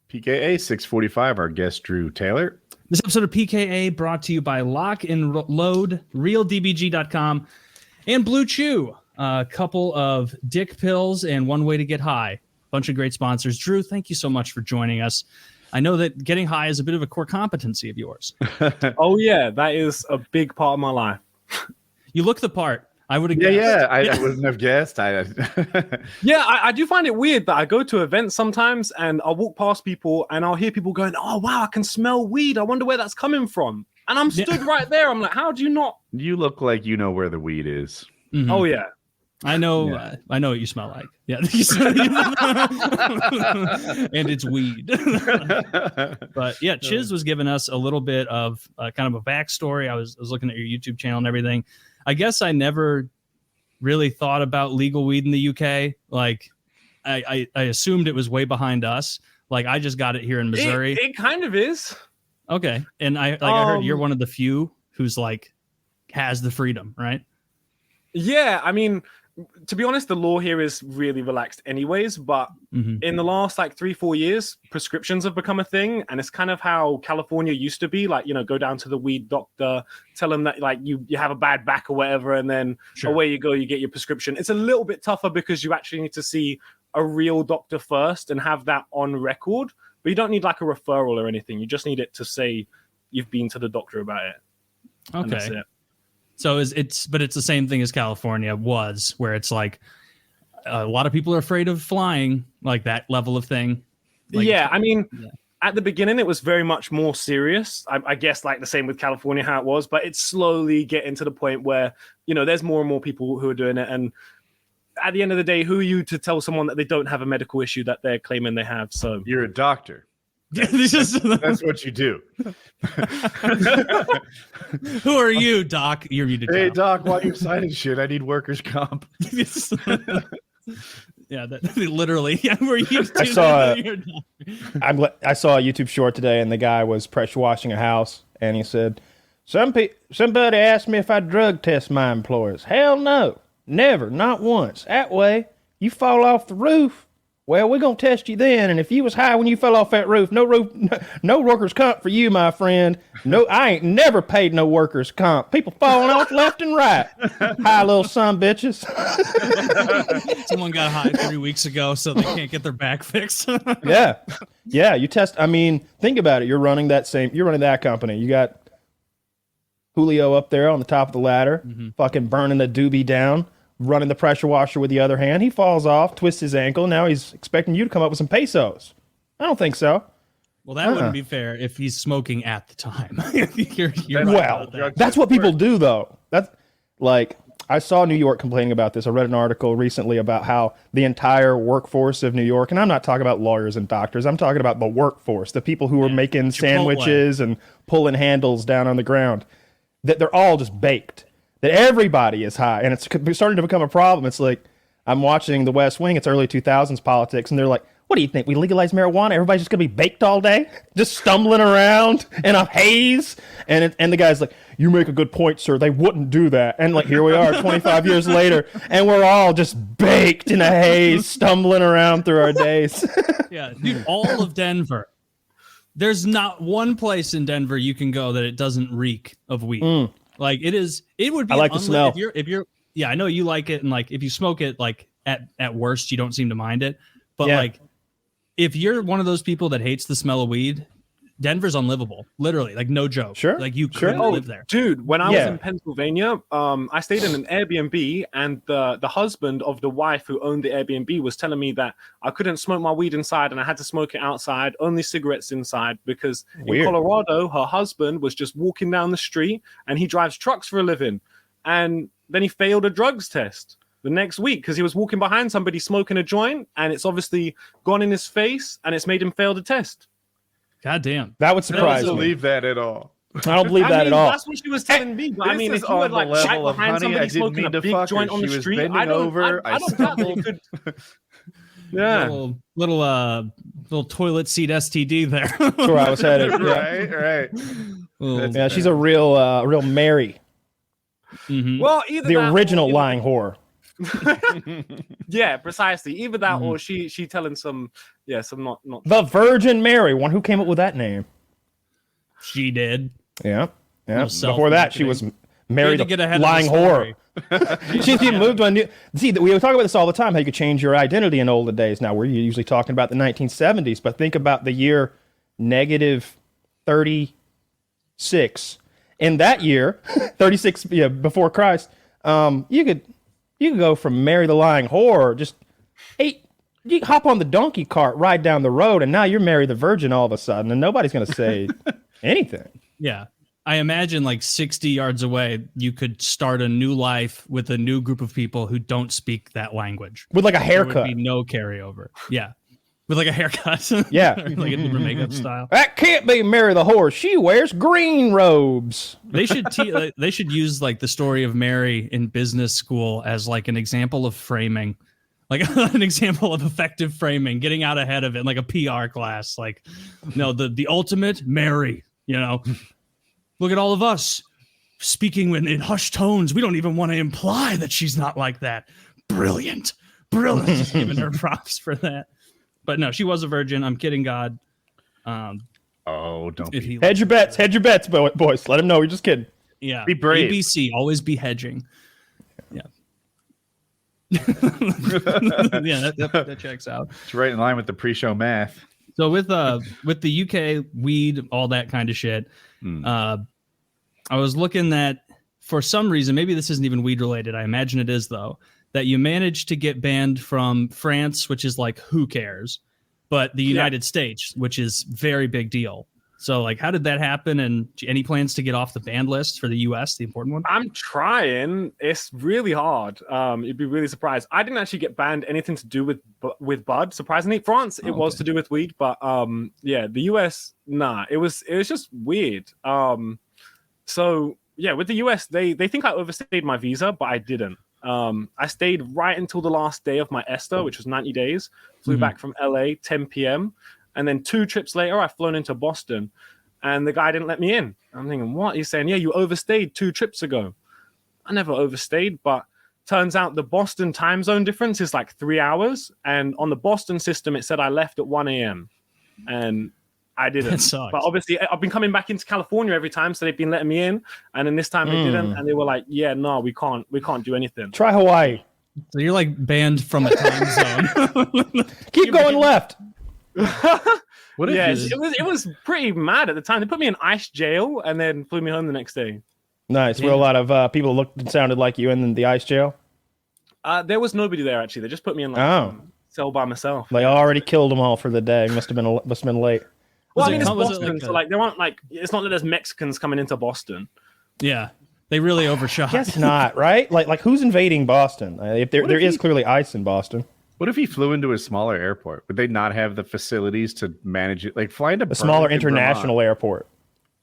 PKA 645, our guest Drew Taylor. This episode of PKA brought to you by Lock and Load, RealDBG.com, and Blue Chew, a couple of dick pills and one way to get high. Bunch of great sponsors. Drew, thank you so much for joining us. I know that getting high is a bit of a core competency of yours. Oh, yeah, that is a big part of my life. You look the part. I would have guessed. Yeah, I wouldn't have guessed. Yeah, I do find it weird that I go to events sometimes and I'll walk past people and I'll hear people going, oh, wow, I can smell weed. I wonder where that's coming from. And I'm stood right there. I'm like, how do you not? You look like you know where the weed is. Mm-hmm. Oh, yeah. I know what you smell like. Yeah. And it's weed. But yeah, Chiz was giving us a little bit of kind of a backstory. I was looking at your YouTube channel and everything. I guess I never really thought about legal weed in the UK. Like I assumed it was way behind us. Like I just got it here in Missouri. It kind of is. Okay. And I heard you're one of the few who's like has the freedom, right? Yeah, I mean, to be honest, the law here is really relaxed anyways, but in the last like 3-4 years, prescriptions have become a thing. And it's kind of how California used to be, like, you know, go down to the weed doctor, tell them that like you have a bad back or whatever, and then away you go, you get your prescription. It's a little bit tougher because you actually need to see a real doctor first and have that on record, but you don't need like a referral or anything. You just need it to say you've been to the doctor about it. Okay. And that's it. So it's the same thing as California was, where it's like a lot of people are afraid of flying, like that level of thing. Like, yeah, I mean, at the beginning, it was very much more serious. I guess like the same with California, how it was, but it's slowly getting to the point where, you know, there's more and more people who are doing it. And at the end of the day, who are you to tell someone that they don't have a medical issue that they're claiming they have? So you're a doctor. That's what you do. Who are you, Doc? You're muted. Hey, Doc, why are you signing shit? I need workers' comp. Yeah, that literally. Yeah, were you? I saw a YouTube short today, and the guy was pressure washing a house, and he said, "Somebody asked me if I drug test my employees. Hell no, never, not once. That way, you fall off the roof. Well, we're gonna test you then, and if you was high when you fell off that roof, no workers' comp for you, my friend. No, I ain't never paid no workers' comp. People falling off left and right. High little son bitches." Someone got high 3 weeks ago, so they can't get their back fixed. Yeah. You test. I mean, think about it. You're running that company. You got Julio up there on the top of the ladder, fucking burning the doobie down, running the pressure washer with the other hand. He falls off, twists his ankle. Now he's expecting you to come up with some pesos. I don't think so. Well, that wouldn't be fair if he's smoking at the time. you're right that's what people do, though. That's like, I saw New York complaining about this. I read an article recently about how the entire workforce of New York, and I'm not talking about lawyers and doctors, I'm talking about the workforce, the people who are making sandwiches and pulling handles down on the ground, that they're all just baked. That everybody is high, and it's starting to become a problem. It's like, I'm watching The West Wing, it's early 2000s politics, and they're like, what do you think, we legalize marijuana, everybody's just gonna be baked all day? Just stumbling around in a haze? And the guy's like, you make a good point, sir, they wouldn't do that. And like, here we are 25 years later, and we're all just baked in a haze, stumbling around through our days. Yeah, dude, all of Denver. There's not one place in Denver you can go that it doesn't reek of weed. Like it would be. I like the smell. If you're, yeah, I know you like it, and like if you smoke it, like at worst, you don't seem to mind it. But like, if you're one of those people that hates the smell of weed, Denver's unlivable. Literally, like no joke. Sure, like you couldn't live there, dude. When I was in Pennsylvania, I stayed in an Airbnb, and the husband of the wife who owned the Airbnb was telling me that I couldn't smoke my weed inside, and I had to smoke it outside. Only cigarettes inside, because in Colorado, her husband was just walking down the street, and he drives trucks for a living, and then he failed a drugs test the next week because he was walking behind somebody smoking a joint, and it's obviously gone in his face, and it's made him fail the test. God damn. That would surprise me. I don't believe that at all. I don't believe that at all. That's what she was telling me. But I mean, if you had like shot behind somebody smoking a big joint on the street, I don't doubt that you could. Yeah, little toilet seat STD there. That's where I was headed. Right. Yeah, she's a real Mary. Well, either the original lying whore. Yeah, precisely. Either that or she telling some not The Virgin Mary, one who came up with that name. She did. Yeah. No Before that, she was married to to get ahead lying of the story. whore. She moved to a new. See, we talk about this all the time. How you could change your identity in older days. Now we're usually talking about the 1970s, but think about the year -36. In that year, 36 before Christ, you could go from marry the lying whore, just you hop on the donkey cart, ride down the road, and now you're marry the virgin all of a sudden, and nobody's going to say anything. Yeah. I imagine like 60 yards away, you could start a new life with a new group of people who don't speak that language. With like a There haircut. would be no carryover. Yeah. With like a haircut. Yeah. Like a different makeup style. That can't be Mary the whore. She wears green robes. They should use like the story of Mary in business school as like an example of framing. Like an example of effective framing, getting out ahead of it, like a PR class. Like, no, the ultimate Mary, Look at all of us speaking in hushed tones. We don't even want to imply that she's not like that. Brilliant. Just giving her props for that. But no, she was a virgin. I'm kidding, God. Don't be. Hedge your bets, boys. Let him know. We're just kidding. Yeah. Be brave. ABC, always be hedging. Yeah. Yeah, that checks out. It's right in line with the pre-show math. So with the UK weed, all that kind of shit, I was looking at, for some reason, maybe this isn't even weed related. I imagine it is though, that you managed to get banned from France, which is like, who cares? But the United States, which is very big deal. So like, how did that happen? And any plans to get off the banned list for the US, the important one? I'm trying. It's really hard. You'd be really surprised. I didn't actually get banned anything to do with bud. Surprisingly, France it was to do with weed, but the US nah. It was just weird. So yeah, with the US they think I overstayed my visa, but I didn't. I stayed right until the last day of my ESTA, which was 90 days. Flew back from LA 10 p.m. And then 2 trips later, I've flown into Boston, and the guy didn't let me in. I'm thinking, what? He's saying, yeah, you overstayed 2 trips ago. I never overstayed, but turns out the Boston time zone difference is like 3 hours. And on the Boston system, it said I left at 1 a.m. And I didn't. That sucks. But obviously, I've been coming back into California every time, so they've been letting me in. And then this time they didn't, and they were like, yeah, no, we can't do anything. Try Hawaii. So you're like banned from a time zone. Keep going left. What if it was pretty mad at the time. They put me in ICE jail and then flew me home the next day. Nice. Were a lot of people looked and sounded like you in the ICE jail? There was nobody there actually. They just put me in cell by myself. They already killed them all for the day. Must have been late. Well, I Was mean, it- it's was it Boston, like so a- like they weren't like it's not that there's Mexicans coming into Boston. Yeah, they really overshot. Guess not, right? Like who's invading Boston? If there is clearly ice in Boston. What if he flew into a smaller airport? Would they not have the facilities to manage it? Like flying to A smaller international airport.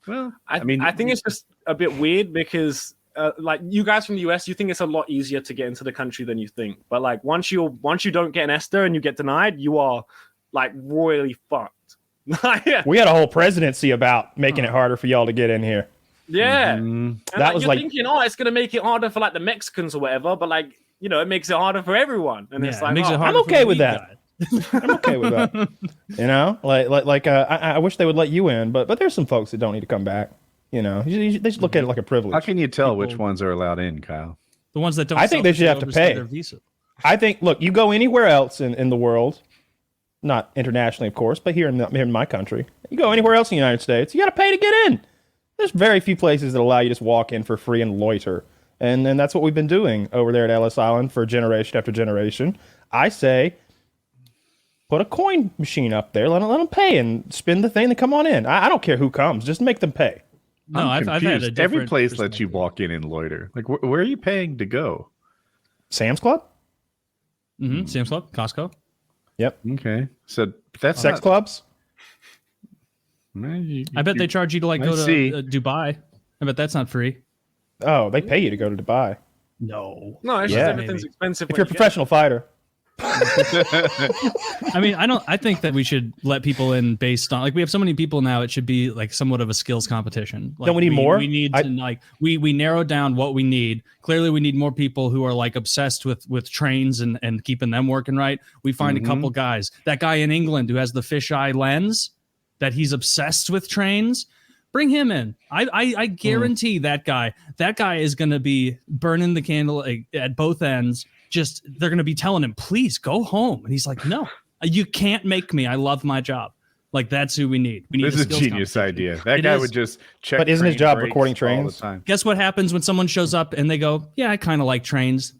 Well, I think it's just a bit weird because like you guys from the US, you think it's a lot easier to get into the country than you think. But like once you don't get an ESTA and you get denied, you are like royally fucked. We had a whole presidency about making it harder for y'all to get in here. Yeah. Mhm. And, That was you're like- thinking, it's gonna make it harder for like the Mexicans or whatever, but like it makes it harder for everyone. And it's Yeah, it like makes it oh, harder I'm for okay the with weed that. guy. I'm okay with that. I wish they would let you in, but there's some folks that don't need to come back. They just look at it like a privilege. How can you tell which ones are allowed in, Kyle? The ones that don't. I think they should have to overstay pay. their visa. I think, look, you go anywhere else in the world, not internationally, of course, but here in my country, you go anywhere else in the United States, you got to pay to get in. There's very few places that allow you to just walk in for free and loiter. And that's what we've been doing over there at Ellis Island for generation after generation. I say, put a coin machine up there, let them pay and spin the thing and come on in. I don't care who comes, just make them pay. No, I'm I've had a confused. Every different place lets you perspective. walk in and loiter. Like, where are you paying to go? Sam's Club? Sam's Club, Costco. Yep. Okay, so that's Sex clubs? I bet they charge you to like I go see. to Dubai. I bet that's not free. Oh, they pay you to go to Dubai. No. No, it's Yeah. just everything's expensive. If when you're a you get professional fighter. I mean, I think that we should let people in based on, like, we have so many people now, it should be like somewhat of a skills competition. Like, Don't we need more? We need to like we narrow down what we need. Clearly we need more people who are like obsessed with trains and keeping them working right. We find a couple guys. That guy in England who has the fisheye lens, that he's obsessed with trains. Bring him in. I guarantee that guy is going to be burning the candle at both ends. Just, they're going to be telling him, please go home. And he's like, no, you can't make me. I love my job. Like, that's who we need. We need this is a genius idea. That guy would just check. But isn't his job recording trains? All the time. Guess what happens when someone shows up and they go, yeah, I kind of like trains.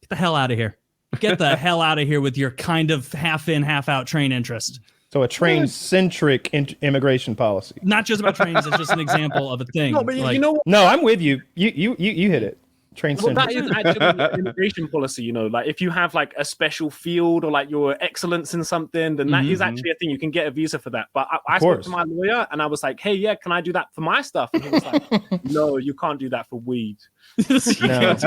Get the hell out of here. Get the hell out of here with your kind of half in, half out train interest. So a train-centric immigration policy. Not just about trains. It's just an example of a thing. No, but like, you know what? No, I'm with you. You hit it. Well, that is actually an immigration policy, you know, like if you have like a special field or like your excellence in something, then that is actually a thing. You can get a visa for that. But I spoke to my lawyer and I was like, hey, yeah, can I do that for my stuff? And he was like, no, you can't do that for weed. No.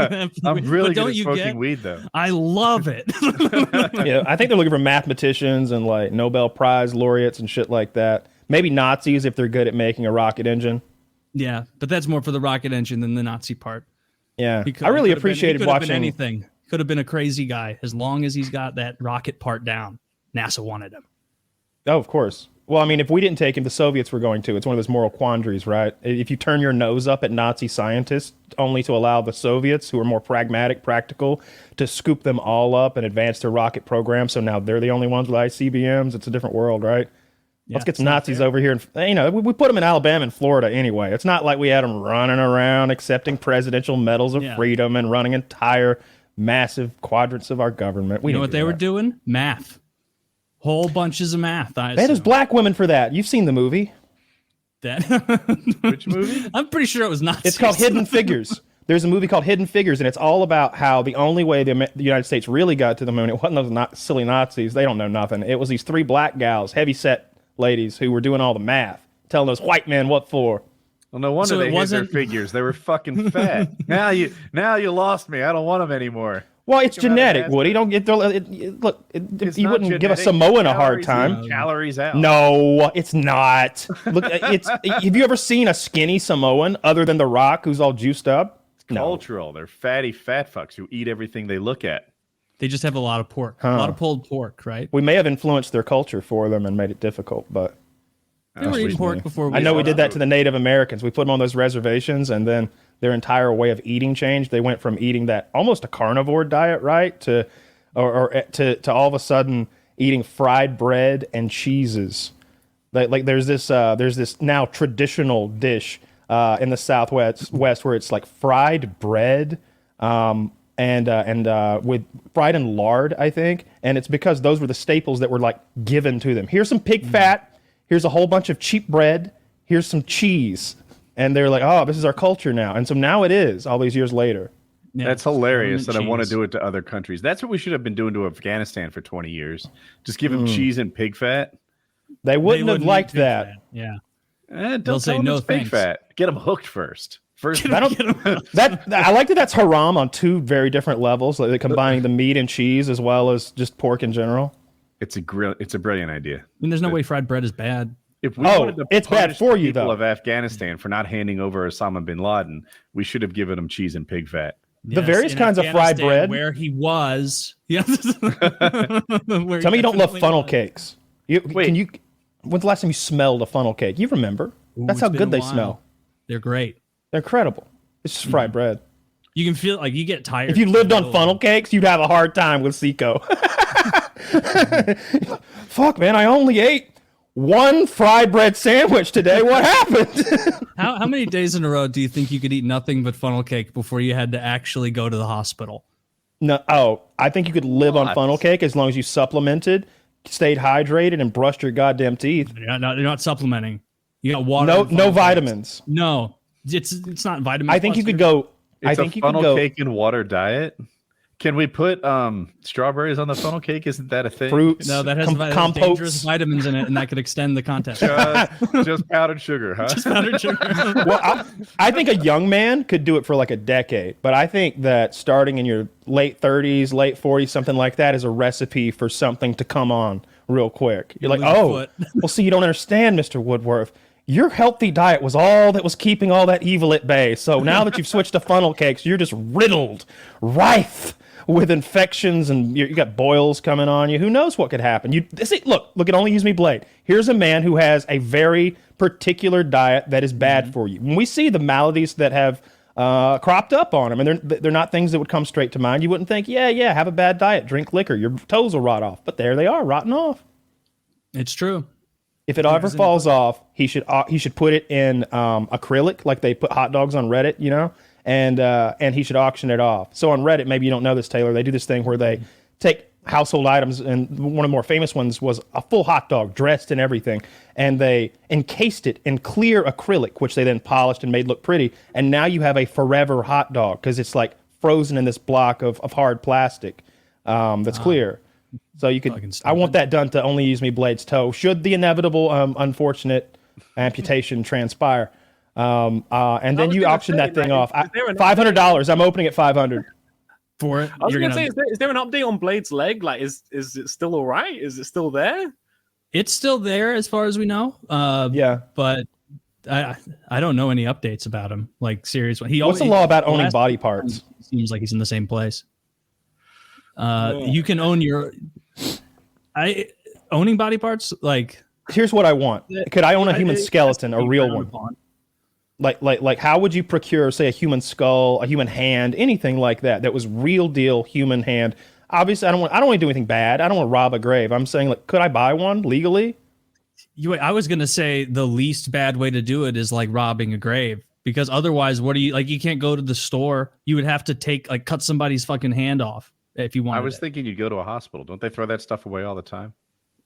I'm really good at smoking weed, though. I love it. Yeah, I think they're looking for mathematicians and like Nobel Prize laureates and shit like that. Maybe Nazis if they're good at making a rocket engine. Yeah, but that's more for the rocket engine than the Nazi part. Yeah, I really appreciated watching. Anything could have been a crazy guy as long as he's got that rocket part down. NASA wanted him. Oh, of course. Well, I mean, if we didn't take him, the Soviets were going to. It's one of those moral quandaries, right? If you turn your nose up at Nazi scientists only to allow the Soviets, who are more pragmatic, practical, to scoop them all up and advance their rocket program, so now they're the only ones with ICBMs. It's a different world, right? Yeah, let's get some Nazis over here. And, you know, we put them in Alabama and Florida anyway. It's not like we had them running around accepting presidential medals of freedom and running entire massive quadrants of our government. You know what they were doing? Math. Whole bunches of math. There's black women for that. You've seen the movie. Which movie? I'm pretty sure it was Nazis. It's called Hidden Figures. There's a movie called Hidden Figures, and it's all about how the only way the United States really got to the moon, it wasn't those silly Nazis. They don't know nothing. It was these three black gals, heavy-set ladies who were doing all the math, telling those white men what for. Well, no wonder they hid their figures. They were fucking fat. now you lost me. I don't want them anymore. Well, it's genetic, Woody. Don't get look. You wouldn't give a Samoan a hard time. Calories out. No, it's not. Look, it's. Have you ever seen a skinny Samoan other than The Rock, who's all juiced up? It's cultural. They're fatty fat fucks who eat everything they look at. They just have a lot of pork, a lot of pulled pork, right? We may have influenced their culture for them and made it difficult, but they were eating pork before. I know we did that to the Native Americans. We put them on those reservations, and then their entire way of eating changed. They went from eating that almost a carnivore diet, right, to all of a sudden eating fried bread and cheeses. Like there's this now traditional dish in the Southwest where it's like fried bread. And with fried in lard, I think. And it's because those were the staples that were like given to them. Here's some pig fat. Here's a whole bunch of cheap bread. Here's some cheese. And they're like, oh, this is our culture now. And so now it is all these years later. Yeah, that's hilarious that I want to do it to other countries. That's what we should have been doing to Afghanistan for 20 years. Just give them cheese and pig fat. They wouldn't have liked that. Yeah. They'll say no thanks. Pig fat. Get them hooked first. I like that that's haram on two very different levels, like combining the meat and cheese as well as just pork in general. It's a brilliant idea. I mean, there's no way fried bread is bad. If we wanted to it's bad for you, people though. Of Afghanistan for not handing over Osama bin Laden, we should have given them cheese and pig fat. Yes, the various kinds of fried bread. Where he was. Yeah. Tell me you don't love funnel cakes. When's the last time you smelled a funnel cake? You remember. That's how good they smell. They're great. They're incredible. It's just fried bread. You can feel like you get tired. If you lived on funnel cakes, you'd have a hard time with Seco. Fuck, man, I only ate one fried bread sandwich today. What happened? How many days in a row do you think you could eat nothing but funnel cake before you had to actually go to the hospital? No, I think you could live on funnel cake as long as you supplemented, stayed hydrated, and brushed your goddamn teeth. You're not supplementing. You got water. No vitamins. No, it's not vitamin. I think you could go. It's a funnel cake and water diet. Can we put strawberries on the funnel cake? Isn't that a thing? Fruits, No, that has dangerous vitamins in it, and that could extend the contest. Just powdered sugar, huh? Just powdered sugar. Well, I think a young man could do it for like a decade, but I think that starting in your late 30s, late 40s, something like that is a recipe for something to come on real quick. You're like, oh, well, see, you don't understand, Mr. Woodworth. Your healthy diet was all that was keeping all that evil at bay. So now that you've switched to funnel cakes, you're just riddled, rife with infections, and you got boils coming on you. Who knows what could happen? Look at Only Use Me Blade. Here's a man who has a very particular diet that is bad for you. When we see the maladies that have cropped up on him, and they're not things that would come straight to mind, you wouldn't think, yeah, have a bad diet, drink liquor, your toes will rot off. But there they are, rotting off. It's true. If it ever falls off, he should put it in acrylic, like they put hot dogs on Reddit, you know, and he should auction it off. So on Reddit, maybe you don't know this, Taylor, they do this thing where they take household items, and one of the more famous ones was a full hot dog, dressed and everything, and they encased it in clear acrylic, which they then polished and made look pretty, and now you have a forever hot dog because it's like frozen in this block of hard plastic that's clear. So you could. I want that done to Only Use Me Blade's toe. Should the inevitable, unfortunate amputation transpire, and then you auction that thing off. $500. I'm opening at $500 for it. I was going to say, is there an update on Blade's leg? Like, is it still all right? Is it still there? It's still there as far as we know. Yeah, but I don't know any updates about him. Like, seriously, what's the law about owning body parts? Seems like he's in the same place. You can own owning body parts. Like, here's what I want. Could I own a human skeleton, a real one? Like, how would you procure, say, a human skull, a human hand, anything like that was real deal human hand? Obviously, I don't want to do anything bad. I don't want to rob a grave. I'm saying, like, could I buy one legally? I was gonna say the least bad way to do it is like robbing a grave, because otherwise, what do you like? You can't go to the store. You would have to cut somebody's fucking hand off. If you want, I was thinking you'd go to a hospital. Don't they throw that stuff away all the time?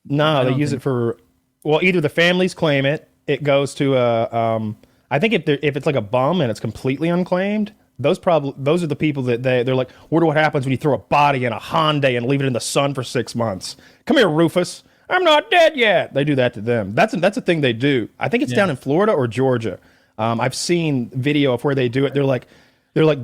No, they use it for. Well, either the families claim it. It goes to a. I think if it's like a bum and it's completely unclaimed, those are the people that they're like. What happens when you throw a body in a Hyundai and leave it in the sun for 6 months? Come here, Rufus. I'm not dead yet. They do that to them. That's a thing they do. I think it's down in Florida or Georgia. I've seen video of where they do it. They're like,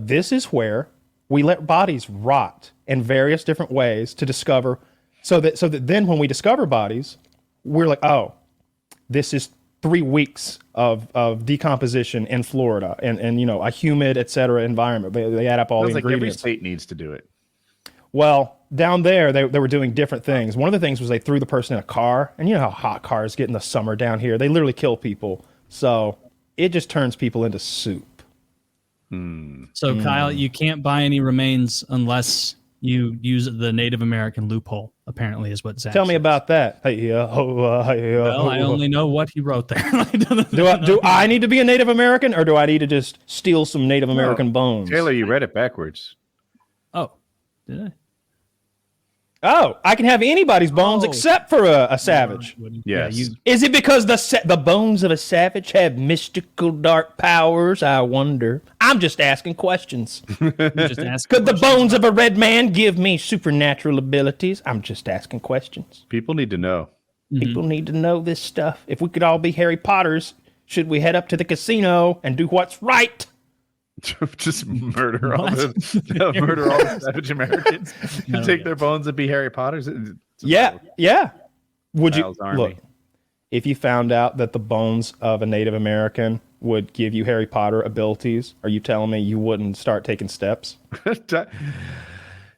this is where we let bodies rot in various different ways to discover, so that then when we discover bodies, we're like, oh, this is 3 weeks of decomposition in Florida and you know, a humid, etc. environment. They add up all the ingredients. Every state needs to do it. Well, down there, they were doing different things. One of the things was they threw the person in a car, and you know how hot cars get in the summer down here. They literally kill people. So it just turns people into soup. So Kyle, you can't buy any remains unless you use the Native American loophole, apparently, is what Zach Tell me says. about that. Well, I only know what he wrote there. Do I need to be a Native American, or do I need to just steal some Native American bones? Taylor, you read it backwards. Oh, did I? Oh, I can have anybody's bones except for a savage. Yes. Is it because the bones of a savage have mystical dark powers? I wonder. I'm just asking questions. Could the bones of a red man give me supernatural abilities? I'm just asking questions. People need to know. People need to know this stuff. If we could all be Harry Potters, should we head up to the casino and do what's right? Just murder all the savage Americans. Take their bones and be Harry Potters. Yeah. Would you look? If you found out that the bones of a Native American would give you Harry Potter abilities, are you telling me you wouldn't start taking steps?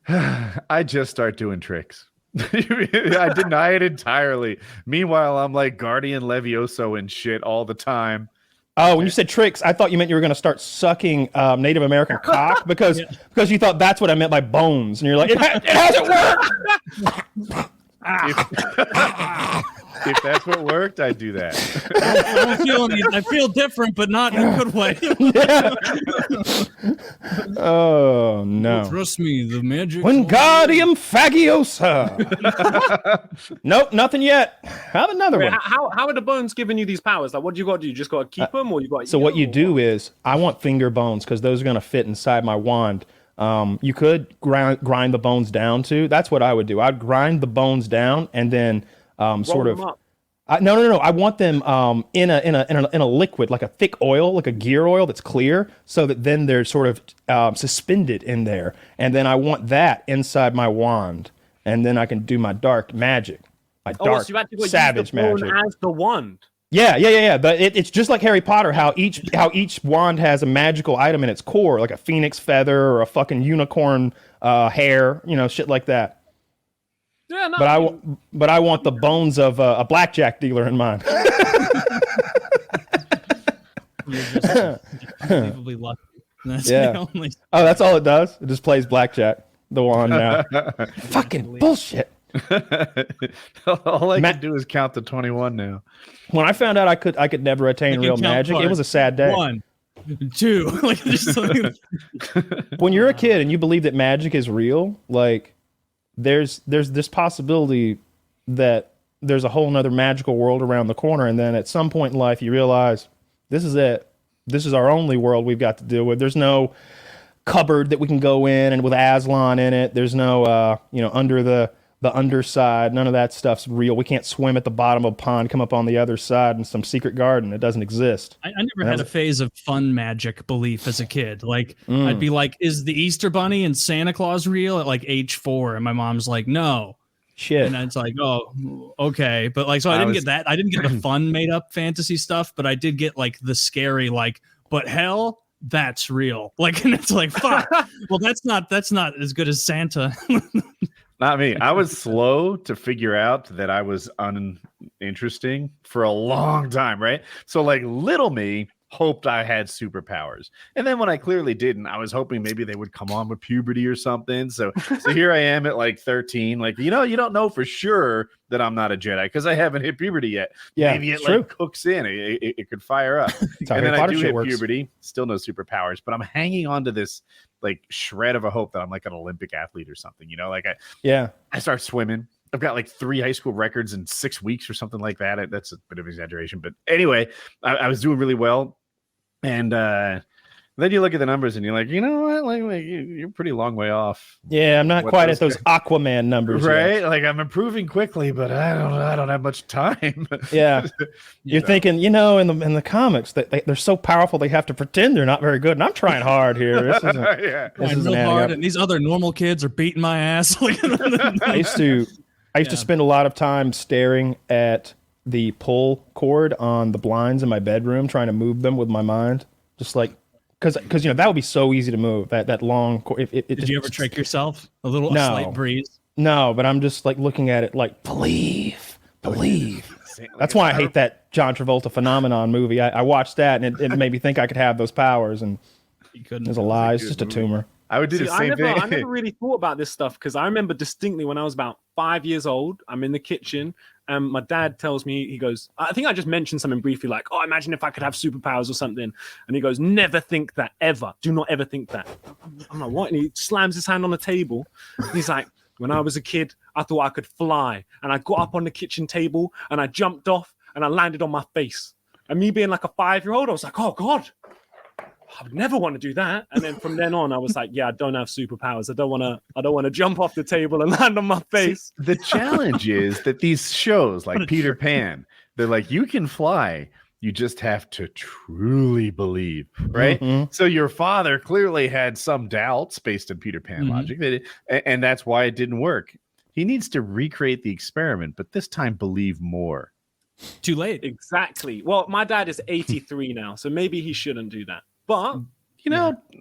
I just start doing tricks. I deny it entirely. Meanwhile, I'm like Guardian Levioso and shit all the time. Oh, when you said tricks, I thought you meant you were going to start sucking Native American cock because you thought that's what I meant by bones, and you're like, it hasn't worked. If that's what worked, I'd do that. I feel different, but not in a good way. Oh no! Trust me, the magic. Wingardium Fagiosa. Nope, nothing yet. Have another one. How are the bones giving you these powers? Like, what do you got to do? You just got to keep them, or you got? So what you do is, I want finger bones because those are going to fit inside my wand. You could grind the bones down too. That's what I would do. I'd grind the bones down and then sort of. No. I want them in a liquid, like a thick oil, like a gear oil that's clear, so that then they're sort of suspended in there. And then I want that inside my wand, and then I can do my dark magic, my dark so you savage use the bone magic. as the wand. Yeah. But it's just like Harry Potter, how each wand has a magical item in its core, like a phoenix feather or a fucking unicorn hair, shit like that. Yeah, no, but I want the bones of a blackjack dealer in mind. You're just unbelievably lucky. That's the only. Oh, that's all it does. It just plays blackjack. The wand now. Fucking bullshit. All I can do is count to 21 now. When I found out I could never attain real magic, it was a sad day. 1, 2. Like just when you're a kid and you believe that magic is real, like there's this possibility that there's a whole nother magical world around the corner, and then at some point in life you realize this is it. This is our only world we've got to deal with. There's no cupboard that we can go in and with Aslan in it. There's no under the underside. None of that stuff's real. We can't swim at the bottom of a pond, come up on the other side in some secret garden. It doesn't exist. I never had a phase of fun magic belief as a kid. Like I'd be like, is the Easter Bunny and Santa Claus real at like age 4? And my mom's like, no. Shit. And it's like, oh, okay. But like, so I didn't get that. I didn't get the fun made up fantasy stuff, but I did get like the scary, like, but hell, that's real. Like, and it's like, fuck. Well, that's not as good as Santa. Not me. I was slow to figure out that I was uninteresting for a long time, right? So like little me hoped I had superpowers. And then when I clearly didn't, I was hoping maybe they would come on with puberty or something. So here I am at like 13. Like, you don't know for sure that I'm not a Jedi because I haven't hit puberty yet. Yeah, maybe it true. like cooks in. It could fire up. And then I do hit puberty, still no superpowers, but I'm hanging on to this like shred of a hope that I'm like an Olympic athlete or something, like I start swimming. I've got like 3 high school records in 6 weeks or something like that. That's a bit of exaggeration, but anyway, I was doing really well. And then you look at the numbers and you're like, you know what? Like you're pretty long way off. Yeah, I'm not quite at those Aquaman numbers, right? Yet. Like I'm improving quickly, but I don't have much time. Yeah, you're thinking, in the comics that they're so powerful they have to pretend they're not very good, and I'm trying hard here. This isn't, this isn't real hard, and these other normal kids are beating my ass. I used to spend a lot of time staring at the pull cord on the blinds in my bedroom, trying to move them with my mind, just like because that would be so easy to move that long cord. Did you ever trick yourself? A slight breeze? No, but I'm just like looking at it like believe. That's why I hate that John Travolta Phenomenon movie. I watched that and it made me think I could have those powers, and there's a lie. It's just a tumor. I would do the same thing. I never really thought about this stuff because I remember distinctly when I was about 5 years old, I'm in the kitchen and my dad tells me, he goes, I think I just mentioned something briefly like, oh, imagine if I could have superpowers or something. And he goes, never think that ever. Do not ever think that. I'm like, what? And he slams his hand on the table. He's like, when I was a kid, I thought I could fly. And I got up on the kitchen table and I jumped off and I landed on my face. And me being like a 5-year-old, I was like, oh God, I would never want to do that. And then from then on, I was like, yeah, I don't have superpowers. I don't want to jump off the table and land on my face. See, the challenge is that these shows like Peter Pan, they're like, you can fly. You just have to truly believe, right? Mm-hmm. So your father clearly had some doubts based on Peter Pan logic, and that's why it didn't work. He needs to recreate the experiment, but this time believe more. Too late. Exactly. Well, my dad is 83 now, so maybe he shouldn't do that. But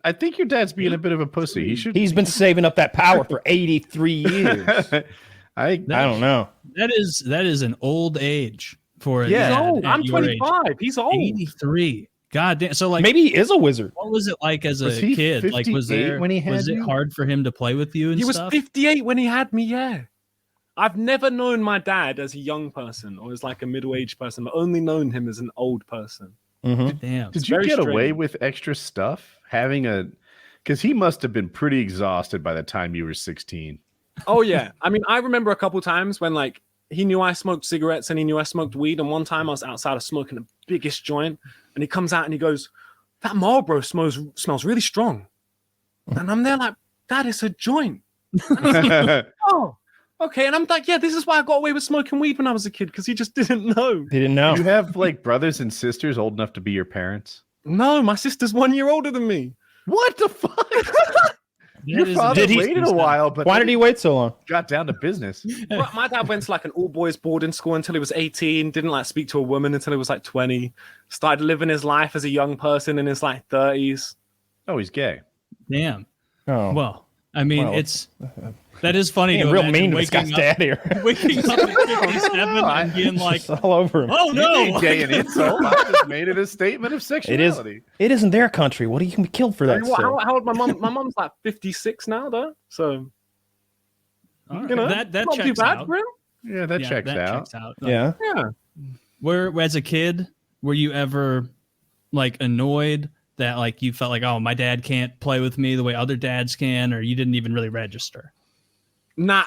I think your dad's being a bit of a pussy. He's been saving up that power for 83 years. I don't know. That is an old age for he's old. I'm 25. Age. He's old. 83. God damn. So like maybe he is a wizard. What was it like as a kid? Like was it hard for him to play with you and he stuff? He was 58 when he had me, yeah. I've never known my dad as a young person or as like a middle-aged person. I've only known him as an old person. Mm-hmm. Damn. Did you get away with extra stuff because he must have been pretty exhausted by the time you were 16. Oh yeah. I mean, I remember a couple times when like he knew I smoked cigarettes and he knew I smoked weed. And one time I was outside of smoking the biggest joint and he comes out and he goes, that Marlboro smells really strong. And I'm there like, Dad, it's a joint. Like, oh, okay. And I'm like, yeah, this is why I got away with smoking weed when I was a kid, because he just didn't know. He didn't know. Do you have like brothers and sisters old enough to be your parents? No, my sister's 1 year older than me. What the fuck? Your father waited a while, but why did he wait so long? Got down to business. My dad went to like an all boys boarding school until he was 18. Didn't like speak to a woman until he was like 20. Started living his life as a young person in his like 30s. Oh, he's gay. Damn. Oh, well, I mean, that is funny. To real mean to this guy's dad here. Waking up at 57 and being like, all over him. Oh no, gay and insult. I just made it a statement of sexuality. It isn't their country. What are you gonna be killed for that? How old my mom? My mom's like 56 now, though. So you know, that not checks too bad out. for him. Yeah, that checks out. Yeah. Where as a kid, were you ever like annoyed that like you felt like, oh, my dad can't play with me the way other dads can, or you didn't even really register? Nah,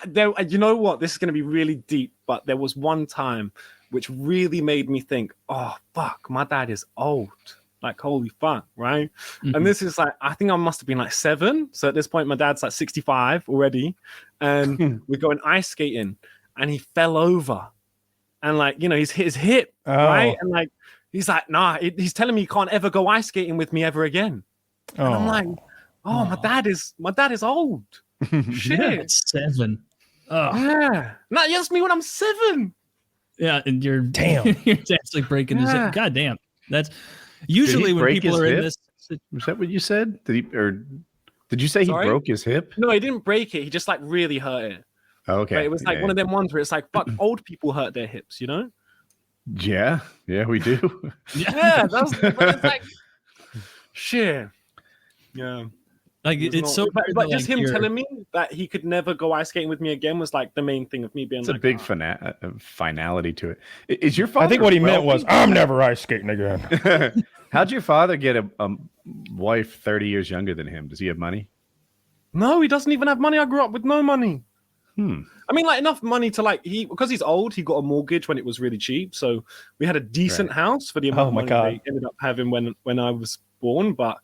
you know what? This is going to be really deep, but there was one time which really made me think, oh, fuck, my dad is old. Like, holy fuck, right? Mm-hmm. And this is like, I think I must have been like 7. So at this point, my dad's like 65 already. And we're going ice skating and he fell over. And like, you know, he's hit his hip, right? And like, he's like, nah, he's telling me he can't ever go ice skating with me ever again. And I'm like, my dad is old. Shit. 7. Yeah. Nah, you asked me when I'm 7. Yeah, and you're damn. Your dad's like breaking his hip. God damn. That's usually when people are in this. Was that what you said? Did you say he broke his hip? No, he didn't break it. He just like really hurt it. Okay. But it was like one of them ones where it's like, fuck, old people hurt their hips, you know? Yeah, we do. Yeah, but it's like, shit. Yeah. Like it's so, but just him telling me that he could never go ice skating with me again was like the main thing of me being it's like, a big finality to it. Is your father? I think what he meant was, I'm never ice skating again. How'd your father get a wife 30 years younger than him? Does he have money? No, he doesn't even have money. I grew up with no money. I mean, like enough money to like because he's old, he got a mortgage when it was really cheap. So we had a decent house for the amount of money they ended up having when I was born. But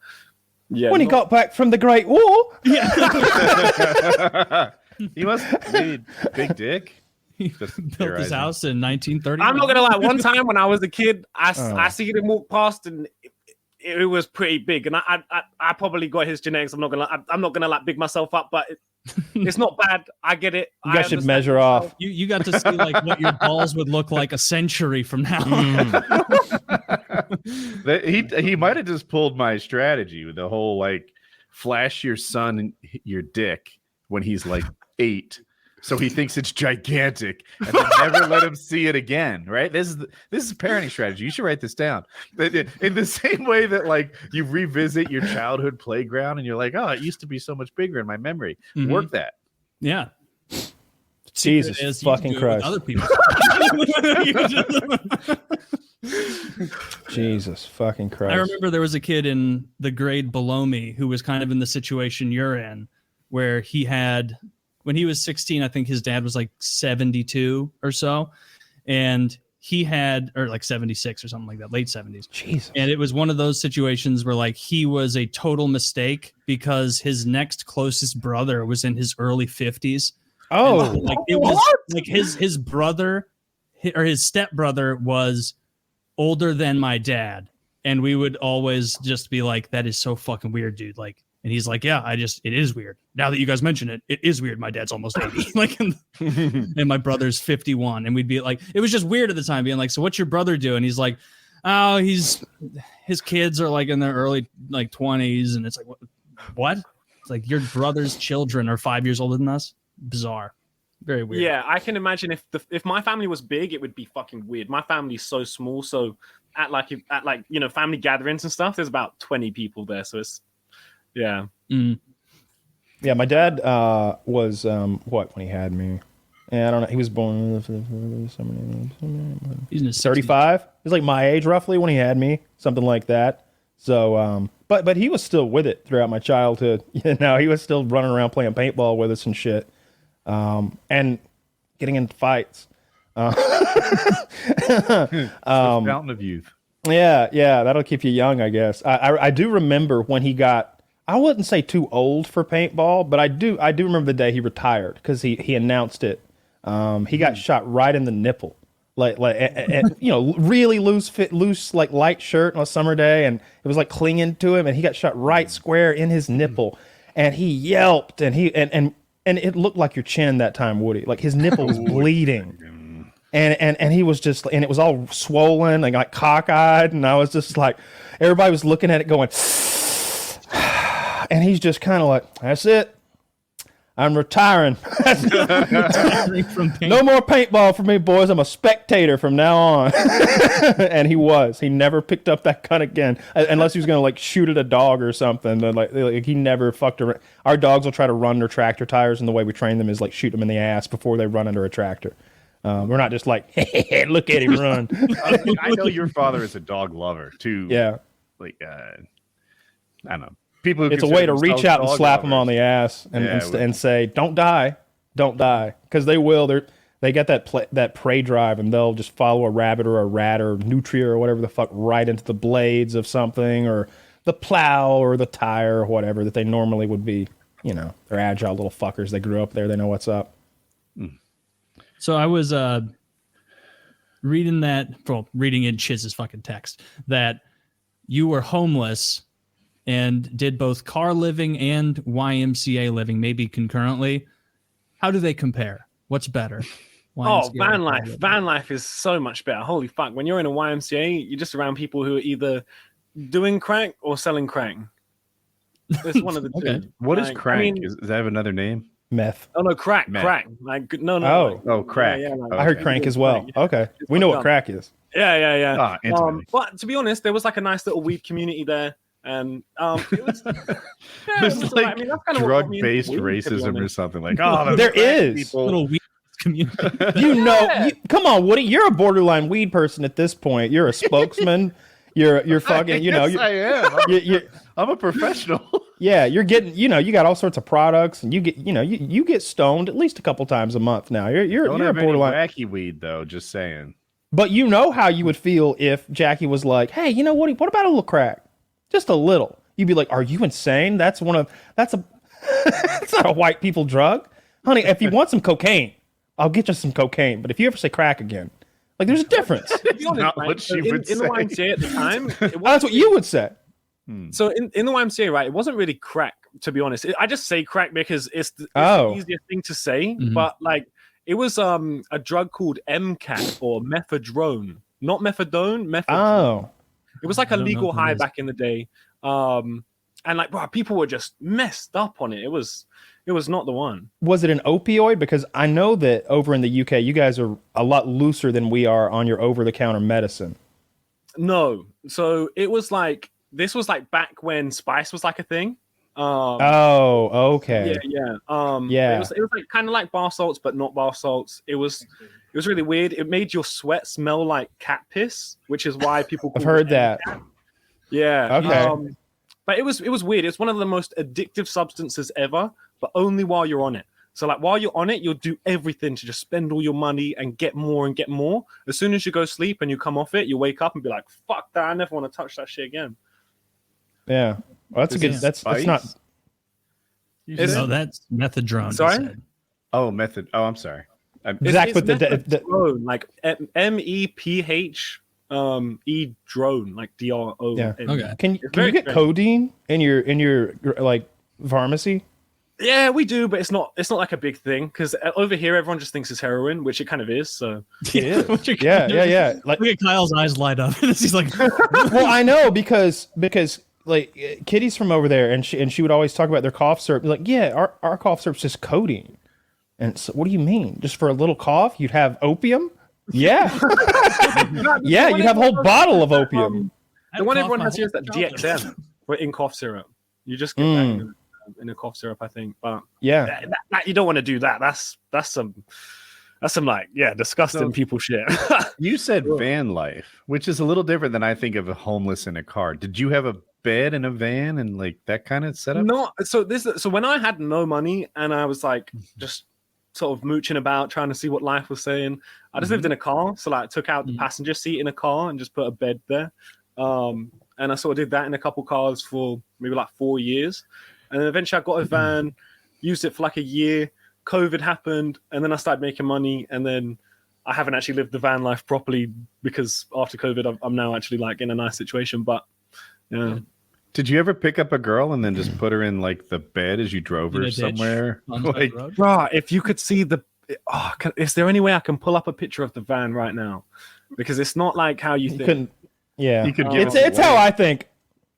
yeah, when he got back from the Great War, he must be big dick. He built his house in 1930. I'm not gonna lie. One time when I was a kid, I seen him walk past and it was pretty big. And I probably got his genetics. I'm not gonna like big myself up, but it's not bad. I get it. You guys should measure off. You got to see like what your balls would look like a century from now. He might have just pulled my strategy with the whole like flash your son your dick when he's like 8, so he thinks it's gigantic, and then never let him see it again. Right? This is parenting strategy. You should write this down. In the same way that like you revisit your childhood playground and you're like, oh, it used to be so much bigger in my memory. Mm-hmm. Work that. Yeah. Jesus fucking Christ. Other people. Jesus fucking Christ. I remember there was a kid in the grade below me who was kind of in the situation you're in, where he had, when he was 16, I think his dad was like 72 or so. And he had, or like 76 or something like that, late 70s. Jesus. And it was one of those situations where like he was a total mistake because his next closest brother was in his early 50s. Oh, and like it was like his brother or his stepbrother was older than my dad. And we would always just be like, that is so fucking weird, dude. Like, and he's like, yeah, it is weird. Now that you guys mention it, it is weird. My dad's almost 80. Like, and my brother's 51. And we'd be like, it was just weird at the time being like, so what's your brother do? And he's like, oh, his kids are like in their early like 20s. And it's like, what? It's like your brother's children are 5 years older than us. Bizarre. Very weird. Yeah, I can imagine if my family was big, it would be fucking weird. My family's so small, so at family gatherings and stuff, there's about 20 people there, so it's yeah. Mm. Yeah, my dad was what when he had me? Yeah, I don't know. He was born. He's in his 35. He was like my age roughly when he had me, something like that. So, but he was still with it throughout my childhood. You know, he was still running around playing paintball with us and shit, and getting into fights. Fountain of youth. Yeah, that'll keep you young, I guess. I do remember when he got I wouldn't say too old for paintball, but I do remember the day he retired because he announced it. He got shot right in the nipple, like really loose like light shirt on a summer day, and it was like clinging to him, and he got shot right square in his nipple, and he yelped, and it looked like your chin that time, Woody. Like his nipple was bleeding, and he was just, and it was all swollen and like cockeyed, and I was just like, everybody was looking at it going. And he's just kind of like, that's it. I'm retiring. No more paintball for me, boys. I'm a spectator from now on. And he never picked up that gun again, unless he was going to like shoot at a dog or something. Like he never fucked around. Our dogs will try to run their tractor tires, and the way we train them is like shoot them in the ass before they run under a tractor. We're not just like, hey, look at him run. I know your father is a dog lover too. Yeah. Like, I don't know. People it's a way to reach out and slap them on the ass and say, don't die, because they will. They get that prey drive, and they'll just follow a rabbit or a rat or nutria or whatever the fuck right into the blades of something, or the plow or the tire or whatever that they normally would be. You know, they're agile little fuckers. They grew up there. They know what's up. So I was reading in Chiz's fucking text that you were homeless and did both car living and YMCA living, maybe concurrently. How do they compare? What's better? YMCA VanLife. VanLife is so much better. Holy fuck. When you're in a YMCA, you're just around people who are either doing crack or selling crack. It's one of the two. What is crack? I mean, does that have another name? Meth. Oh, no, crack. Meth. Crack. Like, no. Crack. Yeah, I heard crank as well. Okay. We know what crack is. Yeah. But to be honest, there was like a nice little weed community there. And it was, there's like drug-based racism or something. Like, there is people. Little weed community. Come on, Woody, you're a borderline weed person at this point. You're a spokesman. You're fucking. I am. I'm a professional. Yeah, you're getting. You got all sorts of products, and you get stoned at least a couple times a month now. You're a borderline wacky weed though. Just saying. But you know how you would feel if Jackie was like, "Hey, you know what about a little crack?" Just a little. You'd be like, are you insane? That's it's not a white people drug. Honey, if you want some cocaine, I'll get you some cocaine. But if you ever say crack again, like there's a difference. Not what she would say. In the YMCA at the time. That's what you would say. So in the YMCA, right, it wasn't really crack, to be honest. I just say crack because it's the easier thing to say. Mm-hmm. But like it was a drug called MCAT or methadone. Not methadone, methadone. Oh. It was like a legal high back in the day. And like, bro, people were just messed up on it. It was not the one. Was it an opioid? Because I know that over in the UK, you guys are a lot looser than we are on your over-the-counter medicine. No. So it was like, this was like back when spice was like a thing. Okay. Yeah. Yeah. It was like kind of like bar salts, but not bar salts. It was really weird. It made your sweat smell like cat piss, which is why people. I've heard that. Yeah. Okay. But it was weird. It's one of the most addictive substances ever, but only while you're on it. So like while you're on it, you'll do everything to just spend all your money and get more and get more. As soon as you go sleep and you come off it, you wake up and be like, "Fuck that! I never want to touch that shit again." Yeah. Well, that's a good. That's not. No, that's methadone. Sorry. Oh, method. Oh, I'm sorry. Exactly. Drone, like MEPH drone, like DRO. Yeah. Okay. Can you get codeine in your like pharmacy? Yeah, we do, but it's not like a big thing because over here everyone just thinks it's heroin, which it kind of is. So it is. Yeah. Like, look at Kyle's eyes light up. He's like, well, I know because like Kitty's from over there, and she would always talk about their cough syrup. Like, yeah, our cough syrup's just codeine. And so, what do you mean? Just for a little cough, you'd have opium? Yeah, yeah, you'd have a whole bottle of opium. The one everyone has here is that DXM for in cough syrup. You just get that in a cough syrup, I think. But yeah, that you don't want to do that. That's some like disgusting people shit. You said van life, which is a little different than I think of a homeless in a car. Did you have a bed in a van and like that kind of setup? No. So when I had no money and I was like just sort of mooching about trying to see what life was saying, I just lived in a car. So like I took out the passenger seat in a car and just put a bed there. and I sort of did that in a couple cars for maybe like 4 years, and then eventually I got a van, used it for like a year. COVID happened, and then I started making money, and then I haven't actually lived the van life properly because after COVID, I'm now actually like in a nice situation. But yeah. Did you ever pick up a girl and then just put her in like the bed as you drove her somewhere? Like, bro, if you could see is there any way I can pull up a picture of the van right now? Because it's not like how you think. Yeah, you could it's how I think.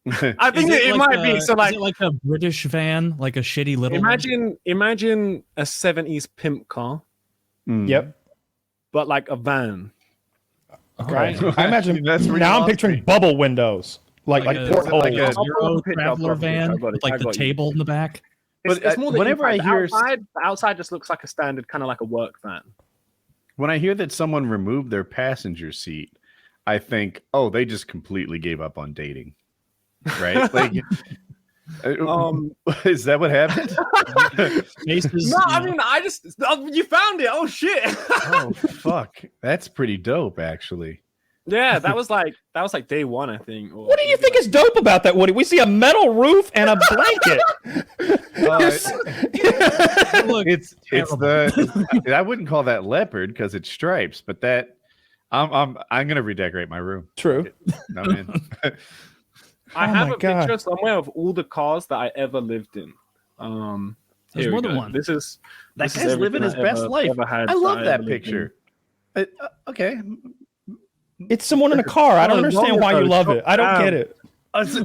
I think it might be. So like, is it like a British van, like a shitty little. Imagine a 70s pimp car. Yep. But like a van. Right. I imagine now I'm picturing bubble windows. Like portholes. Like a Euro traveler van with like the table in the back. It's more whenever I hear the outside just looks like a standard kind of like a work van. When I hear that someone removed their passenger seat, I think, oh, they just completely gave up on dating. Right? Like is that what happened? No, I mean, you found it. Oh shit. Oh fuck. That's pretty dope actually. Yeah, that was like day one, I think. What do you think is dope about that, Woody? We see a metal roof and a blanket. Look, it's I wouldn't call that leopard because it's stripes, but that I'm gonna redecorate my room. True. I have a picture somewhere of all the cars that I ever lived in. There's more than one. This guy's living his best life. I love that picture. Okay. It's someone in a car. I don't understand why you love it. I don't get it.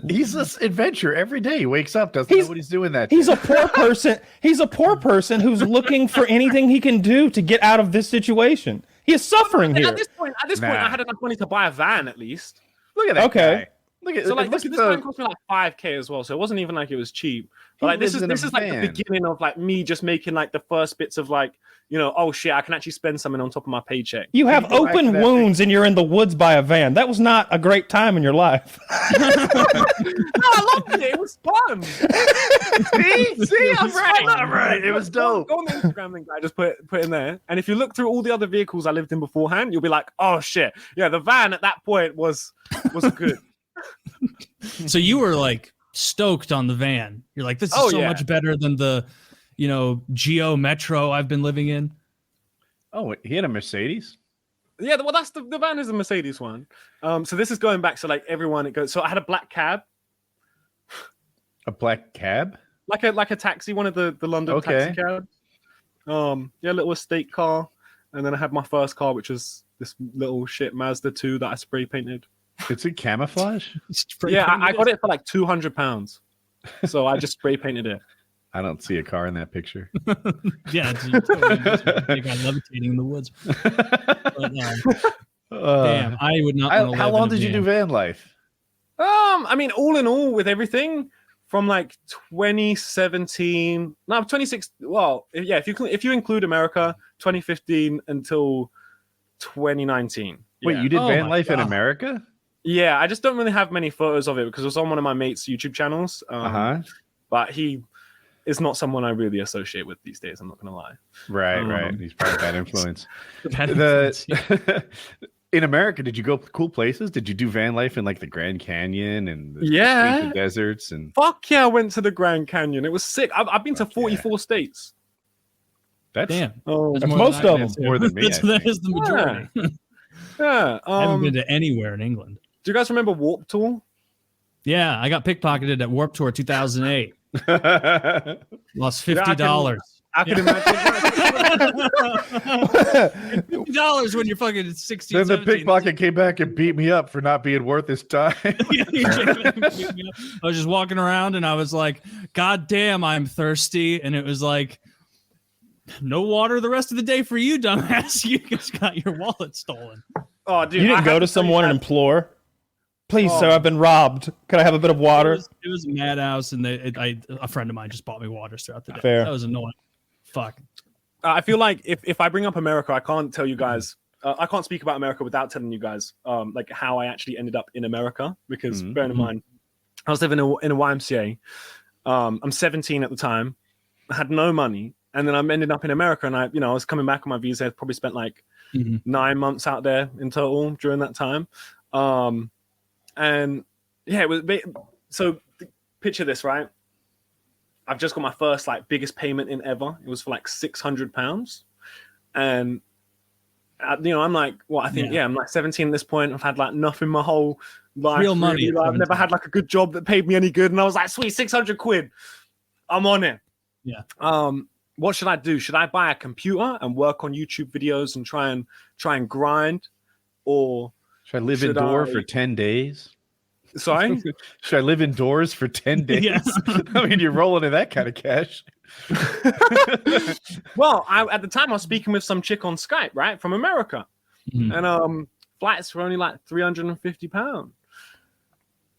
He's this adventure every day. He wakes up, doesn't know what he's doing that day. He's a poor person. He's a poor person who's looking for anything he can do to get out of this situation. He is suffering here. At this point, I had enough money to buy a van at least. Look at that guy. Look at this van cost me like $5,000 as well, so it wasn't even like it was cheap. But like this is like the beginning of like me just making like the first bits of like, oh shit, I can actually spend something on top of my paycheck. You have open wounds and you're in the woods by a van. That was not a great time in your life. No, I loved it. It was fun. See, I'm right. It was dope. Go on the Instagram link I just put in there. And if you look through all the other vehicles I lived in beforehand, you'll be like, oh shit. Yeah, the van at that point was good. So you were like stoked on the van. You're like, this is much better than the, Geo Metro I've been living in. Oh, he had a Mercedes? Yeah, well, that's the van is a Mercedes one. So this is going back. So like everyone, it goes. So I had a black cab. A black cab? Like a taxi, one of the London taxi cabs. Little estate car, and then I had my first car, which was this little shit Mazda 2 that I spray painted. It's a camouflage? I got it for like £200. So I just spray painted it. I don't see a car in that picture. Yeah, it's totally guy levitating in the woods. But, damn, I would not. How long did you do van life? I mean, all in all, with everything, from like 2017, 26. Well, yeah, if you include America, 2015 until 2019. Wait, you did van life in America? Yeah, I just don't really have many photos of it because it was on one of my mates' YouTube channels. But he is not someone I really associate with these days. I'm not gonna lie. Right. He's probably bad influence. In America, did you go cool places? Did you do van life in like the Grand Canyon and the deserts? And fuck yeah, I went to the Grand Canyon. It was sick. I've been to 44 states. That's damn. That's most of them. More than me. That is the majority. Yeah. I haven't been to anywhere in England. Do you guys remember Warped Tour? Yeah, I got pickpocketed at Warped Tour 2008. Lost $50. I can imagine. $50 when you're fucking 16. Then the 17. pickpocket came back and beat me up for not being worth his time. I was just walking around and I was like, God damn, I'm thirsty. And it was like, no water the rest of the day for you, dumbass. You just got your wallet stolen. Oh, dude, you didn't go to someone and implore? Please, sir, I've been robbed. Could I have a bit of water? It was a madhouse, and a friend of mine just bought me waters throughout the day. Fair. That was annoying. Fuck. I feel like if I bring up America, I can't tell you guys. I can't speak about America without telling you guys like how I actually ended up in America. Because bearing in mind, I was living in a YMCA. I'm 17 at the time. I had no money, and then I'm ending up in America, and I was coming back on my visa. I probably spent like 9 months out there in total during that time. And Yeah, it was. So picture this, right? I've just got my first like biggest payment in ever. It was for like £600, and I'm like, what? I think I'm like 17 at this point. I've had like nothing my whole life. Real money. Really. I've never had like a good job that paid me any good, and I was like, sweet, £600. I'm on it. Yeah. What should I do? Should I buy a computer and work on YouTube videos and try and grind, or should I live indoors for 10 days? Sorry? Should I live indoors for 10 days? Yes. I mean, you're rolling in that kind of cash. Well, at the time I was speaking with some chick on Skype, right, from America, and flights were only like £350.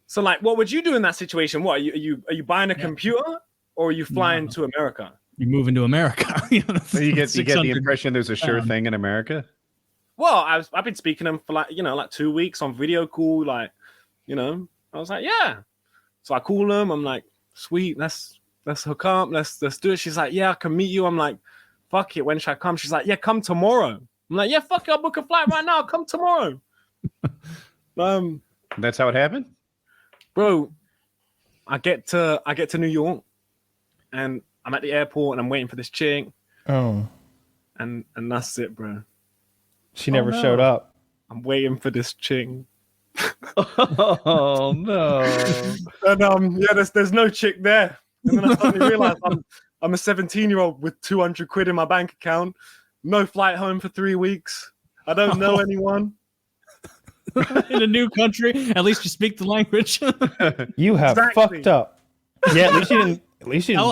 So, like, what would you do in that situation? What are you buying a computer, or are you flying to America? You're moving to America. So you get the impression there's a sure thing in America. Well, I've been speaking to them for like 2 weeks on video call, like. I was like, yeah. So I call them. I'm like, sweet, let's hook up. Let's do it. She's like, yeah, I can meet you. I'm like, fuck it. When should I come? She's like, yeah, come tomorrow. I'm like, yeah, fuck it. I'll book a flight right now. I'll come tomorrow. That's how it happened, bro. I get to New York, and I'm at the airport, and I'm waiting for this chick. Oh, and that's it, bro. She never showed up. I'm waiting for this chick. Oh no! And there's no chick there. And then I suddenly realized I'm a 17-year-old with 200 quid in my bank account, no flight home for 3 weeks. I don't know anyone. In a new country, at least you speak the language. You have fucked up. Yeah, at least you didn't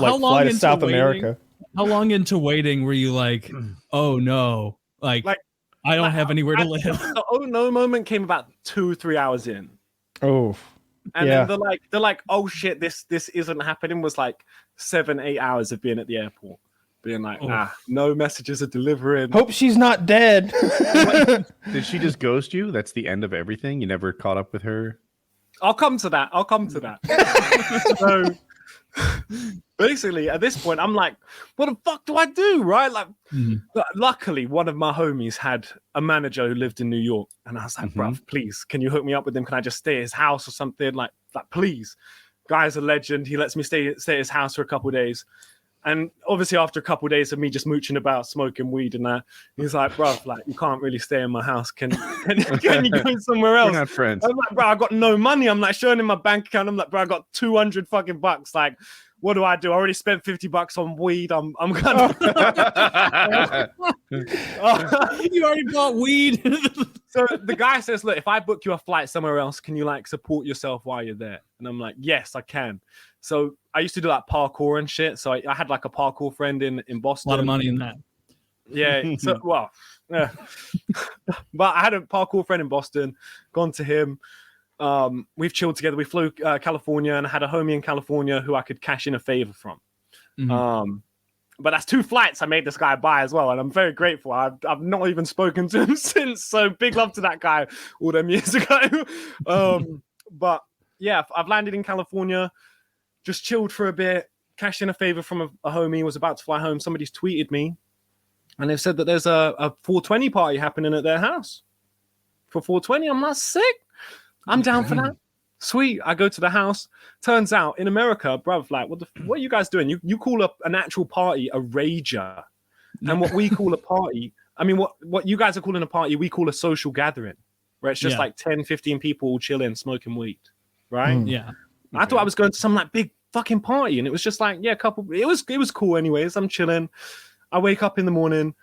like fly to South America. How long into waiting were you like, oh no, like I don't have anywhere to live? The oh no moment came about 2-3 hours in. Oh, and then they're like, oh shit, this isn't happening. Was like 7-8 hours of being at the airport, being like, no messages are delivering. Hope she's not dead. Did she just ghost you? That's the end of everything. You never caught up with her. I'll come to that. So basically, at this point, I'm like, what the fuck do I do? Right? Like, luckily, one of my homies had a manager who lived in New York. And I was like, bruv, please, can you hook me up with him? Can I just stay at his house or something? Like please. Guy's a legend. He lets me stay at his house for a couple of days. And obviously, after a couple of days of me just mooching about, smoking weed and that, he's like, bruv, like, you can't really stay in my house. Can you go somewhere else? We're not friends. I'm like, bro, I got no money. I'm like showing him my bank account. I'm like, bro, I got 200 fucking bucks. Like, what do? I already spent $50 on weed. I'm gonna. You already bought weed. So the guy says, look, if I book you a flight somewhere else, can you like support yourself while you're there? And I'm like, yes, I can. So I used to do like parkour and shit. So I had like a parkour friend in Boston. A lot of money in that. Yeah. So yeah. But I had a parkour friend in Boston. Gone to him. We've chilled together. We flew California, and I had a homie in California who I could cash in a favor from. But that's 2 flights I made this guy buy as well, and I'm very grateful. I've not even spoken to him since. So big love to that guy all them years ago. But yeah, I've landed in California, just chilled for a bit, cashed in a favor from a homie, was about to fly home. Somebody's tweeted me, and they've said that there's a 420 party happening at their house for 420. I'm not sick. I'm down for that. Sweet. I go to the house. Turns out in America, bruv, like, what are you guys doing? You call up an actual party a rager. And what we call a party, I mean, what you guys are calling a party, we call a social gathering, where it's just like 10, 15 people all chilling, smoking weed. Right? Yeah. I thought I was going to some like big fucking party, and it was just like, yeah, it was cool anyways. I'm chilling. I wake up in the morning,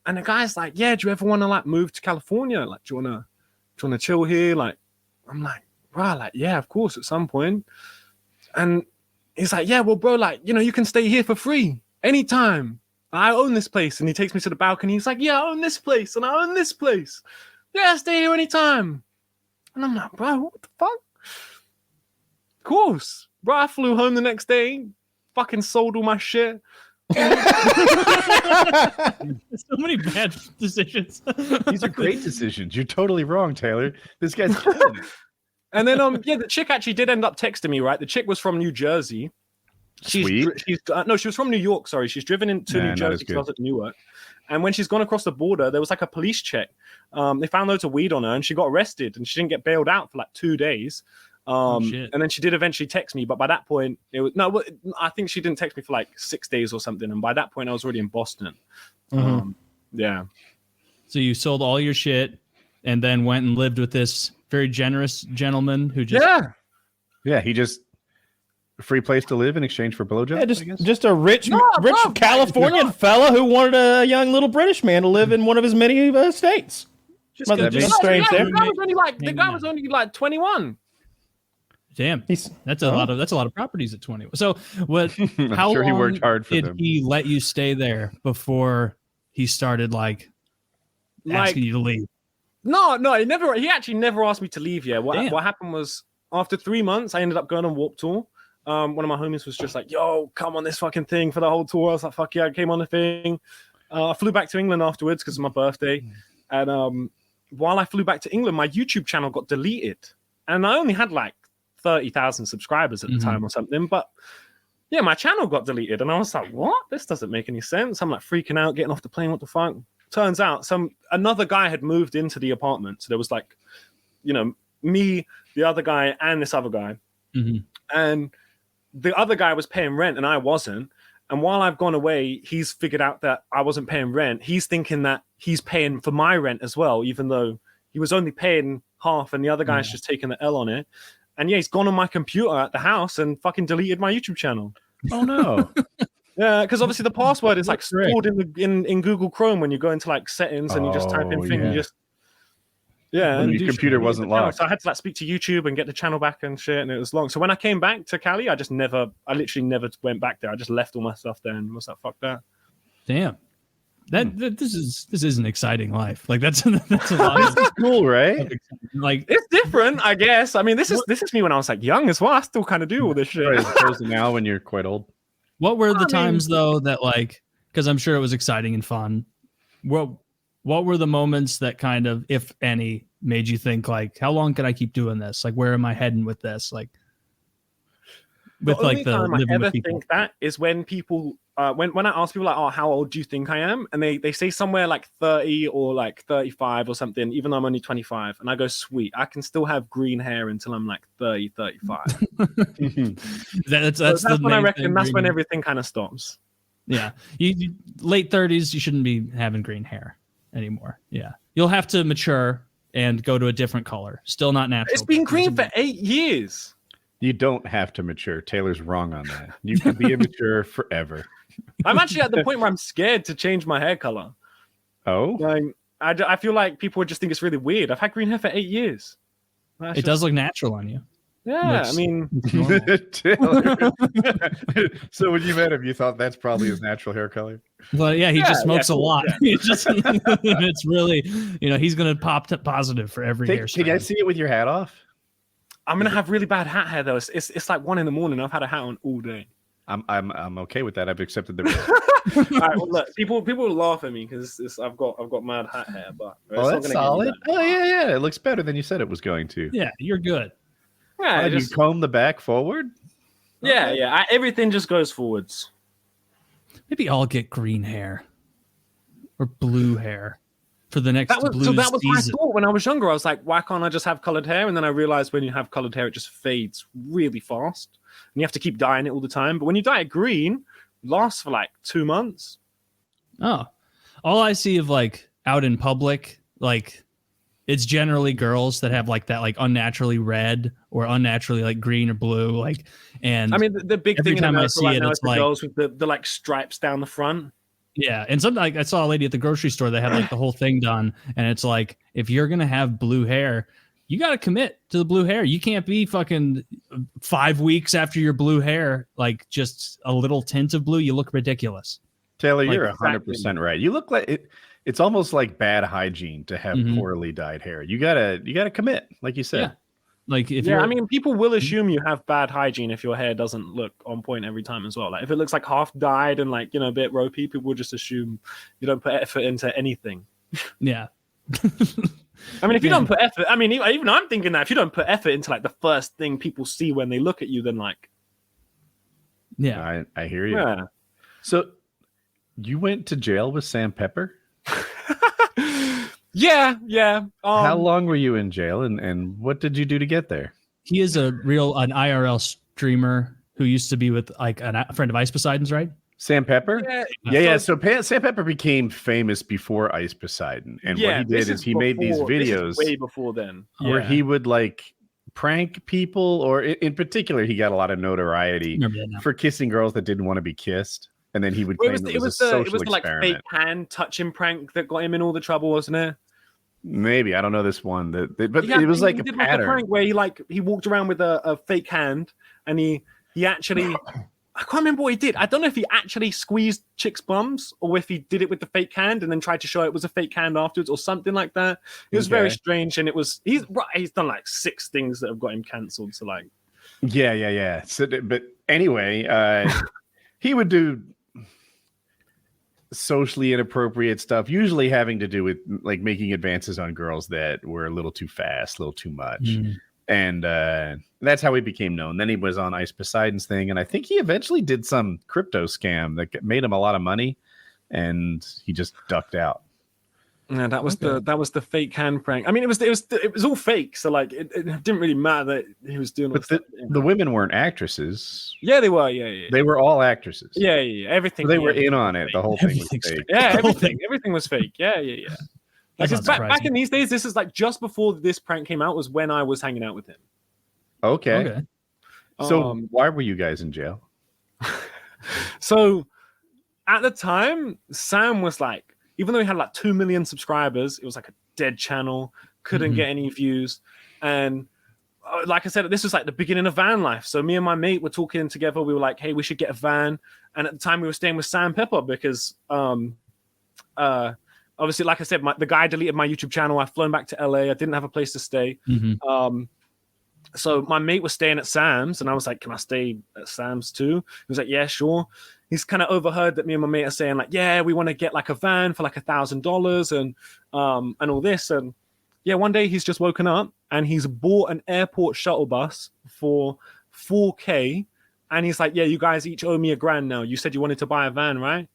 and the guy's like, yeah, do you ever want to like move to California? Like, do you want to chill here? Like, I'm like, bro, like, yeah, of course, at some point. And he's like, yeah, well, bro, like, you can stay here for free anytime. I own this place. And he takes me to the balcony. He's like, yeah, I own this place, and I own this place. Yeah, stay here anytime. And I'm like, bro, what the fuck? Of course. Bro, I flew home the next day, fucking sold all my shit. So many bad decisions. These are great decisions. You're totally wrong, Taylor. This guy's killing it. And then the chick actually did end up texting me, right? The chick was from New Jersey. She was from New York, sorry. She's driven into New Jersey because I was at Newark. And when she's gone across the border, there was like a police check. They found loads of weed on her, and she got arrested, and she didn't get bailed out for like 2 days. And then she did eventually text me, but by that point, I think she didn't text me for like 6 days or something. And by that point, I was already in Boston. Yeah. So you sold all your shit and then went and lived with this very generous gentleman who just he just free place to live in exchange for blowjobs. Yeah, just a rich Californian fella who wanted a young little British man to live in one of his many states. The guy was only like 21. Damn, that's a lot of properties at 21. So what? How sure long he worked hard for did them. he let you stay there before he started asking you to leave? No, he actually never asked me to leave. Yeah, what happened was after 3 months, I ended up going on Warped Tour. One of my homies was just like, "Yo, come on this fucking thing for the whole tour." I was like, "Fuck yeah!" I came on the thing. I flew back to England afterwards because of my birthday, and while I flew back to England, my YouTube channel got deleted, and I only had like 30,000 subscribers at the time or something. But yeah, my channel got deleted, and I was like, "What? This doesn't make any sense." I'm like freaking out, getting off the plane. What the fuck? Turns out another guy had moved into the apartment, so there was like, me, the other guy, and this other guy, and the other guy was paying rent, and I wasn't. And while I've gone away, he's figured out that I wasn't paying rent. He's thinking that he's paying for my rent as well, even though he was only paying half, and the other guy's just taking the L on it. And yeah, he's gone on my computer at the house and fucking deleted my YouTube channel. Oh no. Yeah, because obviously the password is like stored in Google Chrome when you go into like settings and you just type in thing. And your computer wasn't locked. So I had to like speak to YouTube and get the channel back and shit, and it was long. So when I came back to Cali, I literally never went back there. I just left all my stuff there and was like, fuck that. Damn. This is an exciting life. Like that's a lot. This is cool, right? Like it's different, I guess. I mean, this is me when I was like young as well. I still kind of do all this shit. Right, as opposed to now when you're quite old. What were the times though that because I'm sure it was exciting and fun. What were the moments that kind of, if any, made you think like, how long can I keep doing this? Like, where am I heading with this? Like, with the only time I ever think that is when people, when I ask people like, oh, how old do you think I am? And they say somewhere like 30 or like 35 or something, even though I'm only 25. And I go, sweet, I can still have green hair until I'm like 30, 35. that's when I reckon that's when everything kind of stops. Yeah. You late 30s, you shouldn't be having green hair anymore. Yeah. You'll have to mature and go to a different color. Still not natural. It's been green for 8 years. You don't have to mature. Taylor's wrong on that. You can be immature forever. I'm actually at the point where I'm scared to change my hair color. Oh? Like, I feel like people would just think it's really weird. I've had green hair for 8 years. It does look natural on you. Yeah, I mean... So when you met him, you thought that's probably his natural hair color? Well, yeah, he just smokes a lot. Yeah. It's really, he's going to pop positive for every hair. Can I see it with your hat off? I'm going to have really bad hat hair, though. It's like 1 a.m. I've had a hat on all day. I'm okay with that. I've accepted the risk. All right, well, look, people will laugh at me because I've got mad hat hair, but that's solid. Oh yeah, it looks better than you said it was going to. Yeah, you're good. Yeah, you comb the back forward. Yeah, okay. Yeah. Everything just goes forwards. Maybe I'll get green hair or blue hair for the next. That was season. My thought when I was younger. I was like, why can't I just have colored hair? And then I realized when you have colored hair, it just fades really fast, and you have to keep dyeing it all the time. But when you dye it green, it lasts for like 2 months. Oh, all I see of like out in public, like. It's generally girls that have like that, like unnaturally red or unnaturally like green or blue, like. And I mean, the big thing time I see it, now it's is the like girls with the like stripes down the front. Yeah, and something like I saw a lady at the grocery store that had like the whole thing done, and it's like if you're gonna have blue hair, you got to commit to the blue hair. You can't be fucking 5 weeks after your blue hair, like just a little tint of blue. You look ridiculous. Taylor, you're 100% right. You look like it. It's almost like bad hygiene to have poorly dyed hair. You gotta commit, like you said. Yeah. Like if I mean, people will assume you have bad hygiene if your hair doesn't look on point every time as well. Like if it looks like half dyed and like a bit ropey, people will just assume you don't put effort into anything. Yeah. I mean, if you don't put effort, I mean, even I'm thinking that if you don't put effort into like the first thing people see when they look at you, then like, yeah, I hear you. Yeah. So you went to jail with Sam Pepper? Yeah. How long were you in jail, and what did you do to get there? He is an IRL streamer who used to be with like a friend of Ice Poseidon's, right? Sam Pepper? Yeah. So Sam Pepper became famous before Ice Poseidon. And what he did is he made these videos way before then. Where he would like prank people, or in particular, he got a lot of notoriety for kissing girls that didn't want to be kissed. And then he would claim it was a social experiment. Like fake hand touching prank that got him in all the trouble, wasn't it? Maybe. I don't know this one. But it was like a pattern. Like a prank where he walked around with a fake hand, and he actually... I can't remember what he did. I don't know if he actually squeezed chicks' bums or if he did it with the fake hand and then tried to show it was a fake hand afterwards or something like that. It was very strange, and he's done like 6 things that have got him cancelled. So like, yeah. So, but anyway, he would do socially inappropriate stuff, usually having to do with like making advances on girls that were a little too fast, a little too much. And that's how he became known. Then he was on Ice Poseidon's thing, and I think he eventually did some crypto scam that made him a lot of money, and he just ducked out. Yeah, that was the fake hand prank. I mean, it was all fake, so like it didn't really matter that he was doing. But the women weren't actresses. Yeah, they were. Yeah. They were all actresses. Yeah. Everything. So they were in on it. The whole thing was fake. Yeah, everything was fake. Yeah. Like back in these days, this is like just before this prank came out was when I was hanging out with him. Okay. So why were you guys in jail? So at the time, Sam was like, even though he had like 2 million subscribers, it was like a dead channel, couldn't get any views. And like I said, this was like the beginning of van life. So me and my mate were talking together. We were like, hey, we should get a van. And at the time we were staying with Sam Pepper because obviously, like I said, the guy deleted my YouTube channel. I've flown back to LA. I didn't have a place to stay. So my mate was staying at Sam's, and I was like, can I stay at Sam's too? He was like, yeah, sure. He's kind of overheard that me and my mate are saying like, yeah, we want to get like a van for like $1,000 and all this. And yeah, one day he's just woken up and he's bought an airport shuttle bus for $4,000. And he's like, yeah, you guys each owe me $1,000 now. You said you wanted to buy a van, right?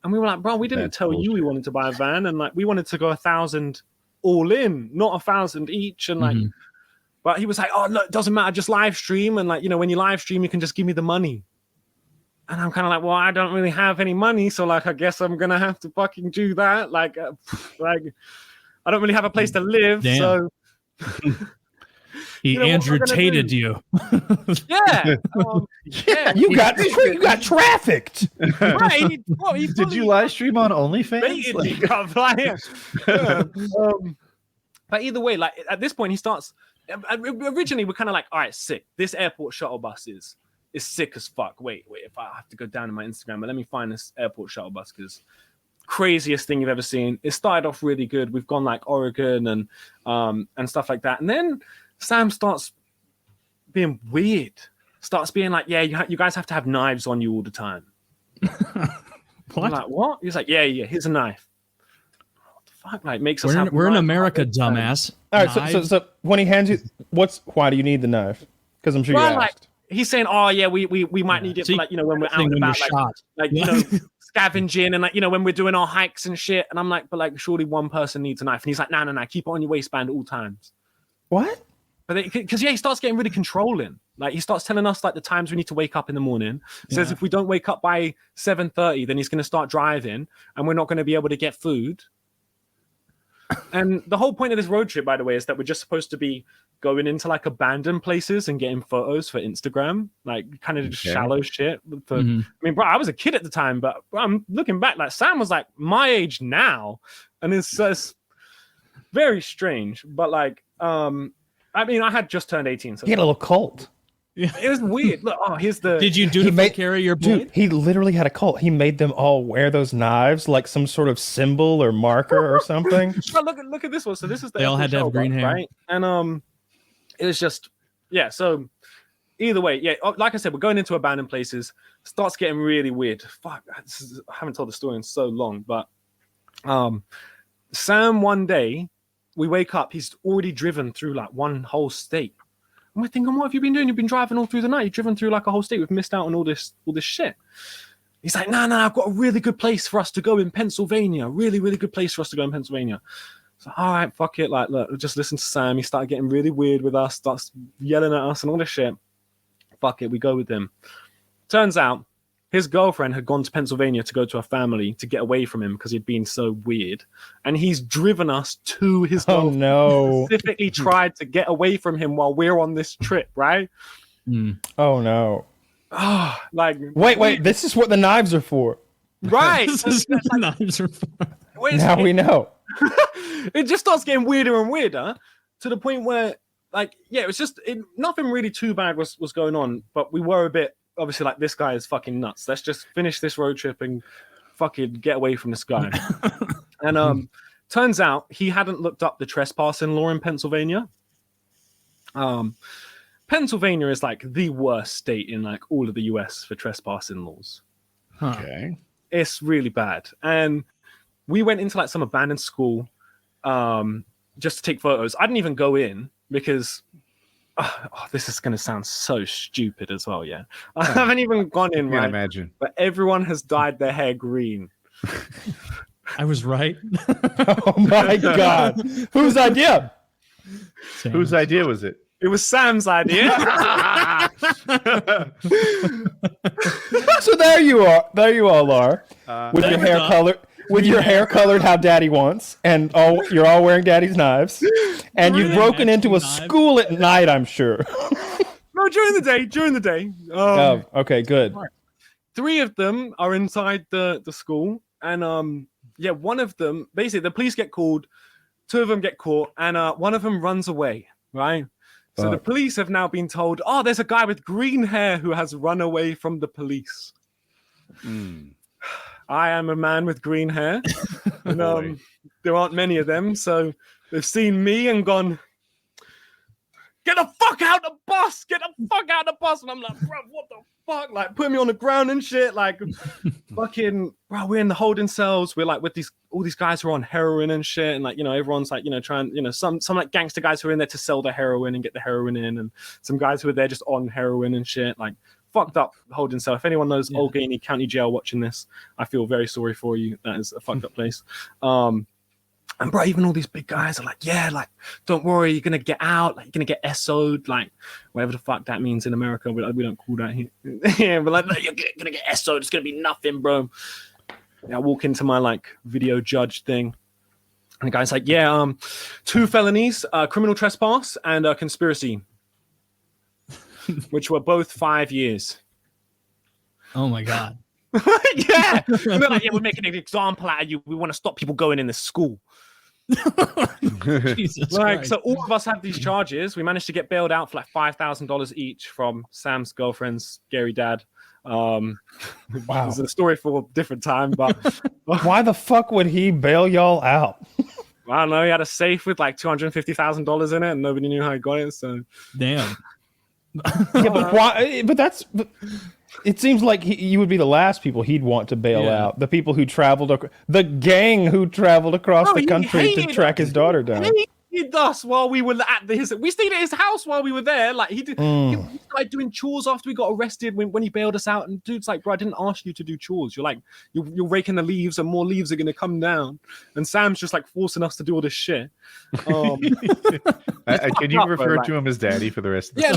And we were like, bro, we didn't tell you we wanted to buy a van. And like, we wanted to go 1,000 all in, not 1,000 each. And like, but he was like, oh, look, it doesn't matter. Just live stream. And like, you know, when you live stream, you can just give me the money. And I'm kind of like, well, I don't really have any money. So like, I guess I'm going to have to fucking do that. Like I don't really have a place to live. Damn. So he Andrew Tated you. Yeah. You got trafficked. Right. Did you live stream on OnlyFans? But either way, like at this point, he starts. Originally, we're kind of like, all right, sick. This airport shuttle bus is sick as fuck. Wait, if I have to go down to my Instagram, but let me find this airport shuttle bus because craziest thing you've ever seen. It started off really good. We've gone like Oregon and stuff like that, and then Sam starts being weird. Starts being like, yeah, you guys have to have knives on you all the time. What? I'm like, what? He's like, yeah, here's a knife. What the fuck? Like, makes us have we're in America, dumbass. All right, so when he hands you, why do you need the knife? Because I'm sure you asked. Like, he's saying, oh yeah, we might need it for like, you know, when we're out and about, like you know, scavenging and like, you know, when we're doing our hikes and shit. And I'm like, but like, surely one person needs a knife. And he's like, no, keep it on your waistband at all times. What? But because he starts getting really controlling. Like he starts telling us like the times we need to wake up in the morning. Says if we don't wake up by 7:30, then he's going to start driving, and we're not going to be able to get food. And the whole point of this road trip, by the way, is that we're just supposed to be going into like abandoned places and getting photos for Instagram, like kind of just shallow shit. I mean, bro, I was a kid at the time, but I'm looking back, like Sam was like my age now, and it's very strange. But like, I mean, I had just turned 18, so he had a little cult. Yeah, it was weird. Look, here's the. Did you carry your point? Dude, he literally had a cult. He made them all wear those knives like some sort of symbol or marker or something. Oh, look at this one. So this is they all had to have green hair, right? And it was just So either way, like I said, we're going into abandoned places. Starts getting really weird. Fuck, I haven't told the story in so long, but Sam one day we wake up. He's already driven through like one whole state. And we're thinking, what have you been doing? You've been driving all through the night. You've driven through like a whole state. We've missed out on all this shit. He's like, no, I've got a really good place for us to go in Pennsylvania. Really, really good place for us to go in Pennsylvania. So, all right, fuck it. Like, look, just listen to Sam. He started getting really weird with us, starts yelling at us and all this shit. Fuck it, we go with him. Turns out his girlfriend had gone to Pennsylvania to go to her family to get away from him because he'd been so weird. And he's driven us to his girlfriend. No. Specifically tried to get away from him while we're on this trip, right? Oh, no. Oh, like wait, this is what the knives are for. Right. This is what the knives are for. Now we know. It just starts getting weirder and weirder to the point where, like, yeah, it was just nothing really too bad was going on, but we were a bit obviously like, this guy is fucking nuts. Let's just finish this road trip and fucking get away from this guy. And turns out he hadn't looked up the trespassing law in Pennsylvania. Pennsylvania is like the worst state in like all of the US for trespassing laws. Okay. It's really bad. And we went into like some abandoned school just to take photos. I didn't even go in because this is going to sound so stupid as well. Yeah. I haven't even gone in. I can't imagine. But everyone has dyed their hair green. I was right. Oh my God. Whose idea? Sam. Whose idea was it? It was Sam's idea. So there you are. There you all are. With your hair colored. With your hair colored how Daddy wants, and you're all wearing Daddy's knives, and you've broken into a school at night, I'm sure. No, during the day. Oh, okay, good. 3 of them are inside the school, and one of them, basically, the police get called, 2 of them get caught, and one of them runs away, right? So the police have now been told, oh, there's a guy with green hair who has run away from the police. I am a man with green hair. And, there aren't many of them. So they've seen me and gone, get the fuck out the bus. Get the fuck out the bus. And I'm like, bro, what the fuck? Like, put me on the ground and shit. Like, fucking, bro, we're in the holding cells. We're like with all these guys who are on heroin and shit. And like, you know, everyone's like, you know, trying, you know, some like gangster guys who are in there to sell the heroin and get the heroin in. And some guys who are there just on heroin and shit. Like, fucked up holding cell. If anyone knows Allegheny County Jail watching this, I feel very sorry for you. That is a fucked up place. And bro, even all these big guys are like, yeah, like, don't worry, you're gonna get out, like, you're gonna get SO'd, like, whatever the fuck that means in America. We don't call that here. Yeah, but like, no, you're gonna get SO'd. It's gonna be nothing, bro. Yeah, I walk into my like video judge thing, and the guy's like, yeah, 2 felonies, criminal trespass and conspiracy. Which were both 5 years. Oh my God. Yeah. And they're like, yeah, we're making an example out of you. We want to stop people going in the school. Jesus like, Christ. so all of us have these charges. We managed to get bailed out for like $5,000 each from Sam's girlfriend's scary dad. Wow. It's a story for a different time, but why the fuck would he bail y'all out? I don't know. He had a safe with like $250,000 in it, and nobody knew how he got it. So damn. Yeah, but why? But it seems like you would be the last people he'd want to bail out. The people who traveled, the gang who traveled across the country to track his daughter down. He did us while we were at we stayed at his house while we were there. Like he did, he started doing chores after we got arrested when he bailed us out. And dude's like, bro, I didn't ask you to do chores. You're like, you're raking the leaves, and more leaves are gonna come down. And Sam's just like forcing us to do all this shit. Can you refer to him as daddy for the rest of the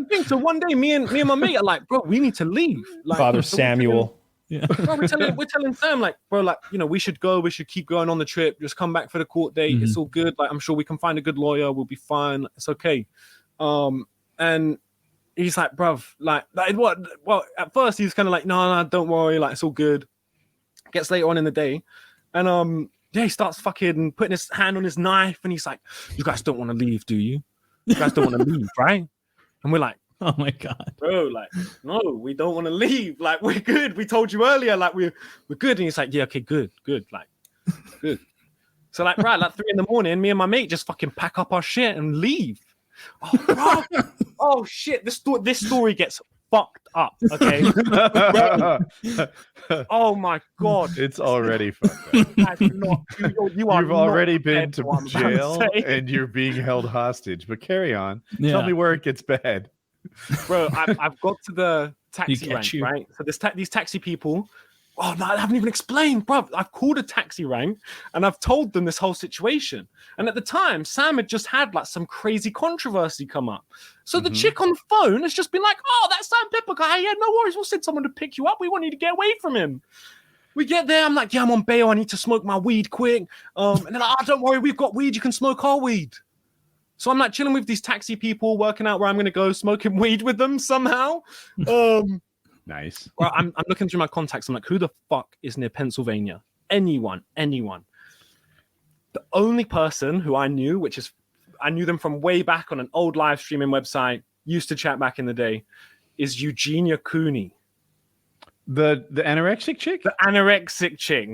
story? So one day, me and my mate are like, bro, we need to leave. Like, Father Samuel. Yeah. Bro, we're telling Sam, like, bro, like, you know, we should keep going on the trip, just come back for the court date. It's all good. Like, I'm sure we can find a good lawyer, we'll be fine. It's okay. And he's like, bruv, like what? Well, at first he's kind of like, no, don't worry, like, it's all good. Gets later on in the day, and he starts fucking putting his hand on his knife, and he's like, you guys don't want to leave, do you? You guys don't want to leave, right? And we're like, oh my God, bro, like, no, we don't want to leave. Like, we're good. We told you earlier, like, we're good. And he's like, yeah, okay, good, like, good. So like, right, like 3 a.m, me and my mate just fucking pack up our shit and leave. Oh, bro. Oh shit, this story gets fucked up. Okay. Oh my God, it's already fucked up. You've already been to jail and you're being held hostage. But carry on. Yeah. Tell me where it gets bad. Bro, I've got to the taxi rank, right? So these taxi people, oh, no, I haven't even explained, bro. I've called a taxi rank and I've told them this whole situation. And at the time, Sam had just had like some crazy controversy come up. So the chick on the phone has just been like, oh, that Sam Pepper guy. Yeah, no worries. We'll send someone to pick you up. We want you to get away from him. We get there. I'm like, yeah, I'm on bail. I need to smoke my weed quick. And they're like, oh, don't worry. We've got weed. You can smoke our weed. So I'm like chilling with these taxi people, working out where I'm going to go, smoking weed with them somehow. Nice. Well, I'm looking through my contacts. I'm like, who the fuck is near Pennsylvania? Anyone. The only person who I knew, I knew them from way back on an old live streaming website, used to chat back in the day, is Eugenia Cooney. The anorexic chick? The anorexic chick.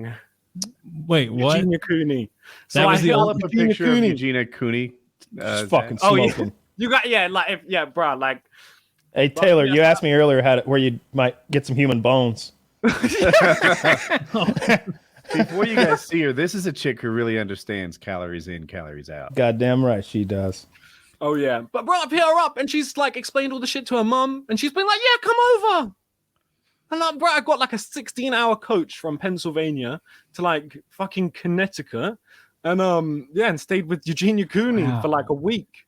Wait, what? Eugenia Cooney. So I hit up a picture of Eugenia Cooney. Fucking smoking. Yeah. You got, bro, like. Hey, Taylor, you asked me earlier where you might get some human bones. Before you guys see her, this is a chick who really understands calories in, calories out. Goddamn right she does. Oh, yeah. But, bro, I've hit her up, and she's, like, explained all the shit to her mum, and she's been like, yeah, come over. And, like, bro, I got, like, a 16-hour coach from Pennsylvania to, like, fucking Connecticut, and, and stayed with Eugenia Cooney for, like, a week.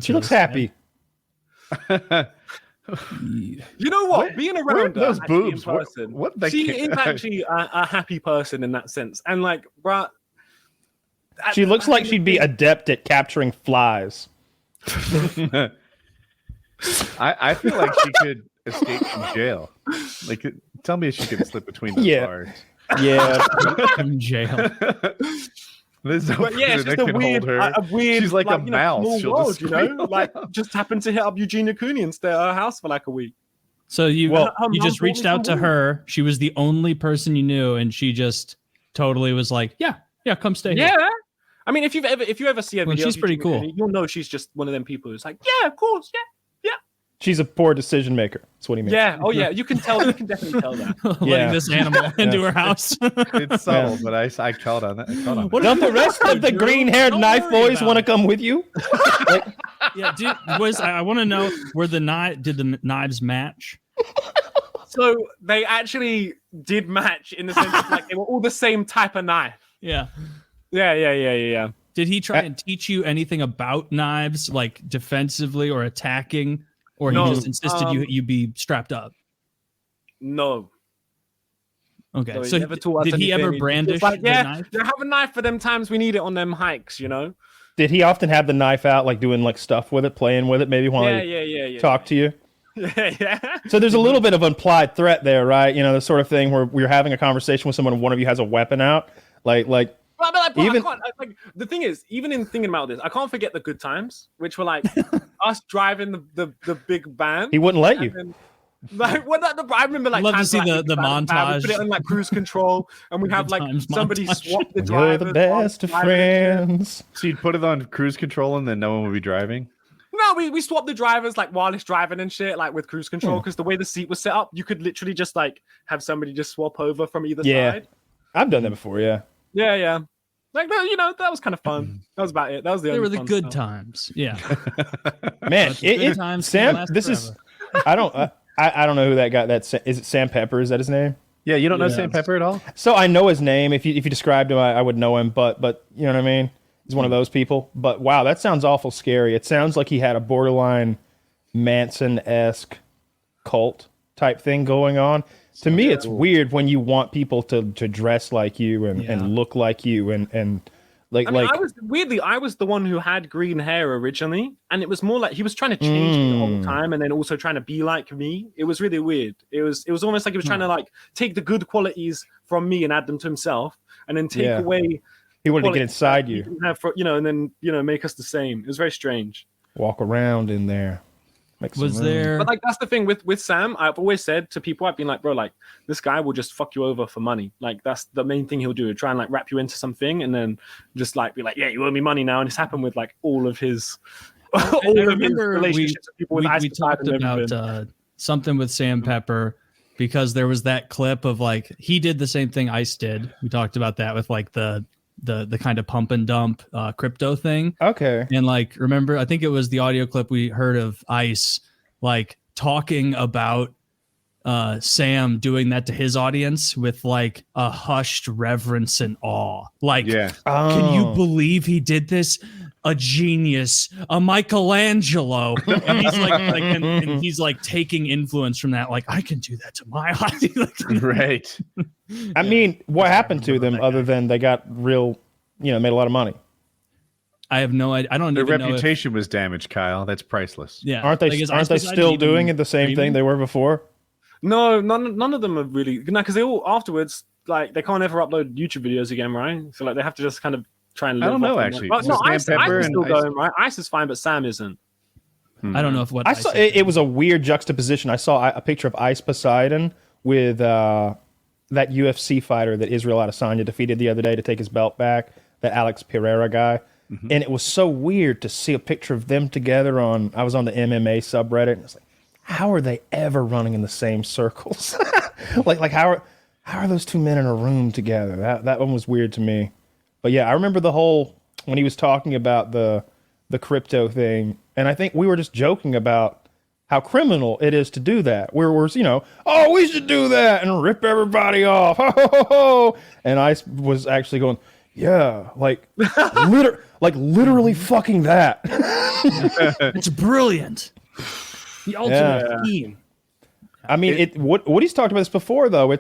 She looks happy. You know what? Being around those boobs, she is actually a happy person in that sense. And like, bruh, she looks like she'd be adept at capturing flies. I feel like she could escape from jail. Like, tell me if she could slip between the bars. Yeah, from jail. There's no it's just a weird. She's like a mouse. She'll world, like just happened to hit up Eugenia Cooney and stay at her house for like a week. So you just reached out to her. She was the only person you knew, and she just totally was like, yeah, come stay here. Yeah. I mean, if you ever see a video, she's pretty cool. Cooney, you'll know she's just one of them people who's like, yeah, of course, yeah. She's a poor decision maker. That's what he means. Yeah. Oh, yeah. You can tell. You can definitely tell that. Letting this animal into her house. It's subtle, but I caught on that. Don't the rest of the green-haired knife boys want to come with you? Yeah, dude. I want to know did the knives match? So they actually did match in the sense of like they were all the same type of knife. Yeah. Yeah. Did he try and teach you anything about knives, like defensively or attacking? Or he just insisted you be strapped up? No. Okay. So did he ever brandish the knife? Yeah, have a knife for them times we need it on them hikes, you know? Did he often have the knife out, like doing like stuff with it, playing with it, maybe while he talked to you? Yeah. So there's a little bit of implied threat there, right? You know, the sort of thing where we're having a conversation with someone and one of you has a weapon out. The thing is, even in thinking about this, I can't forget the good times, which were like us driving the big van. He wouldn't let you. I remember like love to see the montage. We put it on like cruise control, and we have like somebody swap the drivers. You're the best of friends. So you'd put it on cruise control, and then no one would be driving. No, we swapped the drivers like while it's driving and shit, like with cruise control, because the way the seat was set up, you could literally just like have somebody just swap over from either side. I've done that before. Yeah. Like, you know, that was kind of fun. That was about it. That was the. They were the good times. Yeah. Man, Sam. This is. I don't know who that guy. Is it Sam Pepper? Is that his name? Yeah, you don't know Sam Pepper at all. So I know his name. If you described him, I would know him. But you know what I mean. He's one of those people. But wow, that sounds awful scary. It sounds like he had a borderline Manson-esque cult type thing going on. To me, it's weird when you want people to dress like you and look like you and like. I was the one who had green hair originally, and it was more like he was trying to change me the whole time, and then also trying to be like me. It was really weird. It was almost like he was trying to like take the good qualities from me and add them to himself, and then take away. He wanted to get inside you, and then make us the same. It was very strange. Walk around in there. Was there? But like that's the thing with Sam. I've always said to people, I've been like, bro, like this guy will just fuck you over for money. Like that's the main thing he'll do. Try and like wrap you into something, and then just like be like, yeah, you owe me money now. And it's happened with like all of his. Relationships with people with we talked about something with Sam Pepper because there was that clip of like he did the same thing Ice did. We talked about that with like the kind of pump and dump crypto thing. Okay. And like, remember, I think it was the audio clip we heard of Ice, like talking about Sam doing that to his audience with like a hushed reverence and awe. Like, can you believe he did this? A genius, a Michelangelo, and he's and he's like taking influence from that. Like, I can do that to my audience. Right. I mean, what happened to them other than they got real, made a lot of money? I have no idea. I don't know. Their reputation was damaged, Kyle. That's priceless. Yeah. Aren't they still doing the same thing they were before? No, none of them are really. No, because they all afterwards, like, they can't ever upload YouTube videos again, right? So like they have to just kind of try and live. I don't know, actually. Oh, no, Ice is still going, right? Ice is fine, but Sam isn't. I don't know if what I saw. It was a weird juxtaposition. I saw a picture of Ice Poseidon with that UFC fighter that Israel Adesanya defeated the other day to take his belt back, that Alex Perreira guy. Mm-hmm. And it was so weird to see a picture of them together I was on the MMA subreddit, and it's like, how are they ever running in the same circles? like how are those two men in a room together? That one was weird to me. But yeah, I remember when he was talking about the crypto thing, and I think we were just joking about how criminal it is to do that. We're we should do that and rip everybody off. Ho, ho, ho, ho. And I was actually going, yeah, like literally fucking that. It's brilliant. The ultimate scheme. I mean, Woody's talked about this before, though.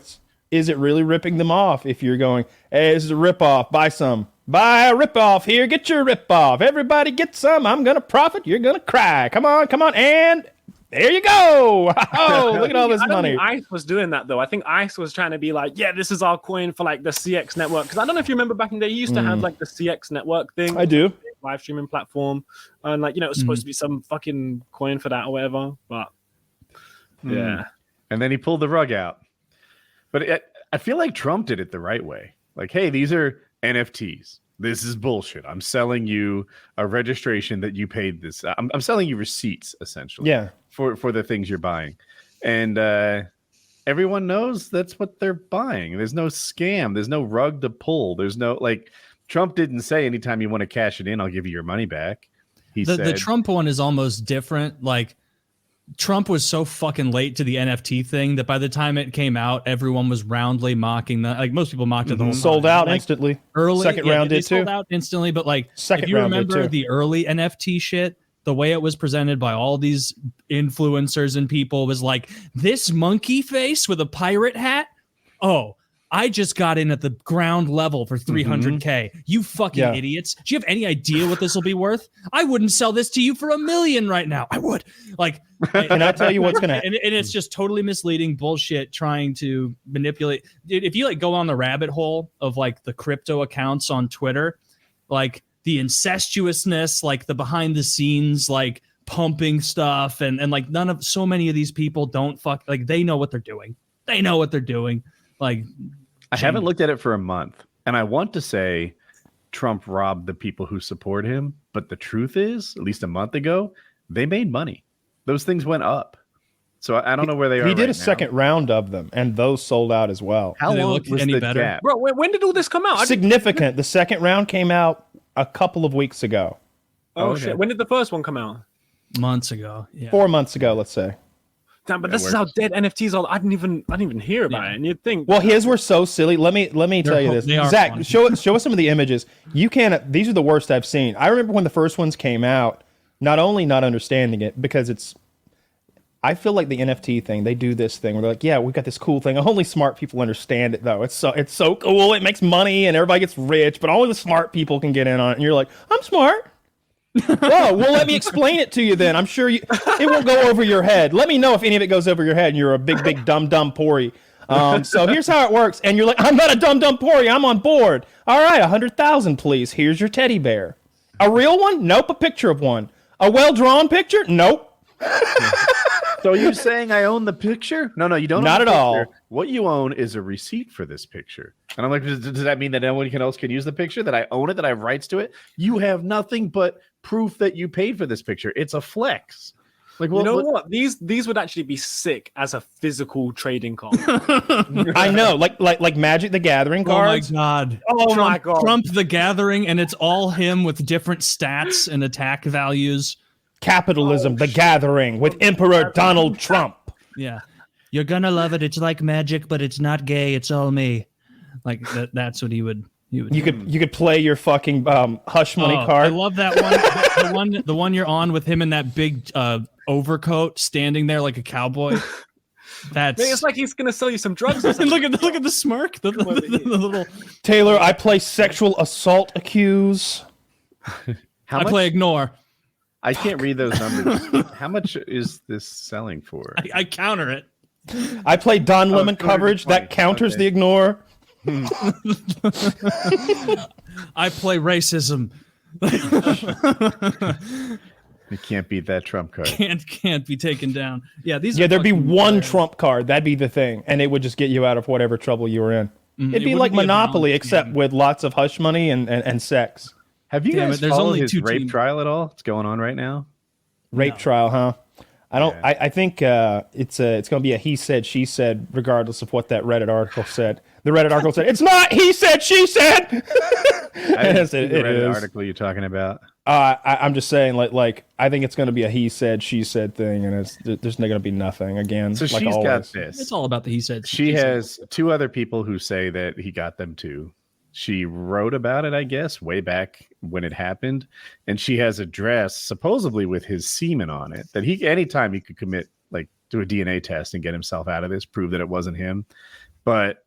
Is it really ripping them off if you're going, hey, this is a ripoff, buy some. Buy a ripoff here, get your ripoff. Everybody get some. I'm going to profit, you're going to cry. Come on, and there you go. Oh, look at all this money. I don't think Ice was doing that, though. I think Ice was trying to be like, yeah, this is our coin for like the CX network. Because I don't know if you remember back in the day, you used to have like the CX network thing. I do. Live streaming platform. And like, it was supposed to be some fucking coin for that or whatever. But yeah. And then he pulled the rug out. But I feel like Trump did it the right way. Like, hey, these are NFTs. This is bullshit. I'm selling you a registration that you paid this. I'm selling you receipts, essentially. Yeah. For the things you're buying. And everyone knows that's what they're buying. There's no scam. There's no rug to pull. There's no, like, Trump didn't say anytime you want to cash it in, I'll give you your money back. He said the Trump one is almost different. Like, Trump was so fucking late to the NFT thing that by the time it came out, everyone was roundly mocking that. Like, most people mocked it the whole time. Sold out instantly. Early, second round did too. Sold out instantly, but like, second if you round remember did too. The early NFT shit, the way it was presented by all these influencers and people was like, this monkey face with a pirate hat. Oh, I just got in at the ground level for 300K. You fucking idiots. Do you have any idea what this will be worth? I wouldn't sell this to you for $1 million right now. I would. Like, and I'll tell you what's going to happen. And it's just totally misleading bullshit trying to manipulate. Dude, if you like go on the rabbit hole of like the crypto accounts on Twitter, like the incestuousness, like the behind the scenes, like pumping stuff. And like so many of these people don't like they know what they're doing. They know what they're doing. Like, I haven't looked at it for a month, and I want to say Trump robbed the people who support him, but the truth is, at least a month ago, they made money. Those things went up. So I don't know where they are. He did right a second round of them, and those sold out as well. How long was any the better? gap? Bro, when did all this come out? Significant. The second round came out a couple of weeks ago. Oh, shit. When did the first one come out? Months ago. Yeah. 4 months ago, let's say. Damn, but this is how dead NFTs are. I didn't even hear about it. And you'd think, well, his were so silly. Let me tell you this, Zach. Show us some of the images. You can't. These are the worst I've seen. I remember when the first ones came out. Not only not understanding it because it's. I feel like the NFT thing. They do this thing where they're like, yeah, we've got this cool thing. Only smart people understand it though. It's so cool. It makes money and everybody gets rich, but only the smart people can get in on it. And you're like, I'm smart. Oh, well, let me explain it to you then. I'm sure it won't go over your head. Let me know if any of it goes over your head and you're a big dumb pori. So here's how it works. And you're like, I'm not a dumb pori. I'm on board. All right, 100,000, please. Here's your teddy bear. A real one? Nope. A picture of one. A well-drawn picture? Nope. So you're saying I own the picture? No, you don't. Not at all. What you own is a receipt for this picture. And I'm like, does that mean that no one else can use the picture? That I own it? That I have rights to it? You have nothing but proof that you paid for this picture. It's a flex. Like, you know what? These would actually be sick as a physical trading card. I know, like Magic the Gathering cards. Oh my god! My god! Trump the Gathering, and it's all him with different stats and attack values. Capitalism, the Gathering with Emperor Donald Trump. Yeah. You're gonna love it. It's like magic, but it's not gay. It's all me. Like that's what he would. You could play your fucking hush money card. I love that one. the one you're on with him in that big overcoat, standing there like a cowboy. It's like he's gonna sell you some drugs. Or look at the smirk. The little Taylor. I play sexual assault accuse. I play ignore. I can't read those numbers. How much is this selling for? I counter it. I play Don Lemon coverage that counters the ignore. I play racism. You can't beat that trump card. Can't be taken down. Yeah, there'd be one trump card. That'd be the thing, and it would just get you out of whatever trouble you were in. It'd be like Monopoly, except with lots of hush money and sex. Have you guys followed his rape trial at all? It's going on right now. Rape trial, huh? I don't. Yeah. I think it's going to be a he said she said, regardless of what that Reddit article said. The Reddit article said it's not he said she said. I didn't see the Reddit article you're talking about. I'm just saying, like I think it's going to be a he said she said thing, and there's going to be nothing again. So like she's always. got this. It's all about the he said. She has two other people who say that he got them too. She wrote about it, I guess, way back when it happened. And she has a dress, supposedly with his semen on it, that anytime he could commit, like, do a DNA test and get himself out of this, prove that it wasn't him. But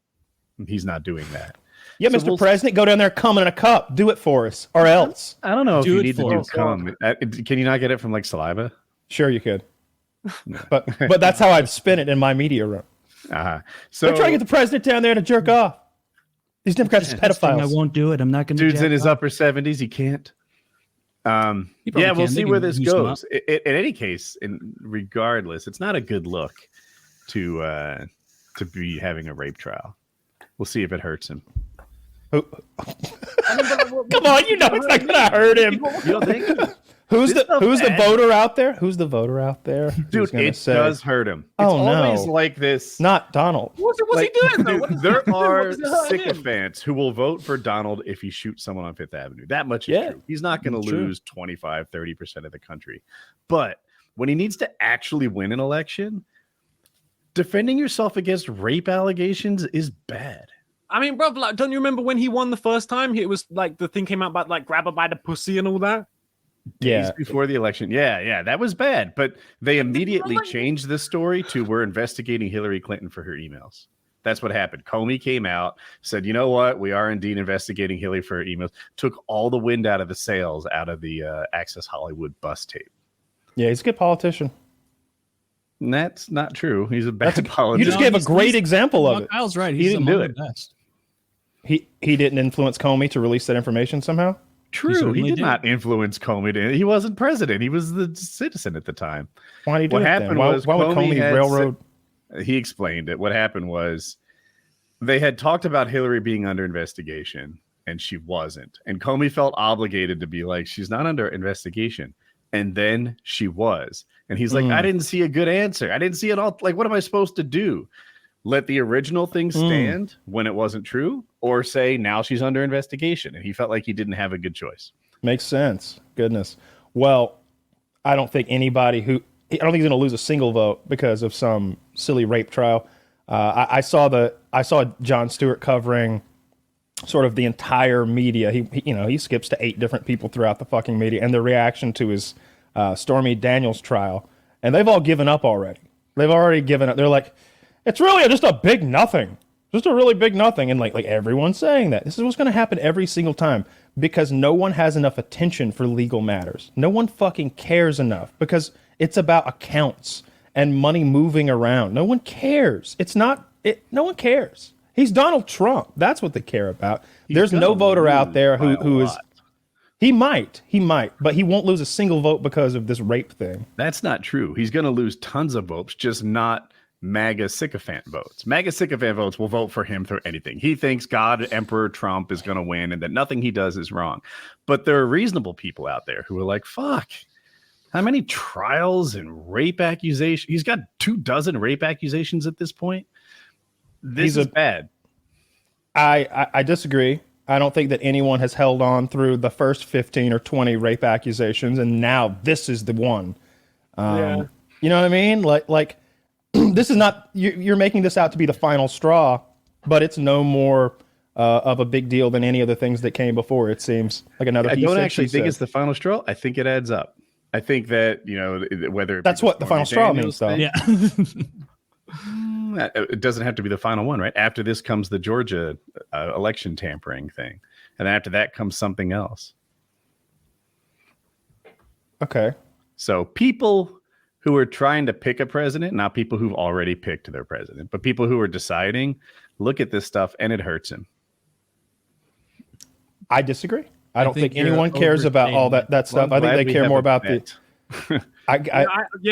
he's not doing that. Yeah, so Mr. President, go down there, come in a cup. Do it for us, or else. I don't know if you need to do cum. Can you not get it from, like, saliva? Sure, you could. But that's how I'd spin it in my media room. So they're trying to get the president down there to jerk off. These Democrats are pedophiles. I won't do it. I'm not going to. Dude's in his upper 70s. He can't. We'll see where this goes. In any case, regardless, it's not a good look to be having a rape trial. We'll see if it hurts him. Come on, it's not going to hurt him. You don't think? Who's the voter out there? Who's the voter out there? Dude, does hurt him. It's always like this. Not Donald. What's he doing, though? There are sycophants who will vote for Donald if he shoots someone on Fifth Avenue. That much is true. He's not going to lose 25, 30% of the country. But when he needs to actually win an election, defending yourself against rape allegations is bad. I mean, bro, like, don't you remember when he won the first time? It was like the thing came out about like grab her by the pussy and all that. Days before the election. Yeah, that was bad. But they immediately changed the story to we're investigating Hillary Clinton for her emails. That's what happened. Comey came out, said, you know what? We are indeed investigating Hillary for her emails. Took all the wind out of the sails out of the Access Hollywood bus tape. Yeah, he's a good politician. And that's not true. He's a bad politician. You just gave a great example of it. Kyle's right. He didn't do it. Best. He didn't influence Comey to release that information somehow? True, he did not influence Comey. He wasn't president. He was the citizen at the time. Why did he do what it happened then? was why would Comey railroad? He explained it. What happened was they had talked about Hillary being under investigation, and she wasn't. And Comey felt obligated to be like, she's not under investigation. And then she was. And he's like, I didn't see a good answer. I didn't see it all. Like, what am I supposed to do? Let the original thing stand when it wasn't true, or say now she's under investigation? And he felt like he didn't have a good choice. Makes sense. Goodness. Well, I don't think he's going to lose a single vote because of some silly rape trial. I saw Jon Stewart covering sort of the entire media. He skips to 8 different people throughout the fucking media, and the reaction to his Stormy Daniels trial, and they've all given up already. They've already given up. They're like, it's really just a big nothing. Just a really big nothing. And like everyone's saying that. This is what's going to happen every single time, because no one has enough attention for legal matters. No one fucking cares enough, because it's about accounts and money moving around. No one cares. No one cares. He's Donald Trump. That's what they care about. There's no voter out there who is. He might, but he won't lose a single vote because of this rape thing. That's not true. He's going to lose tons of votes, just not MAGA sycophant votes. MAGA sycophant votes will vote for him through anything. He thinks God, Emperor Trump is going to win and that nothing he does is wrong. But there are reasonable people out there who are like, fuck, how many trials and rape accusations? He's got 24 rape accusations at this point. This is bad. I disagree. I don't think that anyone has held on through the first 15 or 20 rape accusations, and now this is the one. You know what I mean? Like this is not, you're making this out to be the final straw, but it's no more of a big deal than any of the things that came before. It seems like another. I don't actually think it's the final straw. I think it adds up. I think that, whether that's what the final straw means, though. Yeah. It doesn't have to be the final one, right? After this comes the Georgia election tampering thing. And after that comes something else. Okay. So people who are trying to pick a president, not people who've already picked their president, but people who are deciding, look at this stuff and it hurts him. I disagree. I don't think anyone cares about all that stuff. I think they care more about the.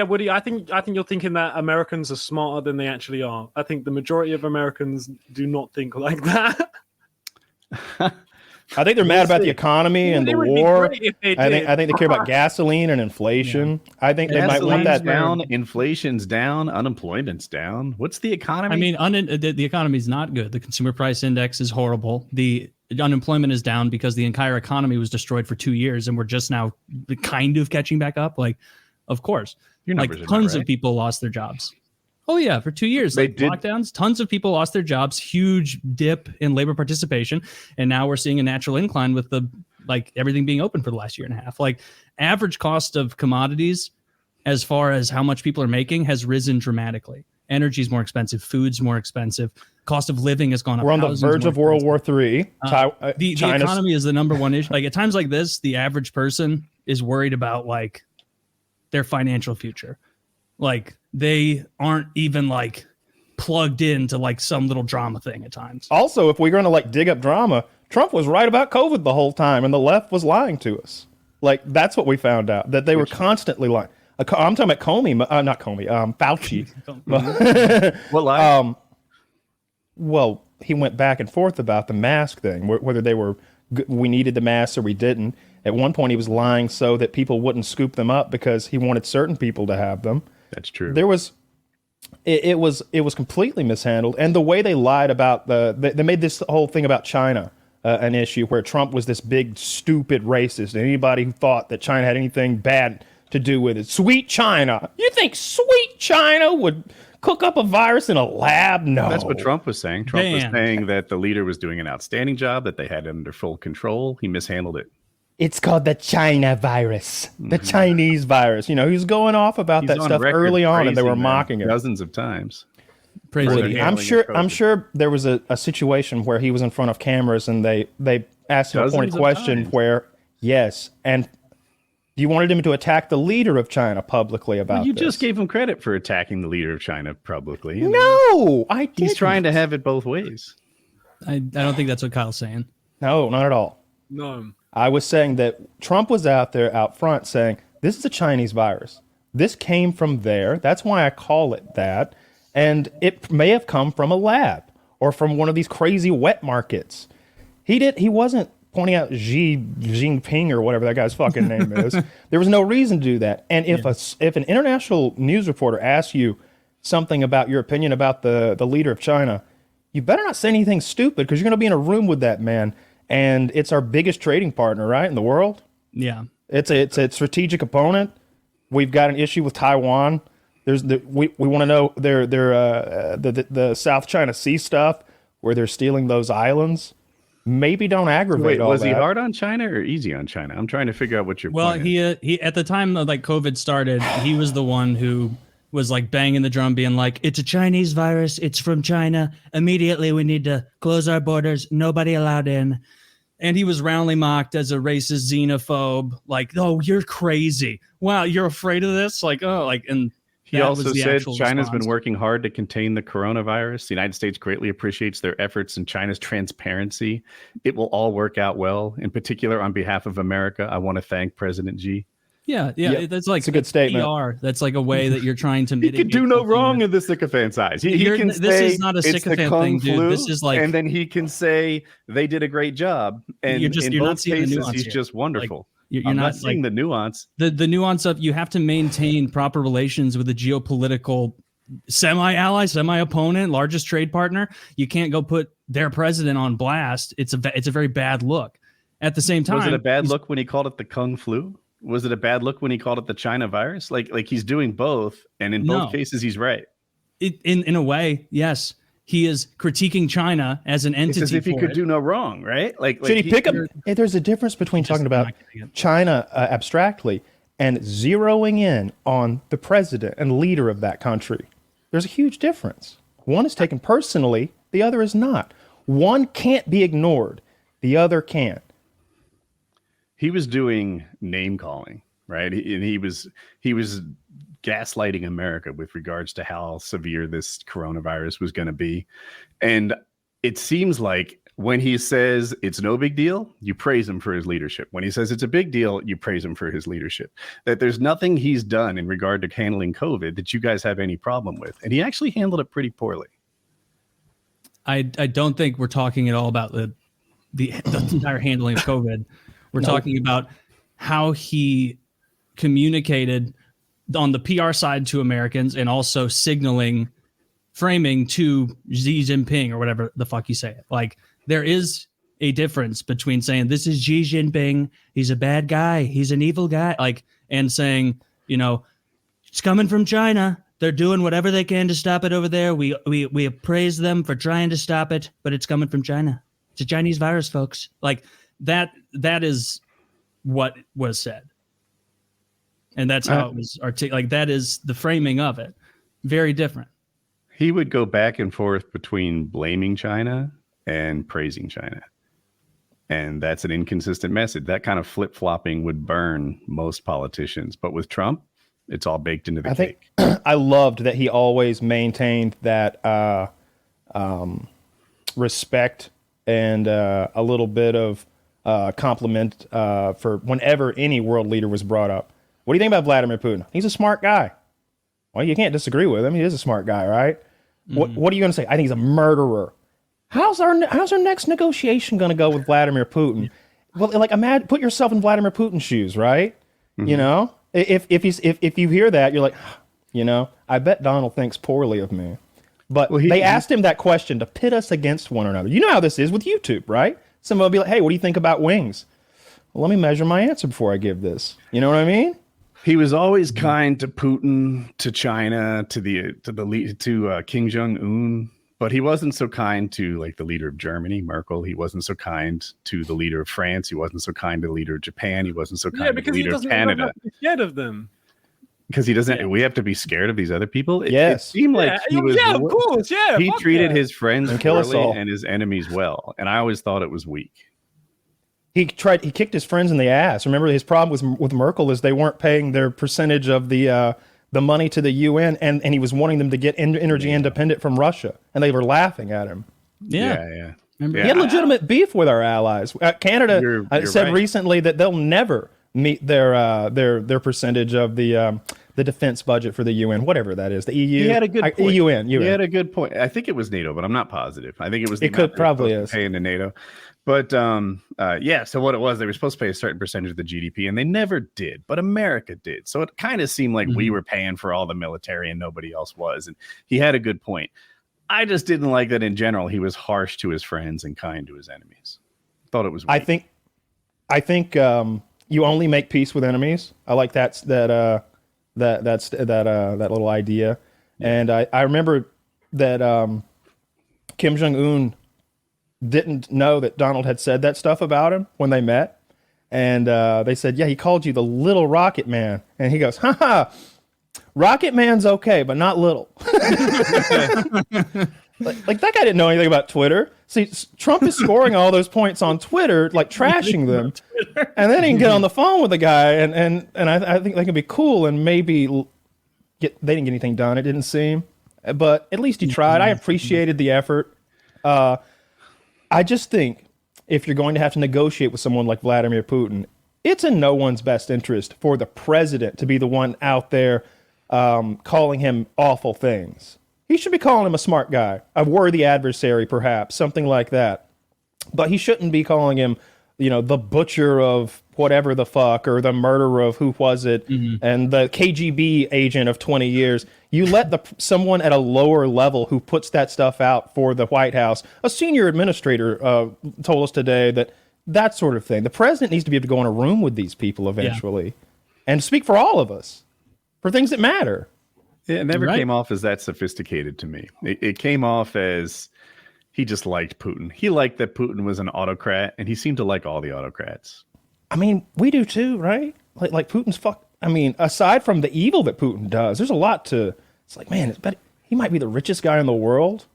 Woody, I think you're thinking that Americans are smarter than they actually are. I think the majority of Americans do not think like that. I think they're mad about the economy and the war. I think they care about gasoline and inflation. Yeah. I think they might want that down. Inflation's down. Unemployment's down. What's the economy? I mean, the economy's not good. The consumer price index is horrible. The unemployment is down because the entire economy was destroyed for 2 years, and we're just now kind of catching back up. Like, of course, tons of people lost their jobs. Oh yeah, for 2 years, lockdowns, tons of people lost their jobs, huge dip in labor participation, and now we're seeing a natural incline with everything being open for the last year and a half. Like, average cost of commodities, as far as how much people are making, has risen dramatically. Energy's more expensive, food's more expensive, cost of living has gone up. We're on the verge of World War III. The economy is the number one issue. Like, at times like this, the average person is worried about their financial future. Like, they aren't even plugged into some little drama thing at times. Also, if we're going to dig up drama, Trump was right about COVID the whole time, and the left was lying to us. That's what we found out, that they were constantly lying. I'm talking about Comey, not Comey, Fauci. What lie? Well, he went back and forth about the mask thing, whether we needed the masks or we didn't. At one point, he was lying so that people wouldn't scoop them up because he wanted certain people to have them. That's true. It was completely mishandled, and the way they lied about they made this whole thing about China an issue, where Trump was this big stupid racist, and anybody who thought that China had anything bad to do with it, sweet China. You think sweet China would cook up a virus in a lab? No, that's what Trump was saying. Trump was saying that the leader was doing an outstanding job, that they had it under full control. He mishandled it. It's called the China virus, the Chinese virus. He was going off about that stuff early on, and they were mocking it dozens of times. I'm sure there was a situation where he was in front of cameras, and they asked him a pointed question where, yes, and you wanted him to attack the leader of China publicly about this. You just gave him credit for attacking the leader of China publicly. No, I didn't. He's trying to have it both ways. I don't think that's what Kyle's saying. No, not at all. No. I was saying that Trump was out front saying, this is a Chinese virus. This came from there. That's why I call it that. And it may have come from a lab or from one of these crazy wet markets. He wasn't pointing out Xi Jinping or whatever that guy's fucking name is. There was no reason to do that. And if an international news reporter asks you something about your opinion about the leader of China, you better not say anything stupid, because you're going to be in a room with that man. And it's our biggest trading partner, right, in the world. Yeah, it's a strategic opponent. We've got an issue with Taiwan. We want to know the South China Sea stuff, where they're stealing those islands. Maybe don't aggravate all that. Was he hard on China or easy on China? I'm trying to figure out what your point is. He at the time that COVID started, he was the one who was banging the drum, being like, it's a Chinese virus, it's from China, immediately we need to close our borders, nobody allowed in. And he was roundly mocked as a racist xenophobe, oh, you're crazy, wow, you're afraid of this, and he also said China's been working hard to contain the coronavirus. The United States greatly appreciates their efforts and China's transparency. It will all work out well. In particular, on behalf of America, I want to thank President Xi. Yeah, that's it's a good statement. PR. That's a way that you're trying to mitigate. He could do no wrong in the sycophant's eyes. He can say this is not a sycophant thing, dude. This is and then he can say they did a great job. And in both cases, he's just wonderful. You're not seeing the nuance. The nuance of you have to maintain proper relations with a geopolitical semi-ally, semi-opponent, largest trade partner. You can't go put their president on blast. It's a very bad look. At the same time, was it a bad look when he called it the Kung flu? Was it a bad look when he called it the China virus? He's doing both, and in both cases, he's right. In a way, yes. He is critiquing China as an entity. It's as if he could do no wrong, right? Should he pick up? There's a difference between talking about China abstractly and zeroing in on the president and leader of that country. There's a huge difference. One is taken personally, the other is not. One can't be ignored, the other can. He was doing name calling, right? And he was gaslighting America with regards to how severe this coronavirus was going to be. And it seems like when he says it's no big deal, you praise him for his leadership. When he says it's a big deal, you praise him for his leadership. That there's nothing he's done in regard to handling COVID that you guys have any problem with. And he actually handled it pretty poorly. I don't think we're talking at all about the entire handling of COVID. We're talking about how he communicated on the PR side to Americans and also framing to Xi Jinping or whatever the fuck you say it. Like, there is a difference between saying this is Xi Jinping, he's a bad guy, he's an evil guy, like, and saying, it's coming from China. They're doing whatever they can to stop it over there. We praise them for trying to stop it, but it's coming from China. It's a Chinese virus, folks. Like that is what was said. And that's how it was like that is the framing of it. Very different. He would go back and forth between blaming China and praising China. And that's an inconsistent message. That kind of flip-flopping would burn most politicians. But with Trump, it's all baked into the cake. I loved that he always maintained that respect and a little bit of compliment for whenever any world leader was brought up. What do you think about Vladimir Putin? He's a smart guy. Well, you can't disagree with him. He is a smart guy, right? Mm-hmm. What are you going to say? I think he's a murderer. How's our next negotiation going to go with Vladimir Putin? Well, like, imagine, put yourself in Vladimir Putin's shoes, right? Mm-hmm. If you hear that, you're like, I bet Donald thinks poorly of me. But they asked him that question to pit us against one another. You know how this is with YouTube, right? Someone will be like, hey, what do you think about wings? Well, let me measure my answer before I give this. You know what I mean? He was always kind to Putin, to China, to Kim Jong-un, but he wasn't so kind to like the leader of Germany, Merkel. He wasn't so kind to the leader of France. He wasn't so kind to the leader of Japan. He wasn't so kind to the leader of Canada. Because he doesn't scared of them. Because he doesn't. Yeah. We have to be scared of these other people. Yes. It seemed like he was. Yeah, of course. Yeah. He treated his friends poorly and his enemies well, and I always thought it was weak. He kicked his friends in the ass. Remember, his problem with Merkel is they weren't paying their percentage of the money to the UN, and he was wanting them to get energy independent from Russia, and they were laughing at him. Yeah. He had legitimate beef with our allies. Canada said recently that they'll never meet their percentage of the defense budget for the UN, whatever that is, the EU. He had a good point. UN. He had a good point. I think it was NATO, but I'm not positive. I think it was. It could probably is paying to NATO. But so what it was, they were supposed to pay a certain percentage of the GDP, and they never did, but America did. So it kind of seemed like we were paying for all the military and nobody else was. And he had a good point. I just didn't like that in general. He was harsh to his friends and kind to his enemies. Thought it was weak. I think you only make peace with enemies. I like that little idea. Yeah. And I remember that Kim Jong-un didn't know that Donald had said that stuff about him when they met. And they said, yeah, he called you the little Rocket Man. And he goes, Rocket Man's okay, but not little. like that guy didn't know anything about Twitter. See, Trump is scoring all those points on Twitter, like trashing them. And then he can get on the phone with the guy. And I think they can be cool and maybe they didn't get anything done. It didn't seem. But at least he tried. I appreciated the effort. I just think if you're going to have to negotiate with someone like Vladimir Putin, it's in no one's best interest for the president to be the one out there calling him awful things. He should be calling him a smart guy, a worthy adversary, perhaps, something like that. But he shouldn't be calling him, the butcher of whatever the fuck, or the murderer of who was it, and the KGB agent of 20 years. You let someone at a lower level who puts that stuff out for the White House, a senior administrator told us today that sort of thing. The president needs to be able to go in a room with these people eventually and speak for all of us, for things that matter. It never came off as that sophisticated to me. It came off as he just liked Putin. He liked that Putin was an autocrat, and he seemed to like all the autocrats. I mean, we do too, right? Like Putin's I mean, aside from the evil that Putin does, there's a lot to. It's like, man, he might be the richest guy in the world.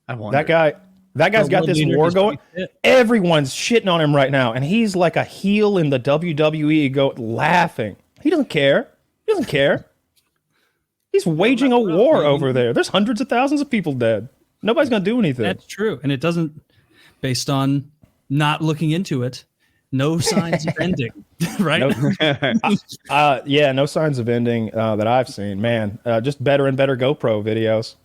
I wonder. That guy's got this war going. Everyone's shitting on him right now, and he's like a heel in the WWE, laughing. He doesn't care. He's waging a war over there. There's hundreds of thousands of people dead. Nobody's gonna do anything. That's true, and it doesn't. Based on not looking into it, no signs of ending. Right? No signs of ending that I've seen. Man, just better and better GoPro videos.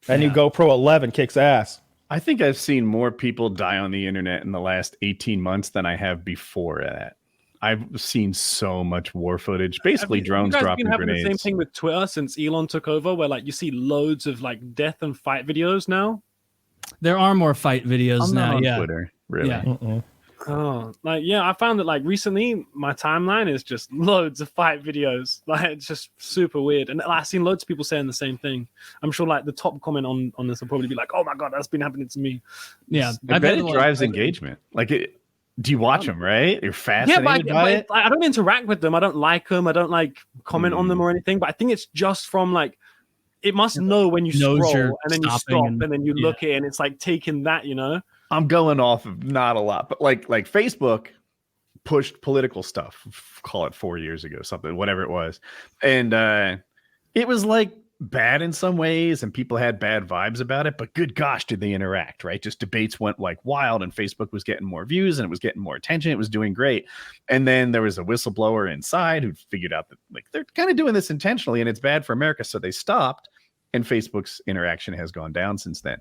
That new GoPro 11 kicks ass. I think I've seen more people die on the internet in the last 18 months than I have before that. I've seen so much war footage, basically drones dropping grenades. The same thing with Twitter since Elon took over, where like you see loads of like death and fight videos now. There are more fight videos now. On Twitter, really. Yeah. I found that like recently my timeline is just loads of fight videos. Like it's just super weird, and I've seen loads of people saying the same thing. I'm sure like the top comment on this will probably be like, "Oh my god, that's been happening to me." Yeah, I bet it drives engagement. Like it. Do you watch them, right? You're fascinated by it? I don't interact with them. I don't like them. I don't like comment on them or anything. But I think it's just from like, it must know when you scroll and then you stop and then you look at it and it's like taking that, you know? I'm going off of not a lot, but like Facebook pushed political stuff, call it 4 years ago, something, whatever it was. And it was like bad in some ways and people had bad vibes about it, but good gosh, did they interact, right? Just debates went like wild and Facebook was getting more views and it was getting more attention. It was doing great. And then there was a whistleblower inside who figured out that like they're kind of doing this intentionally and it's bad for America. So they stopped and Facebook's interaction has gone down since then.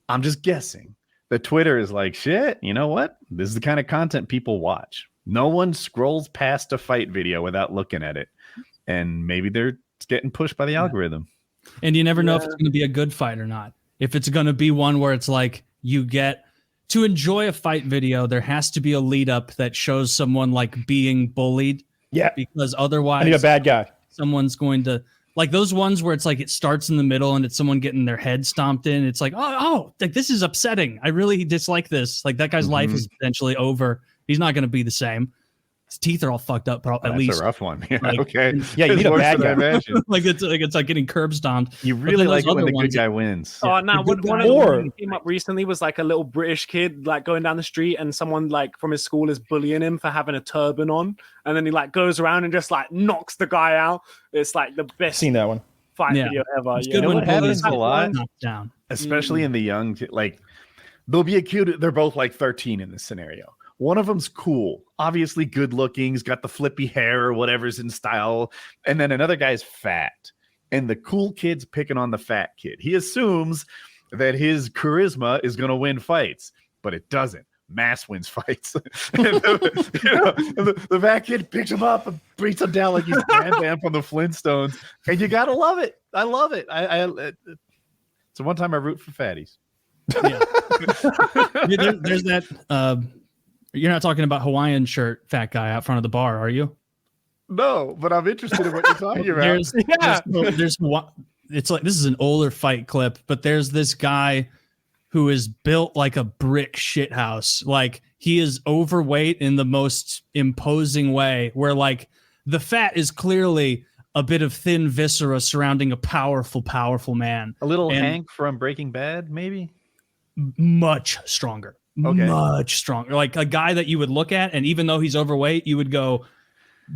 I'm just guessing that Twitter is like, shit, you know what? This is the kind of content people watch. No one scrolls past a fight video without looking at it. And maybe they're getting pushed by the algorithm. And you never know if it's going to be a good fight or not. If it's going to be one where it's like you get to enjoy a fight video, there has to be a lead up that shows someone like being bullied. Yeah. Because otherwise, I need a bad guy. Someone's going to like those ones where it's like it starts in the middle and it's someone getting their head stomped in. It's like, oh, like this is upsetting. I really dislike this. Like that guy's life is potentially over. He's not going to be the same. His teeth are all fucked up, but at least that's a rough one. Yeah, like, okay. Yeah, you need a bad guy. like it's like getting curb stomped. You really like it when the good guy wins. Oh, no, one of the that came up recently was like a little British kid like going down the street and someone like from his school is bullying him for having a turban on, and then he like goes around and just like knocks the guy out. It's like the best. Seen that one. Fight video ever. It's good when what happens a lot, down, especially in the young. Like they'll be a kid. They're both like 13 in this scenario. One of them's cool, obviously good looking. He's got the flippy hair or whatever's in style. And then another guy's fat. And the cool kid's picking on the fat kid. He assumes that his charisma is going to win fights, but it doesn't. Mass wins fights. The fat kid picks him up and beats him down like he's Bam from the Flintstones. And you got to love it. I love it. So one time I root for fatties. Yeah. There's that... You're not talking about Hawaiian shirt fat guy out front of the bar, are you? No, but I'm interested in what you're talking about. There's it's like this is an older fight clip, but there's this guy who is built like a brick shithouse. Like he is overweight in the most imposing way, where like the fat is clearly a bit of thin viscera surrounding a powerful man. A little Hank from Breaking Bad, maybe? Much stronger. Okay. Much stronger, like a guy that you would look at, and even though he's overweight, you would go,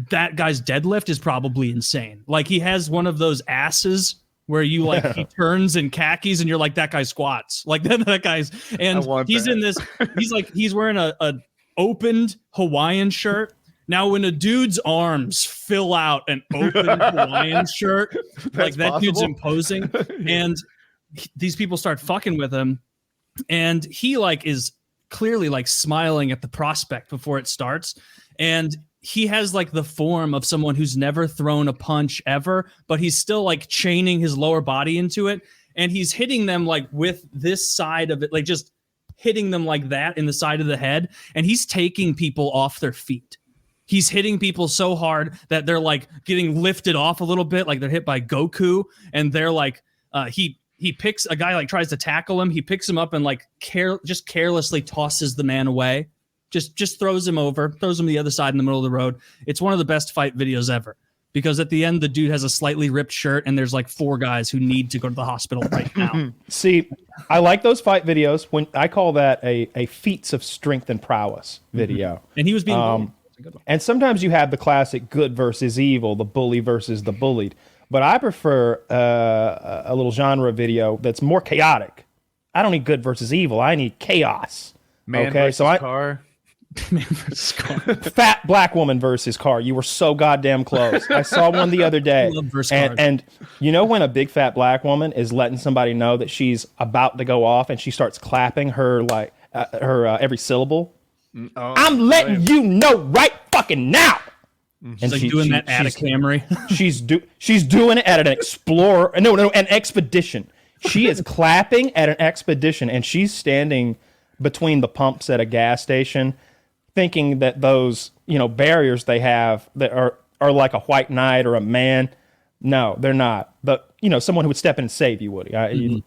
that guy's deadlift is probably insane. Like he has one of those asses where you like he turns in khakis and you're like, that guy squats. Like that guy's, and he's in this, he's wearing a opened Hawaiian shirt. Now when a dude's arms fill out an open Hawaiian shirt, like that possible? Dude's imposing. And these people start fucking with him, and he like is clearly like smiling at the prospect before it starts, and he has like the form of someone who's never thrown a punch ever, but he's still like chaining his lower body into it, and he's hitting them like with this side of it, like just hitting them like that in the side of the head, and he's taking people off their feet. he's hitting people so hard that they're like getting lifted off a little bit, like they're hit by Goku, and they're like, he picks a guy, like tries to tackle him, he picks him up and like just carelessly tosses the man away, just throws him over, throws him to the other side in the middle of the road. It's one of the best fight videos ever. Because at the end, the dude has a slightly ripped shirt, and there's like 4 guys who need to go to the hospital right now. See, I like those fight videos. When I call that a feats of strength and prowess video. And he was being and sometimes you have the classic good versus evil, the bully versus the bullied. But I prefer a little genre video that's more chaotic. I don't need good versus evil. I need chaos. Man versus car. Man versus car. Fat black woman versus car. You were so goddamn close. I saw one the other day. And you know when a big fat black woman is letting somebody know that she's about to go off and she starts clapping her like every syllable? I'm letting you know right fucking now. She's like doing that at a Camry. she's doing it at an explorer. No, an expedition. She is clapping at an expedition, and she's standing between the pumps at a gas station, thinking that those barriers they have that are like a white knight or a man. No, they're not. But someone who would step in and save you, Woody.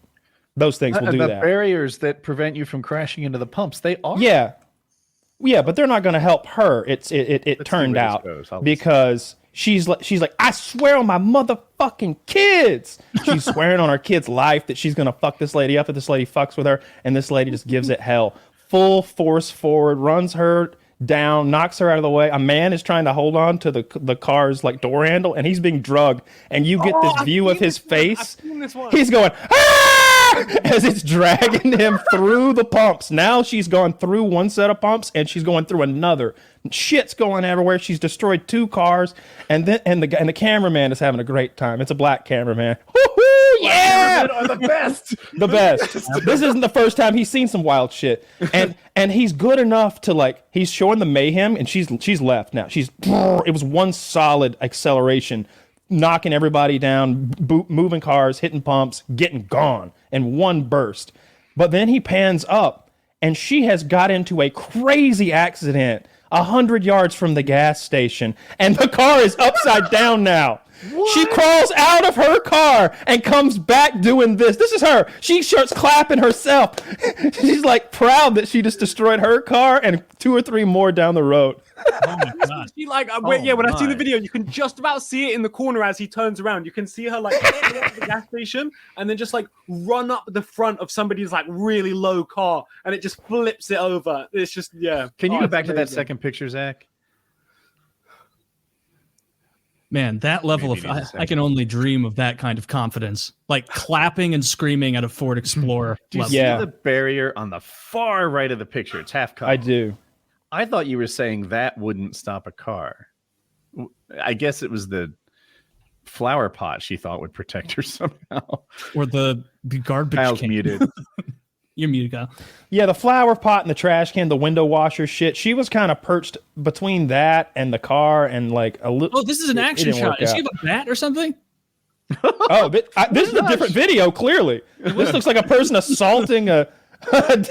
Those things will do that. The barriers that prevent you from crashing into the pumps, they are. Yeah, but they're not going to help her. It turned out because she's like, I swear on my motherfucking kids. She's swearing on her kid's life that she's going to fuck this lady up if this lady fucks with her, and this lady just gives it hell. Full force forward, runs her down, knocks her out of the way. A man is trying to hold on to the car's like door handle, and he's being drugged, and you get this view of his face. He's going, ah! As it's dragging him through the pumps. Now she's gone through one set of pumps and she's going through another. Shit's going everywhere. She's destroyed 2 cars, and the cameraman is having a great time. It's a black cameraman. Woo-hoo, yeah, are the best. The best. This isn't the first time he's seen some wild shit, and he's good enough to like. He's showing the mayhem, and she's left now. It was one solid acceleration, knocking everybody down, moving cars, hitting pumps, getting gone in one burst. But then he pans up, and she has got into a crazy accident 100 yards from the gas station, and the car is upside down now. What? She crawls out of her car and comes back doing this. This is her. She starts clapping herself. She's like proud that she just destroyed her car and 2 or 3 more down the road. Oh my God. She when I see the video, you can just about see it in the corner as he turns around. You can see her like at the gas station and then just like run up the front of somebody's like really low car, and it just flips it over. It's just Can you go back to that second picture, Zach? Man, that level I can only dream of that kind of confidence, like clapping and screaming at a Ford Explorer. Do you see the barrier on the far right of the picture? It's half covered. I do. I thought you were saying that wouldn't stop a car. I guess it was the flower pot she thought would protect her somehow. Or the garbage Kyle's can. Muted. You're muted, Kyle. Yeah, the flower pot and the trash can, the window washer shit. She was kind of perched between that and the car and like a little. Oh, this is an action shot. Does she have a bat or something? This is a different video, clearly. This looks like a person assaulting a...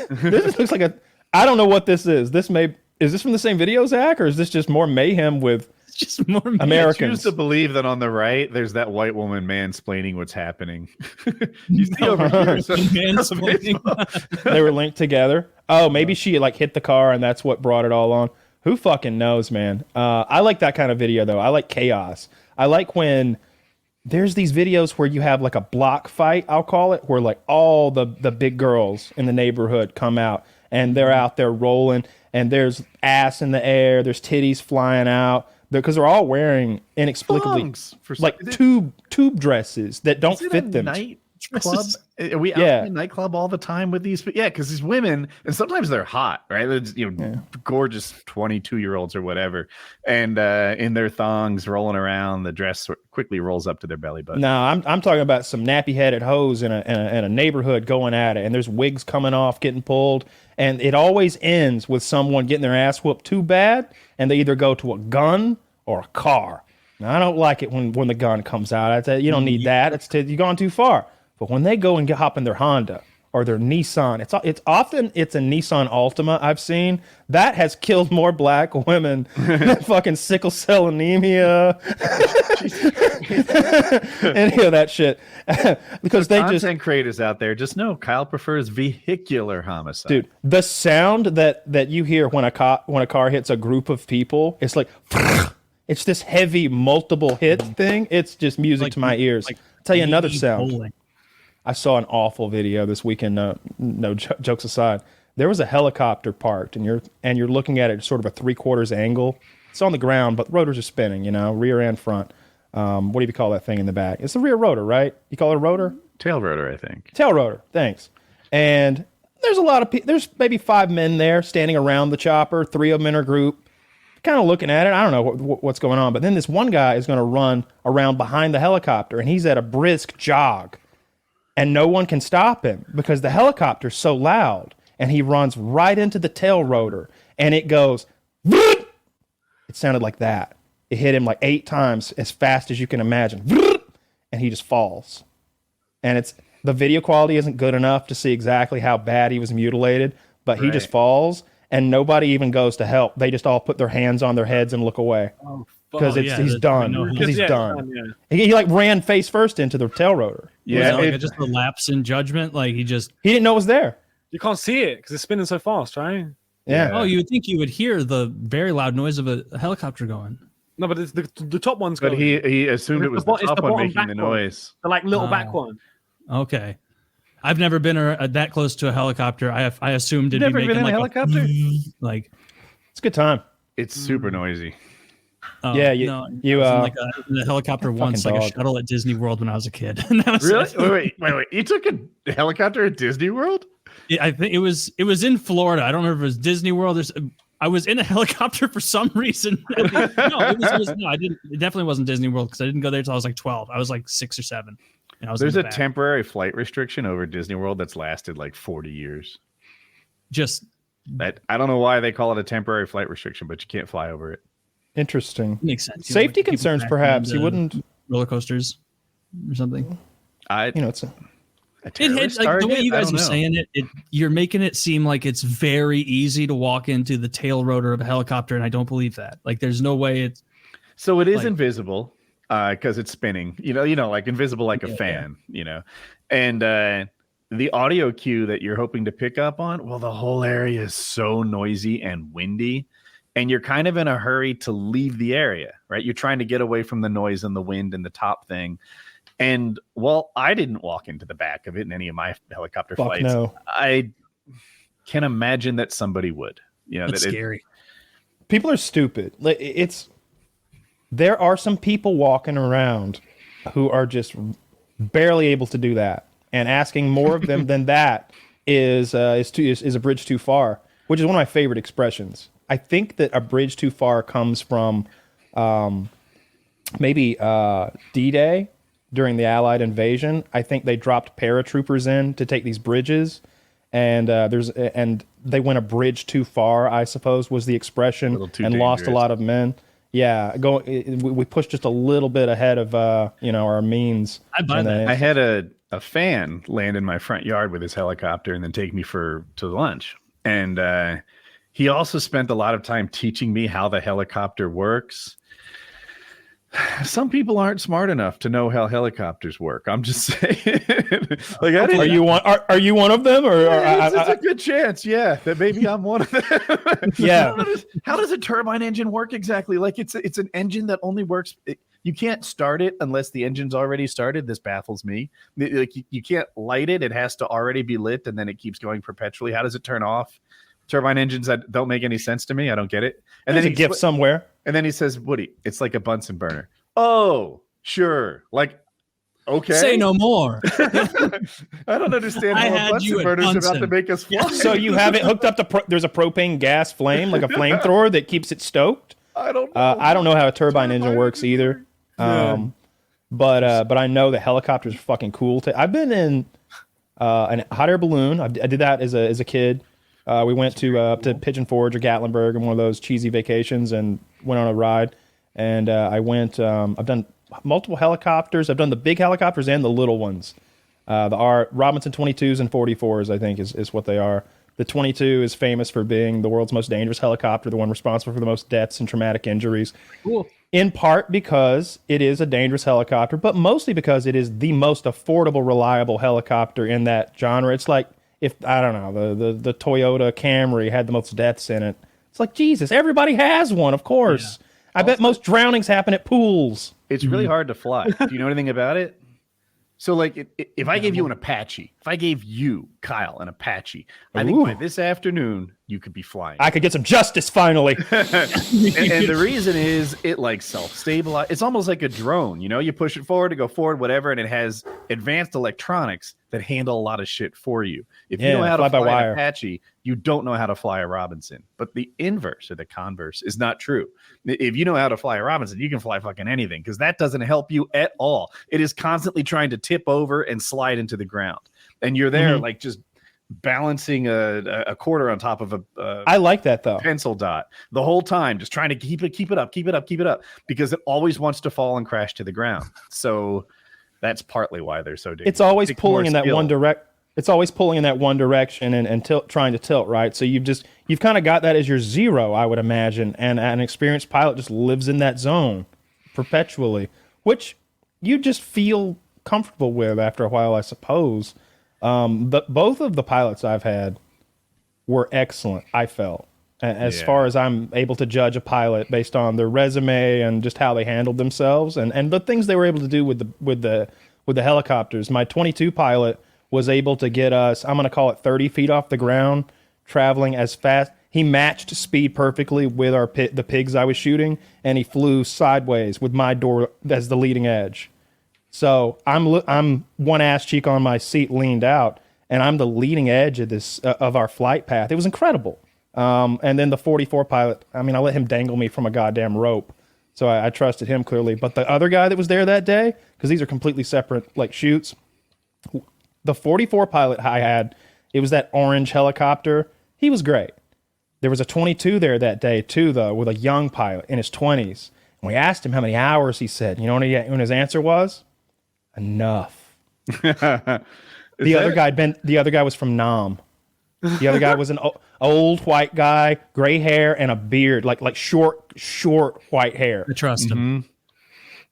This looks like a... I don't know what this is. Is this from the same video, Zach, or is this just more mayhem with just more Americans? I choose to believe that on the right, there's that white woman mansplaining what's happening. You see over here, they were linked together. Oh, maybe she like hit the car and that's what brought it all on. Who fucking knows, man? I like that kind of video though. I like chaos. I like when there's these videos where you have like a block fight, I'll call it, where like all the big girls in the neighborhood come out and they're out there rolling, and there's ass in the air, there's titties flying out, because they're all wearing inexplicably like tube dresses that don't fit them. Club? Are we out in a nightclub all the time with these? Yeah, because these women, and sometimes they're hot, right? They're, gorgeous 22-year-olds or whatever, and in their thongs rolling around, the dress quickly rolls up to their belly button. No, I'm talking about some nappy-headed hoes in a neighborhood going at it, and there's wigs coming off, getting pulled, and it always ends with someone getting their ass whooped too bad, and they either go to a gun or a car. Now, I don't like it when the gun comes out. I say you don't need that. You've gone too far. But when they go and hop in their Honda or their Nissan. It's often a Nissan Altima I've seen that has killed more black women than fucking sickle cell anemia, any of that shit. Because so content creators out there, just know Kyle prefers vehicular homicide. Dude, the sound that you hear when a car hits a group of people, it's like it's this heavy multiple hit thing. It's just music to my ears. I'll tell you another sound. Bowling. I saw an awful video this weekend. No jokes aside, there was a helicopter parked, and you're looking at it sort of a 3/4 angle. It's on the ground, but the rotors are spinning. Rear and front. What do you call that thing in the back? It's the rear rotor, right? You call it a rotor? Tail rotor, I think. Tail rotor. Thanks. And there's a lot of people. There's maybe 5 men there standing around the chopper. 3 of them in a group, kind of looking at it. I don't know what's going on. But then this one guy is going to run around behind the helicopter, and he's at a brisk jog. And no one can stop him because the helicopter's so loud. And he runs right into the tail rotor. And it goes, it sounded like that. It hit him like 8 times as fast as you can imagine. And he just falls. And the video quality isn't good enough to see exactly how bad he was mutilated. But he just falls. And nobody even goes to help. They just all put their hands on their heads and look away. Because he's done. Because he's done. He like ran face first into the tail rotor. Yeah, just a lapse in judgment. Like he didn't know it was there. You can't see it because it's spinning so fast, right? Yeah. Oh, you would think you would hear the very loud noise of a helicopter going. No, but it's the top one's going. But he assumed it was the top one making the noise. The like little back one. Okay. I've never been that close to a helicopter. I assumed it'd be making like a helicopter. Like it's a good time. It's super noisy. Oh, yeah, you like a helicopter once, like a shuttle at Disney World when I was a kid. Really? Wait! You took a helicopter at Disney World? I think it was in Florida. I don't remember if it was Disney World. I was in a helicopter for some reason. It definitely wasn't Disney World because I didn't go there until I was like 12. I was like 6 or 7. And I was. There's a temporary flight restriction over Disney World that's lasted like 40 years. I don't know why they call it a temporary flight restriction, but you can't fly over it. Interesting. Makes sense. Safety concerns, perhaps. You wouldn't roller coasters or something. It's the way you guys are saying it, you're making it seem like it's very easy to walk into the tail rotor of a helicopter, and I don't believe that. Like, there's no way it's. So it is invisible because it's spinning. Like invisible like a fan. And the audio cue that you're hoping to pick up on. Well, the whole area is so noisy and windy. And you're kind of in a hurry to leave the area, right? You're trying to get away from the noise and the wind and the top thing. And I didn't walk into the back of it in any of my helicopter flights. No. I can imagine that somebody would. That's scary. People are stupid. There are some people walking around who are just barely able to do that. And asking more of them than that is a bridge too far, which is one of my favorite expressions. I think that a bridge too far comes from maybe D-Day during the Allied invasion. I think they dropped paratroopers in to take these bridges, and they went a bridge too far, I suppose, was the expression, and dangerous. Lost a lot of men. Yeah, we pushed just a little bit ahead of our means. I buy that. I had a fan land in my front yard with his helicopter and then take me to lunch, and he also spent a lot of time teaching me how the helicopter works. Some people aren't smart enough to know how helicopters work. I'm just saying. Are you one of them, or it's a good chance? Yeah, that maybe I'm one of them. Yeah. How does a turbine engine work exactly? Like it's an engine that only works. You can't start it unless the engine's already started. This baffles me. Like you can't light it; it has to already be lit, and then it keeps going perpetually. How does it turn off? Turbine engines that don't make any sense to me. I don't get it. And then a gift somewhere. And then he says, Woody, it's like a Bunsen burner. Oh, sure. Like, okay. Say no more. I don't understand how a Bunsen burner is about to make us fly. So you have it hooked up to there's a propane gas flame, like a flamethrower that keeps it stoked. I don't know. I don't know how a turbine engine works either. But I know the helicopters are fucking cool. I've been in a hot air balloon. I did that as a kid. We went to Pigeon Forge or Gatlinburg on one of those cheesy vacations and went on a ride. And I went. I've done multiple helicopters. I've done the big helicopters and the little ones. The Robinson 22s and 44s, I think, is what they are. The 22 is famous for being the world's most dangerous helicopter, the one responsible for the most deaths and traumatic injuries. Cool. In part because it is a dangerous helicopter, but mostly because it is the most affordable, reliable helicopter in that genre. It's like if, I don't know, the Toyota Camry had the most deaths in it. It's like, Jesus, everybody has one, of course. Yeah. I bet most drownings happen at pools. It's really hard to fly. Do you know anything about it? So, like, if I gave you an Apache, if I gave you, Kyle, an Apache, I think by this afternoon, you could be flying. I could get some justice, finally. and the reason is it, like, self-stabilize. It's almost like a drone, you know? You push it forward to go forward, whatever, and it has advanced electronics that handle a lot of shit for you. If you know how to fly an Apache, you don't know how to fly a Robinson. But the inverse or the converse is not true. If you know how to fly a Robinson, you can fly fucking anything because that doesn't help you at all. It is constantly trying to tip over and slide into the ground. And you're there like just balancing a quarter on top of a I like that though. Pencil dot the whole time, just trying to keep it up because it always wants to fall and crash to the ground. So that's partly why they're so dangerous. It's always pulling in that one direct. It's always pulling in that one direction and trying to tilt, right? So you've kind of got that as your zero, I would imagine, and an experienced pilot just lives in that zone perpetually, which you just feel comfortable with after a while, I suppose. But both of the pilots I've had were excellent, I felt, as far as I'm able to judge a pilot based on their resume and just how they handled themselves and the things they were able to do with the helicopters. My 22 pilot was able to get us, I'm going to call it 30 feet off the ground, traveling as fast. He matched speed perfectly with the pigs I was shooting, and he flew sideways with my door as the leading edge. So I'm one ass cheek on my seat leaned out, and I'm the leading edge of this of our flight path. It was incredible. And then the 44 pilot, I mean, I let him dangle me from a goddamn rope. So I trusted him clearly. But the other guy that was there that day, because these are completely separate like shoots, the 44 pilot I had, it was that orange helicopter. He was great. There was a 22 there that day too, though, with a young pilot in his 20s. And we asked him how many hours. He said, you know what his answer was? Enough. The other guy was from Nam. The other guy was an old white guy, gray hair and a beard, like short white hair. I trust him.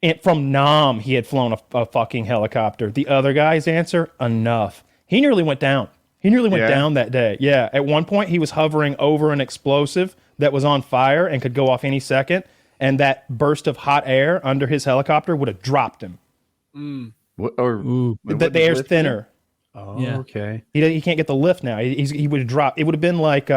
And from Nam, he had flown a fucking helicopter. The other guy's answer, enough. He nearly went down. He nearly went down that day. Yeah. At one point, he was hovering over an explosive that was on fire and could go off any second. And that burst of hot air under his helicopter would have dropped him. The air's thinner. Oh, yeah. Okay. He can't get the lift now. He would have dropped. It would have been like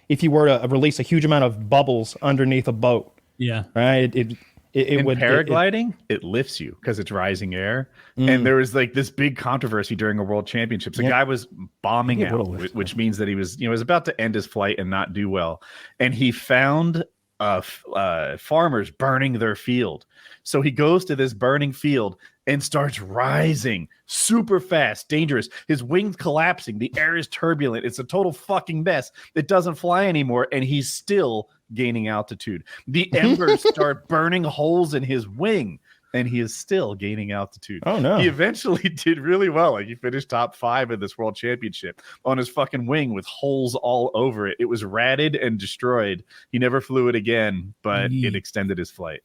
if you were to release a huge amount of bubbles underneath a boat. Yeah. Right. In paragliding, it lifts you because it's rising air. And there was like this big controversy during a world championships. A guy was bombing out, which means that he was about to end his flight and not do well. And he found farmers burning their field. So he goes to this burning field and starts rising super fast, dangerous. His wings collapsing. The air is turbulent. It's a total fucking mess. It doesn't fly anymore. And he's still gaining altitude. The embers start burning holes in his wing, and he is still gaining altitude. Oh, no. He eventually did really well. Like, he finished top 5 in this world championship on his fucking wing with holes all over it. It was ratted and destroyed. He never flew it again, but it extended his flight.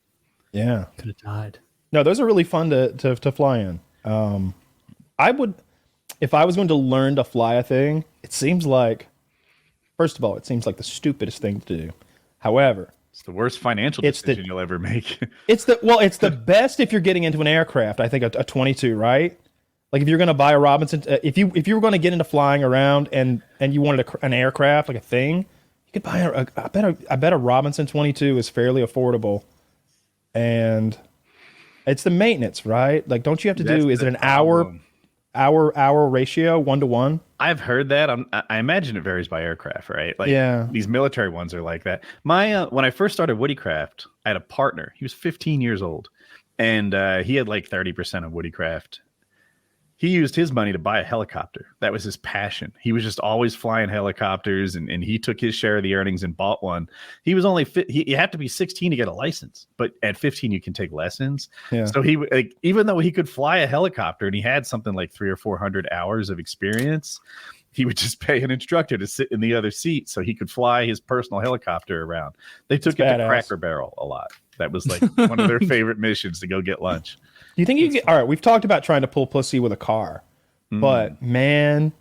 Yeah. Could have died. No, those are really fun to fly in. I would, if I was going to learn to fly a thing, it seems like, first of all, it seems like the stupidest thing to do. However, it's the worst financial decision you'll ever make. It's the best if you're getting into an aircraft. I think a 22, right? Like if you're going to buy a Robinson, if you were going to get into flying around and you wanted an aircraft, like a thing, you could buy I bet a Robinson 22 is fairly affordable. And it's the maintenance, right? Like, don't you have to do? Is it an hour ratio 1-to-1? I've heard that. I imagine it varies by aircraft, right? Like, these military ones are like that. My when I first started Woodycraft, I had a partner. He was 15 years old, and he had like 30% of Woodycraft. he used his money to buy a helicopter. That was his passion. He was just always flying helicopters, and he took his share of the earnings and bought one. He was only you have to be 16 to get a license, but at 15 you can take lessons. Yeah. So he even though he could fly a helicopter and he had something like 300 or 400 hours of experience, he would just pay an instructor to sit in the other seat so he could fly his personal helicopter around. They took it to Cracker Barrel a lot. That was like one of their favorite missions, to go get lunch. Do you think you get, all right, we've talked about trying to pull pussy with a car, but man,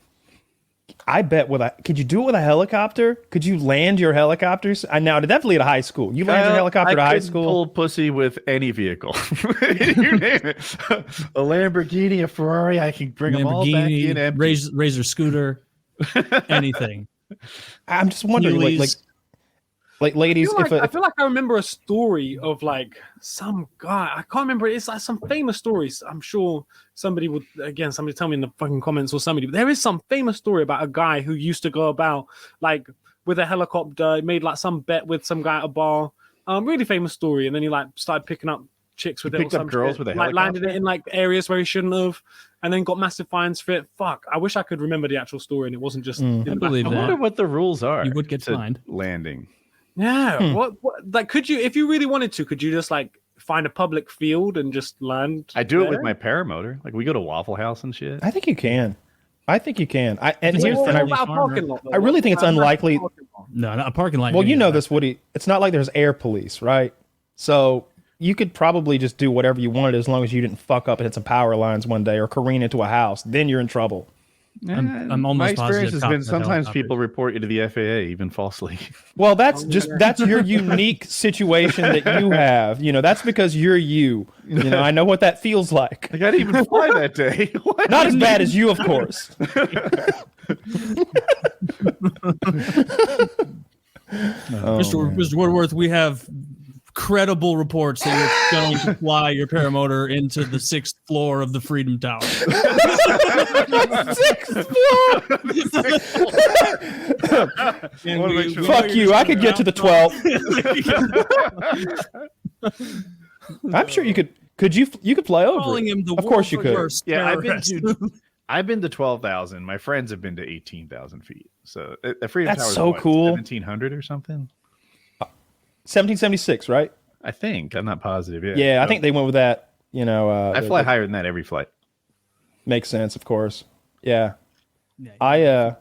I bet could you do it with a helicopter? Could you land your helicopters? Now, definitely at a high school. You land your helicopter to high school? Pull pussy with any vehicle. You name it. A Lamborghini, a Ferrari, I can bring them all back in empty. Razor scooter, anything. I'm just wondering, like ladies, I feel like I remember a story of like some guy. I can't remember. It's like some famous stories. I'm sure somebody tell me in the fucking comments or somebody. But there is some famous story about a guy who used to go about like with a helicopter, made like some bet with some guy at a bar. Really famous story. And then he like started picking up chicks with it. Picked up girls with a helicopter. Landed it in like areas where he shouldn't have, and then got massive fines for it. Fuck. I wish I could remember the actual story and it wasn't just. I believe that. I wonder what the rules are. You would get fined. Landing. Yeah. What like could you, if you really wanted to, could you just like find a public field and just land? I do it with my paramotor. Like we go to Waffle House and shit. I think you can. I really think it's unlikely. No, not a parking lot. Well, you know this, Woody. It's not like there's air police, right? So you could probably just do whatever you wanted as long as you didn't fuck up and hit some power lines one day or careen into a house. Then you're in trouble. I'm almost my experience has been sometimes people report you to the FAA, even falsely. Well, that's your unique situation that you have. You know, that's because you're you. You know, I know what that feels like. I didn't even fly that day. Not as bad as you, of course. Mr. Woodworth, we have credible reports that you're going to fly your paramotor into the 6th floor of the Freedom Tower. 6th floor. Fuck you! I could get to the 12th. I'm sure you could. Could you? You could fly over. Of course you could. Yeah, I've been to 12,000. My friends have been to 18,000 feet. So the Freedom Tower is so cool. 1,700 or something. 1776, right? I think. I'm not positive. Yeah, I think they went with that. You know, I fly higher than that every flight. Makes sense, of course. Yeah. I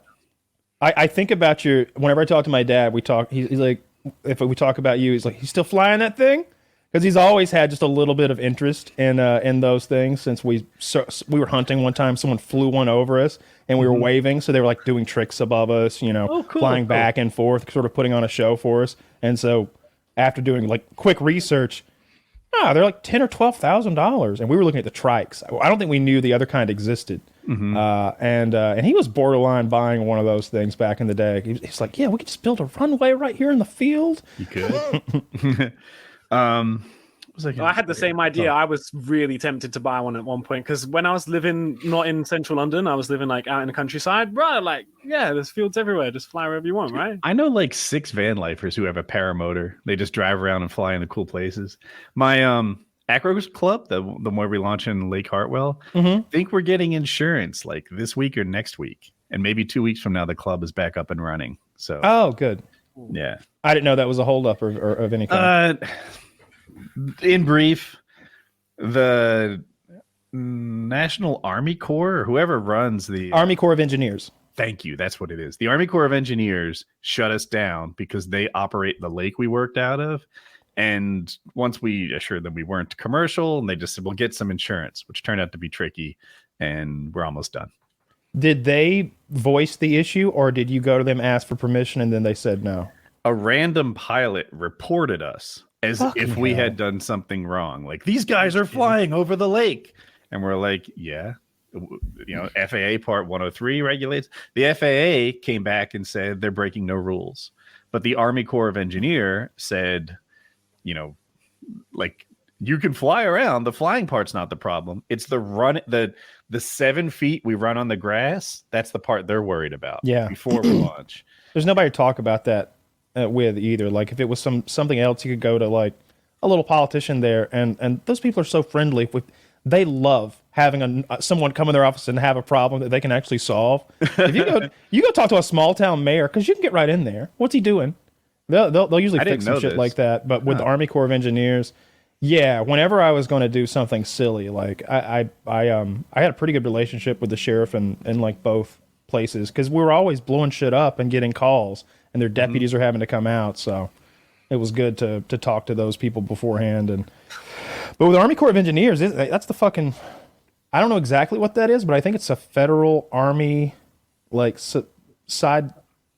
think about whenever I talk to my dad, we talk. He's like, if we talk about you, he's like, he's still flying that thing, because he's always had just a little bit of interest in those things since we were hunting one time. Someone flew one over us and we were waving, so they were like doing tricks above us, you know, flying back and forth, sort of putting on a show for us. And so after doing like quick research, they're like $10,000 or $12,000, and we were looking at the trikes. I don't think we knew the other kind existed. And he was borderline buying one of those things back in the day. He's like, yeah, we could just build a runway right here in the field. You could. I had the same idea. I was really tempted to buy one at one point, because when I was living not in central London, I was living like out in the countryside, bro. Like, yeah, there's fields everywhere. Just fly wherever you want, right? I know like 6 VanLifers who have a paramotor. They just drive around and fly in the cool places. My Acro Club, the one we launch in Lake Hartwell, think we're getting insurance like this week or next week, and maybe 2 weeks from now the club is back up and running. So good. Yeah, I didn't know that was a holdup or of any kind. In brief, the National Army Corps, or whoever runs the Army Corps of Engineers. Thank you. That's what it is. The Army Corps of Engineers shut us down because they operate the lake we worked out of. And once we assured them we weren't commercial, and they just said, we'll get some insurance, which turned out to be tricky. And we're almost done. Did they voice the issue, or did you go to them, ask for permission, and then they said no? A random pilot reported us as if we had done something wrong. Like, these guys are flying over the lake. And we're like, yeah. You know, FAA Part 103 regulates. The FAA came back and said they're breaking no rules. But the Army Corps of Engineer said, you know, like, you can fly around. The flying part's not the problem. It's the 7 feet we run on the grass. That's the part they're worried about. Yeah. Before we launch. There's nobody to talk about that with either. Like, if it was something else, you could go to like a little politician there, and those people are so friendly. They love having someone come in their office and have a problem that they can actually solve. If you go talk to a small town mayor, because you can get right in there. What's he doing? They'll usually fix some shit like that. But with the Army Corps of Engineers, yeah, whenever I was going to do something silly, like I had a pretty good relationship with the sheriff in like both places, because we were always blowing shit up and getting calls, and their deputies are having to come out. So it was good to talk to those people beforehand. But with the Army Corps of Engineers, that's the fucking, I don't know exactly what that is, but I think it's a federal army like side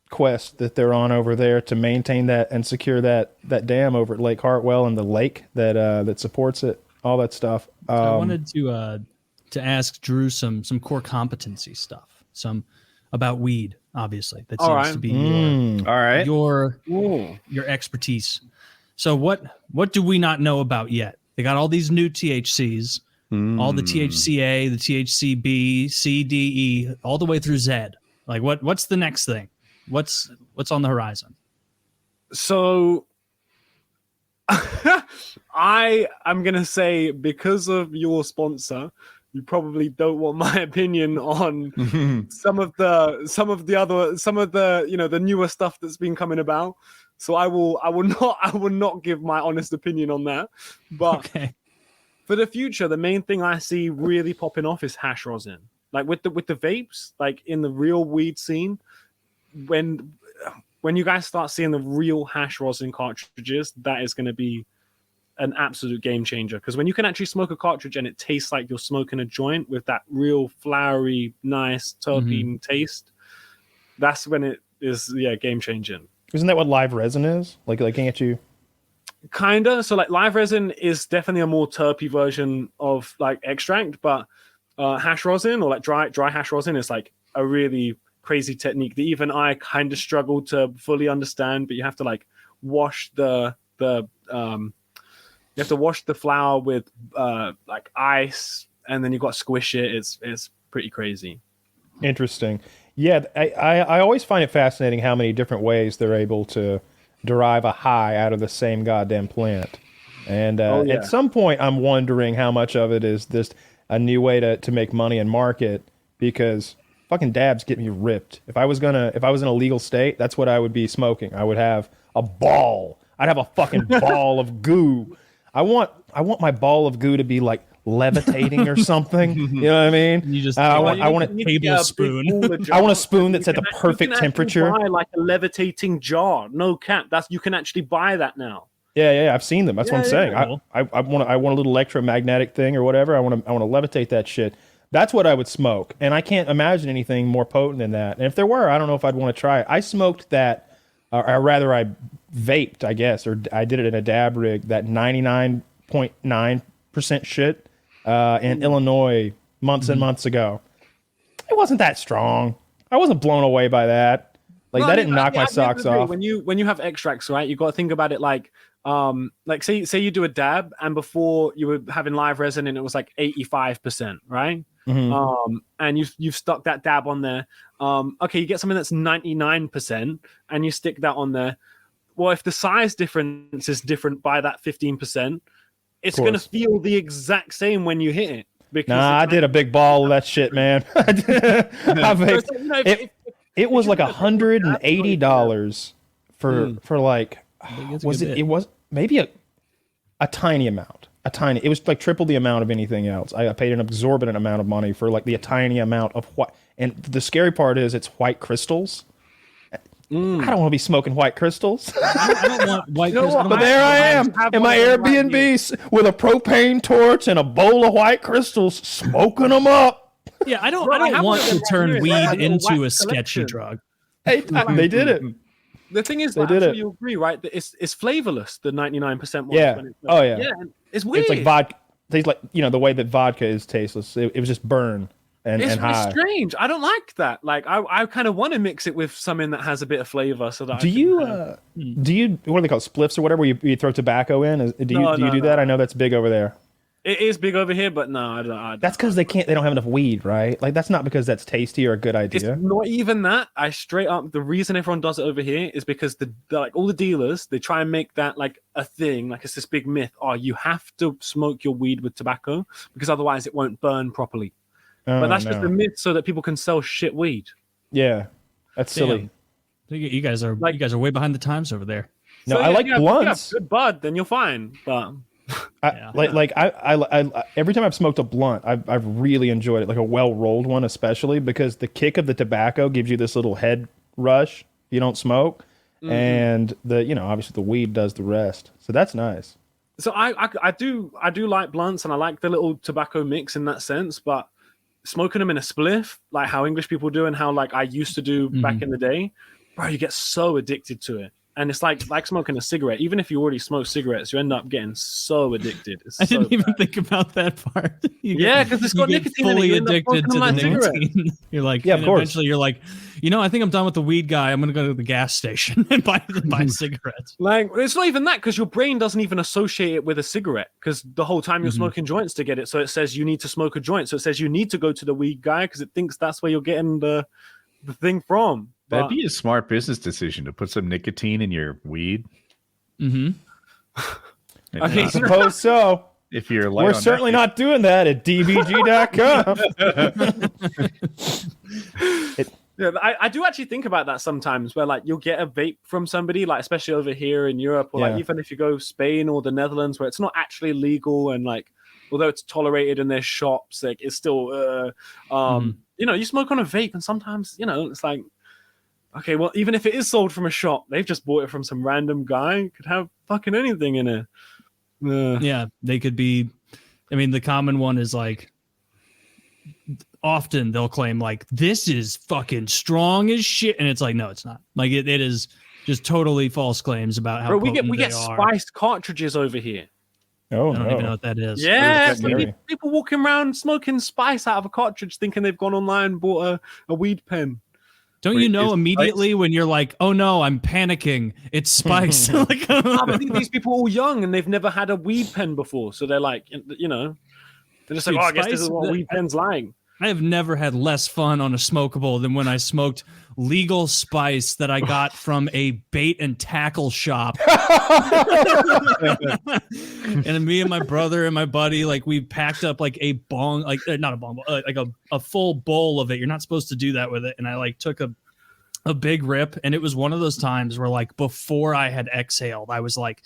quest that they're on over there to maintain that and secure that dam over at Lake Hartwell and the lake that supports it, all that stuff. I wanted to ask Drew some core competency stuff, some about weed, obviously. That seems to be your expertise. So what do we not know about yet? They got all these new THCs, all the THCA, the THCB, C, D, E, all the way through Z. Like what's the next thing? What's on the horizon? So I'm gonna say, because of your sponsor, you probably don't want my opinion on some of the the newer stuff that's been coming about. So I will not give my honest opinion on that. But for the future, the main thing I see really popping off is hash rosin. Like with the vapes, like in the real weed scene, when you guys start seeing the real hash rosin cartridges, that is going to be an absolute game changer. Because when you can actually smoke a cartridge and it tastes like you're smoking a joint with that real flowery, nice terpene taste, that's when it is game changing. Isn't that what live resin is? Like can't you? Kinda. So like live resin is definitely a more terpy version of like extract, but hash rosin or like dry hash rosin is like a really crazy technique that even I kind of struggle to fully understand. But you have to like wash the flour with like ice, and then you've got to squish it. It's pretty crazy. Interesting. Yeah, I always find it fascinating how many different ways they're able to derive a high out of the same goddamn plant. And at some point, I'm wondering how much of it is just a new way to make money and market, because fucking dabs get me ripped. If I was in a legal state, that's what I would be smoking. I would have a ball. I'd have a fucking ball of goo. I want my ball of goo to be like levitating or something. You know what I mean? You just I want a tablespoon. I want a spoon that's at the perfect temperature. Buy like a levitating jar. No cap. You can actually buy that now. Yeah, I've seen them. That's what I'm saying. I want a little electromagnetic thing or whatever. I want to levitate that shit. That's what I would smoke, and I can't imagine anything more potent than that. And if there were, I don't know if I'd want to try it. I smoked that, or rather, I vaped, I guess, or I did it in a dab rig. That 99.9% shit in Illinois months and months ago. It wasn't that strong. I wasn't blown away by that. Like that didn't knock my socks off. When you have extracts, right? You got to think about it like say you do a dab, and before you were having live resin and it was like 85%, right? And you've stuck that dab on there. Okay, you get something that's 99% and you stick that on there. Well, if the size difference is different by that 15%, it's going to feel the exact same when you hit it. Because I did a big ball of that shit, man. It was like $180 for like, it was maybe a tiny amount. It was like triple the amount of anything else. I paid an exorbitant amount of money for like the tiny amount of white. And the scary part is it's white crystals. I don't want to be smoking white crystals. I don't want white crystals. But there I am in my Airbnb with a propane torch and a bowl of white crystals, smoking them up. Yeah, I don't want to turn weed into a sketchy drug. Hey, they did it. The thing is, you agree, right? It's flavorless. The 99% one. Yeah. Yeah. It's weird. It's like vodka. Tastes like the way that vodka is tasteless. It was just burn and high. It's strange. I don't like that. Like I kind of want to mix it with something that has a bit of flavor. So that do you what are they called, spliffs or whatever? Where you throw tobacco in? Do you do that? I know that's big over there. It is big over here, but no, I don't. That's because they don't have enough weed, right? Like that's not because that's tasty or a good idea. It's not even that. I straight up, the reason everyone does it over here is because like all the dealers, they try and make that like a thing, like it's this big myth. Oh, you have to smoke your weed with tobacco because otherwise it won't burn properly. But that's just a myth so that people can sell shit weed. Yeah, that's silly. You guys are way behind the times over there. No, so I like blunts. If you have good bud, then you're fine. But I every time I've smoked a blunt, I've really enjoyed it, like a well rolled one, especially because the kick of the tobacco gives you this little head rush. You don't smoke, and obviously the weed does the rest. So that's nice. So I do like blunts, and I like the little tobacco mix in that sense, but smoking them in a spliff, like how English people do and how like I used to do back in the day, bro, you get so addicted to it. And it's like smoking a cigarette. Even if you already smoke cigarettes, you end up getting so addicted. I didn't even think about that part. Because it's got nicotine fully in it. Addicted to the nicotine. You're like, of course. Eventually, you're like, I think I'm done with the weed guy. I'm gonna go to the gas station and buy cigarettes. Like, it's not even that because your brain doesn't even associate it with a cigarette because the whole time you're smoking joints to get it. So it says you need to smoke a joint. So it says you need to go to the weed guy because it thinks that's where you're getting the thing from. That'd be a smart business decision to put some nicotine in your weed. Okay, I suppose so. If you're we're certainly not doing that at dbg.com. I do actually think about that sometimes where like you'll get a vape from somebody, like especially over here in Europe or like even if you go Spain or the Netherlands where it's not actually legal and like although it's tolerated in their shops, like it's still you smoke on a vape and sometimes it's like, okay, well, even if it is sold from a shop, they've just bought it from some random guy. It could have fucking anything in it. Yeah, they could be. I mean, the common one is like, often they'll claim like, this is fucking strong as shit. And it's like, no, it's not. Like, it is just totally false claims about how we get spiced cartridges over here. Oh, I don't even know what that is. Yeah, people walking around smoking spice out of a cartridge thinking they've gone online and bought a weed pen. Don't you know immediately when you're like, oh no, I'm panicking. It's spice. Like, I think these people are all young and they've never had a weed pen before. So they're like, they're just like, I guess this is what weed pen's like. I have never had less fun on a smokable than when I smoked legal spice that I got from a bait and tackle shop. And me and my brother and my buddy, like we packed up like a bong, like not a bong, like a full bowl of it. You're not supposed to do that with it. And I like took a big rip. And it was one of those times where like before I had exhaled, I was like,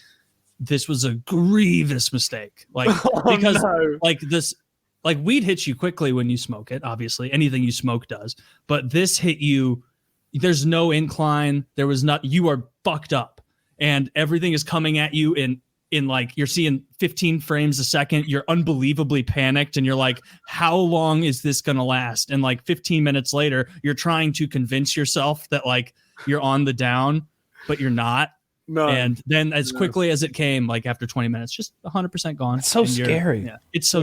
this was a grievous mistake. Like, like this, like weed hits you quickly when you smoke it. Obviously, anything you smoke does. But this hit you. There's no incline. There was not. You are fucked up, and everything is coming at you in like you're seeing 15 frames a second. You're unbelievably panicked, and you're like, how long is this gonna last? And like 15 minutes later, you're trying to convince yourself that like you're on the down, but you're not. No. And then as quickly as it came, like after 20 minutes, just 100% gone. It's so scary. Yeah, it's so.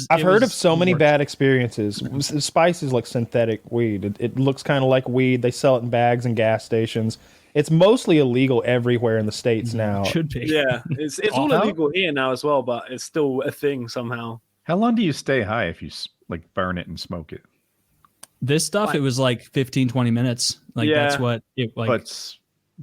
I've heard of so many bad experiences. Spice is like synthetic weed. It looks kind of like weed. They sell it in bags in gas stations. It's mostly illegal everywhere in the States now. It should be. Yeah, it's all illegal here now as well, but it's still a thing somehow. How long do you stay high if you like burn it and smoke it? This stuff, it was like 15, 20 minutes. Like that's what it like. But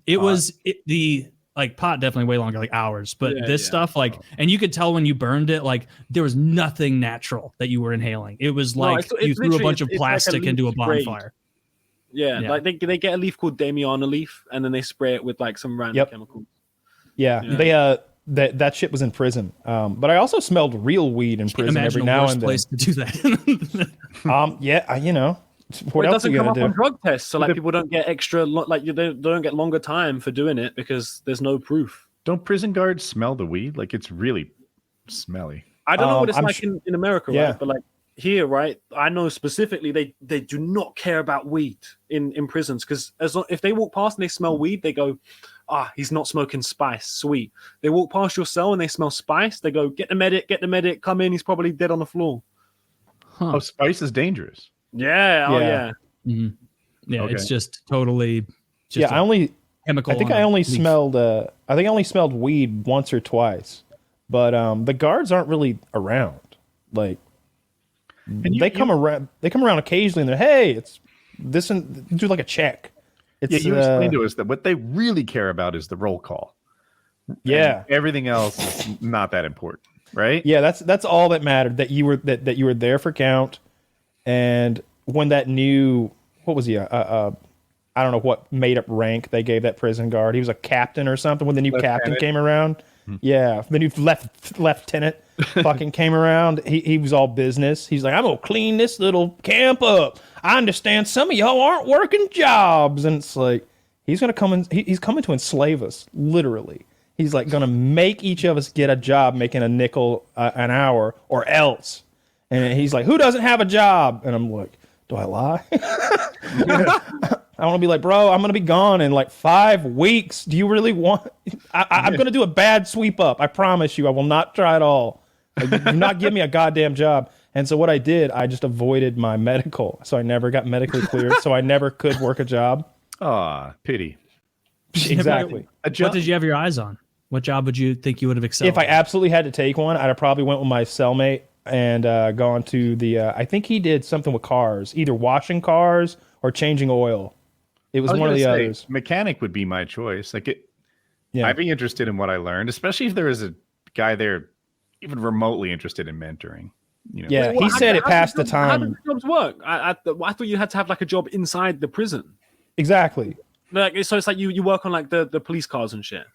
it was the like pot definitely way longer, like hours. But this stuff, like, and you could tell when you burned it, like there was nothing natural that you were inhaling. It was like you threw a bunch of plastic like into a bonfire. Yeah, like they get a leaf called Damiana leaf, and then they spray it with like some random chemicals. Yeah, they that shit was in prison. But I also smelled real weed in prison every now and then. Place to do that. What else doesn't come up on drug tests, so like people don't get extra, like they don't get longer time for doing it because there's no proof. Don't prison guards smell the weed? Like it's really smelly. I don't know what it's like in America, right? But like here, right? I know specifically they do not care about weed in prisons because if they walk past and they smell weed, they go, he's not smoking spice, sweet. They walk past your cell and they smell spice, they go, get the medic, come in, he's probably dead on the floor. Oh, spice is dangerous. Yeah. Oh yeah. Mm-hmm. Yeah. Okay. It's just totally. Chemical. I think I only leaf. smelled. I think I only smelled weed once or twice, but the guards aren't really around. Like, they come around occasionally, and they're, hey, it's this, and do like a check. You explained to us that what they really care about is the roll call. Yeah, and everything else is not that important, right? Yeah, that's all that mattered. That you were there for count, and when that new, what was he? I don't know what made up rank they gave that prison guard. He was a captain or something. When the new captain came around, yeah, the new lieutenant fucking came around. He was all business. He's like, I'm gonna clean this little camp up. I understand some of y'all aren't working jobs, and it's like he's gonna come in. He's coming to enslave us, literally. He's like gonna make each of us get a job making a nickel an hour, or else. And he's like, who doesn't have a job? And I'm like, do I lie? I want to be like, bro, I'm going to be gone in like 5 weeks. Do you really want... I'm going to do a bad sweep up. I promise you, I will not try at all. Like, do not give me a goddamn job. And so what I did, I just avoided my medical. So I never got medically cleared. So I never could work a job. Aw, pity. Exactly. What did you have your eyes on? What job would you think you would have excelled? If I absolutely had to take one, I'd have probably went with my cellmate and gone to the... I think he did something with cars, either washing cars or changing oil. It was one of the others. Mechanic would be my choice. Like I'd be interested in what I learned, especially if there was a guy there even remotely interested in mentoring. You know? Yeah, he said it passed the time. How did the jobs work? I thought you had to have like a job inside the prison. Exactly. Like, so it's like you work on like the police cars and shit.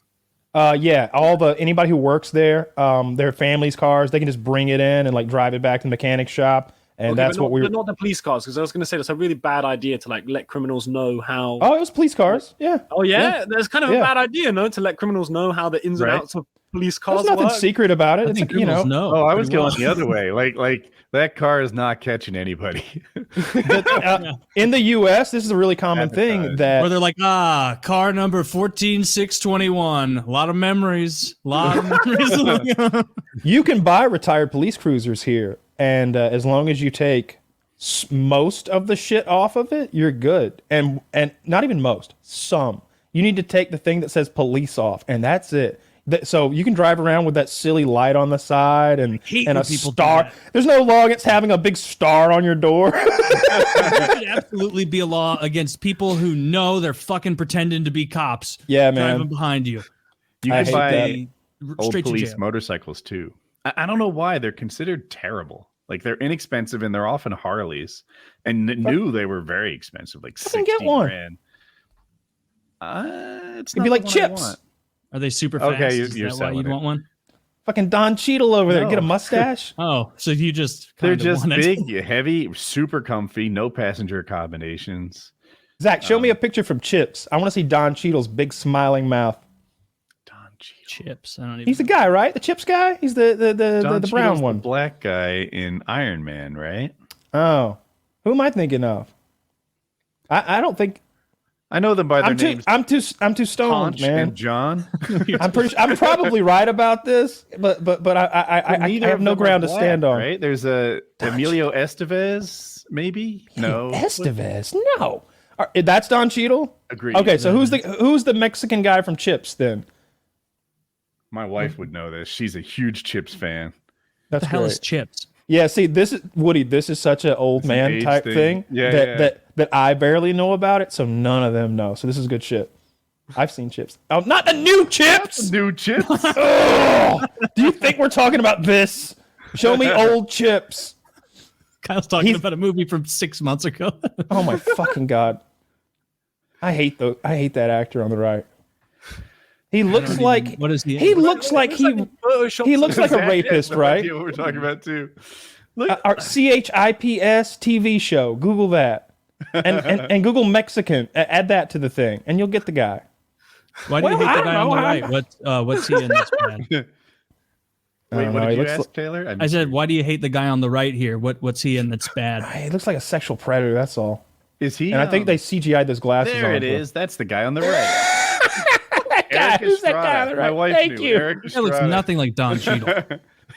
Yeah, anybody who works there, their family's cars, they can just bring it in and like drive it back to the mechanic shop. And that's what we were. But not the police cars, because I was going to say that's a really bad idea to like let criminals know how. Oh, it was police cars. Yeah. Oh yeah, that's kind of a bad idea, no, to let criminals know how the ins and outs of police cars. There's nothing secret about it. I think criminals know. Oh, I was going the other way. Like that car is not catching anybody. In the U.S., this is a really common thing that where they're like, car number 14621. A lot of memories. You can buy retired police cruisers here. And as long as you take most of the shit off of it, you're good. And not even most, some. You need to take the thing that says police off, and that's it. So you can drive around with that silly light on the side and a star. There's no law against having a big star on your door. There should absolutely be a law against people who know they're fucking pretending to be cops. Yeah, man. Driving behind you. You can buy old police motorcycles too. I don't know why they're considered terrible. Like they're inexpensive and they're often Harleys, and new they were very expensive, like $60,000. Get one. It's It'd be like chips. Are they super fast? Okay, Is that why you'd want one? Fucking Don Cheadle over there. Get a mustache. Oh, so you just they're just big, heavy, super comfy, no passenger combinations. Zach, show me a picture from Chips. I want to see Don Cheadle's big smiling mouth. Chips. I don't even. He's the guy, right? The Chips guy. He's the brown one. The black guy in Iron Man, right? Oh, who am I thinking of? I don't think I know them by their names. I'm too stoned, Conch man. And John. I'm probably right about this, but I have no ground to stand on. Right? There's Emilio Estevez, maybe. No, Estevez. No, that's Don Cheadle. Agreed. Okay, so who's the Mexican guy from Chips then? My wife would know this. She's a huge Chips fan. What the hell is Chips? Yeah, see, this is Woody. This is such an old man type thing that I barely know about it, so none of them know. So this is good shit. I've seen Chips. Oh, not the new Chips. New Chips. Oh, do you think we're talking about this? Show me old Chips. Kyle's talking about a movie from 6 months ago. Oh my fucking god! I hate that actor on the right. He looks like what is he? He looks like he looks like a rapist, right? What we're talking about too. Our CHIPS TV show. Google that, and Google Mexican. Add that to the thing, and you'll get the guy. Why do you hate the guy on the right? What's he in this bad? Wait, what did you ask, Taylor? I said, why do you hate the guy on the right here? What's he in that's bad? He looks like a sexual predator. That's all. Is he? And I think they CGI'd those glasses. There it is. That's the guy on the right. Who's that guy on the right? My wife Thank knew. you. Eric That looks nothing like Don Cheadle.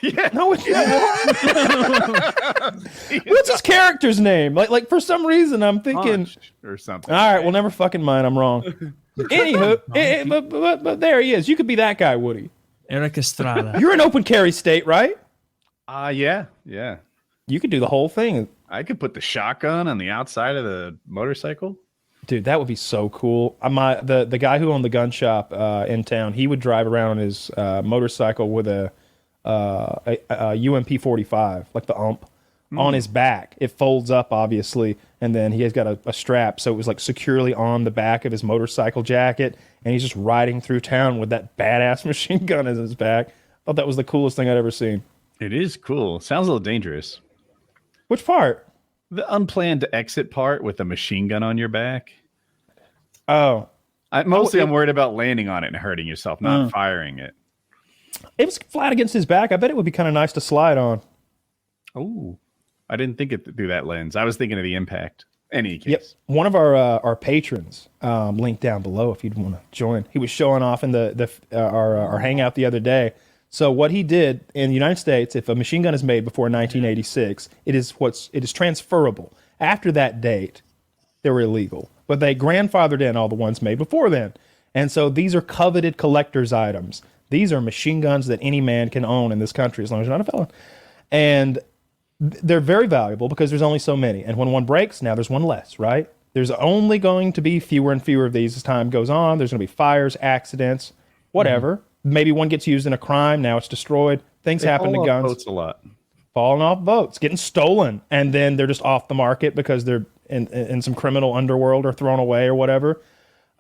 Yeah. No, it's what's his character's name? Like for some reason I'm thinking or something. All right, well, never fucking mind. I'm wrong. Anywho, but there he is. You could be that guy, Woody. Eric Estrada. You're an open carry state, right? Yeah. You could do the whole thing. I could put the shotgun on the outside of the motorcycle. Dude, that would be so cool. The guy who owned the gun shop in town, he would drive around on his motorcycle with a UMP 45, like the ump, on his back. It folds up, obviously, and then he has got a strap, so it was like securely on the back of his motorcycle jacket, and he's just riding through town with that badass machine gun in his back. I thought that was the coolest thing I'd ever seen. It is cool. Sounds a little dangerous. Which part? The unplanned exit part with a machine gun on your back. Oh. I'm worried about landing on it and hurting yourself, not firing it. It was flat against his back. I bet it would be kind of nice to slide on. Oh, I didn't think it through that lens. I was thinking of the impact. Any case. Yep. One of our patrons, link down below if you'd want to join. He was showing off in our hangout the other day. So what he did in the United States, if a machine gun is made before 1986, it is transferable. After that date, they were illegal. But they grandfathered in all the ones made before then. And so these are coveted collector's items. These are machine guns that any man can own in this country as long as you're not a felon. And they're very valuable because there's only so many. And when one breaks, now there's one less, right? There's only going to be fewer and fewer of these as time goes on. There's going to be fires, accidents, whatever. Maybe one gets used in a crime. Now it's destroyed. Things happen to guns. Boats a lot. Falling off boats, getting stolen. And then they're just off the market because they're in some criminal underworld or thrown away or whatever.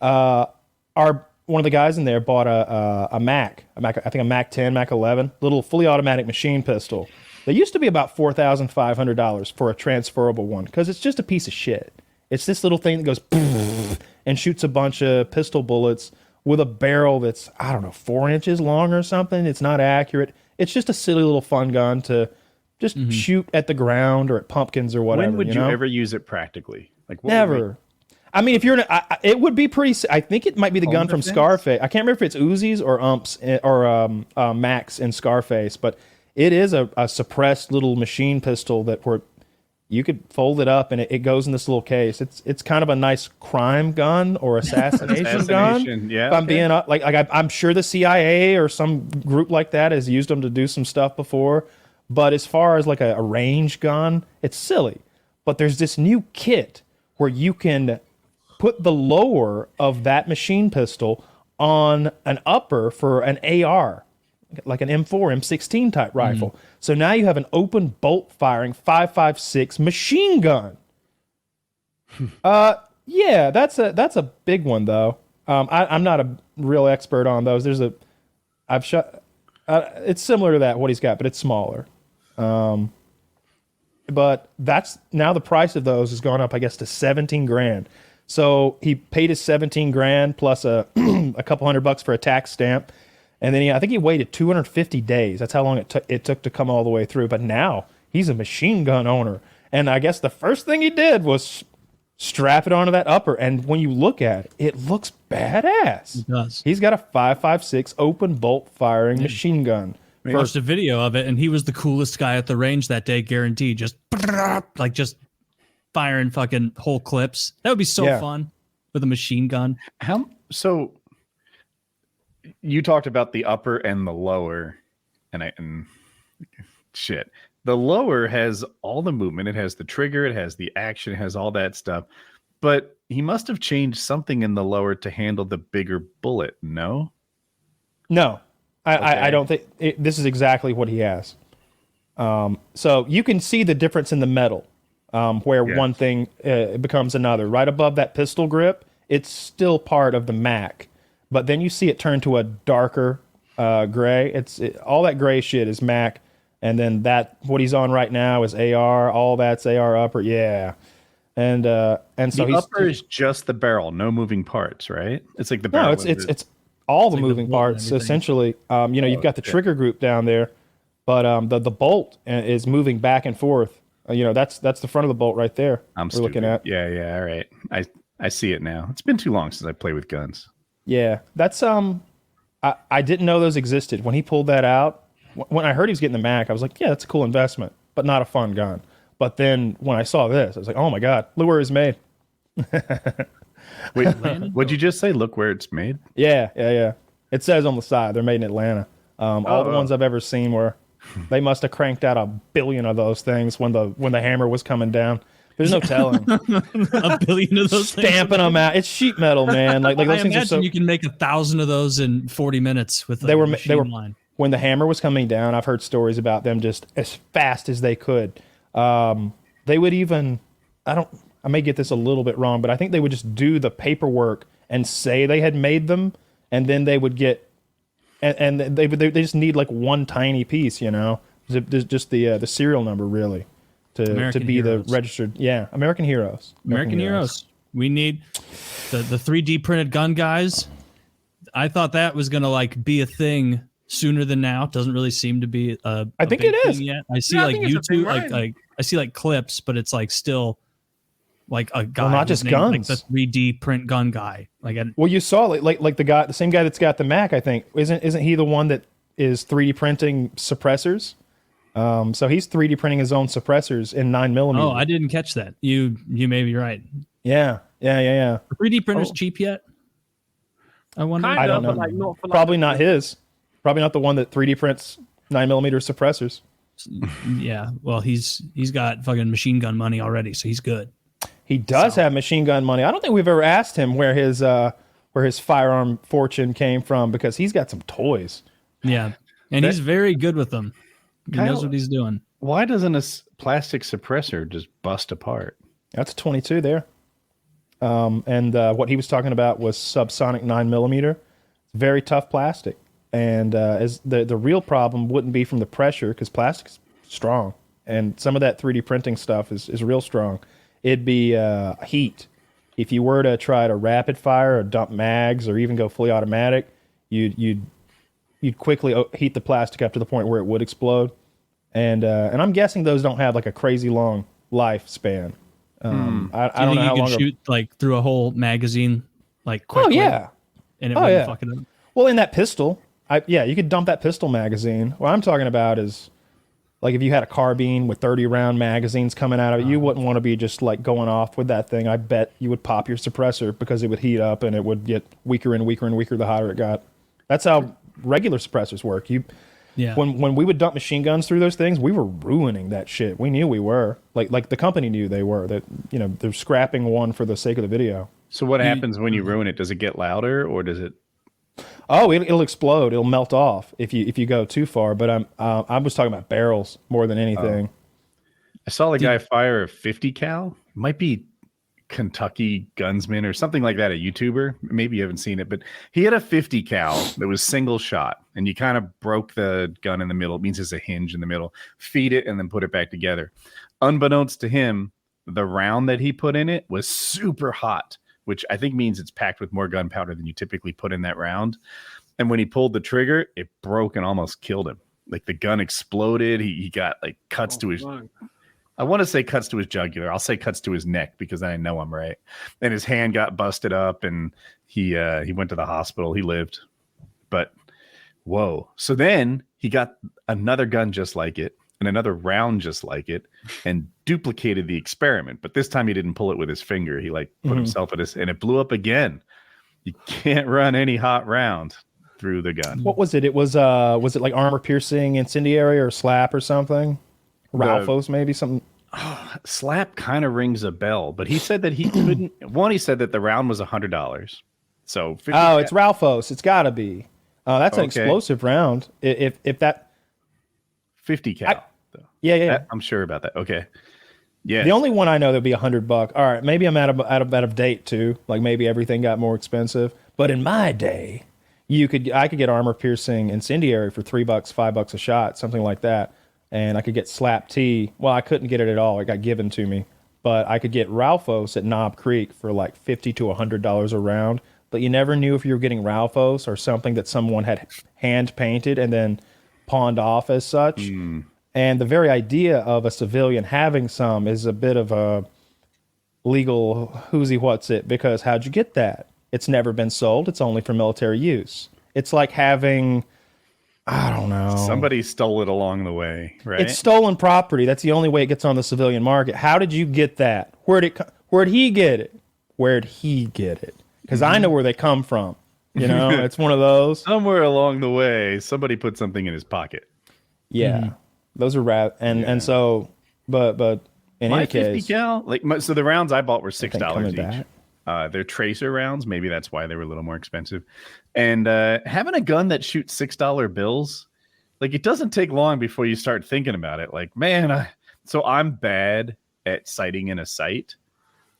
One of the guys in there bought a Mac, I think a Mac 10, Mac 11, little fully automatic machine pistol. They used to be about $4,500 for a transferable one because it's just a piece of shit. It's this little thing that goes and shoots a bunch of pistol bullets with a barrel that's, 4 inches long or something. It's not accurate. It's just a silly little fun gun to just shoot at the ground or at pumpkins or whatever. When would you ever use it practically? Like never. I mean, if you're it would be pretty. I think it might be the gun from Scarface. I can't remember if it's Uzis or umps or Max in Scarface, but it is a suppressed little machine pistol where you could fold it up and it goes in this little case. It's kind of a nice crime gun or assassination gun. Yeah, if I'm being I'm sure the CIA or some group like that has used them to do some stuff before. But as far as like a range gun, it's silly. But there's this new kit where you can put the lower of that machine pistol on an upper for an AR, like an M4, M16 type rifle. So now you have an open bolt firing 5.56 machine gun. Yeah, that's a big one though. I'm not a real expert on those. I've shot. It's similar to that what he's got, but it's smaller. But that's now the price of those has gone up, I guess, to 17 grand. So he paid his 17 grand plus a couple $100 for a tax stamp. And then I think he waited 250 days. That's how long it took to come all the way through. But now he's a machine gun owner. And I guess the first thing he did was strap it onto that upper. And when you look at it, it looks badass. It does. He's got a 5.56 open bolt firing machine gun. I watched a video of it, and he was the coolest guy at the range that day, guaranteed. Just firing fucking whole clips. That would be so fun with a machine gun. So you talked about the upper and the lower, and shit. The lower has all the movement. It has the trigger. It has the action. It has all that stuff. But he must have changed something in the lower to handle the bigger bullet. No. I don't think this is exactly what he has. So you can see the difference in the metal, where one thing becomes another. Right above that pistol grip, it's still part of the Mac, but then you see it turn to a darker gray. All that gray shit is Mac, and then what he's on right now is AR. All that's AR upper, and so the upper is just the barrel, no moving parts, right? It's like the barrel. No, it's all the moving parts essentially. You've got the trigger group down there, but the bolt is moving back and forth. That's the front of the bolt right there. We're looking at. Yeah. All right, I see it now. It's been too long since I played with guns. Yeah, that's I didn't know those existed when he pulled that out. When I heard he was getting the Mac, I was like, yeah, that's a cool investment, but not a fun gun. But then when I saw this, I was like, oh my god, look where it's made. Wait, what'd you just say? Look where it's made? Yeah. It says on the side they're made in Atlanta. All the ones I've ever seen were, they must have cranked out 1 billion of those things when the hammer was coming down. There's no telling. 1 billion of those stamping them out. It's sheet metal, man. Like those I things imagine are so. You can make 1,000 of those in 40 minutes with They were line. When the hammer was coming down. I've heard stories about them just as fast as they could. They would even, I may get this a little bit wrong, but I think they would just do the paperwork and say they had made them, and then they would get, and they just need like one tiny piece, you know, just the serial number really to be heroes. The registered. Yeah, American heroes. American heroes. We need the 3D printed gun guys. I thought that was gonna like be a thing sooner than now. It doesn't really seem to be I think it is yet. I see like YouTube, like I see like clips, but it's like still like a guy. Well, not just guns. Like the 3D print gun guy. Well, you saw like the same guy that's got the Mac. I think isn't he the one that is 3D printing suppressors? So he's 3D printing his own suppressors in 9mm. Oh, I didn't catch that. You may be right. Yeah. Are 3D printers cheap yet? I wonder. I don't know. Like, Probably not his. Probably not the one that 3D prints 9mm suppressors. Yeah, well, he's got fucking machine gun money already, so he's good. He does have machine gun money. I don't think we've ever asked him where his firearm fortune came from, because he's got some toys. Yeah, and he's very good with them. He knows what he's doing. Why doesn't a plastic suppressor just bust apart? That's a 22 there. And what he was talking about was subsonic 9mm. Very tough plastic. And as the real problem wouldn't be from the pressure, because plastic's strong, and some of that 3D printing stuff is real strong. It'd be heat. If you were to try to rapid fire or dump mags or even go fully automatic, you'd quickly heat the plastic up to the point where it would explode. And I'm guessing those don't have like a crazy long lifespan. I don't know how long. Shoot like through a whole magazine, like quickly. Oh yeah, and it wouldn't fuck it up. Well, in that pistol. You could dump that pistol magazine. What I'm talking about is, like, if you had a carbine with 30-round magazines coming out of it, you wouldn't want to be just, like, going off with that thing. I bet you would pop your suppressor because it would heat up and it would get weaker and weaker and weaker the hotter it got. That's how regular suppressors work. When we would dump machine guns through those things, we were ruining that shit. We knew we were. Like the company knew they were. That, you know, they're scrapping one for the sake of the video. So what happens when you ruin it? Does it get louder, or does it... Oh, it'll explode. It'll melt off if you go too far. But I was talking about barrels more than anything. I saw the guy fire a 50 cal. It might be Kentucky Gunsman or something like that. A YouTuber. Maybe you haven't seen it, but he had a 50 cal that was single shot, and you kind of broke the gun in the middle. It means there's a hinge in the middle. Feed it and then put it back together. Unbeknownst to him, the round that he put in it was super hot, which I think means it's packed with more gunpowder than you typically put in that round. And when he pulled the trigger, it broke and almost killed him. Like the gun exploded. He got like cuts to his... God. I want to say cuts to his jugular. I'll say cuts to his neck because I know I'm right. And his hand got busted up, and he went to the hospital. He lived. But whoa. So then he got another gun just like it and another round just like it and duplicated the experiment. But this time he didn't pull it with his finger. He like put himself at his, and it blew up again. You can't run any hot round through the gun. What was it? Was it like armor piercing, incendiary, or slap or something? Ralphos, maybe something. Slap kind of rings a bell, but he said that he couldn't. One, he said that the round was $100. So it's Ralphos. It's got to be. That's an explosive round. If that 50 cal. Yeah. I'm sure about that. Okay. Yeah. The only one I know that'd be $100. All right, maybe I'm out of date too. Like maybe everything got more expensive. But in my day, I could get armor piercing incendiary for $3, $5 a shot, something like that. And I could get Slap T. Well, I couldn't get it at all. It got given to me. But I could get Ralphos at Knob Creek for like $50 to $100 a round. But you never knew if you were getting Ralphos or something that someone had hand painted and then pawned off as such. And the very idea of a civilian having some is a bit of a legal who's-y what's it, because how'd you get that? It's never been sold. It's only for military use. It's like having, I don't know. Somebody stole it along the way, right? It's stolen property. That's the only way it gets on the civilian market. How did you get that? Where'd he get it? Where'd he get it? Because I know where they come from. You know, it's one of those. Somewhere along the way, somebody put something in his pocket. Yeah, those are and so, but in any case, 50 cal, so the rounds I bought were $6 each. They're tracer rounds. Maybe that's why they were a little more expensive. And having a gun that shoots $6 bills, like, it doesn't take long before you start thinking about it. Like, man, so I'm bad at sighting in a sight.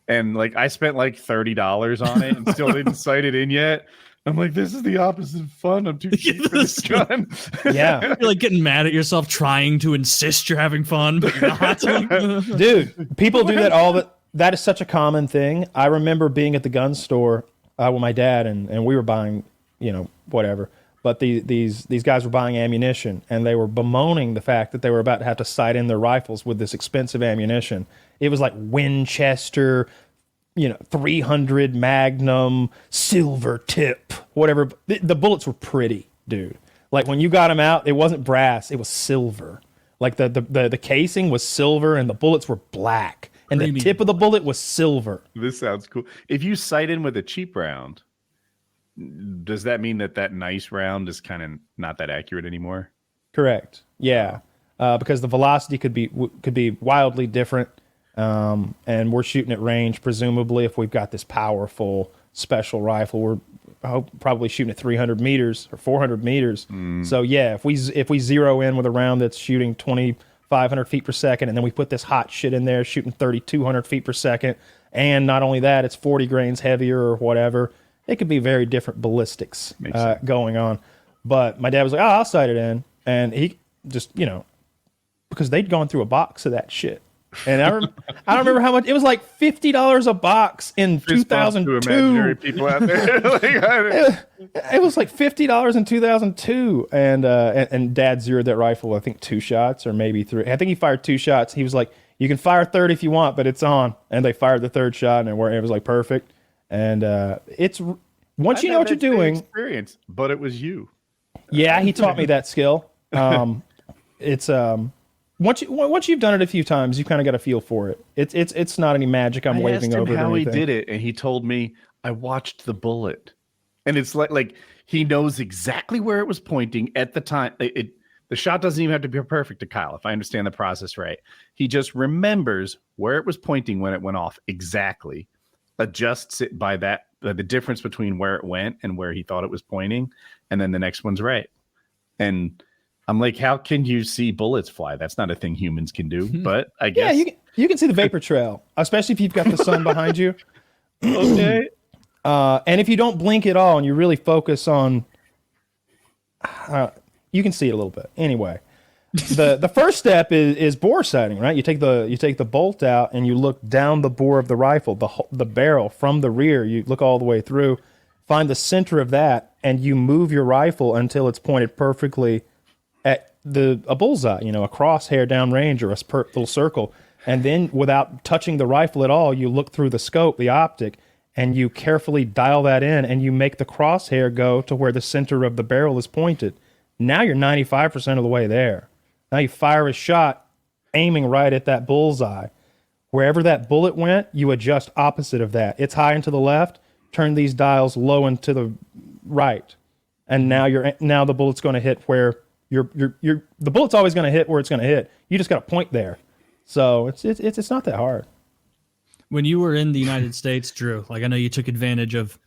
And like, I spent like $30 on it and still didn't sight it in yet. I'm like, this is the opposite of fun. I'm too cheap for this gun. Yeah. You're like getting mad at yourself trying to insist you're having fun, but you're not. Dude, people do that that is such a common thing. I remember being at the gun store with my dad and we were buying, whatever. But these guys were buying ammunition and they were bemoaning the fact that they were about to have to sight in their rifles with this expensive ammunition. It was like Winchester, 300 Magnum, silver tip, whatever. The bullets were pretty, dude. Like when you got them out, it wasn't brass, it was silver. Like the casing was silver and the bullets were black. And the tip of the bullet was silver. This sounds cool. If you sight in with a cheap round, does that mean that nice round is kind of not that accurate anymore? Correct. Yeah, because the velocity could be wildly different, and we're shooting at range. Presumably, if we've got this powerful special rifle, we're probably shooting at 300 meters or 400 meters. So yeah, if we zero in with a round that's shooting 2,500 feet per second, and then we put this hot shit in there shooting 3,200 feet per second, and not only that, it's 40 grains heavier or whatever. It could be very different ballistics going on. But my dad was like, I'll sight it in. And he just, because they'd gone through a box of that shit. And I don't remember how much. It was like $50 a box in 2002. Imaginary people out there. It was like $50 in 2002. And Dad zeroed that rifle, I think 2 shots or maybe 3. I think he fired 2 shots. He was like, you can fire 3rd if you want, but it's on. And they fired the 3rd shot and it was like perfect. And it's once you know what you're doing. Experience, but it was you. Yeah, he taught me that skill. It's once you've done it a few times, you kind of got a feel for it. It's not any magic I'm waving over. How he did it, and he told me I watched the bullet, and it's like he knows exactly where it was pointing at the time. The shot doesn't even have to be perfect to Kyle, if I understand the process right. He just remembers where it was pointing when it went off exactly. Adjusts it by that, the difference between where it went and where he thought it was pointing, and then the next one's right. And I'm like, how can you see bullets fly? That's not a thing humans can do, but I guess. Yeah, you can see the vapor trail, especially if you've got the sun behind you. Okay. And if you don't blink at all and you really focus on, you can see it a little bit. Anyway, the first step is bore sighting, right? You take the bolt out and you look down the bore of the rifle, the barrel from the rear. You look all the way through, find the center of that, and you move your rifle until it's pointed perfectly at a bullseye, a crosshair downrange or a little circle. And then without touching the rifle at all, you look through the scope, the optic, and you carefully dial that in and you make the crosshair go to where the center of the barrel is pointed. Now you're 95% of the way there. Now you fire a shot aiming right at that bullseye. Wherever that bullet went, you adjust opposite of that. It's high and to the left, turn these dials low and to the right. And now the bullet's going to hit where the bullet's always going to hit where it's going to hit. You just got to point there. So it's not that hard. When you were in the United States, Drew, I know you took advantage of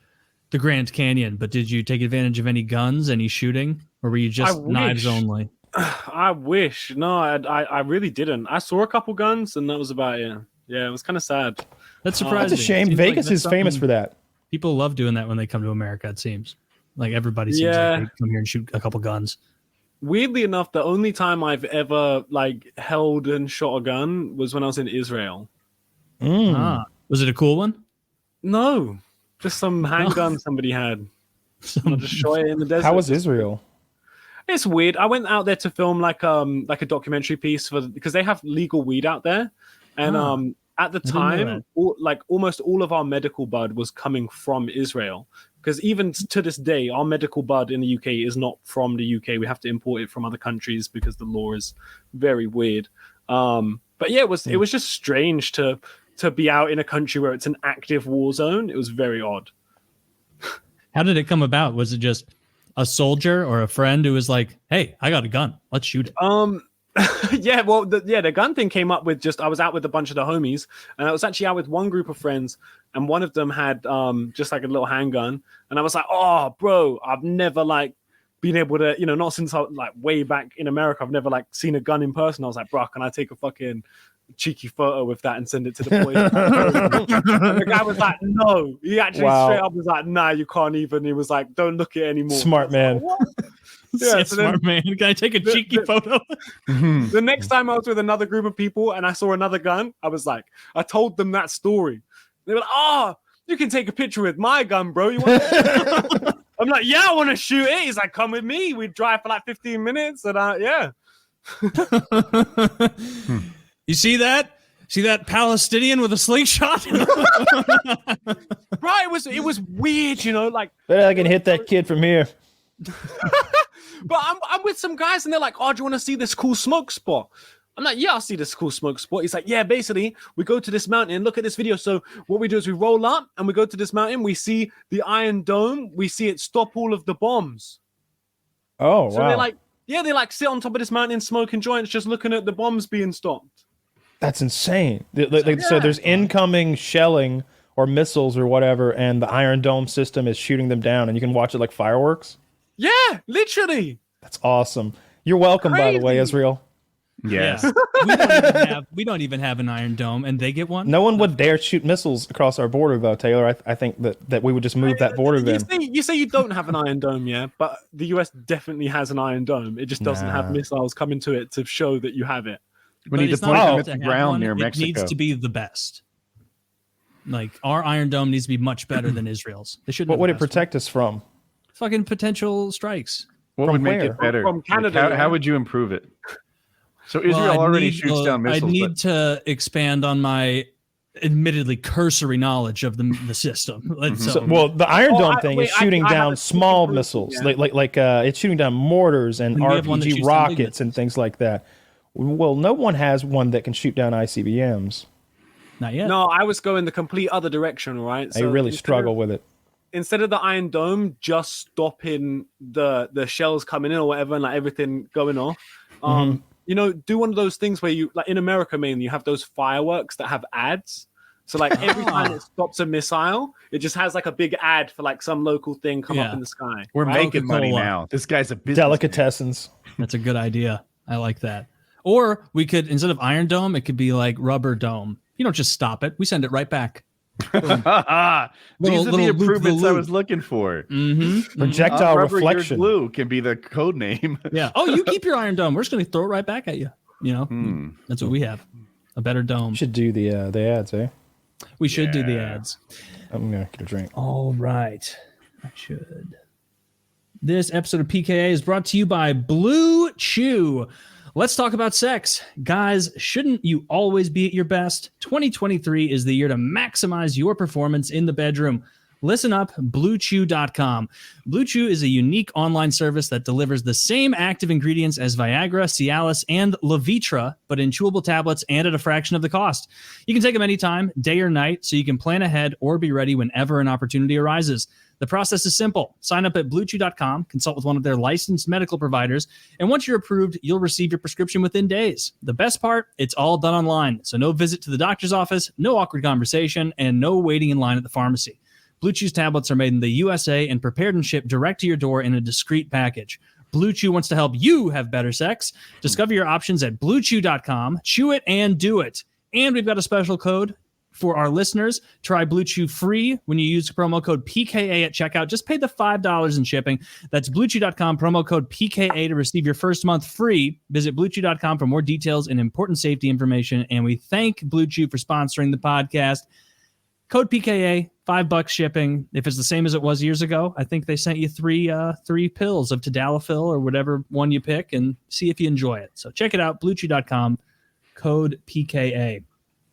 the Grand Canyon, but did you take advantage of any guns, any shooting, or were you just knives only? I wish. No, I really didn't. I saw a couple guns, and that was about it. Yeah, it was kind of sad. That's surprising. That's a shame. Vegas is famous for that. People love doing that when they come to America, it seems. Like everybody seems like they come here and shoot a couple guns. Weirdly enough, the only time I've ever held and shot a gun was when I was in Israel. Was it a cool one? No, just some handgun somebody had. I just shot it in the desert. How was Israel? It's weird. I went out there to film like a documentary piece because they have legal weed out there, and at the time, almost all of our medical bud was coming from Israel. Because even to this day, our medical bud in the UK is not from the UK. We have to import it from other countries because the law is very weird. But yeah, it was just strange to be out in a country where it's an active war zone. It was very odd. How did it come about? Was it just a soldier or a friend who was like, "Hey, I got a gun. Let's shoot it." Yeah, well, the gun thing came up with just I was out with a bunch of the homies, and I was actually out with one group of friends, and one of them had just like a little handgun, and I was like, "Oh, bro, I've never like been able to, not since I like way back in America, I've never like seen a gun in person." I was like, "Bro, can I take a fucking cheeky photo with that and send it to the boys?" And the guy was like, "No." He actually straight up was like, "Nah, you can't even." He was like, "Don't look at it anymore." Smart man. Like, yeah, so smart man. Can I take a cheeky photo? The next time I was with another group of people and I saw another gun, I told them that story. They were like, "Oh, you can take a picture with my gun, bro. You want to?" I'm like, "Yeah, I want to shoot it." He's like, "Come with me." We drive for like 15 minutes, and yeah. You see that? See that Palestinian with a slingshot? Right, it was weird, like. But I can hit that kid from here. But I'm with some guys and they're like, "Oh, do you want to see this cool smoke spot?" I'm like, "Yeah, I'll see this cool smoke spot." He's like, "Yeah, basically we go to this mountain, look at this video. So what we do is we roll up and we go to this mountain, we see the Iron Dome, we see it stop all of the bombs." Oh, so wow. they like sit on top of this mountain smoking joints, just looking at the bombs being stopped. That's insane. So there's incoming shelling or missiles or whatever, and the Iron Dome system is shooting them down, and you can watch it like fireworks. Yeah, literally. That's awesome. You're welcome, by the way, Israel. Yes. Yeah. We don't even have an Iron Dome, and they get one. No one would dare shoot missiles across our border, though, Taylor. I think that we would just move that border then. You say you don't have an Iron Dome, yeah, but the US definitely has an Iron Dome. It just doesn't have missiles coming to it to show that you have it. We need to put them at the ground near Mexico. It needs to be the best. Like, our Iron Dome needs to be much better than Israel's. They shouldn't. What would it protect us from? Fucking potential strikes. What would make it better? From Canada. How would you improve it? So Israel already shoots down missiles. I need to expand on my admittedly cursory knowledge of the system. The Iron Dome thing is shooting down small missiles, like it's shooting down mortars and RPG rockets and things like that. Well, no one has one that can shoot down ICBMs. Not yet. No, I was going the complete other direction, right? I really struggle with it. Instead of the Iron Dome just stopping the shells coming in or whatever and like everything going off, do one of those things where you, like in America mainly, you have those fireworks that have ads. So like every time it stops a missile, it just has like a big ad for like some local thing come up in the sky. We're making money now. This guy's a business. Delicatessens. That's a good idea. I like that. Or we could, instead of Iron Dome, it could be like Rubber Dome. You don't just stop it. We send it right back. These are the improvements I was looking for. Projectile reflection. Glue can be the code name. Yeah. Oh, you keep your Iron Dome. We're just going to throw it right back at you. That's what we have. A better dome. Should do the ads, eh? We should do the ads. I'm gonna get a drink. All right. I should. This episode of PKA is brought to you by Blue Chew. Let's talk about sex. Guys, shouldn't you always be at your best? 2023 is the year to maximize your performance in the bedroom. Listen up, BlueChew.com. Blue Chew is a unique online service that delivers the same active ingredients as Viagra, Cialis, and Levitra, but in chewable tablets and at a fraction of the cost. You can take them anytime, day or night, so you can plan ahead or be ready whenever an opportunity arises. The process is simple. Sign up at BlueChew.com, consult with one of their licensed medical providers, and once you're approved, you'll receive your prescription within days. The best part, it's all done online, so no visit to the doctor's office, no awkward conversation, and no waiting in line at the pharmacy. Blue Chew's tablets are made in the USA and prepared and shipped direct to your door in a discreet package. Blue Chew wants to help you have better sex. Discover your options at BlueChew.com. Chew it and do it. And we've got a special code for our listeners. Try Blue Chew free when you use promo code PKA at checkout. Just pay the $5 in shipping. That's BlueChew.com, promo code PKA to receive your first month free. Visit BlueChew.com for more details and important safety information. And we thank Blue Chew for sponsoring the podcast. Code PKA, $5 shipping. If it's the same as it was years ago, I think they sent you three pills of Tadalafil or whatever one you pick and see if you enjoy it. So check it out, BlueChew.com, code PKA.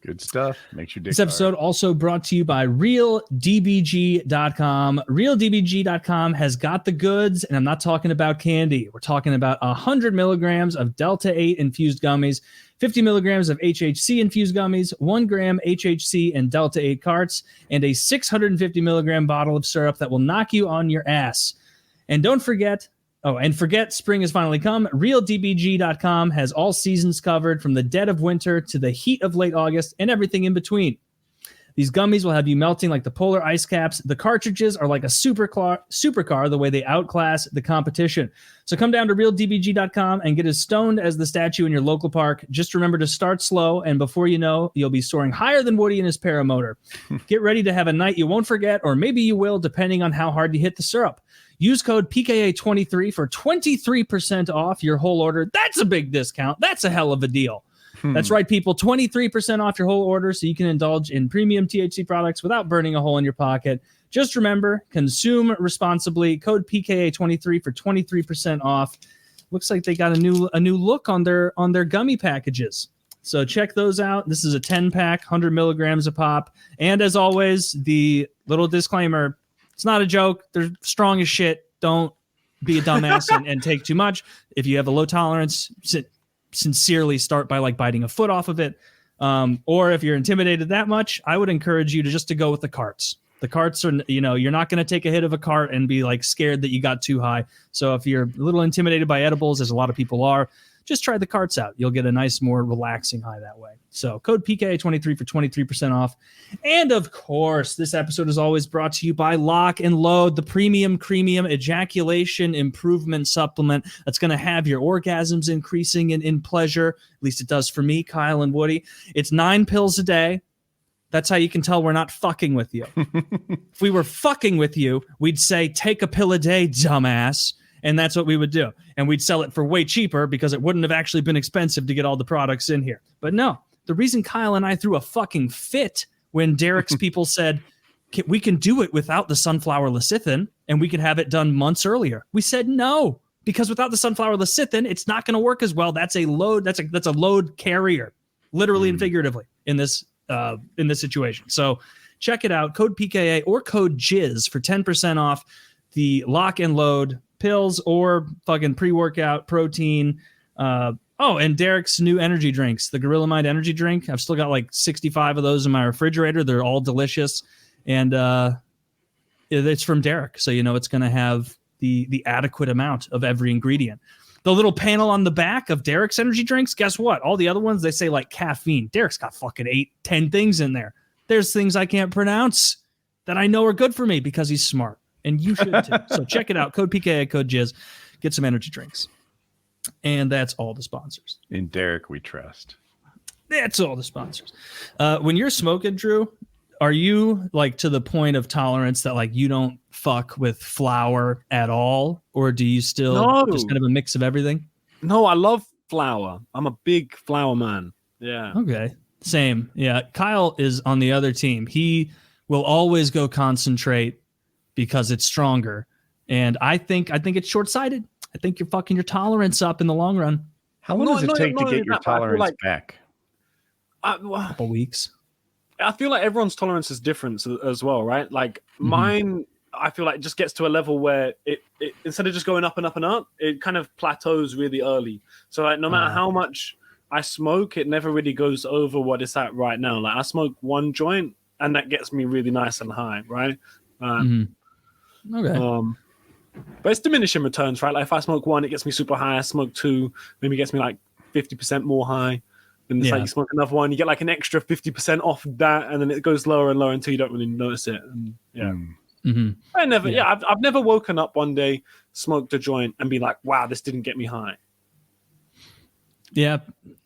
Good stuff. Makes your dick This episode also brought to you by RealDBG.com. RealDBG.com has got the goods, and I'm not talking about candy. We're talking about 100 milligrams of Delta 8 infused gummies, 50 milligrams of HHC infused gummies, 1 gram HHC and Delta 8 carts, and a 650 milligram bottle of syrup that will knock you on your ass. And don't forget, forget spring has finally come. RealDBG.com has all seasons covered from the dead of winter to the heat of late August and everything in between. These gummies will have you melting like the polar ice caps. The cartridges are like a supercar the way they outclass the competition. So come down to RealDBG.com and get as stoned as the statue in your local park. Just remember to start slow, and before you know, you'll be soaring higher than Woody in his paramotor. Get ready to have a night you won't forget, or maybe you will, depending on how hard you hit the syrup. Use code PKA23 for 23% off your whole order. That's a big discount. That's a hell of a deal. That's right, people. 23% off your whole order so you can indulge in premium THC products without burning a hole in your pocket. Just remember, consume responsibly. Code PKA23 for 23% off. Looks like they got a new look on their gummy packages. So check those out. This is a 10-pack, 100 milligrams a pop. And as always, the little disclaimer, it's not a joke. They're strong as shit. Don't be a dumbass and take too much. If you have a low tolerance, sincerely start by like biting a foot off of it. Or if you're intimidated that much, I would encourage you to go with the carts. The carts are, you're not going to take a hit of a cart and be like scared that you got too high. So if you're a little intimidated by edibles, as a lot of people are, just try the carts out. You'll get a nice, more relaxing high that way. So code PKA23 for 23% off. And of course, this episode is always brought to you by Lock and Load, the premium ejaculation improvement supplement that's going to have your orgasms increasing in pleasure. At least it does for me, Kyle and Woody. It's 9 pills a day. That's how you can tell we're not fucking with you. If we were fucking with you, we'd say, take a pill a day, dumbass. And that's what we would do. And we'd sell it for way cheaper because it wouldn't have actually been expensive to get all the products in here. But no, the reason Kyle and I threw a fucking fit when Derek's people said, we can do it without the sunflower lecithin and we can have it done months earlier. We said no, because without the sunflower lecithin, it's not going to work as well. That's a load. That's a load carrier, literally and figuratively in this situation. So check it out. Code PKA or code JIZ for 10% off the Lock and Load pills or fucking pre-workout protein. And Derek's new energy drinks, the Gorilla Mind energy drink. I've still got like 65 of those in my refrigerator. They're all delicious. And it's from Derek. So, it's going to have the adequate amount of every ingredient. The little panel on the back of Derek's energy drinks, guess what? All the other ones, they say like caffeine. Derek's got fucking 8-10 things in there. There's things I can't pronounce that I know are good for me because he's smart. And you should too. So check it out. Code PKA, code JIZ. Get some energy drinks. And that's all the sponsors. In Derek, we trust. That's all the sponsors. When you're smoking, Drew, are you like to the point of tolerance that like you don't fuck with flour at all? Or do you still just kind of a mix of everything? No, I love flour. I'm a big flour man. Yeah. Okay. Same. Yeah. Kyle is on the other team. He will always go concentrate because it's stronger. And I think it's short-sighted. I think you're fucking your tolerance up in the long run. How long does it take to get your tolerance back? A couple weeks. I feel like everyone's tolerance is different as well, right? Like mine, I feel like it just gets to a level where it instead of just going up and up and up, it kind of plateaus really early. So like no matter how much I smoke, it never really goes over what it's at right now. Like I smoke one joint and that gets me really nice and high, right? Okay. But it's diminishing returns, right? Like if I smoke one, it gets me super high. I smoke two, maybe gets me like 50% more high. And it's like you smoke another one, you get like an extra 50% off that, and then it goes lower and lower until you don't really notice it. And I've never woken up one day, smoked a joint, and be like, wow, this didn't get me high. Yeah,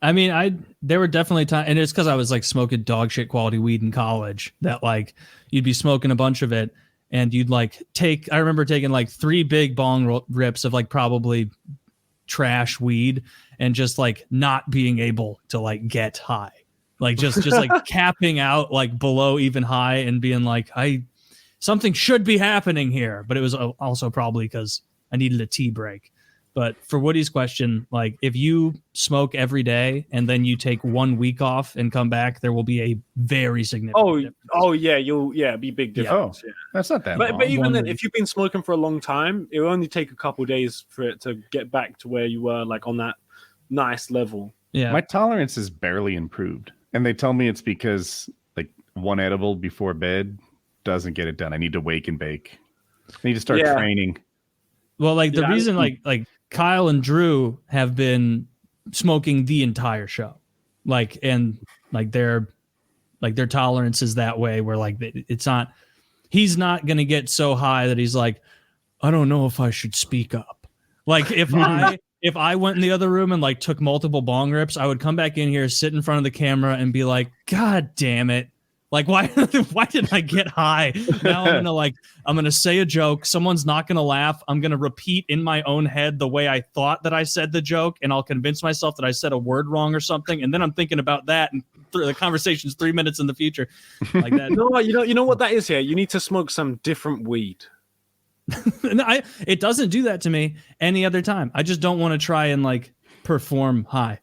I mean, there were definitely times, and it's because I was like smoking dog shit quality weed in college that like you'd be smoking a bunch of it. And you'd like I remember taking like 3 big bong rips of like probably trash weed and just like not being able to like get high, like just like capping out like below even high and being like, something should be happening here. But it was also probably because I needed a tea break. But for Woody's question, like if you smoke every day and then you take 1 week off and come back, there will be a very significant difference. Oh yeah, be big difference. Yeah. That's not that long. But even then, if you've been smoking for a long time, it will only take a couple days for it to get back to where you were, like on that nice level. Yeah, my tolerance is barely improved, and they tell me it's because like one edible before bed doesn't get it done. I need to wake and bake. I need to start training. Well, like the reason, like Kyle and Drew have been smoking the entire show, and their tolerance is that way where like it's not, he's not going to get so high that he's like, I don't know if I should speak up. Like if I went in the other room and like took multiple bong rips, I would come back in here, sit in front of the camera and be like, God damn it. Like, why did I get high? Now I'm going to say a joke. Someone's not going to laugh. I'm going to repeat in my own head the way I thought that I said the joke. And I'll convince myself that I said a word wrong or something. And then I'm thinking about that. And the conversation's 3 minutes in the future like that. You know what that is here? You need to smoke some different weed. It doesn't do that to me any other time. I just don't want to try and like perform high.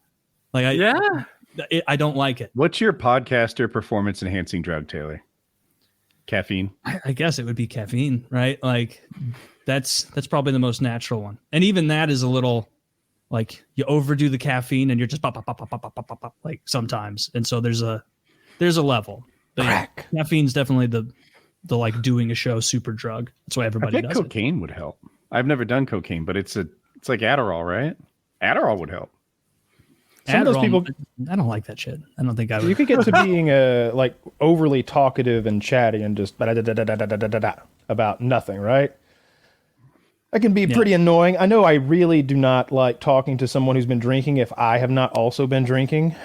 I don't like it. What's your podcaster performance enhancing drug, Taylor? Caffeine? I guess it would be caffeine, right? Like that's probably the most natural one. And even that is a little like you overdo the caffeine and you're just pop, like sometimes. And so there's a level. Crack. Yeah, caffeine's definitely the like doing a show super drug. That's why everybody does cocaine would help. I've never done cocaine, but it's like Adderall, right? Adderall would help. Some of those people, I don't like that shit. I don't think I would. You could get to being like overly talkative and chatty and just about nothing, right? That can be pretty annoying. I know I really do not like talking to someone who's been drinking if I have not also been drinking.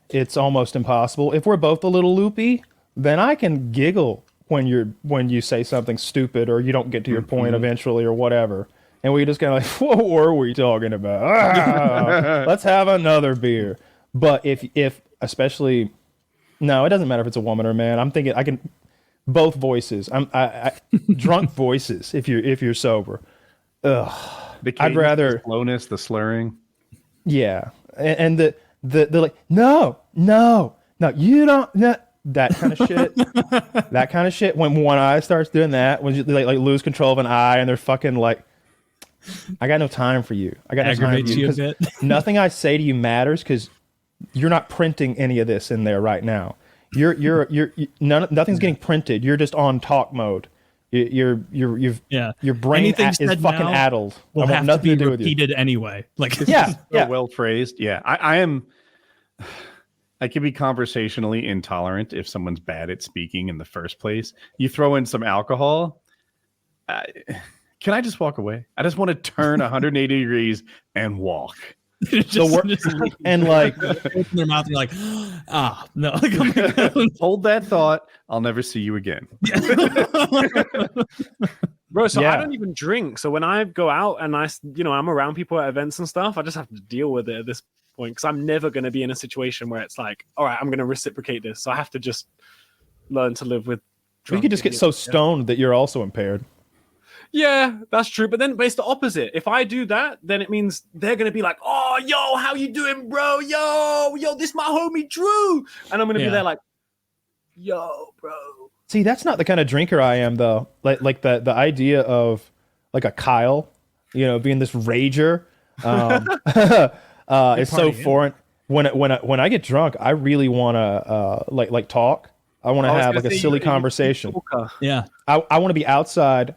It's almost impossible. If we're both a little loopy, then I can giggle when you say something stupid or you don't get to your point eventually or whatever. And we just kind of like, what were we talking about? Let's have another beer. But if especially, no, it doesn't matter if it's a woman or a man. I'm thinking I can both voices. I drunk voices. If you're sober, I'd rather the slowness, the slurring. Yeah, and the like no, you don't. No. That kind of shit. That kind of shit. When one eye starts doing that, when you like lose control of an eye and they're fucking like. I got no time for you. I got no time for you a bit. Nothing I say to you matters because you're not printing any of this in there right now. Nothing's getting printed. You're just on talk mode. Your brain is fucking addled. Will have to be repeated anyway. Like well phrased. Yeah, I am. I can be conversationally intolerant if someone's bad at speaking in the first place. You throw in some alcohol. Can I just walk away? I just want to turn 180 degrees and walk. And like open their mouth and you're like, no. Hold that thought. I'll never see you again. Bro, so I don't even drink. So when I go out and I'm around people at events and stuff, I just have to deal with it at this point because I'm never going to be in a situation where it's like, all right, I'm going to reciprocate this. So I have to just learn to live with drunk. You could just get so stoned that you're also impaired. Yeah, that's true. But it's the opposite. If I do that, then it means they're going to be like, oh, yo, how you doing, bro? Yo, this my homie, Drew. And I'm going to be there like, yo, bro. See, that's not the kind of drinker I am, though. Like the idea of like a Kyle, being this rager is so foreign. When I get drunk, I really want to like talk. I want to have like a silly conversation. Yeah. I want to be outside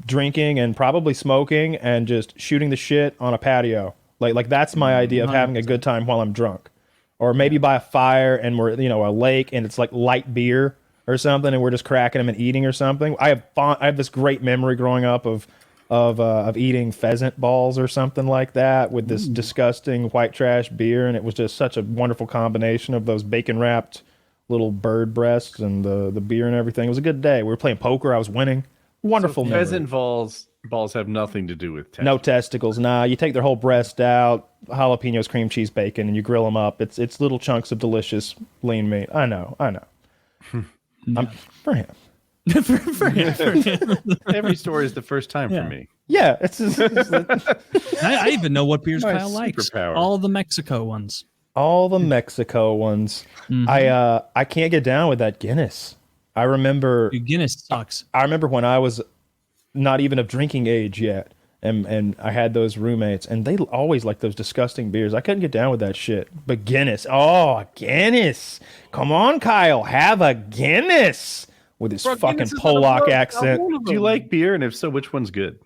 drinking and probably smoking and just shooting the shit on a patio. Like that's my idea of having a good time while I'm drunk. Or maybe by a fire and we're, a lake and it's like light beer or something and we're just cracking them and eating or something. I have this great memory growing up of eating pheasant balls or something like that with this disgusting white trash beer, and it was just such a wonderful combination of those bacon wrapped little bird breasts and the beer and everything. It was a good day. We were playing poker. I was winning. Wonderful memory. Pheasant balls have nothing to do with testicles. No testicles. Nah, you take their whole breast out, jalapenos, cream cheese, bacon, and you grill them up. It's little chunks of delicious lean meat. I know. I'm for him. Every story is the first time for me. Yeah, I even know what beers Kyle likes. All the Mexico ones. All the Mexico ones. Mm-hmm. I can't get down with that Guinness. I remember Guinness sucks. I remember when I was not even of drinking age yet, and I had those roommates, and they always like those disgusting beers. I couldn't get down with that shit. But Guinness, Guinness! Come on, Kyle, have a Guinness with his fucking Guinness Polak accent. Do you like beer, and if so, which one's good?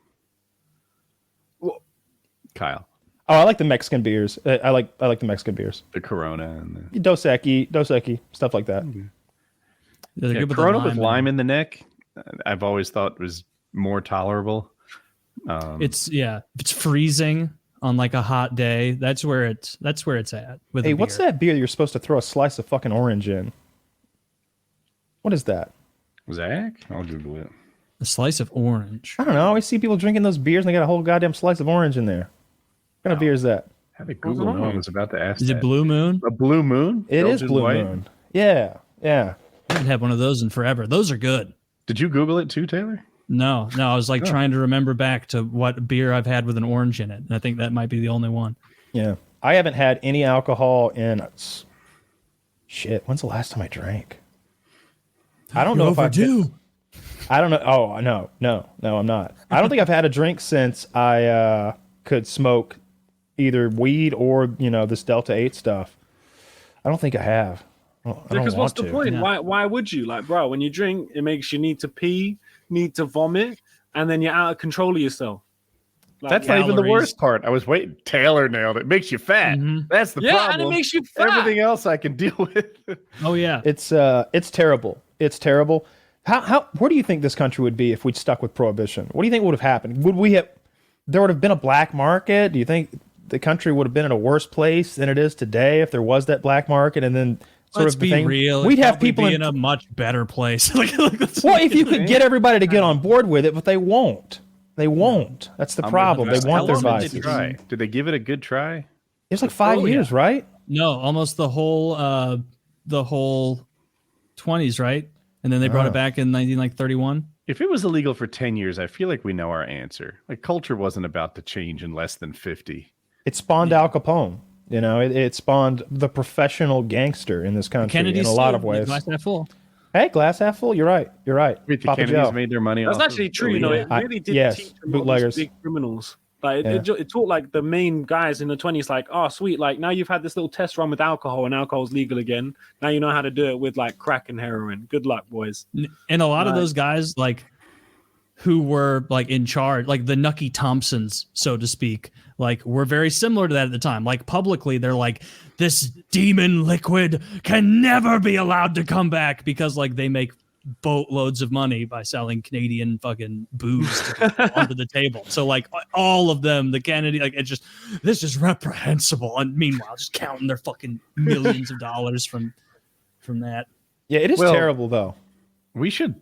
Kyle. Oh, I like the Mexican beers. I like the Mexican beers. The Corona and the Dos Equis, stuff like that. Yeah, Corona with lime in the neck, I've always thought was more tolerable. It's freezing on like a hot day. That's where it's at. Hey, what's that beer you're supposed to throw a slice of fucking orange in? What is that? Zach? I'll Google it. A slice of orange. I don't know. I always see people drinking those beers and they got a whole goddamn slice of orange in there. What kind of beer is that? Have a Google. No one was about to ask. Is it Blue Moon? A Blue Moon? It is Blue Moon. Yeah. I haven't had one of those in forever. Those are good. Did you Google it too, Taylor? No. I was trying to remember back to what beer I've had with an orange in it. And I think that might be the only one. Yeah. I haven't had any alcohol in shit. When's the last time I drank? I don't know if I do. I don't know. Oh, no, I'm not. I don't think I've had a drink since I could smoke either weed or, this Delta 8 stuff. I don't think I have. Because what's the point? Yeah. Why would you? Like, bro, when you drink, it makes you need to pee, need to vomit, and then you're out of control of yourself. Like, that's not even the worst part. I was waiting. Taylor nailed it. It makes you fat. Mm-hmm. That's the problem. And it makes you fat. Everything else I can deal with. Oh yeah. It's terrible. It's terrible. Where do you think this country would be if we'd stuck with Prohibition? What do you think would have happened? There would have been a black market? Do you think the country would have been in a worse place than it is today if there was that black market? And then let's be real. We'd have people in a much better place. Well, if you could get everybody to get on board with it, but they won't. They won't. That's the problem. They want their vices. Did they give it a good try? It was like 5 years, right? No, almost the whole 20s, right? And then they brought it back in 1931. If it was illegal for 10 years, I feel like we know our answer. Like, culture wasn't about to change in less than 50. It spawned Al Capone. It spawned the professional gangster in this country in a lot of ways. Glass half full. Hey, glass half full. You're right. The Kennedys made their money. That's actually true. It really did teach bootleggers, big criminals. Like it taught like the main guys in the 20s, like, oh sweet, like now you've had this little test run with alcohol and alcohol's legal again. Now you know how to do it with like crack and heroin. Good luck, boys. And a lot of those guys, like, who were like in charge, like the Nucky Thompsons, so to speak, like were very similar to that at the time. Like publicly, they're like, this demon liquid can never be allowed to come back because like they make boatloads of money by selling Canadian fucking booze onto the table. So like all of them, the Kennedy, like this is reprehensible. And meanwhile, just counting their fucking millions of dollars from that. Yeah, it is terrible though. We should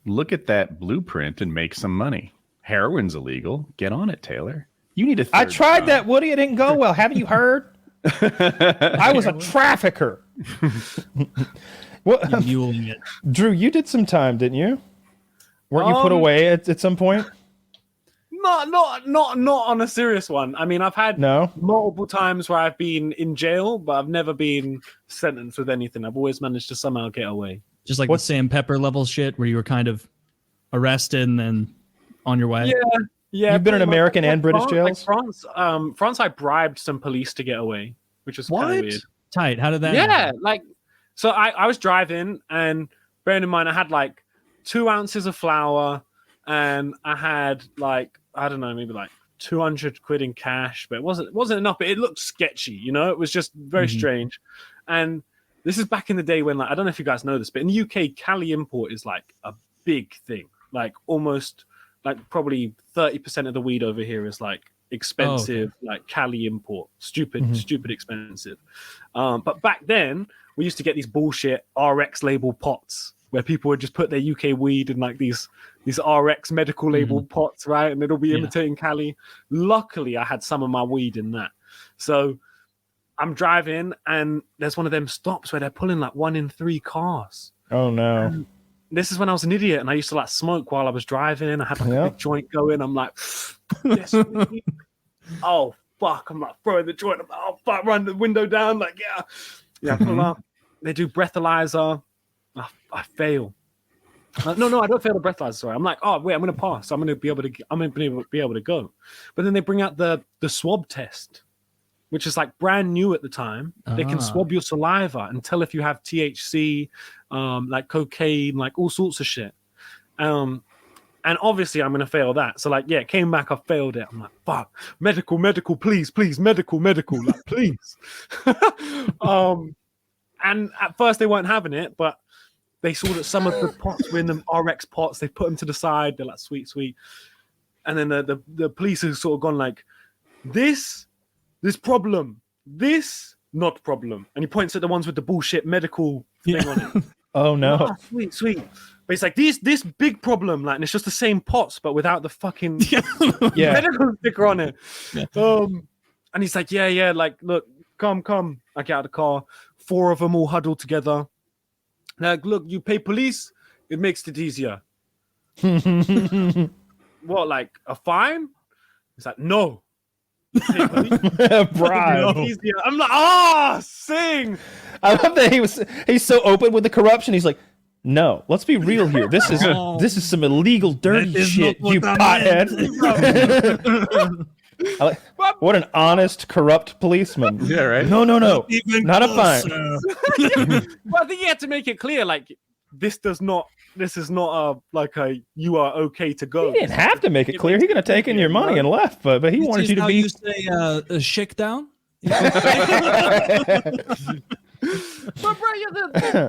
look at that blueprint and make some money. Heroin's illegal. Get on it, Taylor. You need a third I tried that, Woody. It didn't go well. Haven't you heard? I was a trafficker. Muling it. Drew, you did some time, didn't you? Weren't you put away at some point? Not on a serious one. I mean, I've had multiple times where I've been in jail, but I've never been sentenced with anything. I've always managed to somehow get away. Just like the Sam Pepper level shit, where you were kind of arrested and then on your way. Yeah. You've been in American and British jails. Like France, I bribed some police to get away, which was kind of weird. Tight. How did that? Yeah, happen? like so. I was driving, and bearing in mind, I had like 2 ounces of flour, and I had like I don't know, maybe like 200 quid in cash, but it wasn't enough. But it looked sketchy, It was just very strange, and. This is back in the day when, like, I don't know if you guys know this, but in the UK, Cali import is like a big thing. Like almost, like probably 30% of the weed over here is like expensive, like Cali import, stupid expensive. But back then, we used to get these bullshit RX label pots where people would just put their UK weed in like these RX medical label pots, right? And it'll be imitating Cali. Luckily, I had some of my weed in that, so. I'm driving and there's one of them stops where they're pulling like 1 in 3 cars. Oh no. And this is when I was an idiot and I used to like smoke while I was driving. I had like a big joint going. I'm like, yes, oh fuck! I'm like throwing the joint. I'm like, oh fuck! Run the window down. Like yeah. Pull up. They do breathalyzer. I fail. No, I don't fail the breathalyzer. Sorry, I'm like, oh wait, I'm gonna pass. I'm gonna be able to go. But then they bring out the swab test, which is like brand new at the time. They can swab your saliva and tell if you have THC, like cocaine, like all sorts of shit. And obviously I'm going to fail that. So like, yeah, it came back, I failed it. I'm like, fuck, medical, please, medical, like, please. And at first they weren't having it, but they saw that some of the pots were in them RX pots. They put them to the side. They're like, sweet. And then the police have sort of gone like, this problem, this not problem. And he points at the ones with the bullshit medical thing on it. Oh no. Oh, sweet. But it's like this big problem, like, and it's just the same pots, but without the fucking medical sticker on it. Yeah. And he's like, yeah, like, look, come. I get out of the car. 4 of them all huddled together. Like, look, you pay police, it makes it easier. What, like a fine? He's like, no. Bribe. I'm like, sing. I love that he's so open with the corruption. He's like, no, let's be real here. This is some illegal dirty shit, you pothead. What an honest, corrupt policeman. Yeah, right. No, not a fine. Well, I think you have to make it clear, like, this is not you are okay to go. He didn't have to make it clear. He could have taken your money and left, but he wanted you to be. You say a shake down. But bro,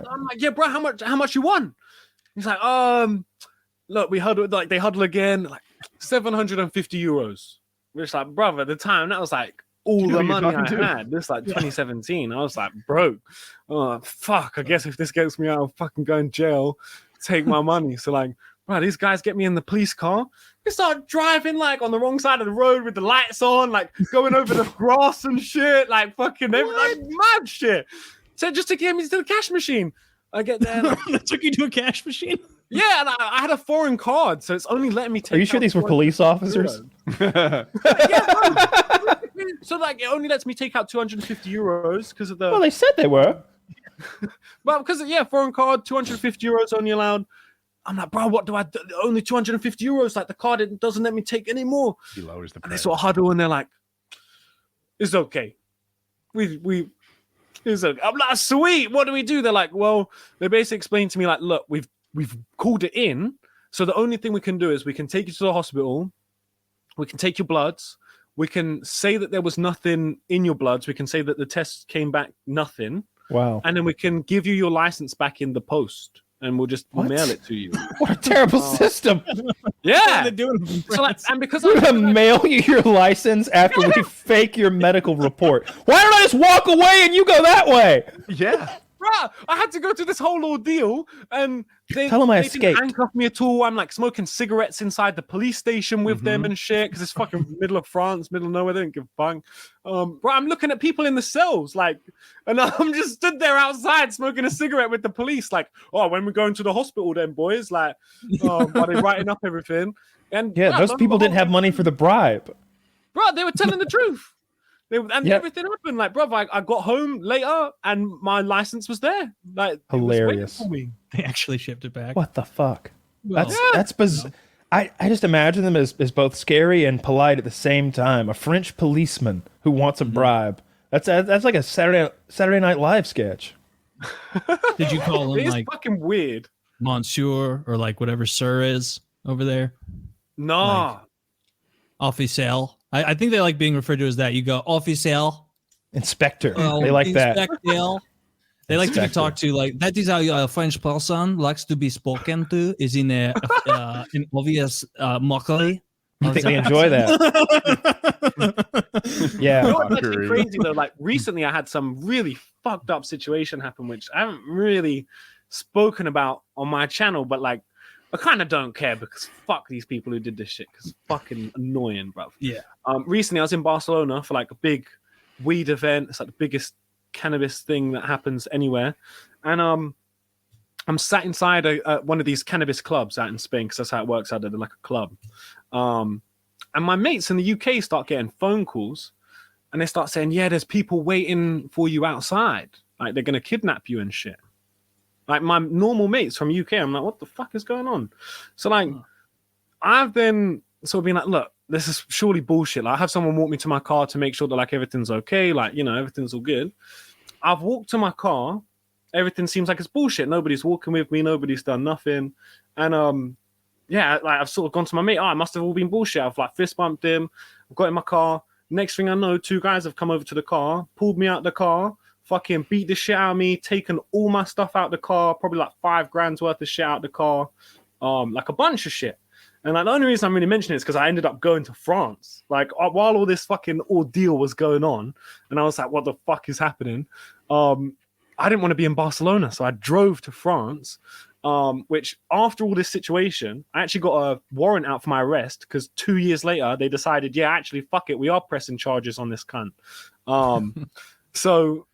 I'm like, yeah, bro, how much you want? He's like, look, we huddle, like they huddle again, like 750 euros. We're just like, brother, at the time that was like all the money I had. This like 2017. I was like, broke. Oh fuck! I guess if this gets me out, I'll fucking go in jail. Take my money. So like, bro, these guys get me in the police car. We start driving like on the wrong side of the road with the lights on, like going over the grass and shit, like fucking like mad shit. So just to get me to the cash machine. I get there. That took you to a cash machine? Yeah, and I had a foreign card, so it's only letting me take. Are you sure these were police officers? Yeah, so like it only lets me take out 250 euros because of the. Well, they said they were. Well, because foreign card, 250 euros only allowed. I'm like, bro, what do I do? Only 250 euros. Like the card, it doesn't let me take any more. He lowers the price. And they sort of huddle and they're like, it's okay. It's okay. I'm like, sweet. What do we do? They're like, well, they basically explained to me like, look, we've called it in. So the only thing we can do is we can take you to the hospital. We can take your bloods. We can say that there was nothing in your bloods. We can say that the test came back nothing. Wow. And then we can give you your license back in the post. And we'll mail it to you. What a terrible system! Yeah, they're doing. So like, and because we're gonna mail you your license after we fake your medical report. Why don't I just walk away and you go that way? Yeah, bro, I had to go through this whole ordeal, and they escaped. Didn't handcuff me at all. I'm like smoking cigarettes inside the police station with them and shit because it's fucking middle of France, middle of nowhere. They don't give a fuck. Bro, I'm looking at people in the cells, like, and I'm just stood there outside smoking a cigarette with the police, like, oh, when we're going to the hospital, then boys, like, are they writing up everything? And yeah, those people didn't have money for the bribe. Bro, they were telling the truth. Everything happened. Like, bro, I got home later and my license was there. Like, hilarious. They actually shipped it back. What the fuck? Well, that's bizarre. I just imagine them as both scary and polite at the same time. A French policeman who wants a bribe. That's like a Saturday Night Live sketch. Did you call him it's like fucking weird, Monsieur, or like whatever Sir is over there? No. Like, officiel. I think they like being referred to as that. You go officiel. Inspector. They like that. They like to be talked to like that. Is how a French person likes to be spoken to. Is in an obvious mockery. I think they enjoy that. Yeah. You know what's actually crazy though? Like recently, I had some really fucked up situation happen, which I haven't really spoken about on my channel, but like I kind of don't care because fuck these people who did this shit because fucking annoying, bro. Yeah. Recently, I was in Barcelona for like a big weed event. It's like the biggest cannabis thing that happens anywhere, and I'm sat inside one of these cannabis clubs out in Spain, because that's how it works out there. They're like a club. And my mates in the UK start getting phone calls, and they start saying, yeah, there's people waiting for you outside. Like, they're going to kidnap you and shit. Like, my normal mates from UK, I'm like, what the fuck is going on? So, like, I've then sort of been like, look, this is surely bullshit. Like, I have someone walk me to my car to make sure that, like, everything's okay. Like, you know, everything's all good. I've walked to my car. Everything seems like it's bullshit. Nobody's walking with me. Nobody's done nothing. And, yeah, like, I've sort of gone to my mate. Oh, it must have all been bullshit. I've, like, fist bumped him. I've got in my car. Next thing I know, 2 guys have come over to the car, pulled me out the car, fucking beat the shit out of me, taken all my stuff out the car, probably like $5,000 worth of shit out the car, like a bunch of shit. And like, the only reason I'm really mentioning it is because I ended up going to France. Like, while all this fucking ordeal was going on, and I was like, what the fuck is happening? I didn't want to be in Barcelona, so I drove to France, which after all this situation, I actually got a warrant out for my arrest, because 2 years later, they decided, yeah, actually, fuck it, we are pressing charges on this cunt. So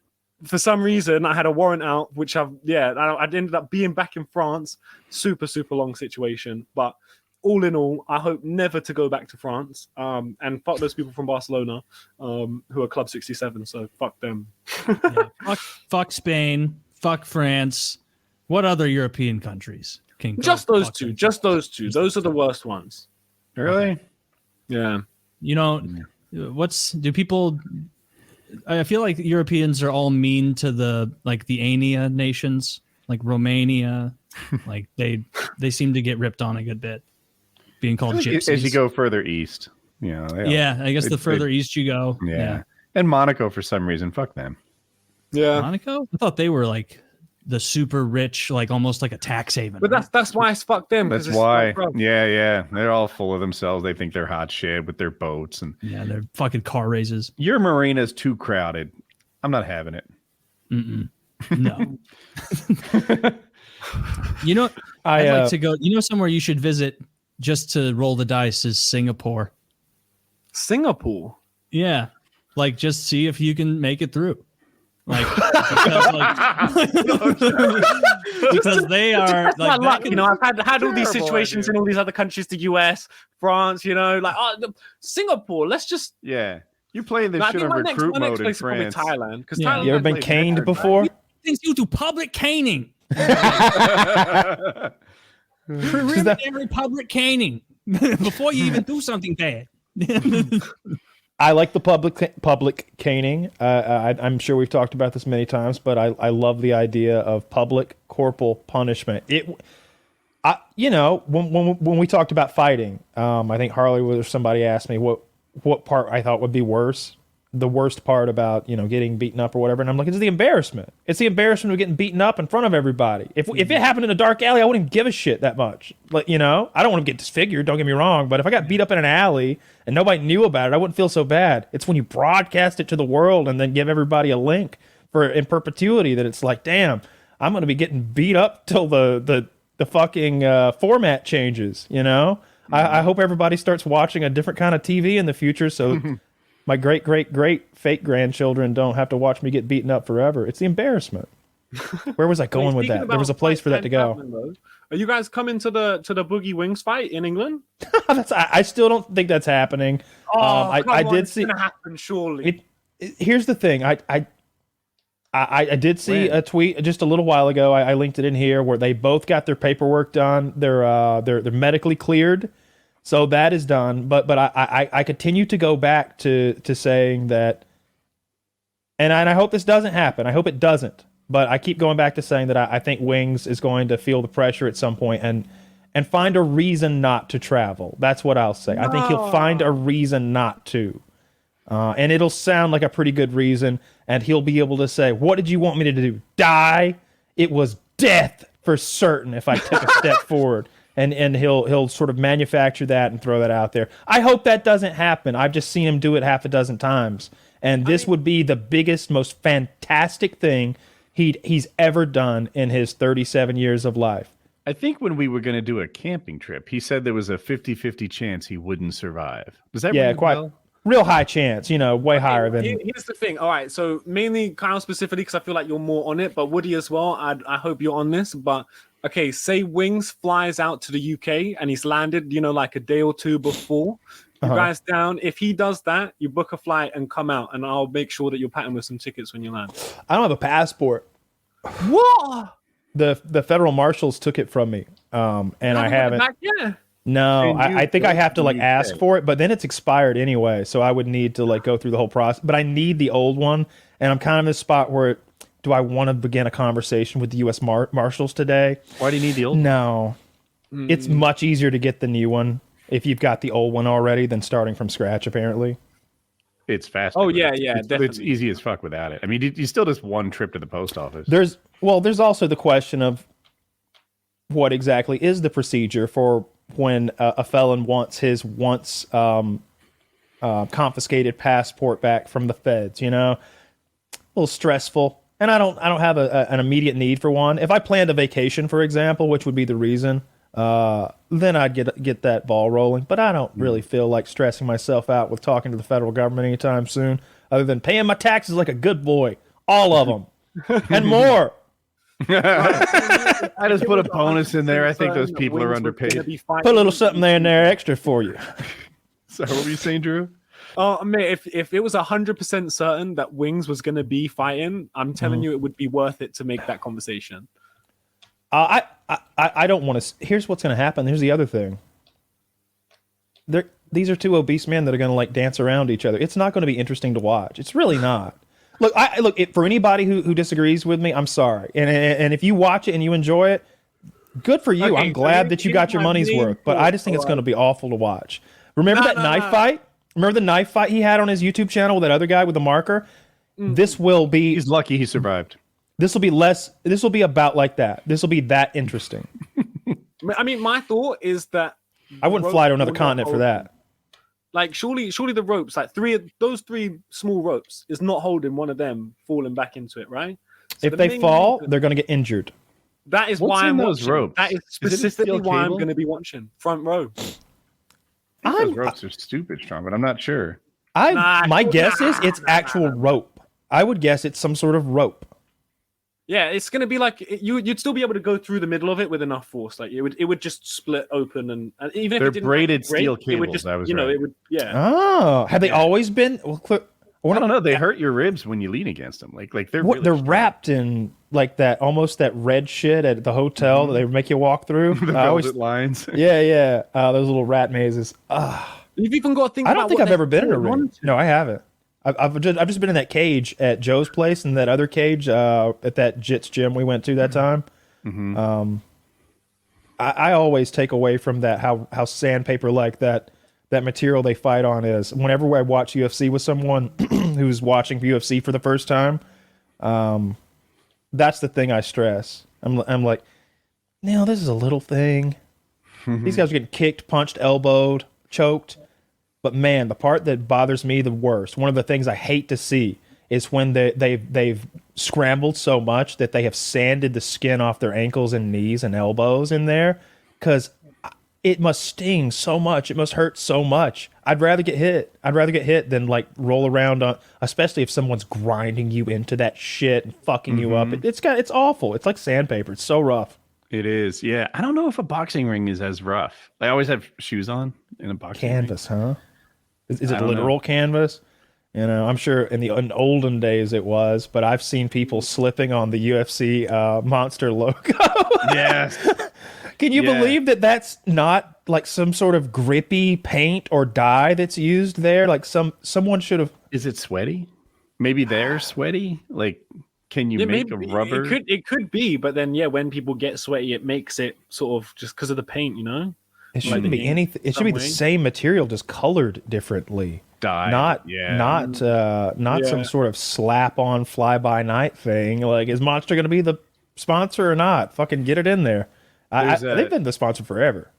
for some reason, I had a warrant out, which I ended up being back in France. Super, super long situation. But all in all, I hope never to go back to France. And fuck those people from Barcelona who are Club 67. So fuck them. Fuck Spain. Fuck France. What other European countries can go? Just those two. Just those two. Those are the worst ones. Really? Yeah. You know, do people... I feel like Europeans are all mean to the ANIA nations, like Romania. Like they seem to get ripped on a good bit, being called gypsies. As you go further east, I guess the further east you go. Yeah. And Monaco, for some reason, fuck them. Yeah. Monaco? I thought they were like the super rich, like almost like a tax haven. But that's why it's fuck them. That's why. Yeah. They're all full of themselves. They think they're hot shit with their boats and they're fucking car races. Your marina's too crowded. I'm not having it. No. You know, I'd like to go. You know, somewhere you should visit just to roll the dice is Singapore. Singapore. Yeah, like just see if you can make it through. Like, because they are like, luck, you know, I've had all these situations in all these other countries, the US, France, you know, like Singapore. Let's just you're playing this shit on recruit mode in France. Thailand, because you ever been caned before? Things you do public caning. Preliminary public caning before you even do something bad. I like the public caning. I'm sure we've talked about this many times, but I love the idea of public corporal punishment. When we talked about fighting, I think Harley or somebody asked me what part I thought would be worse. The worst part about getting beaten up or whatever, and I'm like, it's the embarrassment. It's the embarrassment of getting beaten up in front of everybody. If it happened in a dark alley, I wouldn't give a shit that much. Like, I don't want to get disfigured. Don't get me wrong, but if I got beat up in an alley and nobody knew about it, I wouldn't feel so bad. It's when you broadcast it to the world and then give everybody a link in perpetuity that it's like, damn, I'm going to be getting beat up till the fucking format changes. I hope everybody starts watching a different kind of TV in the future, so. My great fake grandchildren don't have to watch me get beaten up forever. It's the embarrassment. Where was I going with that? There was a place for that to go. Are you guys coming to the Boogie Wings fight in England? I still don't think that's happening. I did see. It's gonna happen surely. Here's the thing. I did see a tweet just a little while ago. I linked it in here where they both got their paperwork done. They're medically cleared. So that is done, but I continue to go back to saying that, and I hope this doesn't happen. I hope it doesn't, but I keep going back to saying that I think Wings is going to feel the pressure at some point and find a reason not to travel. That's what I'll say. No. I think he'll find a reason not to, and it'll sound like a pretty good reason, and he'll be able to say, "What did you want me to do? Die? It was death for certain if I took a step forward." And he'll sort of manufacture that and throw that out there. I hope that doesn't happen. I've just seen him do it half a dozen times. And this would be the biggest, most fantastic thing he's ever done in his 37 years of life. I think when we were going to do a camping trip, he said there was a 50-50 chance he wouldn't survive. Was that real high chance, way higher than. Here's the thing. All right, so mainly Kyle specifically, because I feel like you're more on it, but Woody as well. I hope you're on this. But okay, say Wings flies out to the UK and he's landed, like a day or two before. You guys down? If he does that, you book a flight and come out, and I'll make sure that you're patting with some tickets when you land. I don't have a passport. What? The federal marshals took it from me, and I haven't. No, I think I have to ask for it, but then it's expired anyway, so I would need to go through the whole process. But I need the old one, and I'm kind of in a spot where do I want to begin a conversation with the U.S. Marshals today? Why do you need the old one? No, it's much easier to get the new one if you've got the old one already than starting from scratch, apparently. It's faster. Oh, yeah, definitely. It's easy as fuck without it. I mean, you still just one trip to the post office. There's also the question of what exactly is the procedure for when a felon wants his confiscated passport back from the feds, A little stressful. And I don't have an immediate need for one. If I planned a vacation, for example, which would be the reason, then I'd get that ball rolling. But I don't really feel like stressing myself out with talking to the federal government anytime soon, other than paying my taxes like a good boy, all of them, and more. I just put a bonus in there. I think those people are underpaid. Put a little something there and there extra for you. So what were you saying, Drew? Oh, I mean, if it was 100% certain that Wings was going to be fighting, I'm telling you, it would be worth it to make that conversation. I don't want to. Here's what's going to happen. Here's the other thing. These are two obese men that are going to dance around each other. It's not going to be interesting to watch. It's really not. Look, for anybody who disagrees with me, I'm sorry. And if you watch it and you enjoy it, good for you. Okay, I'm glad that you got your money's worth. But I just think it's going to be awful to watch. Remember that knife fight? Remember the knife fight he had on his YouTube channel with that other guy with the marker? This will be... He's lucky he survived. This will be less... This will be about like that. This will be that interesting. I mean, my thought is that... I wouldn't fly to another continent for that. Surely the ropes, those three small ropes, is not holding one of them falling back into it, right? So if they fall, they're going to get injured. That is why I'm those watching. Ropes? That is specifically why I'm going to be watching front row. Those ropes are stupid strong, but I'm not sure. My guess is it's actual rope. I would guess it's some sort of rope. Yeah, it's going to be you'd still be able to go through the middle of it with enough force. It would just split open, and even if they're it didn't braided steel cables. It would just, it would. Yeah. Oh, have they always been? Well, I don't know. They hurt your ribs when you lean against them. They're really they're wrapped in that almost that red shit at the hotel that they make you walk through. The velvet lines. Yeah. Those little rat mazes. You've even got to think. I don't think I've ever been in a ring. No, I haven't. I've just been in that cage at Joe's place and that other cage at that Jits gym we went to that time. Mm-hmm. I always take away from that how sandpaper like that material they fight on is. Whenever I watch UFC with someone who's watching UFC for the first time, that's the thing I stress. I'm like, this is a little thing. These guys are getting kicked, punched, elbowed, choked. But man, the part that bothers me the worst, one of the things I hate to see, is when they've scrambled so much that they have sanded the skin off their ankles and knees and elbows in there, because it must sting so much. It must hurt so much. I'd rather get hit. Than roll around on, especially if someone's grinding you into that shit and fucking you up. It's awful. It's like sandpaper. It's so rough. It is. Yeah. I don't know if a boxing ring is as rough. I always have shoes on in a boxing canvas, ring. Huh? Is it literal canvas? I'm sure in olden days it was, but I've seen people slipping on the UFC monster logo. Yes. Can you believe that that's not some sort of grippy paint or dye that's used there? Someone should have. Is it sweaty? Maybe they're sweaty. Can you make a rubber? It could be, but then when people get sweaty, it makes it sort of just because of the paint, It shouldn't be anything. It should be the same material, just colored differently. Dye. Not some sort of slap-on fly-by-night thing. Is Monster going to be the sponsor or not? Fucking get it in there. They've been the sponsor forever.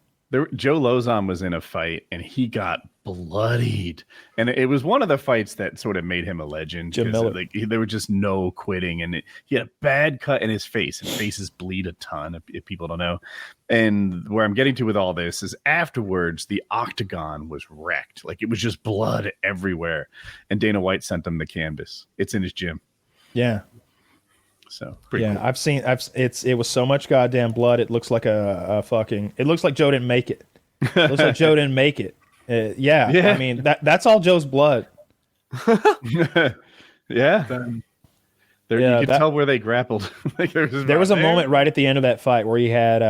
Joe Lauzon was in a fight and he got bloodied, and it was one of the fights that sort of made him a legend. Like there was just no quitting, and he had a bad cut in his face, and faces bleed a ton if people don't know. And where I'm getting to with all this is afterwards the octagon was wrecked, like it was just blood everywhere, and Dana White sent him the canvas. It's in his gym. Yeah. So cool. I've seen it was so much goddamn blood. It looks like it looks like Joe didn't make it. It looks like Joe didn't make it. I mean that's all Joe's blood. Yeah. You could tell where they grappled. Like there was a moment right at the end of that fight where he had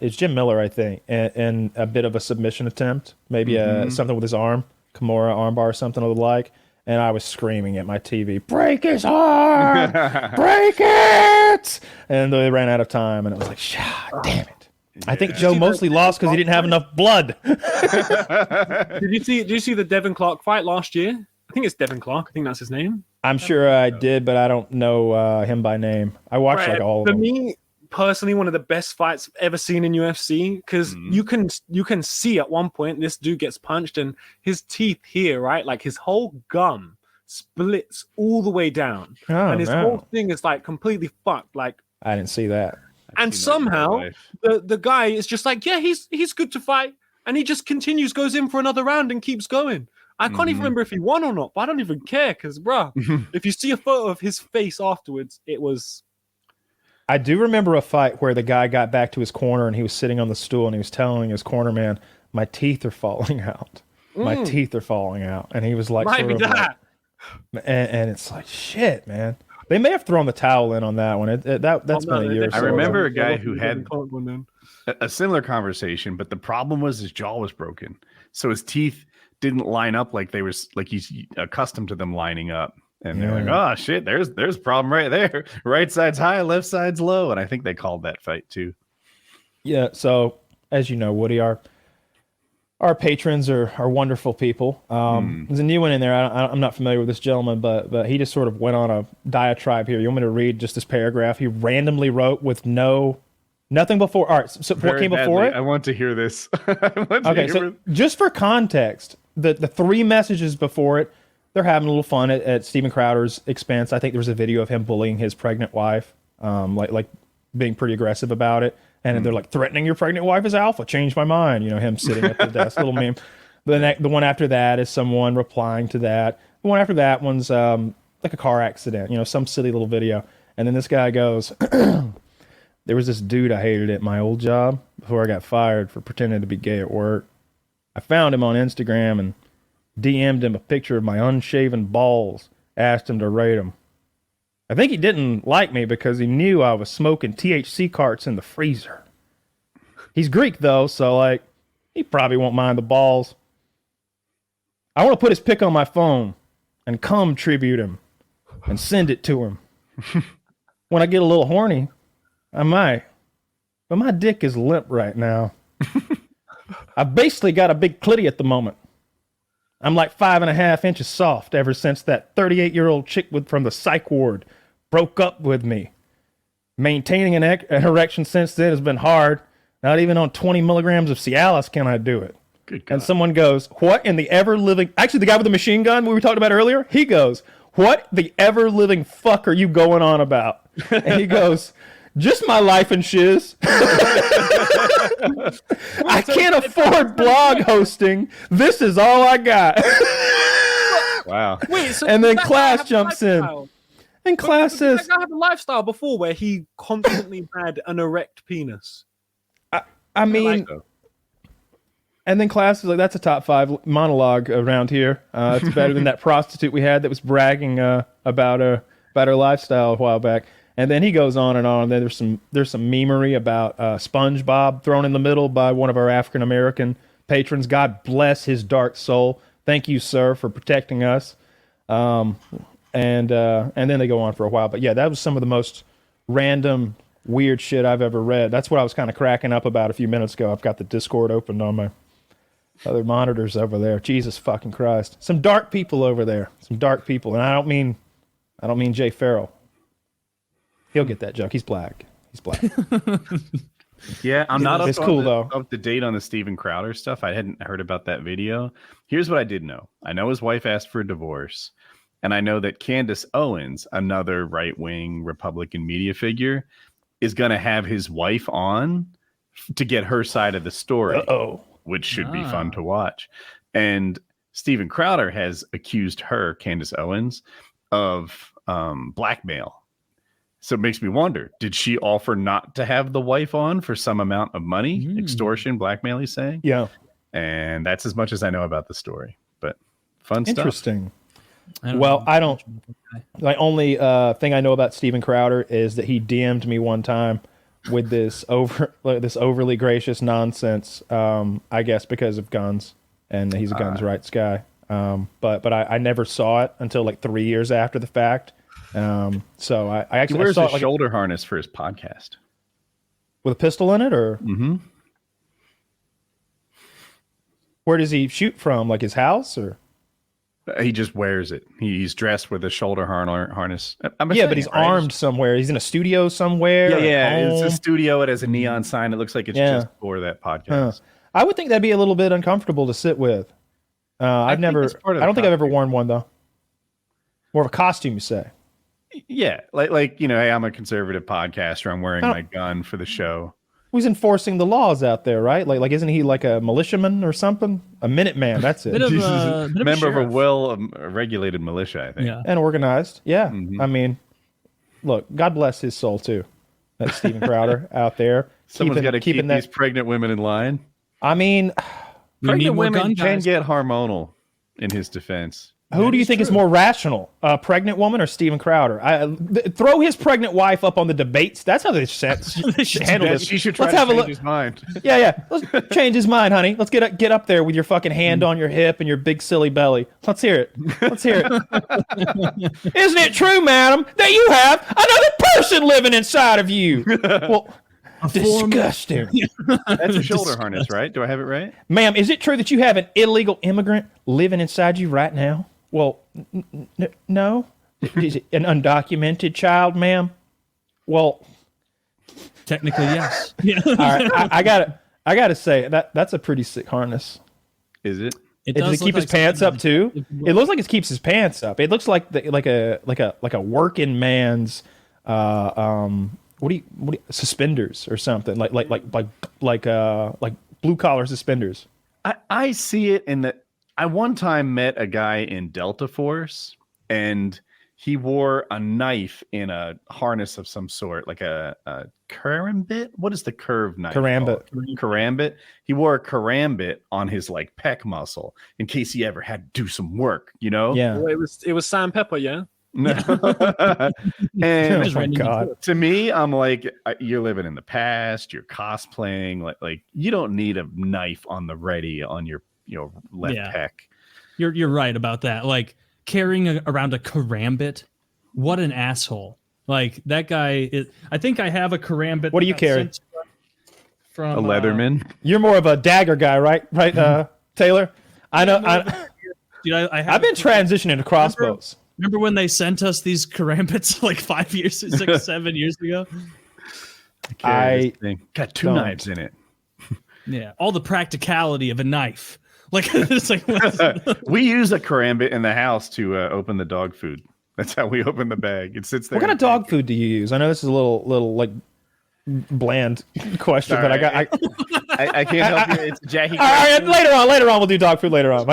it's Jim Miller, I think, and a bit of a submission attempt, maybe something with his arm, Kimura armbar or something of the like. And I was screaming at my TV, break his arm, break it! And they ran out of time, and it was like, damn it. Yeah. I think Joe mostly lost because he didn't have enough blood. Did you see the Devin Clark fight last year? I think it's Devin Clark. I think that's his name. I'm sure I did, but I don't know him by name. I watched like all of them. For me, personally, one of the best fights I've ever seen in UFC, because you can see at one point this dude gets punched and his teeth here, right, like his whole gum splits all the way down, and his whole thing is like completely fucked. Like I didn't see that. And somehow the guy is just like, yeah, he's good to fight, and he just continues, goes in for another round and keeps going. I can't even remember if he won or not, but I don't even care because, bruh, if you see a photo of his face afterwards, it was. I do remember a fight where the guy got back to his corner and he was sitting on the stool and he was telling his corner man, "My teeth are falling out. My teeth are falling out." And he was like, and it's like, shit, man. They may have thrown the towel in on that one. That's been a year. I remember a guy who had a similar conversation, but the problem was his jaw was broken, so his teeth didn't line up like they were, like he's accustomed to them lining up. And they're like, oh shit, there's a problem right there. Right side's high, left side's low. And I think they called that fight too. Yeah. So as you know, Woody, our patrons are wonderful people. There's a new one in there. I'm not familiar with this gentleman, but he just sort of went on a diatribe here. You want me to read just this paragraph? He randomly wrote with nothing before. All right. So what came before it? I want to hear this. So just for context, the three messages before it, they're having a little fun at Steven Crowder's expense. I think there was a video of him bullying his pregnant wife, like being pretty aggressive about it. And they're like, threatening your pregnant wife is alpha. Change my mind. You know, him sitting at the desk, little meme. The one after that is someone replying to that. The one after that one's like a car accident, you know, some silly little video. And then this guy goes, there was this dude I hated at my old job before I got fired for pretending to be gay at work. I found him on Instagram and DM'd him a picture of my unshaven balls, asked him to rate them. I think he didn't like me because he knew I was smoking THC carts in the freezer. He's Greek though, so like, he probably won't mind the balls. I want to put his pic on my phone and cum tribute him and send it to him. When I get a little horny, I might. But my dick is limp right now. I basically got a big clitty at the moment. I'm like 5.5 inches soft ever since that 38-year-old chick from the psych ward broke up with me. Maintaining an erection since then has been hard. Not even on 20 milligrams of Cialis can I do it. Good God. And someone goes, what in the ever-living... Actually, the guy with the machine gun we were talking about earlier, he goes, what the ever-living fuck are you going on about? And he goes... Just my life and shiz. I can't afford blog hosting. This is all I got. Wow. Wait, so and then class jumps in. And class says, that guy had a lifestyle before where he constantly had an erect penis. I mean, and then class is like, that's a top 5 monologue around here. It's better than that prostitute we had that was bragging about her lifestyle a while back. And then he goes on and on. And then there's some memery about SpongeBob thrown in the middle by one of our African American patrons. God bless his dark soul. Thank you, sir, for protecting us. And then they go on for a while. But yeah, that was some of the most random, weird shit I've ever read. That's what I was kind of cracking up about a few minutes ago. I've got the Discord opened on my other monitors over there. Jesus fucking Christ. Some dark people over there. Some dark people. And I don't mean Jay Farrell. He'll get that joke. He's black. Yeah, I'm not it's cool though. Up to date on the Steven Crowder stuff. I hadn't heard about that video. Here's what I did know. I know his wife asked for a divorce, and I know that Candace Owens, another right-wing Republican media figure, is going to have his wife on to get her side of the story, which should be fun to watch. And Steven Crowder has accused her, Candace Owens, of blackmail. So it makes me wonder, did she offer not to have the wife on for some amount of money? Extortion, blackmail, he's saying? Yeah. And that's as much as I know about the story. But fun stuff. Interesting. I don't. The only thing I know about Steven Crowder is that he DM'd me one time with this overly gracious nonsense. I guess because of guns, and he's a guns rights guy. But I never saw it until like 3 years after the fact. So I actually he wears saw a shoulder harness for his podcast with a pistol in it, or where does he shoot from? Like his house, or he just wears it. He's dressed with a shoulder harness. But he's armed somewhere. He's in a studio somewhere. It's a studio. It has a neon sign. It looks like it's just for that podcast. I would think that'd be a little bit uncomfortable to sit with. I don't think I've ever worn one though. More of a costume, you say? Yeah, like hey, I'm a conservative podcaster. I'm wearing my gun for the show. He's enforcing the laws out there, right? Like isn't he like a militiaman or something? A Minuteman, that's it. Member of a well-regulated militia, I think. Yeah. And organized. Yeah. I mean, look, God bless his soul too. That's Steven Crowder out there. Someone's got to keep these pregnant women in line. I mean, pregnant women can get hormonal. In his defense. Who do you think is more rational, a pregnant woman or Steven Crowder? Throw his pregnant wife up on the debates. That's how they handle this. She should try to change his mind. Yeah. Let's change his mind, honey. Let's get up there with your fucking hand on your hip and your big silly belly. Let's hear it. Isn't it true, madam, that you have another person living inside of you? Well, disgusting. That's a shoulder harness, right? Do I have it right? Ma'am, is it true that you have an illegal immigrant living inside you right now? Well, no. Is it an undocumented child, ma'am? Well, technically, yes. All right, I gotta say that's a pretty sick harness. Is it? Does it keep his pants up too? It looks like it keeps his pants up. It looks like a working man's what do you suspenders or something like blue collar suspenders. I see it in that. I one time met a guy in Delta Force, and he wore a knife in a harness of some sort, like a karambit. What is the curved knife? Karambit. He wore a karambit on his like pec muscle in case he ever had to do some work. Yeah. Well, it was sandpaper, yeah. No. And to me, I'm like, you're living in the past. You're cosplaying. Like you don't need a knife on the ready on your left pec. You're right about that. Like carrying around a karambit. What an asshole! Like that guy. I think I have a karambit. What do you carry? From a Leatherman. You're more of a dagger guy, right? Taylor. I know. I've been transitioning to crossbows. Remember when they sent us these karambits like 7 years ago? I got two knives in it. Yeah, all the practicality of a knife. Like it's like we use a karambit in the house to open the dog food. That's how we open the bag. It sits there. What kind of dog food do you use? I know this is a little like bland question, but I can't help you. It's Jackie. All right, later on, we'll do dog food later on.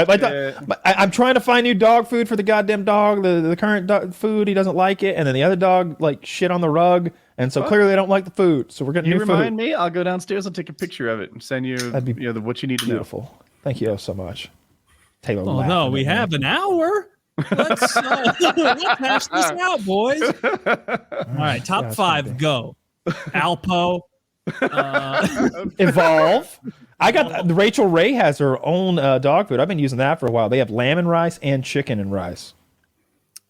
I'm trying to find new dog food for the goddamn dog. The current dog food, he doesn't like it, and then the other dog like shit on the rug, and so clearly they don't like the food. So we're getting new food. Remind me. I'll go downstairs. I'll take a picture of it and send you. That'd be what you need to know. Thank you so much, Taylor. Oh no, we have an hour. Let's hash this out, boys. All right, top 5, go. Alpo, Evolve. I got Rachel Ray has her own dog food. I've been using that for a while. They have lamb and rice and chicken and rice.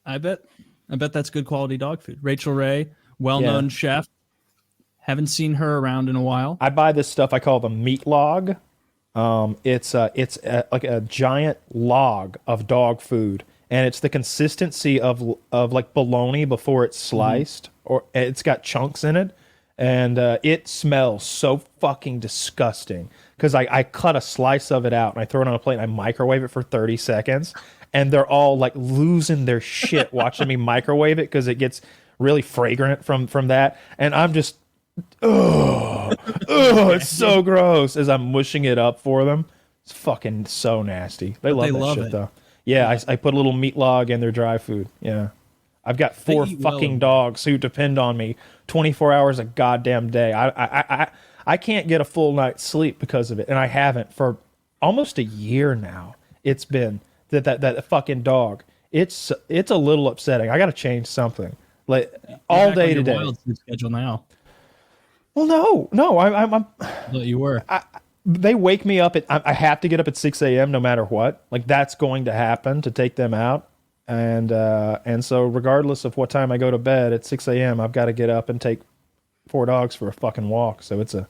I bet that's good quality dog food. Rachel Ray, well-known chef. Haven't seen her around in a while. I buy this stuff I call the meat log. It's like a giant log of dog food, and it's the consistency of like bologna before it's sliced, or it's got chunks in it. and it smells so fucking disgusting because I cut a slice of it out and I throw it on a plate and I microwave it for 30 seconds, and they're all like losing their shit watching me microwave it because it gets really fragrant from that, and I'm just it's so gross as I'm mushing it up for them. It's fucking so nasty. They love that shit though. Yeah, I put a little meat log in their dry food. Yeah. I've got 4 fucking dogs who depend on me 24 hours a goddamn day. I can't get a full night's sleep because of it, and I haven't for almost a year now. It's been that fucking dog. It's a little upsetting. I got to change something. Like all day today. Wild sleep schedule now. Well, no, I'm. You were. They wake me up I have to get up at 6 a.m. no matter what. Like that's going to happen to take them out. And so regardless of what time I go to bed at 6 a.m., I've got to get up and take 4 dogs for a fucking walk. So it's a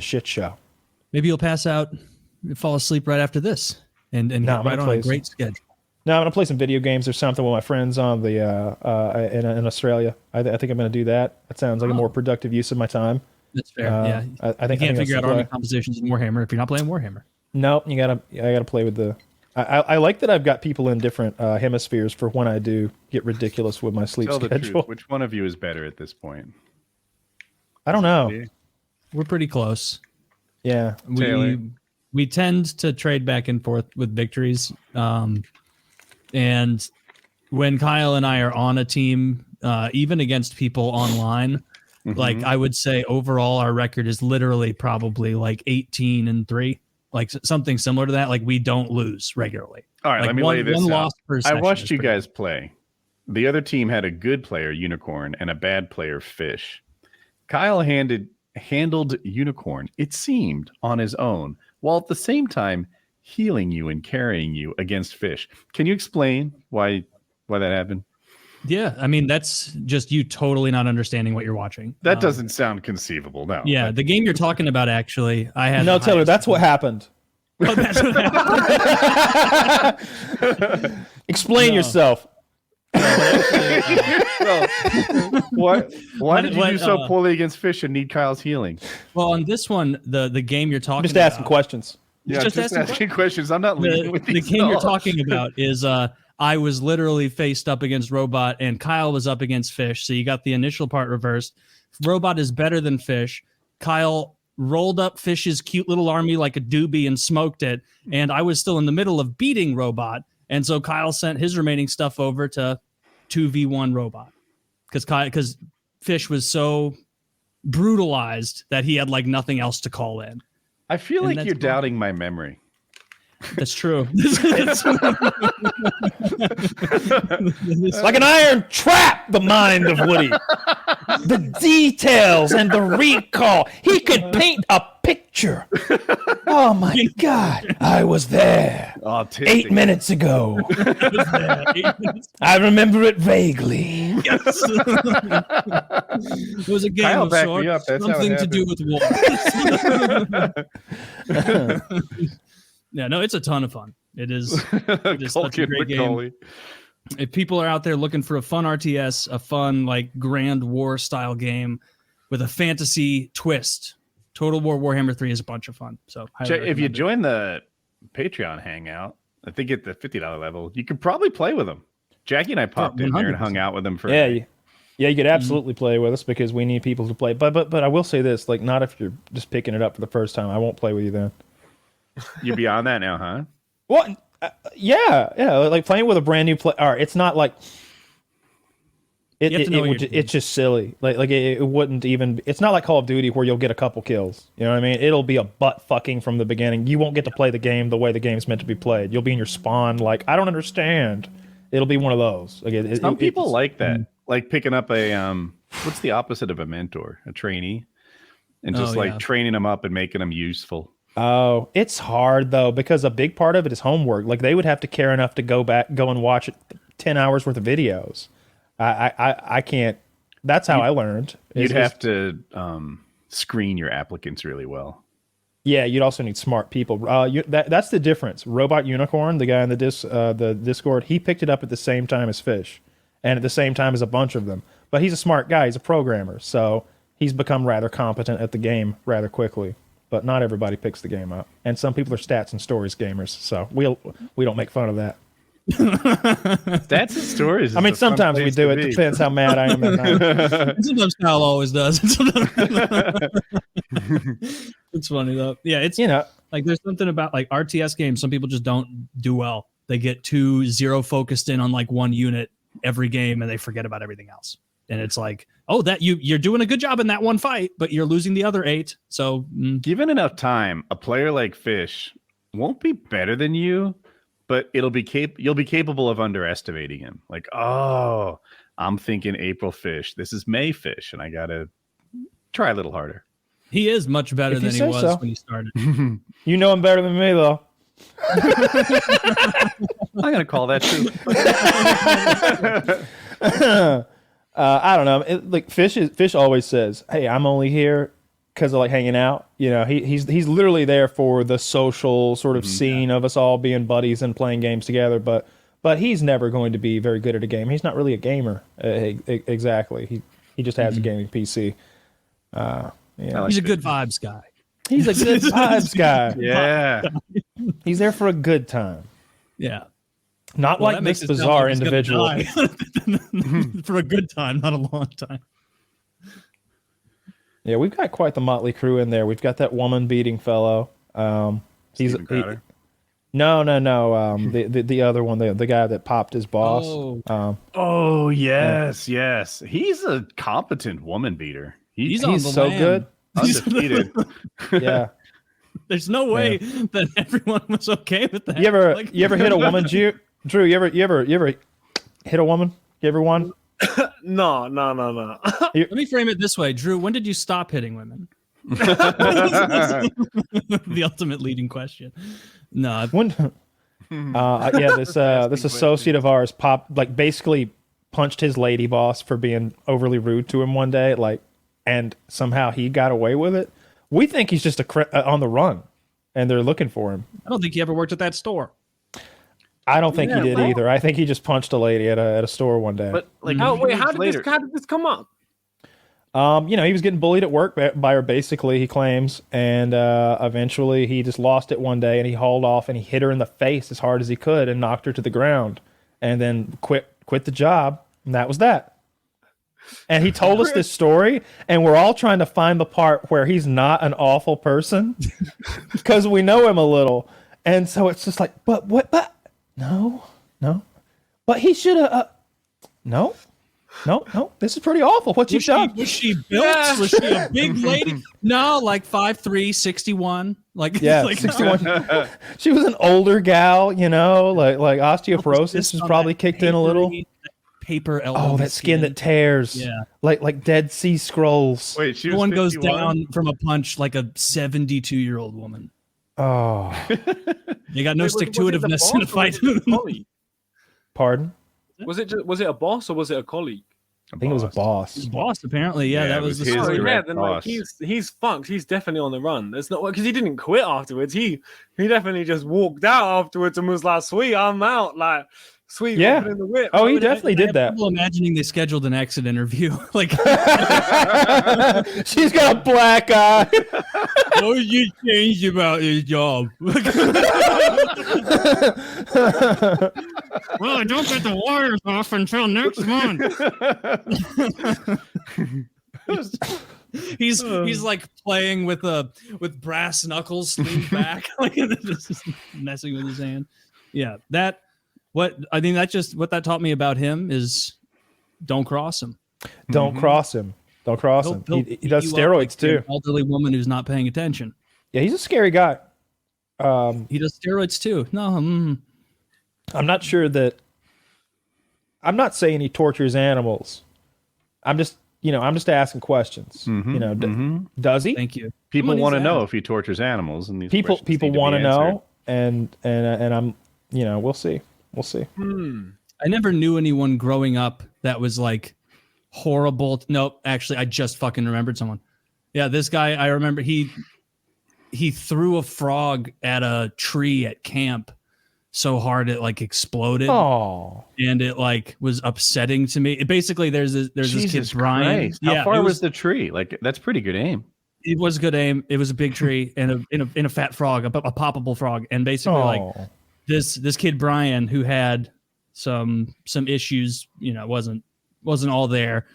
shit show. Maybe you'll pass out, fall asleep right after this, and get right on a great schedule. No, I'm gonna play some video games or something with my friends on the in Australia. I think I'm gonna do that. That sounds like a more productive use of my time. That's fair. Yeah, I think you can't figure out army compositions in Warhammer if you're not playing Warhammer. No, I gotta play with the. I like that I've got people in different hemispheres for when I do get ridiculous with my sleep schedule. The truth. Which one of you is better at this point? I don't know. We're pretty close. Yeah, we tend to trade back and forth with victories. And when Kyle and I are on a team, even against people online, like I would say overall our record is literally probably like 18-3. Like something similar to that. Like we don't lose regularly. All right, like let me lay this out. I watched you guys good. play. The other team had a good player, Unicorn, and a bad player, Fish. Kyle handled Unicorn, it seemed, on his own, while at the same time healing you and carrying you against Fish. Can you explain why that happened? Yeah, I mean, that's just you totally not understanding what you're watching. That doesn't sound conceivable, no. Yeah, the game you're talking about, actually, I had... No, Taylor, that's what happened. Oh, that's what happened. Explain yourself. Why did you do so poorly against Fish and need Kyle's healing? Well, on this one, the game you're talking about... Just asking questions. Yeah, just asking questions. I'm not leaving with these. The game you're talking about is... I was literally faced up against Robot and Kyle was up against Fish. So you got the initial part reversed. Robot is better than Fish. Kyle rolled up Fish's cute little army like a doobie and smoked it. And I was still in the middle of beating Robot. And so Kyle sent his remaining stuff over to 2v1 Robot. Because Fish was so brutalized that he had like nothing else to call in. I feel like you're doubting my memory. That's true. Like an iron trap, the mind of Woody. The details and the recall. He could paint a picture. Oh my God. I was there 8 minutes ago. I remember it vaguely. Yes. It was a game Kyle of sorts. Something to do with war. Yeah, no, it's a ton of fun. It is such a great game. If people are out there looking for a fun RTS, a fun like Grand War style game with a fantasy twist, Total War Warhammer 3 is a bunch of fun. So if you join the Patreon hangout, I think at the $50 level, you could probably play with them. Jackie and I popped in there and hung out with them for yeah, you could absolutely play with us because we need people to play. But I will say this, like not if you're just picking it up for the first time. I won't play with you then. You're beyond that now, huh? What? Yeah. Like playing with a brand new player. It's not like it's just silly. Like it wouldn't even. It's not like Call of Duty where you'll get a couple kills. You know what I mean? It'll be a butt fucking from the beginning. You won't get to play the game the way the game's meant to be played. You'll be in your spawn. Like I don't understand. It'll be one of those. Like some people like that. Like picking up a what's the opposite of a mentor? A trainee, and just training them up and making them useful. Oh, it's hard though because a big part of it is homework. Like they would have to care enough to go and watch 10 hours worth of videos. I can't. That's how I learned. You'd have to screen your applicants really well. Yeah, you'd also need smart people. That's the difference. Robot Unicorn, the guy in the Discord, he picked it up at the same time as Fish, and at the same time as a bunch of them. But he's a smart guy. He's a programmer, so he's become rather competent at the game rather quickly. But not everybody picks the game up, and some people are stats and stories gamers. So we don't make fun of that. Stats and stories. I mean, sometimes we do. It depends how mad I am at night. Sometimes Kyle always does. It's funny though. Yeah, it's like there's something about like RTS games. Some people just don't do well. They get too zero focused in on like one unit every game, and they forget about everything else. And it's like, oh, that you're doing a good job in that one fight, but you're losing the other 8. So given enough time, a player like Fish won't be better than you, but you'll be capable of underestimating him. Like, oh, I'm thinking April Fish. This is May Fish, and I gotta try a little harder. He is much better than he was when he started. You know him better than me, though. I'm gonna call that too. I don't know. Like Fish always says, "Hey, I'm only here because of like hanging out." You know, he's literally there for the social sort of scene of us all being buddies and playing games together. But he's never going to be very good at a game. He's not really a gamer. Exactly. He just has a gaming PC. He's a good vibes guy. He's a good vibes guy. Yeah. He's there for a good time. Yeah. Not like this bizarre individual. For a good time, not a long time. Yeah, we've got quite the motley crew in there. We've got that woman beating fellow. No. The other one, the guy that popped his boss. Yes. He's a competent woman beater. He's so good. Undefeated. Yeah. There's no way that everyone was okay with that. You ever hit a woman, Drew? You ever hit a woman? You ever won? No. Let me frame it this way, Drew. When did you stop hitting women? The ultimate leading question. No. This associate of ours basically punched his lady boss for being overly rude to him one day, and somehow he got away with it. We think he's just on the run, and they're looking for him. I don't think he ever worked at that store. I don't think he did either. I think he just punched a lady at a store one day. But how did this come up? He was getting bullied at work by her, basically, he claims, and eventually he just lost it one day, and he hauled off and he hit her in the face as hard as he could and knocked her to the ground, and then quit the job, and that was that. And he told us this story, and we're all trying to find the part where he's not an awful person because we know him a little, and so it's just like, but no, but he should have. No, this is pretty awful. What you've done? Was she built? Yeah. Was she a big lady? No, like 5'3", 61. Like 61. She was an older gal, like osteoporosis has probably kicked in a little. Paper elbow. Oh, that skin that tears. Yeah, like Dead Sea Scrolls. Wait, she was one 51? goes down from a punch like a 72-year-old woman. Oh, you got no stick-to-itiveness in a fight. Pardon? Was it a boss or was it a colleague? I think it was a boss. His boss, apparently. Yeah, that was his story. Then he's fucked. He's definitely on the run. There's not because he didn't quit afterwards. He definitely just walked out afterwards and was like, "Sweet, I'm out." Like, sweet, yeah. In the whip. Oh, he definitely did that. People imagining they scheduled an exit interview. Like, she's got a black eye. What did you change about his job? Well, I don't get the wires off until next month. He's like playing with brass knuckles leaned back, like just messing with his hand. Yeah, what that taught me about him is don't cross him. Don't cross him. Don't cross him. He does steroids too. An elderly woman who's not paying attention. Yeah, he's a scary guy. He does steroids too. No, I'm not sure that. I'm not saying he tortures animals. I'm just asking questions. Does he? Thank you. People want to know if he tortures animals, and these people want to know, and I'm we'll see. I never knew anyone growing up that was like horrible. Nope, actually, I just fucking remembered someone. Yeah, this guy, I remember he threw a frog at a tree at camp so hard it like exploded. Oh, and it like was upsetting to me. Basically, there's this kid Brian. Christ. How far was the tree? Like that's pretty good aim. It was good aim. It was a big tree and in a fat frog, a poppable frog, and basically like this kid Brian who had some issues, wasn't all there.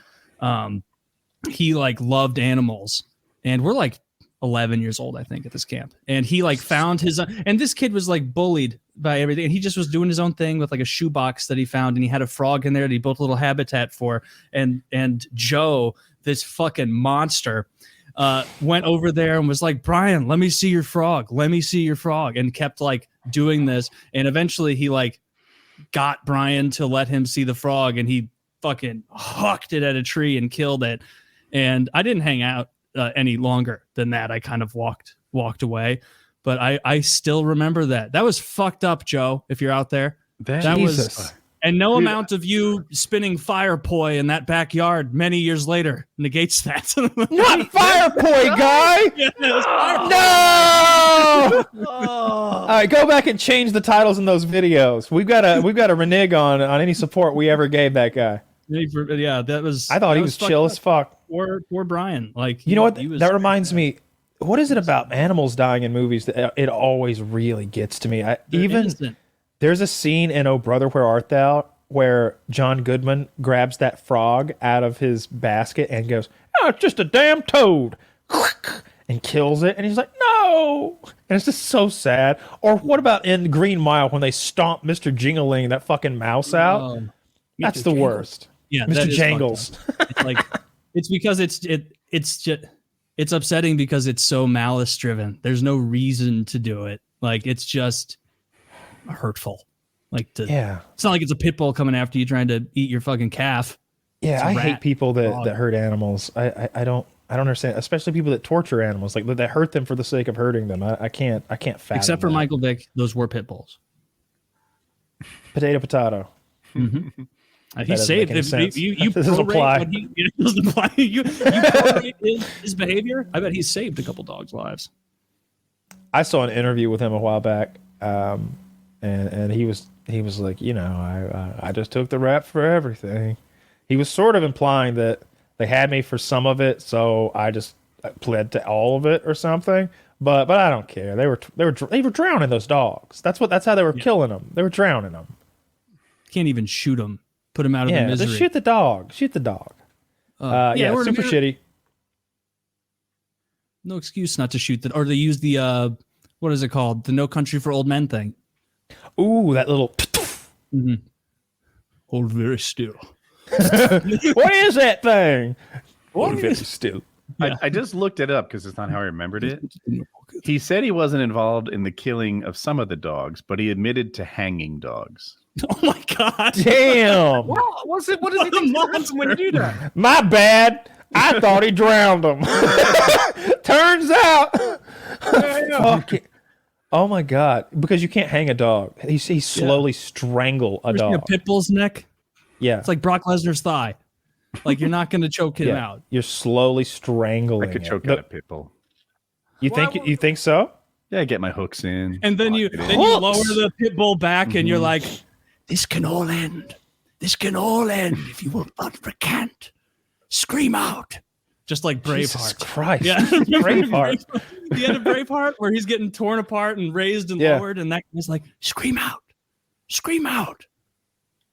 He like loved animals, and we're like 11 years old, I think, at this camp, and he like found his and this kid was like bullied by everything, and he just was doing his own thing with like a shoebox that he found, and he had a frog in there that he built a little habitat for, and Joe, this fucking monster, went over there and was like, Brian, let me see your frog, and kept like doing this, and eventually he like got Brian to let him see the frog, and he fucking hucked it at a tree and killed it. And I didn't hang out any longer than that. I kind of walked away, but I still remember that. That was fucked up, Joe, if you're out there. That was, and no amount of you spinning fire poi in that backyard many years later negates that. Not fire poi, guy. No. All right, go back and change the titles in those videos. We've got to renege on any support we ever gave that guy. Yeah, that was. I thought he was chill as fuck. Poor Brian. Like, you know what? That reminds me. What is it about animals dying in movies that it always really gets to me? There's a scene in Oh Brother, Where Art Thou where John Goodman grabs that frog out of his basket and goes, "Oh, it's just a damn toad," and kills it. And he's like, "No!" And it's just so sad. Or what about in Green Mile when they stomp Mr. Jingling, that fucking mouse out? That's the worst. Yeah, Mr. Jangles. It's like it's because it's upsetting because it's so malice driven. There's no reason to do it. Like, it's just hurtful. Like, it's not like it's a pit bull coming after you trying to eat your fucking calf. Yeah, I hate people that hurt animals. I don't understand, especially people that torture animals, like that hurt them for the sake of hurting them. I can't fathom. Except for that. Michael Vick, those were pit bulls. Potato. Mm-hmm. He saved him. You doesn't apply. You prorate his behavior. I bet he saved a couple dogs' lives. I saw an interview with him a while back, and he was like, I just took the rap for everything. He was sort of implying that they had me for some of it, so I just pled to all of it or something. But I don't care. They were drowning those dogs. That's how they were killing them. They were drowning them. Can't even shoot them. Put him out of the misery. Just shoot the dog. Super shitty. No excuse not to shoot that. Or they use the what is it called? The No Country for Old Men thing. Ooh, that little. Mm-hmm. Hold very still. What is that thing? Hold very still. Yeah. I just looked it up because it's not how I remembered it. He said he wasn't involved in the killing of some of the dogs, but he admitted to hanging dogs. Oh my god! Damn! What does he think happens when you do that? My bad. I thought he drowned him. Turns out. Fuck it. Oh my god! Because you can't hang a dog. He slowly strangle a dog. A pit bull's neck. Yeah, it's like Brock Lesnar's thigh. Like, you're not going to choke him out. You're slowly strangling. I could choke out a pit bull. You think so? Yeah, I get my hooks in. And then you lower the pit bull back, and you're like, "This can all end. This can all end if you will but recant. Scream out." Just like Braveheart. Jesus Christ. Yeah. Braveheart. The end of Braveheart, where he's getting torn apart and raised and lowered, and that guy's like, "Scream out. Scream out."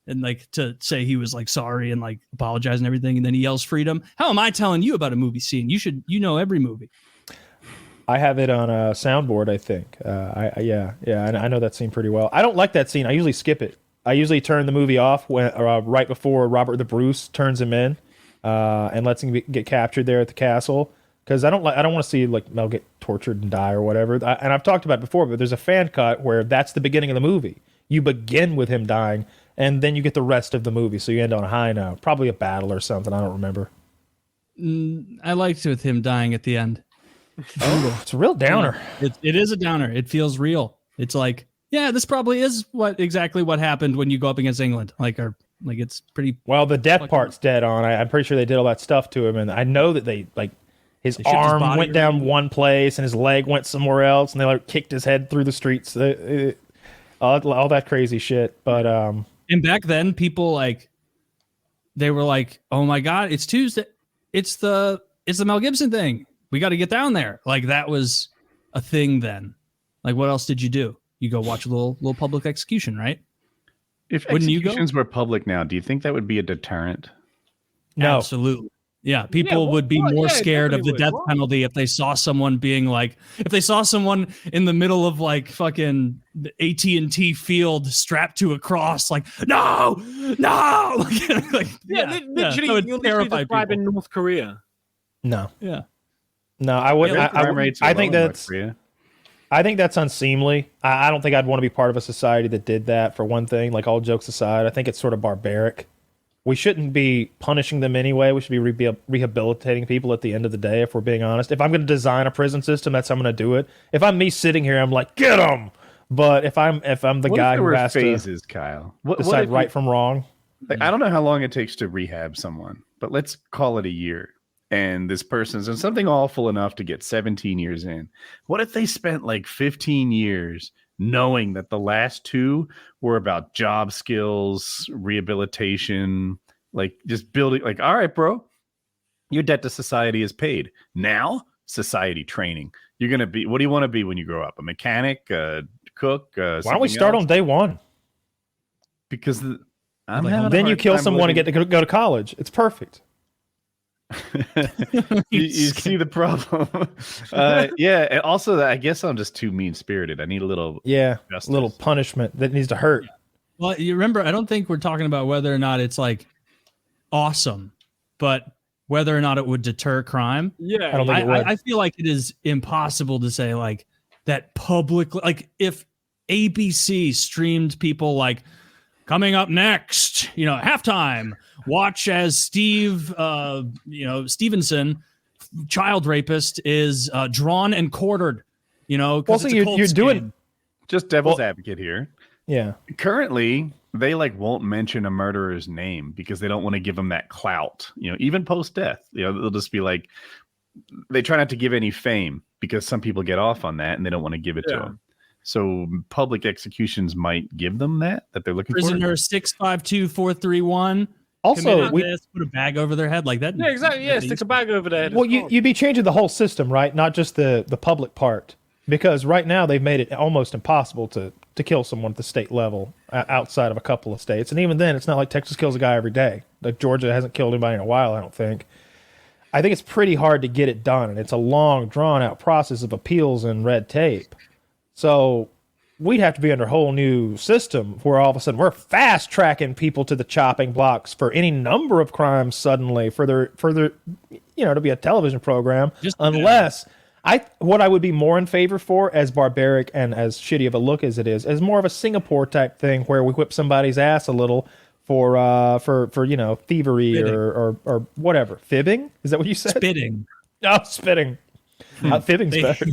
And like to say he was like sorry and like apologize and everything, and then he yells freedom. How am I telling you about a movie scene? You know every movie. I have it on a soundboard, I think. I know that scene pretty well. I don't like that scene. I usually skip it. I usually turn the movie off right before Robert the Bruce turns him in and lets him get captured there at the castle, because I don't want to see like Mel get tortured and die or whatever. And I've talked about it before, but there's a fan cut where that's the beginning of the movie. You begin with him dying, and then you get the rest of the movie, so you end on a high note. Probably a battle or something. I don't remember. I liked it with him dying at the end. Oh, it's a real downer. It is a downer. It feels real. It's like, yeah, this probably is exactly what happened when you go up against England. It's pretty. Well, the death part's dead on. I'm pretty sure they did all that stuff to him, and I know that his arm went down one place and his leg went somewhere else, and they kicked his head through the streets. all that crazy shit. But and back then, people like they were like, "Oh my God, it's Tuesday! It's the Mel Gibson thing. We got to get down there." Like that was a thing then. Like what else did you do? You go watch a little public execution, right? If executions were public now, do you think that would be a deterrent? No, absolutely. Yeah, people would be more scared of the death penalty if they saw someone being like, if they saw someone in the middle of like fucking the AT&T field strapped to a cross, like, no. Literally, you're literally describing North Korea. No. Yeah. No, I wouldn't. I think that's. I think that's unseemly. I don't think I'd want to be part of a society that did that. For one thing, like all jokes aside, I think it's sort of barbaric. We shouldn't be punishing them anyway. We should be rehabilitating people at the end of the day, if we're being honest. If I'm going to design a prison system, that's how I'm going to do it. If I'm me sitting here, I'm like, get them. But if I'm the guy who has phases, Kyle, decide right from wrong. Like, I don't know how long it takes to rehab someone, but let's call it a year. And this person's done something awful enough to get 17 years in. What if they spent like 15 years knowing that the last 2 were about job skills, rehabilitation, like just building, like, all right, bro, your debt to society is paid. Now, society training. You're going to be, what do you want to be when you grow up? A mechanic, a cook? Why don't we start on day one? Because then you kill someone and get to go to college. It's perfect. you see the problem. Yeah, and also I guess I'm just too mean-spirited. I need a little justice. Little punishment that needs to hurt. Well, you remember, I don't think we're talking about whether or not it's like awesome, but whether or not it would deter crime. Yeah, I don't think it would. I feel like it is impossible to say like that publicly. Like if ABC streamed people like coming up next, halftime. Watch as Stevenson, child rapist, is drawn and quartered. Also, you're doing just devil's advocate here. Yeah. Currently, they like won't mention a murderer's name because they don't want to give them that clout. Even post death, they'll just be like, they try not to give any fame because some people get off on that and they don't want to give it to them. So public executions might give them that they're looking for. Prisoner 652431. Also, put a bag over their head like that. Yeah, exactly. Yeah, sticks a bag over their head. Well, you'd be changing the whole system, right? Not just the public part. Because right now they've made it almost impossible to kill someone at the state level outside of a couple of states. And even then, it's not like Texas kills a guy every day. Like Georgia hasn't killed anybody in a while, I don't think. I think it's pretty hard to get it done. And it's a long, drawn-out process of appeals and red tape. So we'd have to be under a whole new system where all of a sudden we're fast tracking people to the chopping blocks for any number of crimes suddenly for their to be a television program. What I would be more in favor for, as barbaric and as shitty of a look as it is more of a Singapore type thing where we whip somebody's ass a little for thievery or whatever. Fibbing? Is that what you said? Spitting. Oh, spitting. Fibbing's better.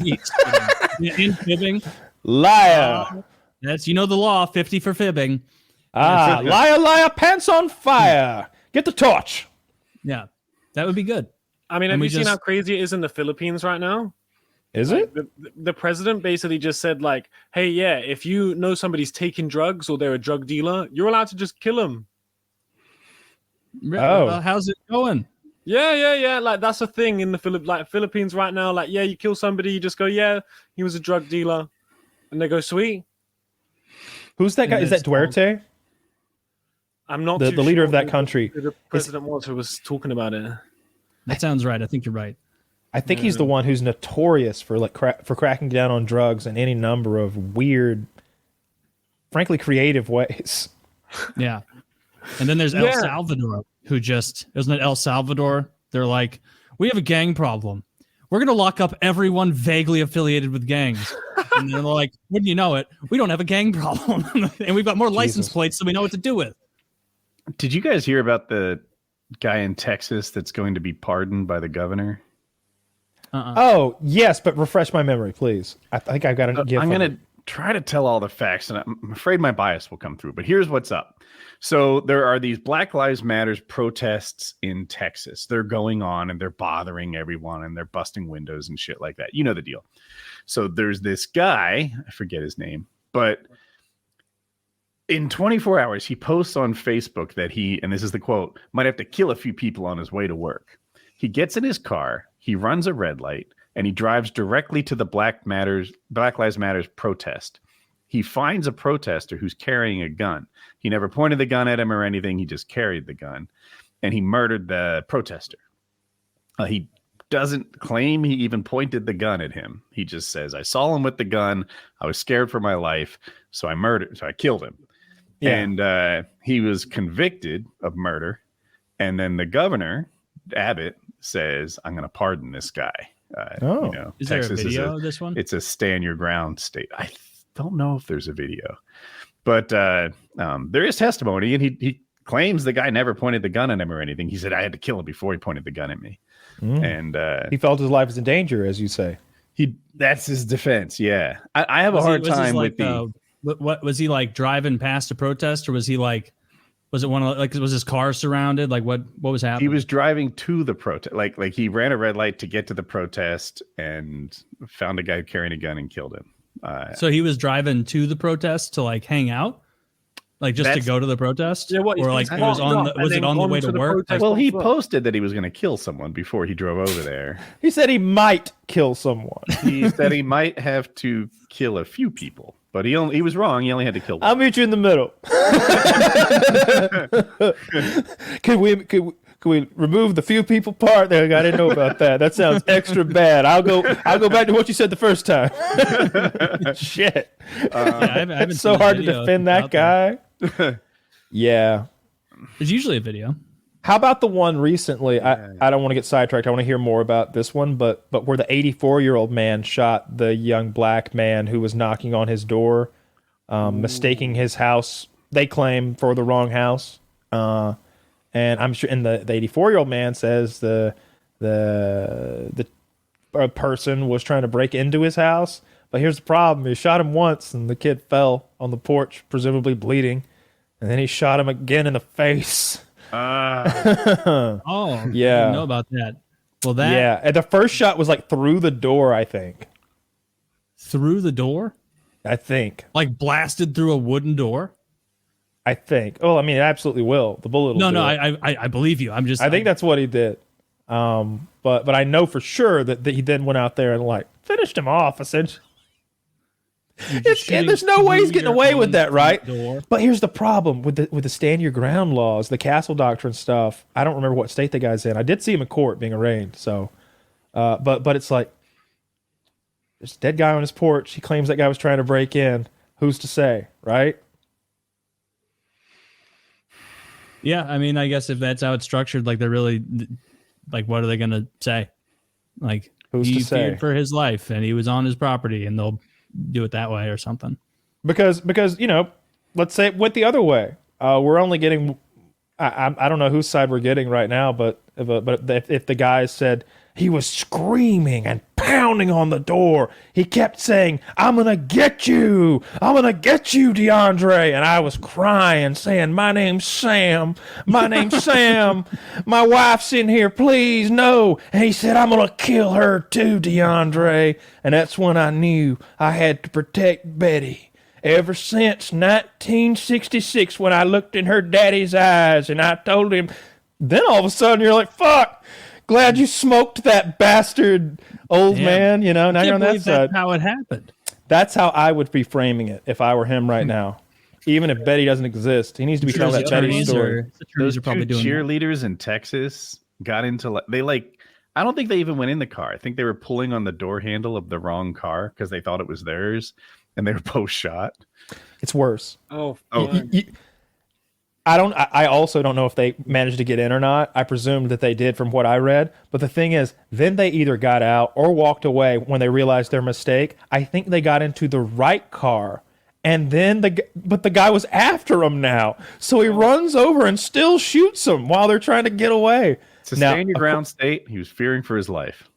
In fibbing. Liar. That's the law. 50 for fibbing. Liar, pants on fire. Get the torch. Yeah, that would be good. I mean, have you seen how crazy it is in the Philippines right now? Is it? The president basically just said like, hey, yeah, if you know somebody's taking drugs or they're a drug dealer, you're allowed to just kill them. Oh, how's it going? Yeah. Like that's a thing in the Philippines right now. Like, yeah, you kill somebody, you just go, yeah, he was a drug dealer. And they go, sweet. Who's that guy? Is that Duarte? I'm not the leader of that country. The president was talking about it. That sounds right. I think you're right. I think he's the one who's notorious for for cracking down on drugs in any number of weird, frankly, creative ways. Yeah. And then there's El Salvador, who isn't it El Salvador? They're like, we have a gang problem. We're going to lock up everyone vaguely affiliated with gangs. And they're like, wouldn't you know it? We don't have a gang problem. And we've got more license plates so we know what to do with. Did you guys hear about the guy in Texas that's going to be pardoned by the governor? Oh, yes, but refresh my memory, please. I think I've got to give. I'm going to try to tell all the facts, and I'm afraid my bias will come through. But here's what's up. So there are these Black Lives Matter protests in Texas. They're going on, and they're bothering everyone, and they're busting windows and shit like that. You know the deal. So there's this guy, I forget his name, but In 24 hours, he posts on Facebook that he, and this is the quote, might have to kill a few people on his way to work. He gets in his car, he runs a red light, and he drives directly to the Black Lives Matter protest. He finds a protester who's carrying a gun. He never pointed the gun at him or anything. He just carried the gun, and he murdered the protester. He doesn't claim he even pointed the gun at him. He just says, I saw him with the gun. I was scared for my life, so I killed him. Yeah. And he was convicted of murder. And then the governor, Abbott, says, I'm going to pardon this guy. Is Texas there a video of this one? It's a stand your ground state. I don't know if there's a video, but there is testimony, and he claims the guy never pointed the gun at him or anything. He said, I had to kill him before he pointed the gun at me. And he felt his life was in danger, as you say. That's his defense. Yeah. I have a hard time with what was he like driving past a protest, or was he like, was it one of was his car surrounded? Like what was happening? He was driving to the protest. Like he ran a red light to get to the protest and found a guy carrying a gun and killed him. So he was driving to the protest to like hang out, like just to go to the protest. Yeah, or like it was on. Was it on the way to work? Well, he posted that he was going to kill someone before he drove over there. He said he might kill someone. He said he might have to kill a few people, but he was wrong. He only had to kill one. I'll meet you in the middle. Could we remove the few people part? There, I didn't know about that. That sounds extra bad. I'll go back to what you said the first time. Shit. It's so hard to defend that guy. Yeah. There's usually a video. How about the one recently? I don't want to get sidetracked. I want to hear more about this one, but where the 84-year-old man shot the young black man who was knocking on his door, mistaking his house, they claim, for the wrong house. And I'm sure, and the 84-year-old man says the person was trying to break into his house. But here's the problem. He shot him once, and the kid fell on the porch, presumably bleeding. And then he shot him again in the face. Oh, yeah. I didn't know about that. Well, and the first shot was like through the door, I think. Through the door? I think. Like blasted through a wooden door? I think. Oh, I mean, it absolutely will. The bullet will I believe you. I think that's what he did. But I know for sure that he then went out there and like finished him off, essentially. There's no way he's getting away with that, right? But here's the problem with the stand your ground laws, the castle doctrine stuff. I don't remember what state the guy's in. I did see him in court being arraigned. So, but it's like there's a dead guy on his porch. He claims that guy was trying to break in. Who's to say, right? Yeah, I mean, I guess if that's how it's structured, like they're really, like, what are they going to say? Like, he feared for his life and he was on his property, and they'll do it that way or something. Because let's say it went the other way. We're only getting, I don't know whose side we're getting right now, but if the guy said he was screaming and pounding on the door, he kept saying, I'm gonna get you, DeAndre, and I was crying, saying, my name's Sam, my wife's in here, please, no. And he said, I'm gonna kill her too, DeAndre. And that's when I knew I had to protect Betty. Ever since 1966, when I looked in her daddy's eyes and I told him, then all of a sudden you're like, fuck, glad you smoked that bastard old man, now you're on that side. That's how it happened. That's how I would be framing it if I were him right now. Even if Betty doesn't exist, he needs to be telling that Betty story. Those two cheerleaders in Texas got into, I don't think they even went in the car. I think they were pulling on the door handle of the wrong car because they thought it was theirs, and they were both shot. It's worse. I also don't know if they managed to get in or not. I presumed that they did from what I read. But the thing is, then they either got out or walked away when they realized their mistake. I think they got into the right car. And then the guy was after them now. So he runs over and still shoots them while they're trying to get away. It's a stand your ground state. He was fearing for his life.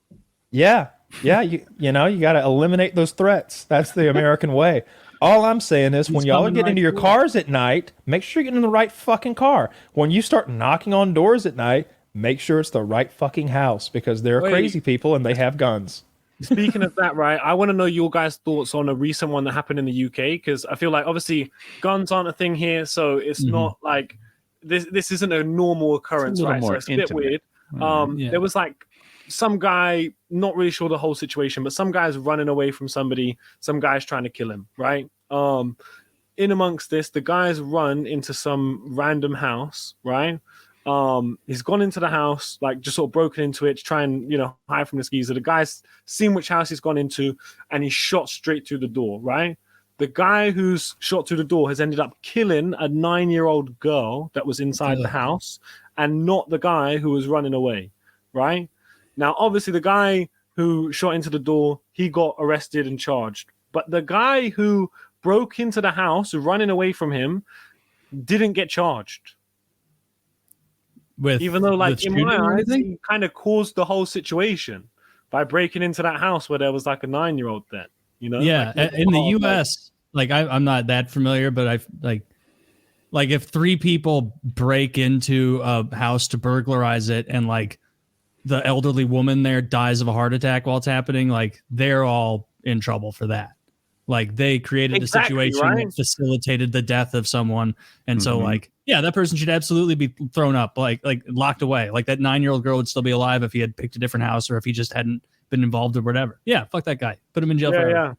Yeah. Yeah. You got to eliminate those threats. That's the American way. All I'm saying is when y'all are getting into your cars at night, make sure you're getting in the right fucking car. When you start knocking on doors at night, make sure it's the right fucking house, because there are crazy people and they have guns. Speaking of that, right, I want to know your guys' thoughts on a recent one that happened in the UK, because I feel like obviously guns aren't a thing here, so it's not like this isn't a normal occurrence, right? So it's a bit weird. There was like some guy, not really sure the whole situation, but some guy's running away from somebody, some guy's trying to kill him, right? In amongst this, the guy's run into some random house, right? He's gone into the house, like just sort of broken into it to try and, hide from the geezer. The guy's seen which house he's gone into, and he shot straight through the door, right? The guy who's shot through the door has ended up killing a 9-year-old girl that was inside the house, and not the guy who was running away, right? Now, obviously, the guy who shot into the door, he got arrested and charged. But the guy who broke into the house, running away from him, didn't get charged. Even though, like, in my eyes, he kind of caused the whole situation by breaking into that house where there was like a 9-year-old then, Yeah, like, in the U.S., like I'm not that familiar, but I've like if 3 people break into a house to burglarize it, and like the elderly woman there dies of a heart attack while it's happening, like they're all in trouble for that. Like they created a situation that facilitated the death of someone, and so like, yeah, that person should absolutely be thrown up, like locked away. Like that 9-year-old girl would still be alive if he had picked a different house, or if he just hadn't been involved or whatever. Yeah, fuck that guy. Put him in jail forever.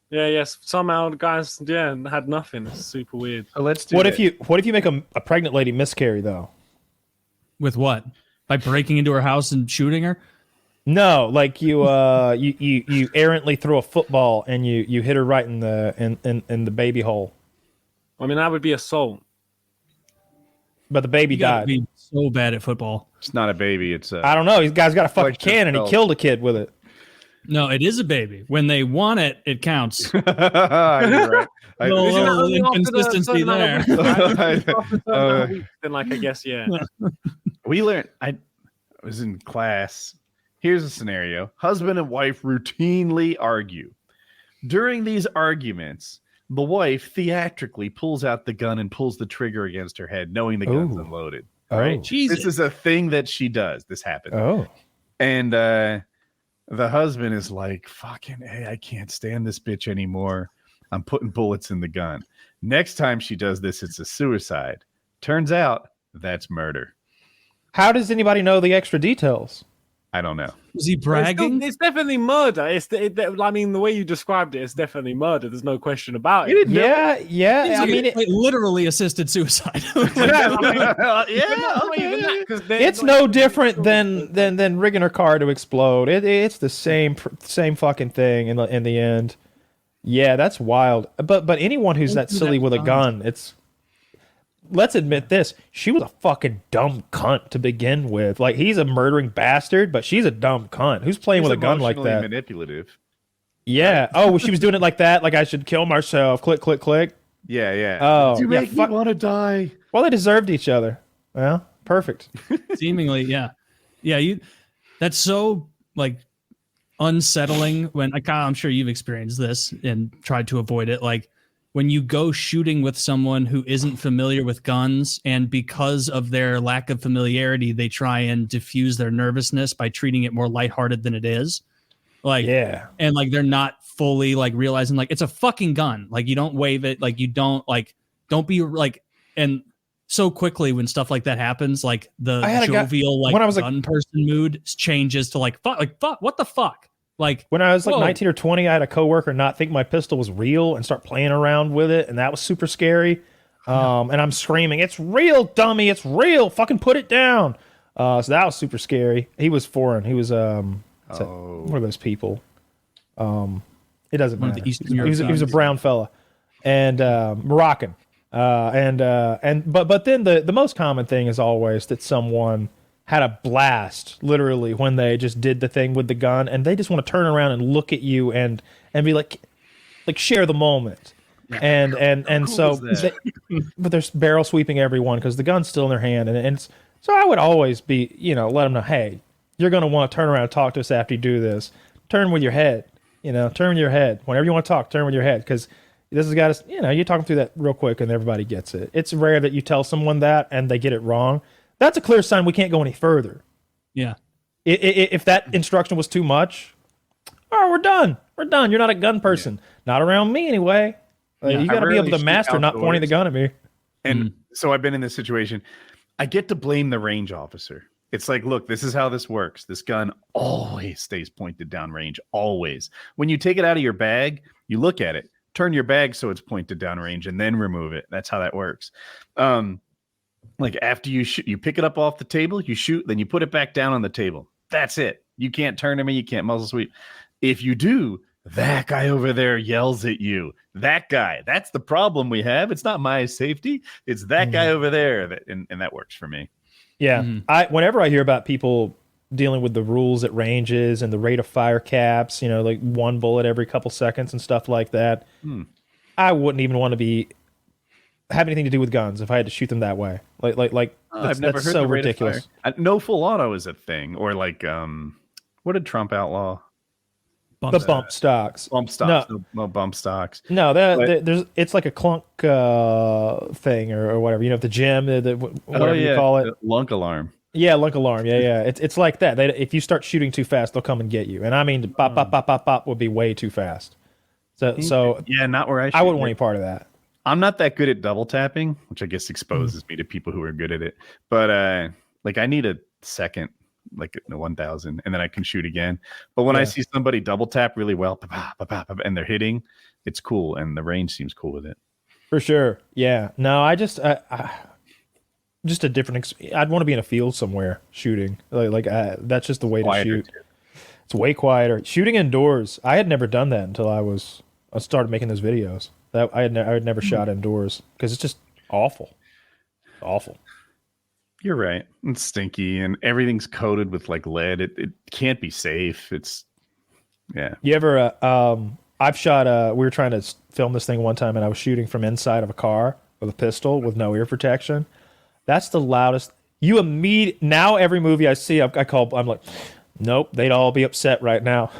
Yes. Somehow the guys, had nothing. It's super weird. So let's do. What if you make a pregnant lady miscarry though? With what? By breaking into her house and shooting her? No, like you errantly throw a football and you hit her right in the baby hole. I mean, that would be assault. But the baby died. Be so bad at football. It's not a baby. It's I don't know. This guy's got a fucking cannon. He killed a kid with it. No, it is a baby. When they want it, it counts. You're right. No inconsistency there. Then, like, I guess, yeah. We learned. I was in class. Here's a scenario. Husband and wife routinely argue. During these arguments, the wife theatrically pulls out the gun and pulls the trigger against her head, knowing the gun's unloaded. Right? Jesus. This is a thing that she does. This happened. And the husband is like, fucking, hey, I can't stand this bitch anymore. I'm putting bullets in the gun. Next time she does this, it's a suicide. Turns out that's murder. How does anybody know the extra details? I don't know. Was he bragging? It's definitely murder. I mean, the way you described it, it's definitely murder. There's no question about it. Yeah. I mean, it literally assisted suicide. It's no different than rigging her car to explode. It's the same fucking thing in the end. Yeah, that's wild. But anyone who's that silly with a gun, let's admit this. She was a fucking dumb cunt to begin with. Like, he's a murdering bastard, but she's a dumb cunt. Who's playing with a gun like that? Manipulative. Yeah. Oh, she was doing it like that. Like, I should kill myself. Click, click, click. Yeah. Oh, you make me want to die. Well, they deserved each other. Well, perfect. Seemingly, yeah. That's so like unsettling when Kyle, I'm sure you've experienced this and tried to avoid it. Like, when you go shooting with someone who isn't familiar with guns, and because of their lack of familiarity, they try and diffuse their nervousness by treating it more lighthearted than it is. Like, yeah. And like, they're not fully like realizing like it's a fucking gun. Like, you don't wave it. Like, you don't be like, and so quickly when stuff like that happens, like the jovial, like gun person mood changes to like, fuck, what the fuck? Like, when I was like 19 or 20, I had a coworker not think my pistol was real and start playing around with it, and that was super scary. And I'm screaming, "It's real, dummy! It's real! Fucking put it down!" So that was super scary. He was foreign. He was one of those people. It doesn't matter. He was a brown fella, and Moroccan. But then the most common thing is always that someone had a blast, literally, when they just did the thing with the gun, and they just want to turn around and look at you and be like share the moment. And so, but they're barrel sweeping everyone because the gun's still in their hand, and so I would always be, let them know, hey, you're going to want to turn around and talk to us after you do this. Turn with your head, turn with your head. Whenever you want to talk, turn with your head, because this has got us, you're talking through that real quick and everybody gets it. It's rare that you tell someone that and they get it wrong. That's a clear sign we can't go any further. Yeah. If that instruction was too much, all right, we're done. We're done. You're not a gun person. Not around me anyway. You got to be able to master not pointing the gun at me. And so I've been in this situation. I get to blame the range officer. It's like, look, this is how this works. This gun always stays pointed down range, always. When you take it out of your bag, you look at it, turn your bag so it's pointed down range, and then remove it. That's how that works. Like after you shoot, you pick it up off the table, you shoot, then you put it back down on the table. That's it. You can't turn him, and you can't muzzle sweep. If you do, that guy over there yells at you. That guy. That's the problem we have. It's not my safety. It's that guy over there. And that works for me. Yeah. Whenever I hear about people dealing with the rules at ranges and the rate of fire caps, you know, like one bullet every couple seconds and stuff like that, I wouldn't even want to have anything to do with guns if I had to shoot them that way. I've never heard so the rate ridiculous. Of fire. No full auto is a thing, or like what did Trump outlaw? Bump stocks. Bump stocks. No bump stocks. No, it's like a clunk thing or whatever. You know, at the gym, whatever you call it. Lunk alarm. Yeah, lunk alarm. Yeah. It's like that. If you start shooting too fast, they'll come and get you. And I mean, pop, pop, pop, pop, pop would be way too fast. So yeah, not where I shoot. I wouldn't want any part of that. I'm not that good at double tapping, which I guess exposes me to people who are good at it. But like I need a second, like 1,000, and then I can shoot again. But when I see somebody double tap really well, and they're hitting, it's cool, and the range seems cool with it. For sure. Yeah. No, I just a different. I'd want to be in a field somewhere shooting. That's just the way to shoot. It's way quieter. Shooting indoors. I had never done that until I started making those videos. I had never shot indoors because it's just awful. Awful. You're right. It's stinky and everything's coated with like lead. It can't be safe. You ever I've shot we were trying to film this thing one time and I was shooting from inside of a car with a pistol with no ear protection. That's the loudest. Now every movie I see I'm like, nope, they'd all be upset right now.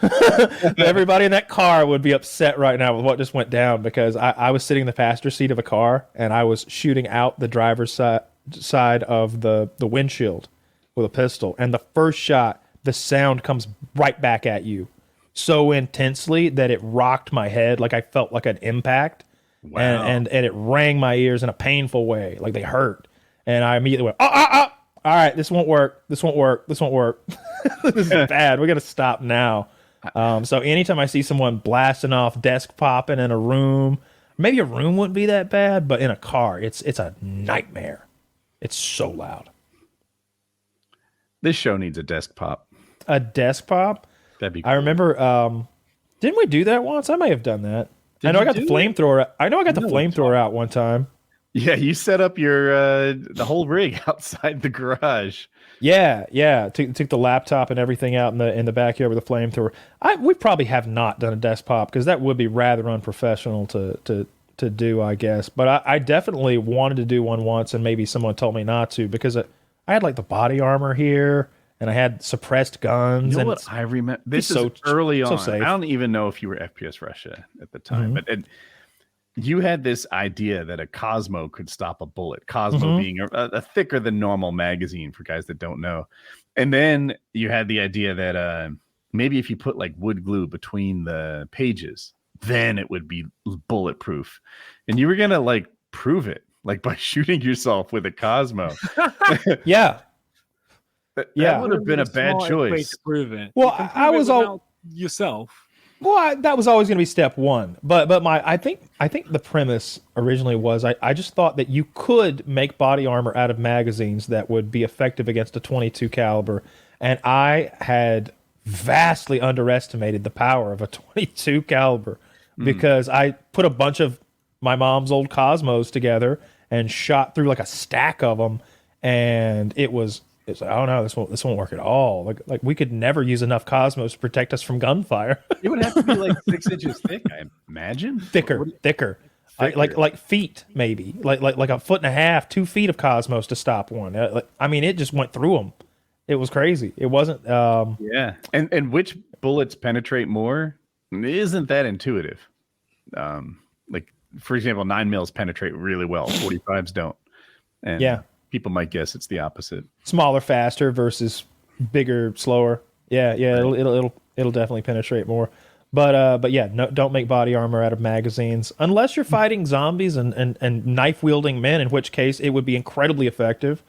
Everybody in that car would be upset right now with what just went down because I was sitting in the passenger seat of a car and I was shooting out the driver's side of the windshield with a pistol. And the first shot, the sound comes right back at you so intensely that it rocked my head. Like I felt like an impact. Wow. And it rang my ears in a painful way. Like they hurt. And I immediately went, all right, this won't work. This won't work. This is bad. We got to stop now. So anytime I see someone blasting off, desk popping in a room, maybe a room wouldn't be that bad, but in a car, it's a nightmare. It's so loud. This show needs a desk pop. A desk pop? That'd be cool. I remember, didn't we do that once? I may have done that. I know I got the flamethrower. I know I got the flamethrower out one time. Yeah, you set up your the whole rig outside the garage. Yeah. Took the laptop and everything out in the backyard with the flamethrower. We probably have not done a desk pop because that would be rather unprofessional to do, I guess. But I definitely wanted to do one once, and maybe someone told me not to because I had like the body armor here, and I had suppressed guns. You know what I remember? This is early on. I don't even know if you were FPSRussia at the time, but you had this idea that a Cosmo could stop a bullet. Cosmo being a thicker than normal magazine for guys that don't know. And then you had the idea that maybe if you put like wood glue between the pages, then it would be bulletproof. And you were going to like prove it, like by shooting yourself with a Cosmo. Yeah. That would have been a bad choice. Way to prove it. Well, I was all yourself. Well, that was always going to be step one. But I think the premise originally was I just thought that you could make body armor out of magazines that would be effective against a .22 caliber, and I had vastly underestimated the power of a .22 caliber because I put a bunch of my mom's old Cosmos together and shot through like a stack of them, and it's like, oh no, this won't work at all. Like we could never use enough Cosmos to protect us from gunfire. It would have to be like 6 inches thick, I imagine. Thicker. Like feet, maybe. Like a foot and a half, 2 feet of Cosmos to stop one. It just went through them. It was crazy. It wasn't. Yeah. And which bullets penetrate more isn't that intuitive. Like for example, 9mm penetrate really well. 45s don't. And yeah. People might guess it's the opposite. Smaller, faster versus bigger, slower. Yeah. Right. It'll definitely penetrate more. But yeah, no, don't make body armor out of magazines unless you're fighting zombies and knife wielding men, in which case it would be incredibly effective.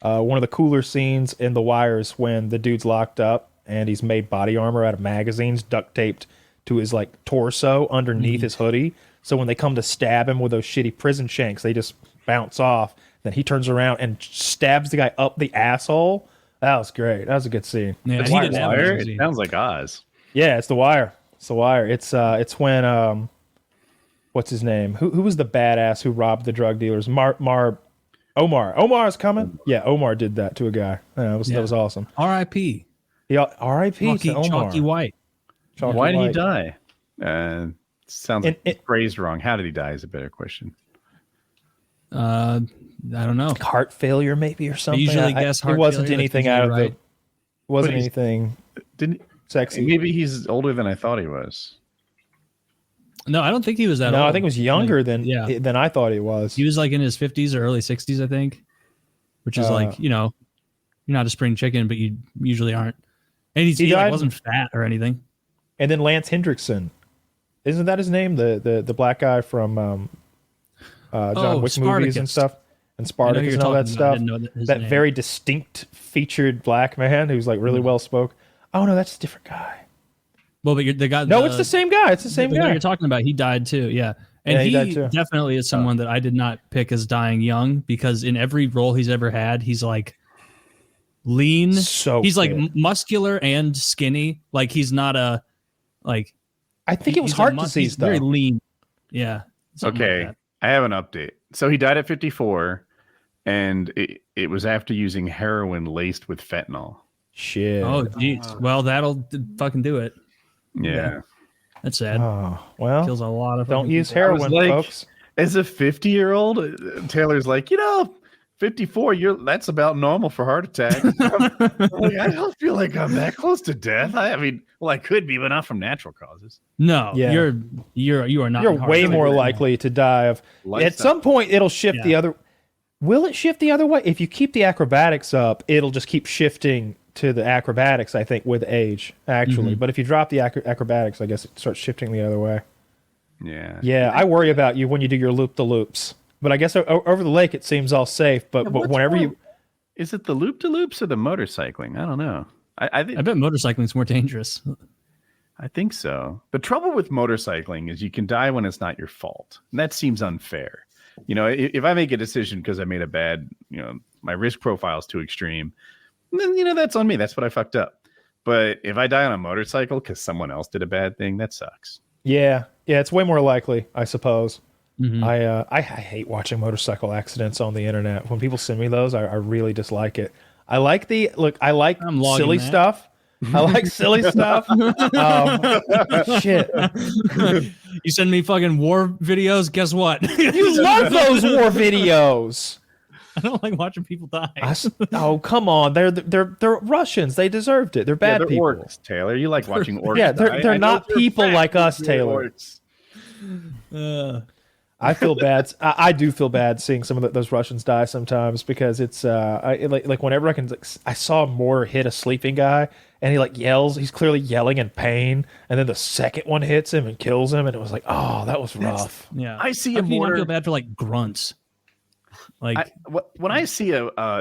One of the cooler scenes in The Wire is when the dude's locked up and he's made body armor out of magazines duct taped to his like torso underneath his hoodie. So when they come to stab him with those shitty prison shanks, they just bounce off. Then he turns around and stabs the guy up the asshole. That was great. That was a good scene. Yeah, The Wire? It sounds like Oz. Yeah, it's The Wire. It's The Wire. It's when what's his name? Who was the badass who robbed the drug dealers? Omar. Omar's coming. Yeah, Omar did that to a guy. That was awesome. R.I.P. Yeah, R.I.P. to Omar. Chalky White. Chalky Why did he White. die? Sounds phrased wrong. How did he die is a better question. I don't know. Heart failure, maybe, or something. I usually guess heart failure. It wasn't failure. anything That's out of usually the. Wasn't anything. Didn't sexy. Maybe he's older than I thought he was. No, I don't think he was that old. No, I think it was younger than I thought he was. He was like in his 50s or early 60s, I think, which is like, you're not a spring chicken, but you usually aren't. And he like, wasn't fat or anything. And then Lance Hendrickson. Isn't that his name? The black guy from John Wick movies and stuff? And Spartacus and all that stuff. That very distinct featured black man who's like really well spoken. Oh, no, that's a different guy. Well, but the guy. No, it's the same guy. It's the same guy you're talking about. He died too. Yeah. And he died too. Definitely is someone that I did not pick as dying young, because in every role he's ever had, he's like lean. He's like muscular and skinny. Like he's not a like. I think it was heart disease though. Very lean. Yeah. Okay, like I have an update. So he died at 54, and it was after using heroin laced with fentanyl. Shit. Oh, jeez. Well, that'll fucking do it. Yeah. That's sad. Oh, well, kills a lot of. Don't use heroin, folks. As a 50-year-old, Taylor's like, 54. That's about normal for heart attack. Like, I don't feel like I'm that close to death. I mean, I could be, but not from natural causes. No, you are not. You're way more likely to die of. At some point, it'll shift the other. Will it shift the other way? If you keep the acrobatics up, it'll just keep shifting to the acrobatics, I think, with age, actually. But if you drop the acrobatics, I guess it starts shifting the other way. Yeah. Yeah, I worry about you when you do your loop-the-loops. But I guess over the lake, it seems all safe. But whenever you... Is it the loop-to-loops or the motorcycling? I don't know. I bet motorcycling is more dangerous. I think so. The trouble with motorcycling is you can die when it's not your fault. And that seems unfair. If I make a decision because I made a bad, my risk profile is too extreme, then, that's on me. That's what I fucked up. But if I die on a motorcycle because someone else did a bad thing, that sucks. Yeah. Yeah, it's way more likely, I suppose. I hate watching motorcycle accidents on the internet. When people send me those, I really dislike it. I like silly stuff. I like silly stuff. Shit. You send me fucking war videos. Guess what? You love those war videos. I don't like watching people die. Oh, come on. They're Russians. They deserved it. They're bad people. Orcs, Taylor. You like watching orcs. Yeah, they're not people like us, Taylor. I feel bad. I do feel bad seeing some of those Russians die sometimes, because it's like whenever I saw a mortar hit a sleeping guy and he yells. He's clearly yelling in pain, and then the second one hits him and kills him, and it was like, oh, that was rough. Yeah, I see a mortar. I feel bad for grunts. When I see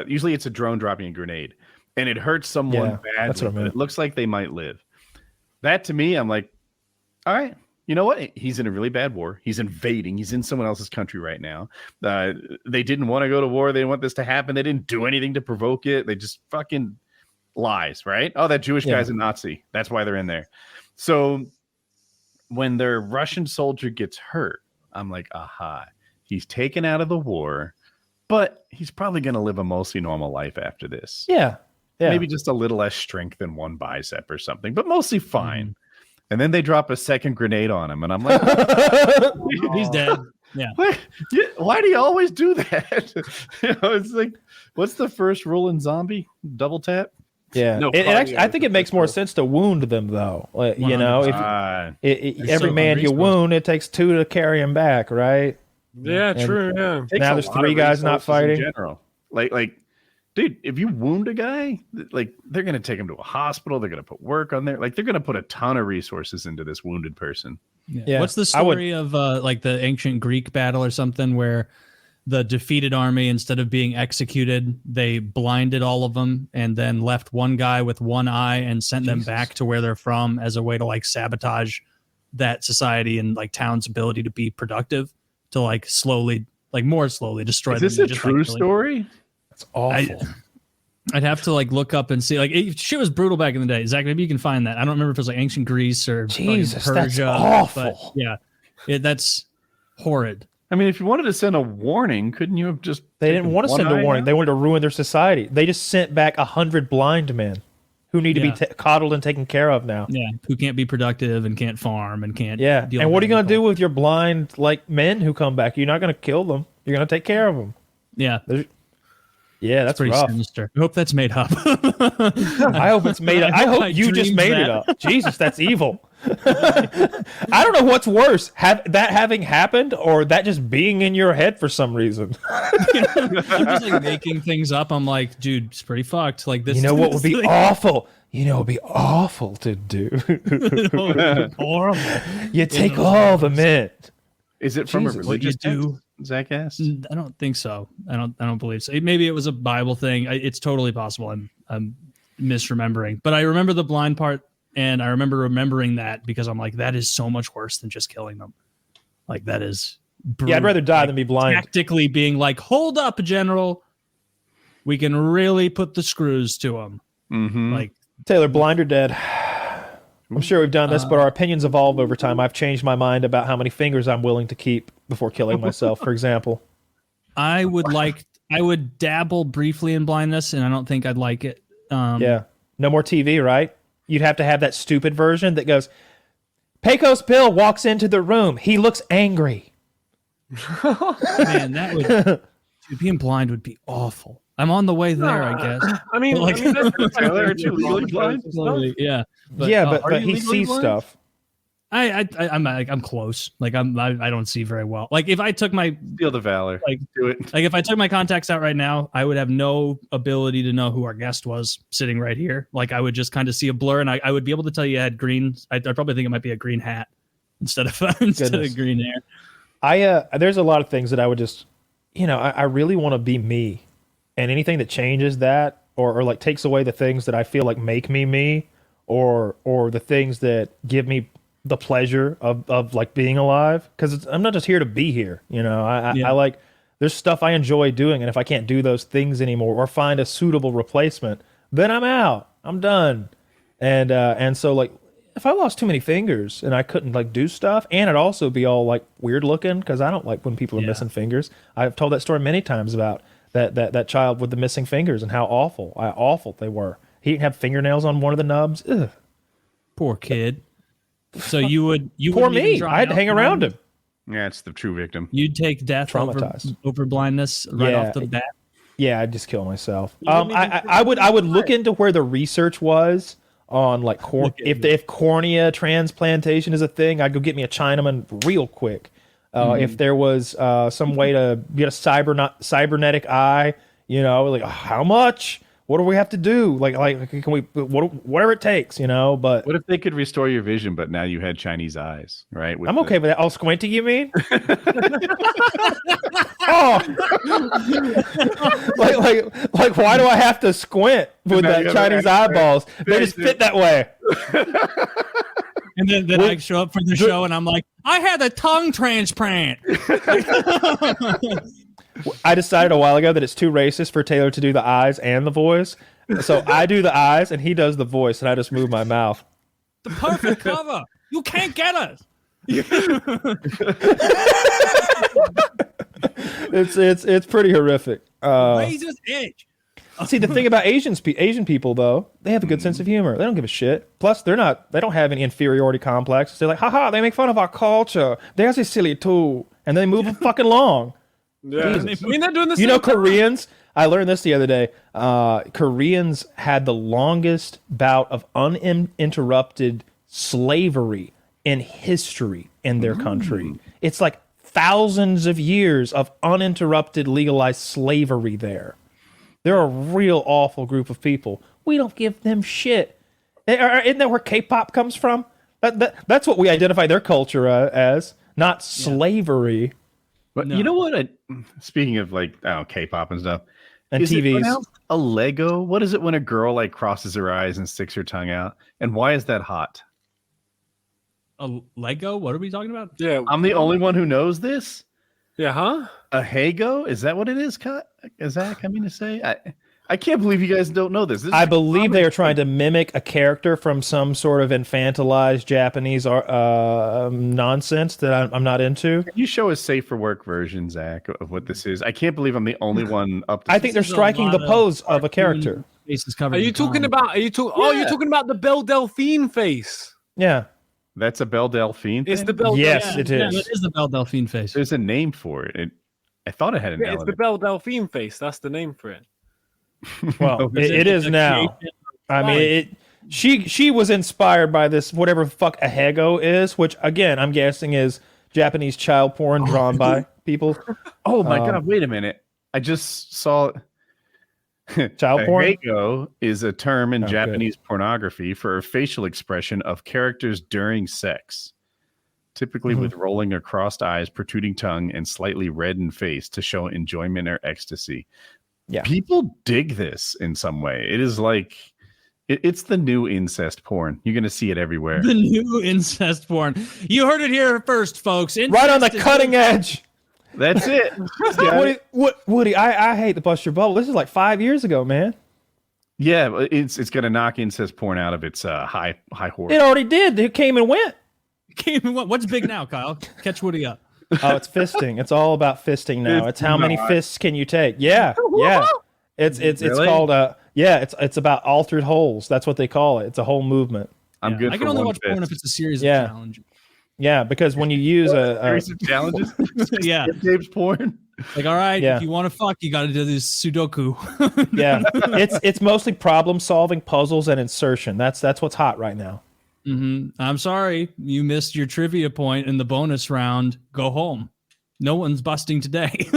usually it's a drone dropping a grenade and it hurts someone badly, that's what I meant. It looks like they might live. That to me, I'm like, all right, you know what? He's in a really bad war. He's invading. He's in someone else's country right now. They didn't want to go to war. They didn't want this to happen. They didn't do anything to provoke it. They just fucking lies, right? Oh, that Jewish guy's a Nazi. That's why they're in there. So when their Russian soldier gets hurt, I'm like, aha, he's taken out of the war. But he's probably going to live a mostly normal life after this. Yeah. Maybe just a little less strength than one bicep or something, but mostly fine. And then they drop a second grenade on him, and I'm like, he's dead. Yeah. Why do you always do that? It's like, what's the first rule in zombie? Double tap? Yeah. I think it makes more sense to wound them, though. If every man you wound, it takes two to carry him back, right? Yeah, true. Yeah. Now there's three guys not fighting. In general, like Dude, if you wound a guy, like they're going to take him to a hospital. They're going to put work on there. Like they're going to put a ton of resources into this wounded person. Yeah. What's the story of like the ancient Greek battle or something where the defeated army, instead of being executed, they blinded all of them and then left one guy with one eye and sent them back to where they're from as a way to like sabotage that society and like town's ability to be productive, to like slowly, like more slowly destroy them. Is this a true story? It's awful. I'd have to like look up and see. Like shit was brutal back in the day. Zach, maybe you can find that. I don't remember if it was like ancient Greece or Jesus, Persia, that's awful. But yeah, that's horrid. I mean, if you wanted to send a warning, couldn't you have just... They didn't want to send a warning. They wanted to ruin their society. They just sent back 100 blind men who need to be coddled and taken care of now. Yeah, who can't be productive and can't farm and can't... Yeah, and what are you going to do with your blind like men who come back? You're not going to kill them. You're going to take care of them. Yeah. Yeah, that's pretty rough. sinister. I hope that's made up. I hope it's made up. I hope you just made it up. Jesus, that's evil. I don't know what's worse, that having happened or that just being in your head for some reason. I'm just like making things up. I'm like, dude, it's pretty fucked. Like this. You know what would be awful? You know, it would be awful to do. Horrible. You take all the mint. Is it from a religious text? Zach asked. I don't think so. I don't believe so. Maybe it was a Bible thing. It's totally possible. I'm misremembering, but I remember the blind part. And I remember remembering that because I'm like, that is so much worse than just killing them. Like, that is brutal. Yeah, I'd rather die than be blind. Tactically being like, hold up, General. We can really put the screws to them. Mm-hmm. Like, Taylor, blind or dead? I'm sure we've done this, but our opinions evolve over time. I've changed my mind about how many fingers I'm willing to keep before killing myself, for example. I would dabble briefly in blindness, and I don't think I'd like it. Yeah. No more TV, right? You'd have to have that stupid version that goes, Pecos Bill walks into the room. He looks angry. Man, that would... Dude, being blind would be awful. I'm on the way there, I guess. I mean, are you legally blind? Yeah. But he sees blind? Stuff. I'm close. Like I don't see very well. Like if I took my Feel the valor. Like do it. Like if I took my contacts out right now, I would have no ability to know who our guest was sitting right here. Like I would just kind of see a blur, and I would be able to tell you had green. I'd probably think it might be a green hat instead of green hair. There's a lot of things that I would just, I really want to be me, and anything that changes that or like takes away the things that I feel like make me, or the things that give me the pleasure of like being alive, because I'm not just here to be here. I like, there's stuff I enjoy doing, and if I can't do those things anymore or find a suitable replacement, then I'm out. I'm done. And so like if I lost too many fingers and I couldn't like do stuff, and it'd also be all like weird looking, because I don't like when people are missing fingers. I've told that story many times about that child with the missing fingers and how awful they were. He didn't have fingernails on one of the nubs. Ugh. Poor kid. So you poor me. I had to hang around him. Yeah, it's the true victim. You'd take death over blindness right off the bat. Yeah, I'd just kill myself. I would look into where the research was on like if cornea transplantation is a thing. I'd go get me a Chinaman real quick. If there was some way to get a cybernetic eye, like how much? What do we have to do? Like can we whatever it takes, But what if they could restore your vision, but now you had Chinese eyes, right? I'm okay with that. All squinty, you mean? Oh, like why do I have to squint with that Chinese eyeballs? They just fit that way. And then I show up for the show and I'm like, I had a tongue transplant. I decided a while ago that it's too racist for Taylor to do the eyes and the voice. So I do the eyes and he does the voice, and I just move my mouth. The perfect cover. You can't get us. It's pretty horrific. Razor's edge. See, the thing about Asian people, though, they have a good sense of humor. They don't give a shit. Plus, they don't have any inferiority complex. They're like, haha, they make fun of our culture. They're so silly too. And they move fucking along. Yeah. I mean, they're doing this. Koreans, I learned this the other day. Koreans had the longest bout of uninterrupted slavery in history in their country. It's like thousands of years of uninterrupted legalized slavery there. They're a real awful group of people. We don't give them shit. Isn't that where K-pop comes from? That's what we identify their culture as, not slavery. But you know what? Speaking of like K-pop and stuff, and TVs, a Lego. What is it when a girl like crosses her eyes and sticks her tongue out? And why is that hot? A Lego? What are we talking about? Yeah, I'm the only one who knows this. Yeah, huh? A Hago? Is that what it is? Is that coming to say? I can't believe you guys don't know this. I believe they are trying to mimic a character from some sort of infantilized Japanese nonsense that I'm not into. Can you show a safe for work version, Zach, of what this is? I can't believe I'm the only one up to I think they're striking the pose of a character. Are you talking about the Belle Delphine face? Yeah. That's a Belle Delphine thing? It's the Belle Yes, it is. Yeah, it is the Belle Delphine face. There's a name for it. I thought it had an L. It's the Belle Delphine face. That's the name for it. Well, it is now. I mean, she was inspired by this whatever the fuck a Hago is, which again I'm guessing is Japanese child porn drawn by people. Oh my god! Wait a minute! I just saw child porn. Hago is a term in Japanese pornography for a facial expression of characters during sex, typically with rolling or crossed eyes, protruding tongue, and slightly reddened face to show enjoyment or ecstasy. Yeah. People dig this in some way. It is like it's the new incest porn. You're going to see it everywhere. The new incest porn. You heard it here first, folks. Incest right on the cutting edge. That's it. Woody, I hate to bust your bubble. This is like 5 years ago, man. Yeah, it's going to knock incest porn out of its high horse. It already did. It came and went. What's big now, Kyle? Catch Woody up. Oh, it's fisting. It's all about fisting now. It's how many fists can you take? Yeah. It's Really? called it's about altered holes. That's what they call it. It's a whole movement. I'm good. I can only watch porn if it's a series of challenges. Yeah, because when you use a series of challenges, yeah, Dave's porn. Like, all right, if you want to fuck, you got to do this Sudoku. Yeah, it's mostly problem solving, puzzles, and insertion. That's what's hot right now. I'm sorry, you missed your trivia point in the bonus round. Go home. No one's busting today.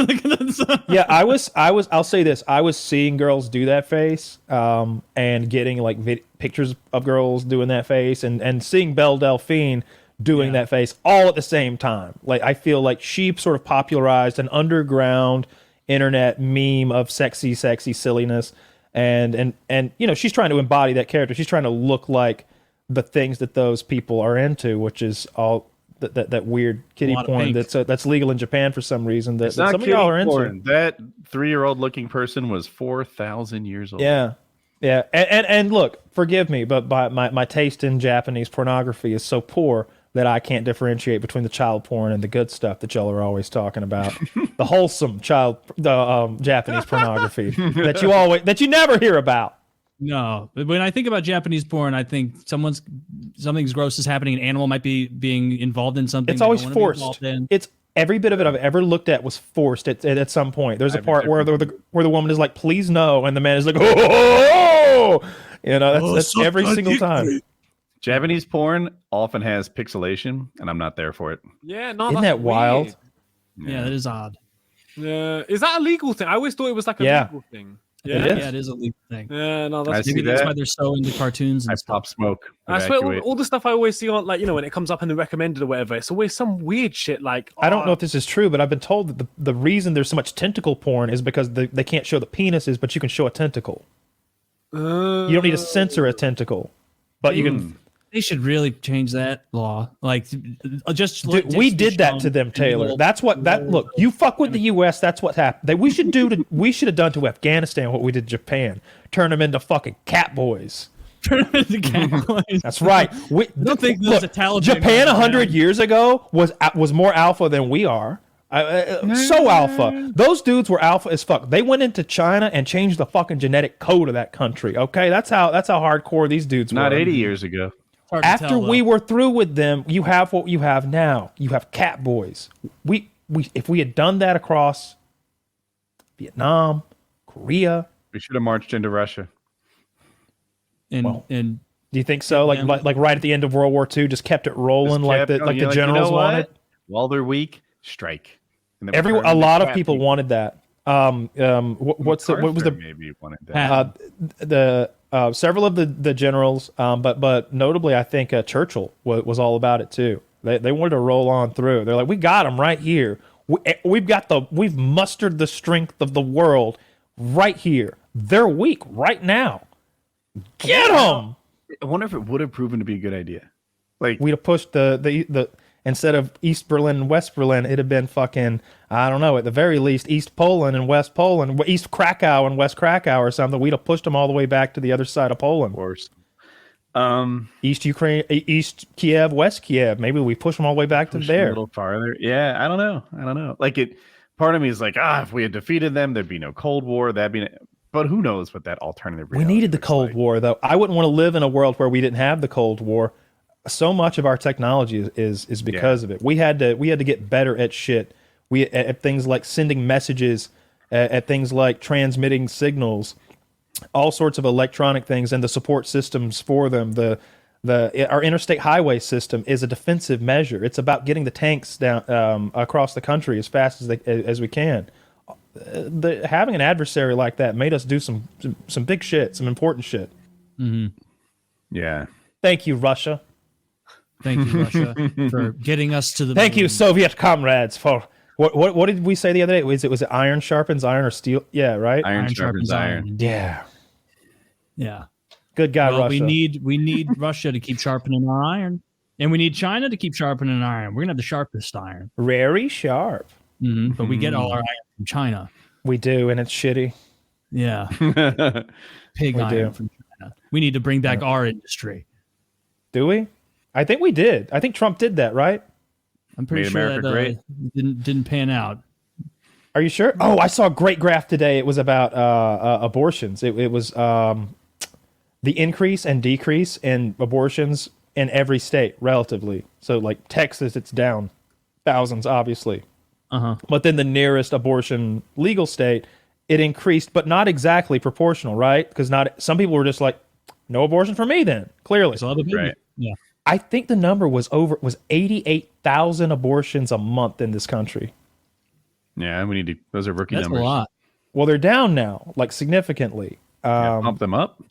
Yeah, I'll say this. I was seeing girls do that face, and getting like pictures of girls doing that face, and seeing Belle Delphine doing that face all at the same time. Like, I feel like she sort of popularized an underground internet meme of sexy silliness, and you know, she's trying to embody that character. She's trying to look like the things that those people are into, which is all that weird kiddie porn that's legal in Japan for some reason that some of y'all are into. That 3-year-old looking person was 4,000 years old. Yeah. And look, forgive me, but my taste in Japanese pornography is so poor that I can't differentiate between the child porn and the good stuff that y'all are always talking about. The wholesome Japanese pornography that you never hear about. No, when I think about Japanese porn, I think something's gross is happening. An animal might be being involved in something. It's always forced. It's every bit of it I've ever looked at was forced at some point. There's a part where the woman is like, "Please no," and the man is like, "Oh!" You know, that's every single time. Japanese porn often has pixelation, and I'm not there for it. Yeah, no, isn't that wild? Yeah, that is odd. Is that a legal thing? I always thought it was like a legal thing. Yeah, it is a legal thing. Yeah, no, that's why they're so into cartoons. I pop smoke. I swear, all the stuff I always see on, like, you know, when it comes up in the recommended or whatever, it's always some weird shit. Like, I don't know if this is true, but I've been told that the reason there's so much tentacle porn is because they can't show the penises, but you can show a tentacle. You don't need to censor a tentacle, but you can. They should really change that law. Like, we did that to them, Taylor. Look, you fuck with the U.S. That's what happened. We should have done to Afghanistan what we did to Japan. Turn them into fucking cat boys. Turn them into cat boys. That's right. Japan 100 years ago was more alpha than we are. So alpha. Those dudes were alpha as fuck. They went into China and changed the fucking genetic code of that country. Okay, that's how hardcore these dudes were. Not 80 years ago. After we were through with them, you have what you have now. You have cat boys. If we had done that across Vietnam, Korea, we should have marched into Russia. And do you think so? Like right at the end of World War II, just kept it rolling the generals wanted. While they're weak, strike. A lot of people wanted that. What was the maybe wanted that. Several of the generals, but notably, I think Churchill was all about it too. They wanted to roll on through. They're like, we got them right here. We've mustered the strength of the world right here. They're weak right now. Get them. I wonder if it would have proven to be a good idea. Like, we'd have pushed the instead of East Berlin and West Berlin, it'd have been fucking, I don't know, at the very least, East Poland and West Poland, East Krakow and West Krakow or something. We'd have pushed them all the way back to the other side of Poland. Of course. East Ukraine, East Kiev, West Kiev. Maybe we push them all the way back to there. A little farther. Yeah, I don't know. Like, part of me is like, if we had defeated them, there'd be no Cold War. But who knows what that alternative reality. We needed the Cold War, though. I wouldn't want to live in a world where we didn't have the Cold War. So much of our technology is because of it. We had to get better at shit. At things like sending messages, at things like transmitting signals, all sorts of electronic things, and the support systems for them. Our interstate highway system is a defensive measure. It's about getting the tanks down across the country as fast as we can. Having an adversary like that made us do some big shit, some important shit. Mm-hmm. Yeah. Thank you, Russia. Thank you, Russia, for getting us to the. Thank you, Soviet comrades, for what did we say the other day? Was it iron sharpens iron or steel? Yeah, right. Iron sharpens iron. Yeah. Yeah. Good guy, Russia. We need Russia to keep sharpening our iron, and we need China to keep sharpening iron. We're gonna have the sharpest iron. Very sharp. Mm-hmm. But we get all our iron from China. We do, and it's shitty. Yeah. Pig iron from China. We need to bring back our industry. Do we? I think we did. I think Trump did that, right? I'm pretty sure that didn't pan out. Are you sure? Oh, I saw a great graph today. It was about abortions. It was the increase and decrease in abortions in every state relatively. So like Texas, it's down thousands, obviously. But then the nearest abortion legal state, it increased, but not exactly proportional, right? Because some people were just like, no abortion for me then, clearly. Right. Yeah. I think the number was 88,000 abortions a month in this country. Yeah, those are rookie numbers. That's a lot. Well, they're down now, like significantly. Pump them up.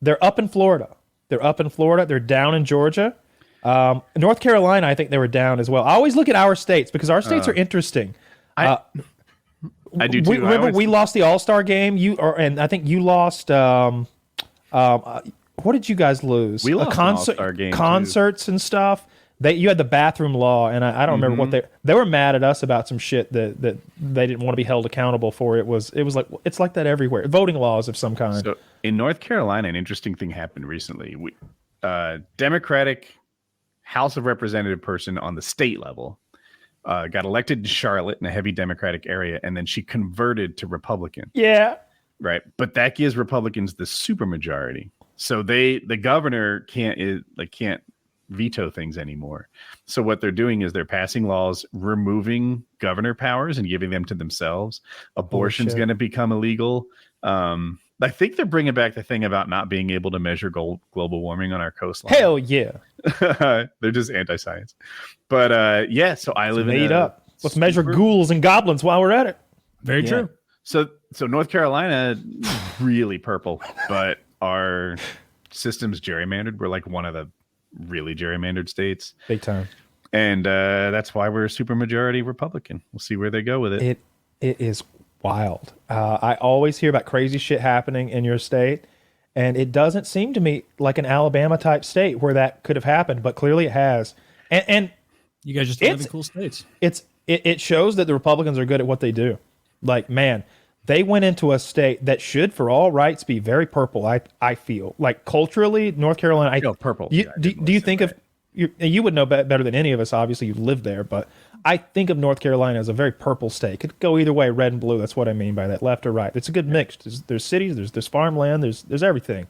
They're up in Florida. They're down in Georgia. North Carolina, I think they were down as well. I always look at our states because our states are interesting. I do too. Remember, we lost the All-Star game. And I think you lost. What did you guys lose? We lost an All-Star game concerts too. And stuff. You had the bathroom law, and I don't remember what they were mad at us about some shit that they didn't want to be held accountable for. It was like it's like that everywhere. Voting laws of some kind. So in North Carolina, an interesting thing happened recently. Democratic House of Representative person on the state level got elected to Charlotte in a heavy Democratic area, and then she converted to Republican. Yeah. Right. But that gives Republicans the supermajority. So the governor can't veto things anymore. So what they're doing is they're passing laws removing governor powers and giving them to themselves. Abortion's going to become illegal. I think they're bringing back the thing about not being able to measure global warming on our coastline. Hell yeah. They're just anti-science. But so I live made up. Let's measure ghouls and goblins while we're at it. Very true. So North Carolina, really purple, but our system's gerrymandered. We're like one of the really gerrymandered states. Big time. And that's why we're a supermajority Republican. We'll see where they go with it. It is wild. I always hear about crazy shit happening in your state, and it doesn't seem to me like an Alabama type state where that could have happened, but clearly it has. And you guys just live in cool states. It shows that the Republicans are good at what they do. Like, man, they went into a state that should, for all rights, be very purple. I feel like culturally, North Carolina. I feel purple. Do you think of you would know better than any of us? Obviously, you live there, but I think of North Carolina as a very purple state. It could go either way, red and blue. That's what I mean by that, left or right. It's a good mix. There's cities, there's farmland, there's everything.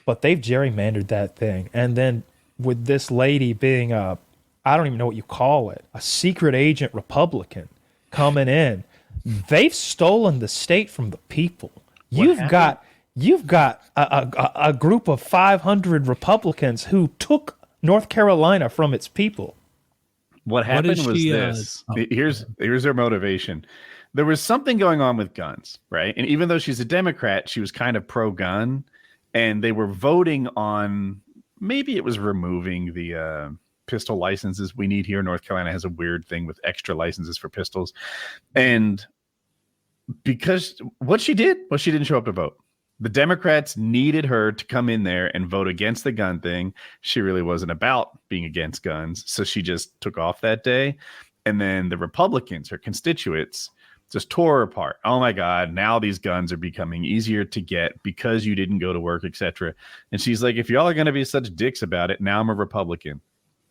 But they've gerrymandered that thing, and then with this lady being I don't even know what you call it, a secret agent Republican coming in. They've stolen the state from the people. You've got a group of 500 Republicans who took North Carolina from its people. What happened was this. Here's their motivation. There was something going on with guns, right? And even though she's a Democrat, she was kind of pro-gun, and they were voting on, maybe it was removing the pistol licenses we need here. North Carolina has a weird thing with extra licenses for pistols. And because what she didn't show up to vote. The Democrats needed her to come in there and vote against the gun thing. She really wasn't about being against guns, so she just took off that day. And then the Republicans, her constituents, just tore her apart. Oh my God, now these guns are becoming easier to get because you didn't go to work, etc. And she's like, if y'all are going to be such dicks about it, now I'm a Republican.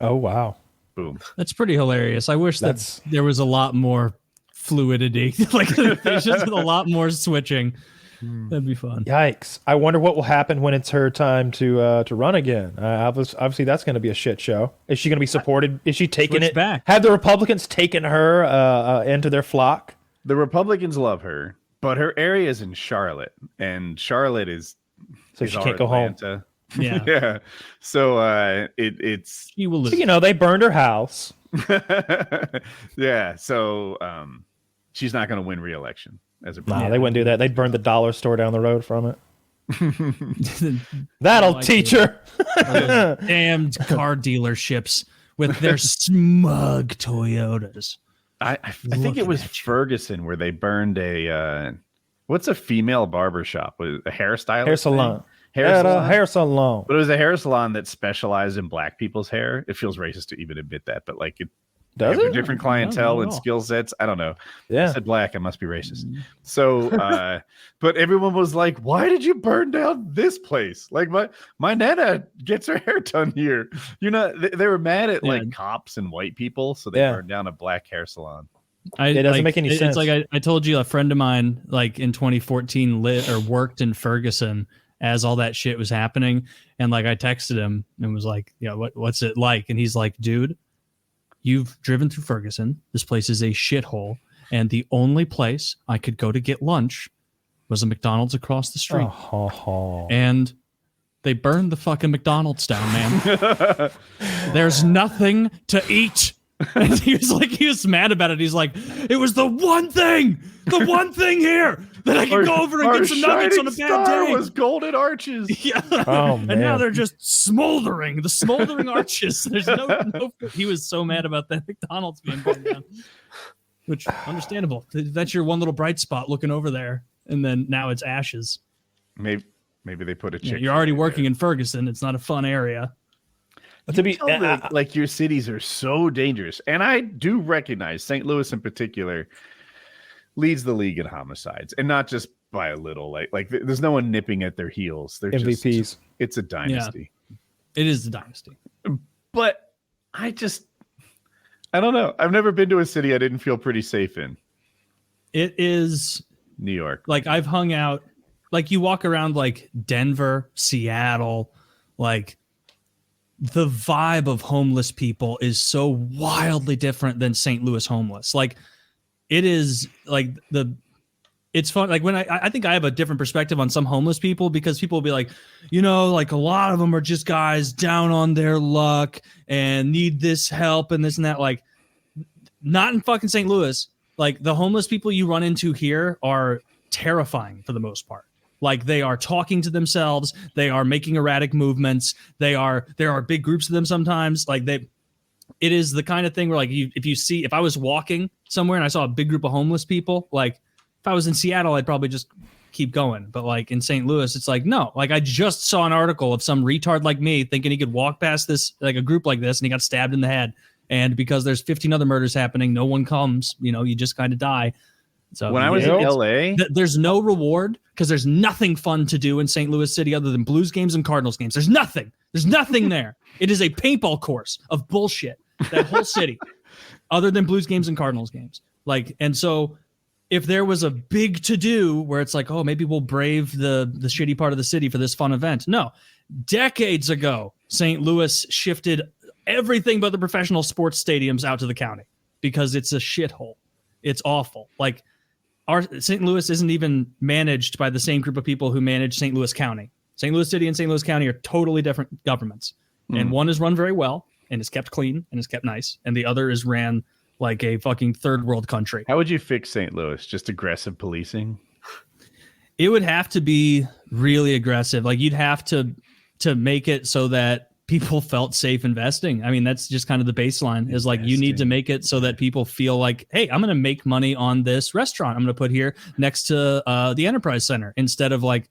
Oh, wow. Boom. That's pretty hilarious. I wish that there was a lot more fluidity, like there's just a lot more switching. That'd be fun. Yikes. I wonder what will happen when it's her time to run again. Obviously, that's going to be a shit show. Is she going to be supported? Is she taking it back? Have the Republicans taken her into their flock? The Republicans love her, but her area is in Charlotte, and Charlotte is so she can't go home. Yeah, yeah. So it's she will lose. So, you know, they burned her house. Yeah. So she's not going to win re-election as a president. No, they wouldn't do that. They'd burn the dollar store down the road from it. That'll teach her. Damned car dealerships with their smug Toyotas. I think it was Ferguson where they burned what's a female barber shop? Was a hairstylist? Hair salon. Hair salon. But it was a hair salon that specialized in black people's hair. It feels racist to even admit that, but like it does it? Different clientele and skill sets. I don't know. Yeah. I said black. I must be racist. So, but everyone was like, why did you burn down this place? Like my nana gets her hair done here. You know, they were mad at like cops and white people. So they burned down a black hair salon. It doesn't make any sense. It's like I told you, a friend of mine, like in 2014 worked in Ferguson as all that shit was happening. And like, I texted him and was like, what's it like? And he's like, dude, you've driven through Ferguson. This place is a shithole. And the only place I could go to get lunch was a McDonald's across the street. And they burned the fucking McDonald's down, man. There's nothing to eat. And he was mad about it. He's like, it was the one thing here that I could go over and get some nuggets on a bad day. Was golden arches. Yeah. Oh, man. And now they're just smoldering. The smoldering arches. There's no. He was so mad about that McDonald's being burned down. Which, understandable. That's your one little bright spot looking over there, and then now it's ashes. Maybe they put a chick. You're already working in Ferguson. It's not a fun area. To be like your cities are so dangerous, and I do recognize St. Louis in particular leads the league in homicides, and not just by a little. Like there's no one nipping at their heels. They're MVPs. It's a dynasty. Yeah, it is a dynasty. But I don't know. I've never been to a city I didn't feel pretty safe in. It is New York. Like I've hung out. Like you walk around like Denver, Seattle, like. The vibe of homeless people is so wildly different than St. Louis homeless. Like it is like it's fun. Like when I think I have a different perspective on some homeless people, because people will be like, like a lot of them are just guys down on their luck and need this help and this and that. Like not in fucking St. Louis. Like the homeless people you run into here are terrifying for the most part. Like they are talking to themselves. They are making erratic movements. There are big groups of them sometimes. Like it is the kind of thing where like if I was walking somewhere and I saw a big group of homeless people, like if I was in Seattle, I'd probably just keep going. But like in St. Louis, it's like, no, like I just saw an article of some retard like me thinking he could walk past this, like a group like this, and he got stabbed in the head. And because there's 15 other murders happening, no one comes, you just kind of die. So when I was in LA, there's no reward because there's nothing fun to do in St. Louis City other than Blues games and Cardinals games. There's nothing there. It is a paintball course of bullshit, that whole city, other than Blues games and Cardinals games. Like, and so if there was a big to do where it's like, oh, maybe we'll brave the shitty part of the city for this fun event. No, decades ago, St. Louis shifted everything but the professional sports stadiums out to the county because it's a shithole. It's awful. Like, our St. Louis isn't even managed by the same group of people who manage St. Louis County. St. Louis City and St. Louis County are totally different governments. And one is run very well and is kept clean and is kept nice, and the other is ran like a fucking third world country. How would you fix St. Louis? Just aggressive policing? It would have to be really aggressive. Like, you'd have to make it so that people felt safe investing. I mean, that's just kind of the baseline, is like, you need to make it so that people feel like, hey, I'm going to make money on this restaurant I'm going to put here next to the Enterprise Center, instead of like,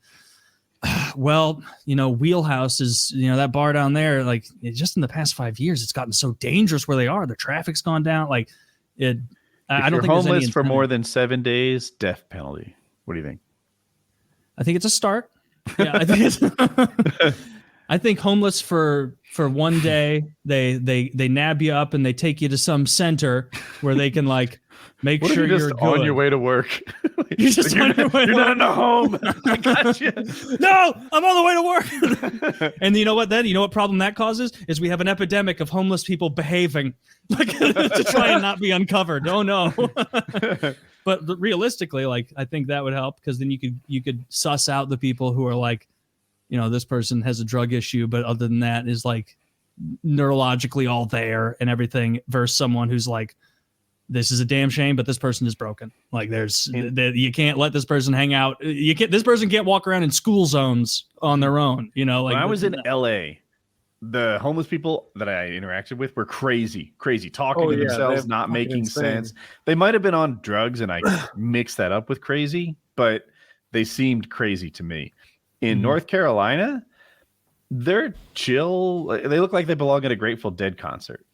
well, Wheelhouse is, that bar down there, like, just in the past 5 years, it's gotten so dangerous where they are. The traffic's gone down. Like, I don't think homeless there's any for more than 7 days, death penalty. What do you think? I think it's a start. Yeah, I think I think homeless for 1 day, they nab you up and they take you to some center where they can like make sure you're good. On your way to work. You're just on your way to work. You're not in a home. I got you. No, I'm on the way to work. And you know what then? You know what problem that causes? Is we have an epidemic of homeless people behaving like to try and not be uncovered. Oh no. But realistically, like, I think that would help, because then you could suss out the people who are like, this person has a drug issue, but other than that is like neurologically all there and everything, versus someone who's like, this is a damn shame, but this person is broken. Like, you can't let this person hang out. This person can't walk around in school zones on their own. Like, when I was in LA, the homeless people that I interacted with were crazy, talking to themselves, not making sense. They might have been on drugs, and I mixed that up with crazy, but they seemed crazy to me. In North Carolina, they're chill. They look like they belong at a Grateful Dead concert.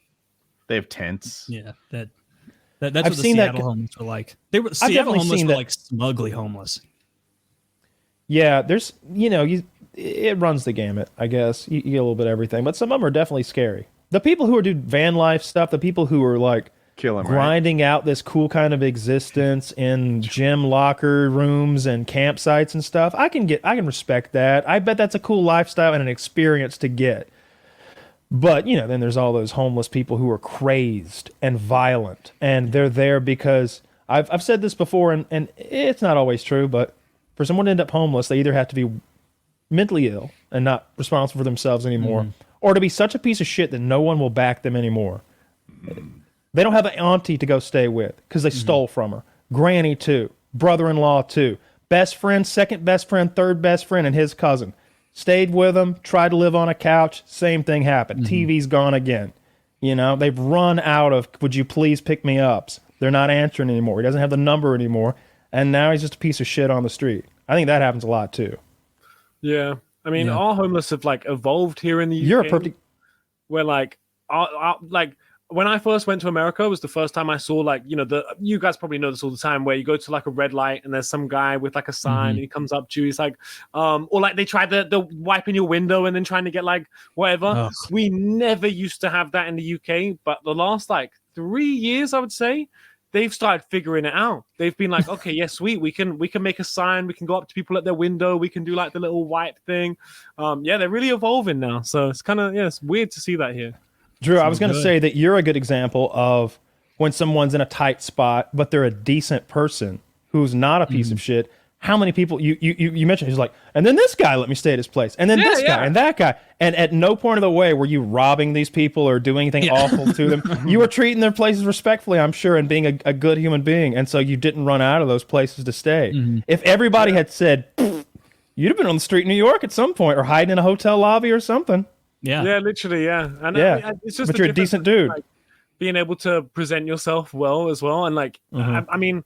They have tents. Yeah, that's what the Seattle homeless were like. Seattle homeless were like smugly homeless. Yeah, there's it runs the gamut, I guess. You get a little bit of everything, but some of them are definitely scary. The people who are doing van life stuff, the people who are like grinding out this cool kind of existence in gym locker rooms and campsites and stuff, I can respect that. I bet that's a cool lifestyle and an experience to get. But, then there's all those homeless people who are crazed and violent, and they're there because I've said this before, and it's not always true, but for someone to end up homeless, they either have to be mentally ill and not responsible for themselves anymore, or to be such a piece of shit that no one will back them anymore. They don't have an auntie to go stay with because they stole from her. Granny too. Brother-in-law too. Best friend, second best friend, third best friend, and his cousin. Stayed with them, tried to live on a couch, same thing happened. TV's gone again. They've run out of, would you please pick me ups? They're not answering anymore. He doesn't have the number anymore. And now he's just a piece of shit on the street. I think that happens a lot too. Yeah. I mean, our homeless have like evolved here in the UK. You're a perfect... Where like when I first went to America, it was the first time I saw like, you guys probably know this all the time, where you go to like a red light and there's some guy with like a sign and he comes up to you. He's like, or like they tried the wiping your window and then trying to get like whatever. Ugh. We never used to have that in the UK, but the last like 3 years, I would say, they've started figuring it out. They've been like, okay, yeah, sweet. We can make a sign. We can go up to people at their window. We can do like the little wipe thing. They're really evolving now. So it's kind of, it's weird to see that here. Drew, I was going to say that you're a good example of when someone's in a tight spot, but they're a decent person who's not a piece of shit. How many people you mentioned? He's like, and then this guy let me stay at his place, and then this guy and that guy, and at no point of the way were you robbing these people or doing anything awful to them. You were treating their places respectfully, I'm sure, and being a good human being, and so you didn't run out of those places to stay. If everybody had said, you'd have been on the street in New York at some point, or hiding in a hotel lobby or something. Yeah, literally, yeah. And it's just but you're a decent dude. Like, being able to present yourself well as well, and like, I mean,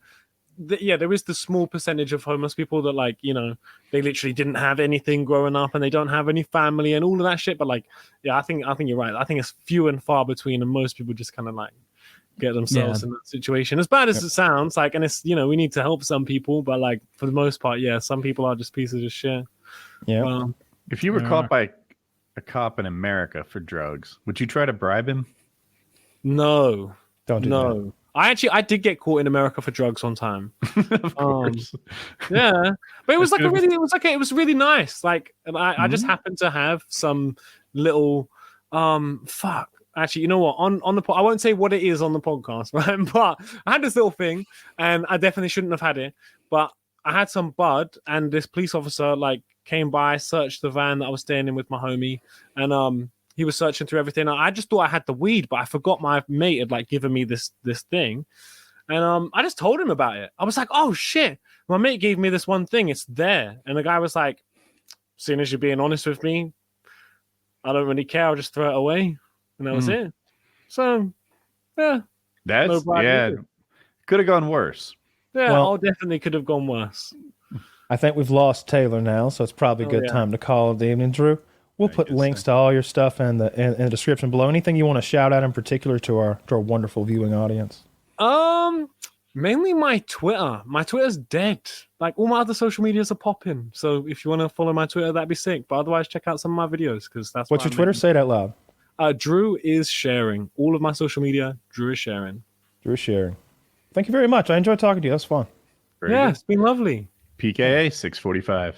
there is the small percentage of homeless people that like, they literally didn't have anything growing up and they don't have any family and all of that shit. But like, I think you're right. I think it's few and far between, and most people just kind of like get themselves in that situation. As bad as it sounds, like, and it's we need to help some people, but like for the most part, some people are just pieces of shit. Yeah. If you were caught by a cop in America for drugs, would you try to bribe him? No, don't do that. I did get caught in America for drugs one time. Of course. But it was like it was really nice. Like, and I just happened to have some little Actually, you know what? On the I won't say what it is on the podcast, right? But I had this little thing, and I definitely shouldn't have had it. But I had some bud, and this police officer like came by, searched the van that I was staying in with my homie, and he was searching through everything. I just thought I had the weed, but I forgot my mate had like given me this thing. And I just told him about it. I was like, oh shit, my mate gave me this one thing. It's there. And the guy was like, seeing as you're being honest with me, I don't really care. I'll just throw it away. And that was it. So, yeah. That's, could have gone worse. Yeah, well, definitely could have gone worse. I think we've lost Taylor now, so it's probably a good time to call it the evening. Drew, we'll put links to all your stuff in the description below. Anything you want to shout out in particular to our wonderful viewing audience? Mainly my Twitter. My Twitter's dead. Like all my other social medias are popping. So if you want to follow my Twitter, that'd be sick. But otherwise, check out some of my videos because that's what's your Twitter. Say it out loud. DrewIsSharing. All of my social media. DrewIsSharing. DrewIsSharing. Thank you very much. I enjoyed talking to you. That's fun. It's been lovely. PKA 645.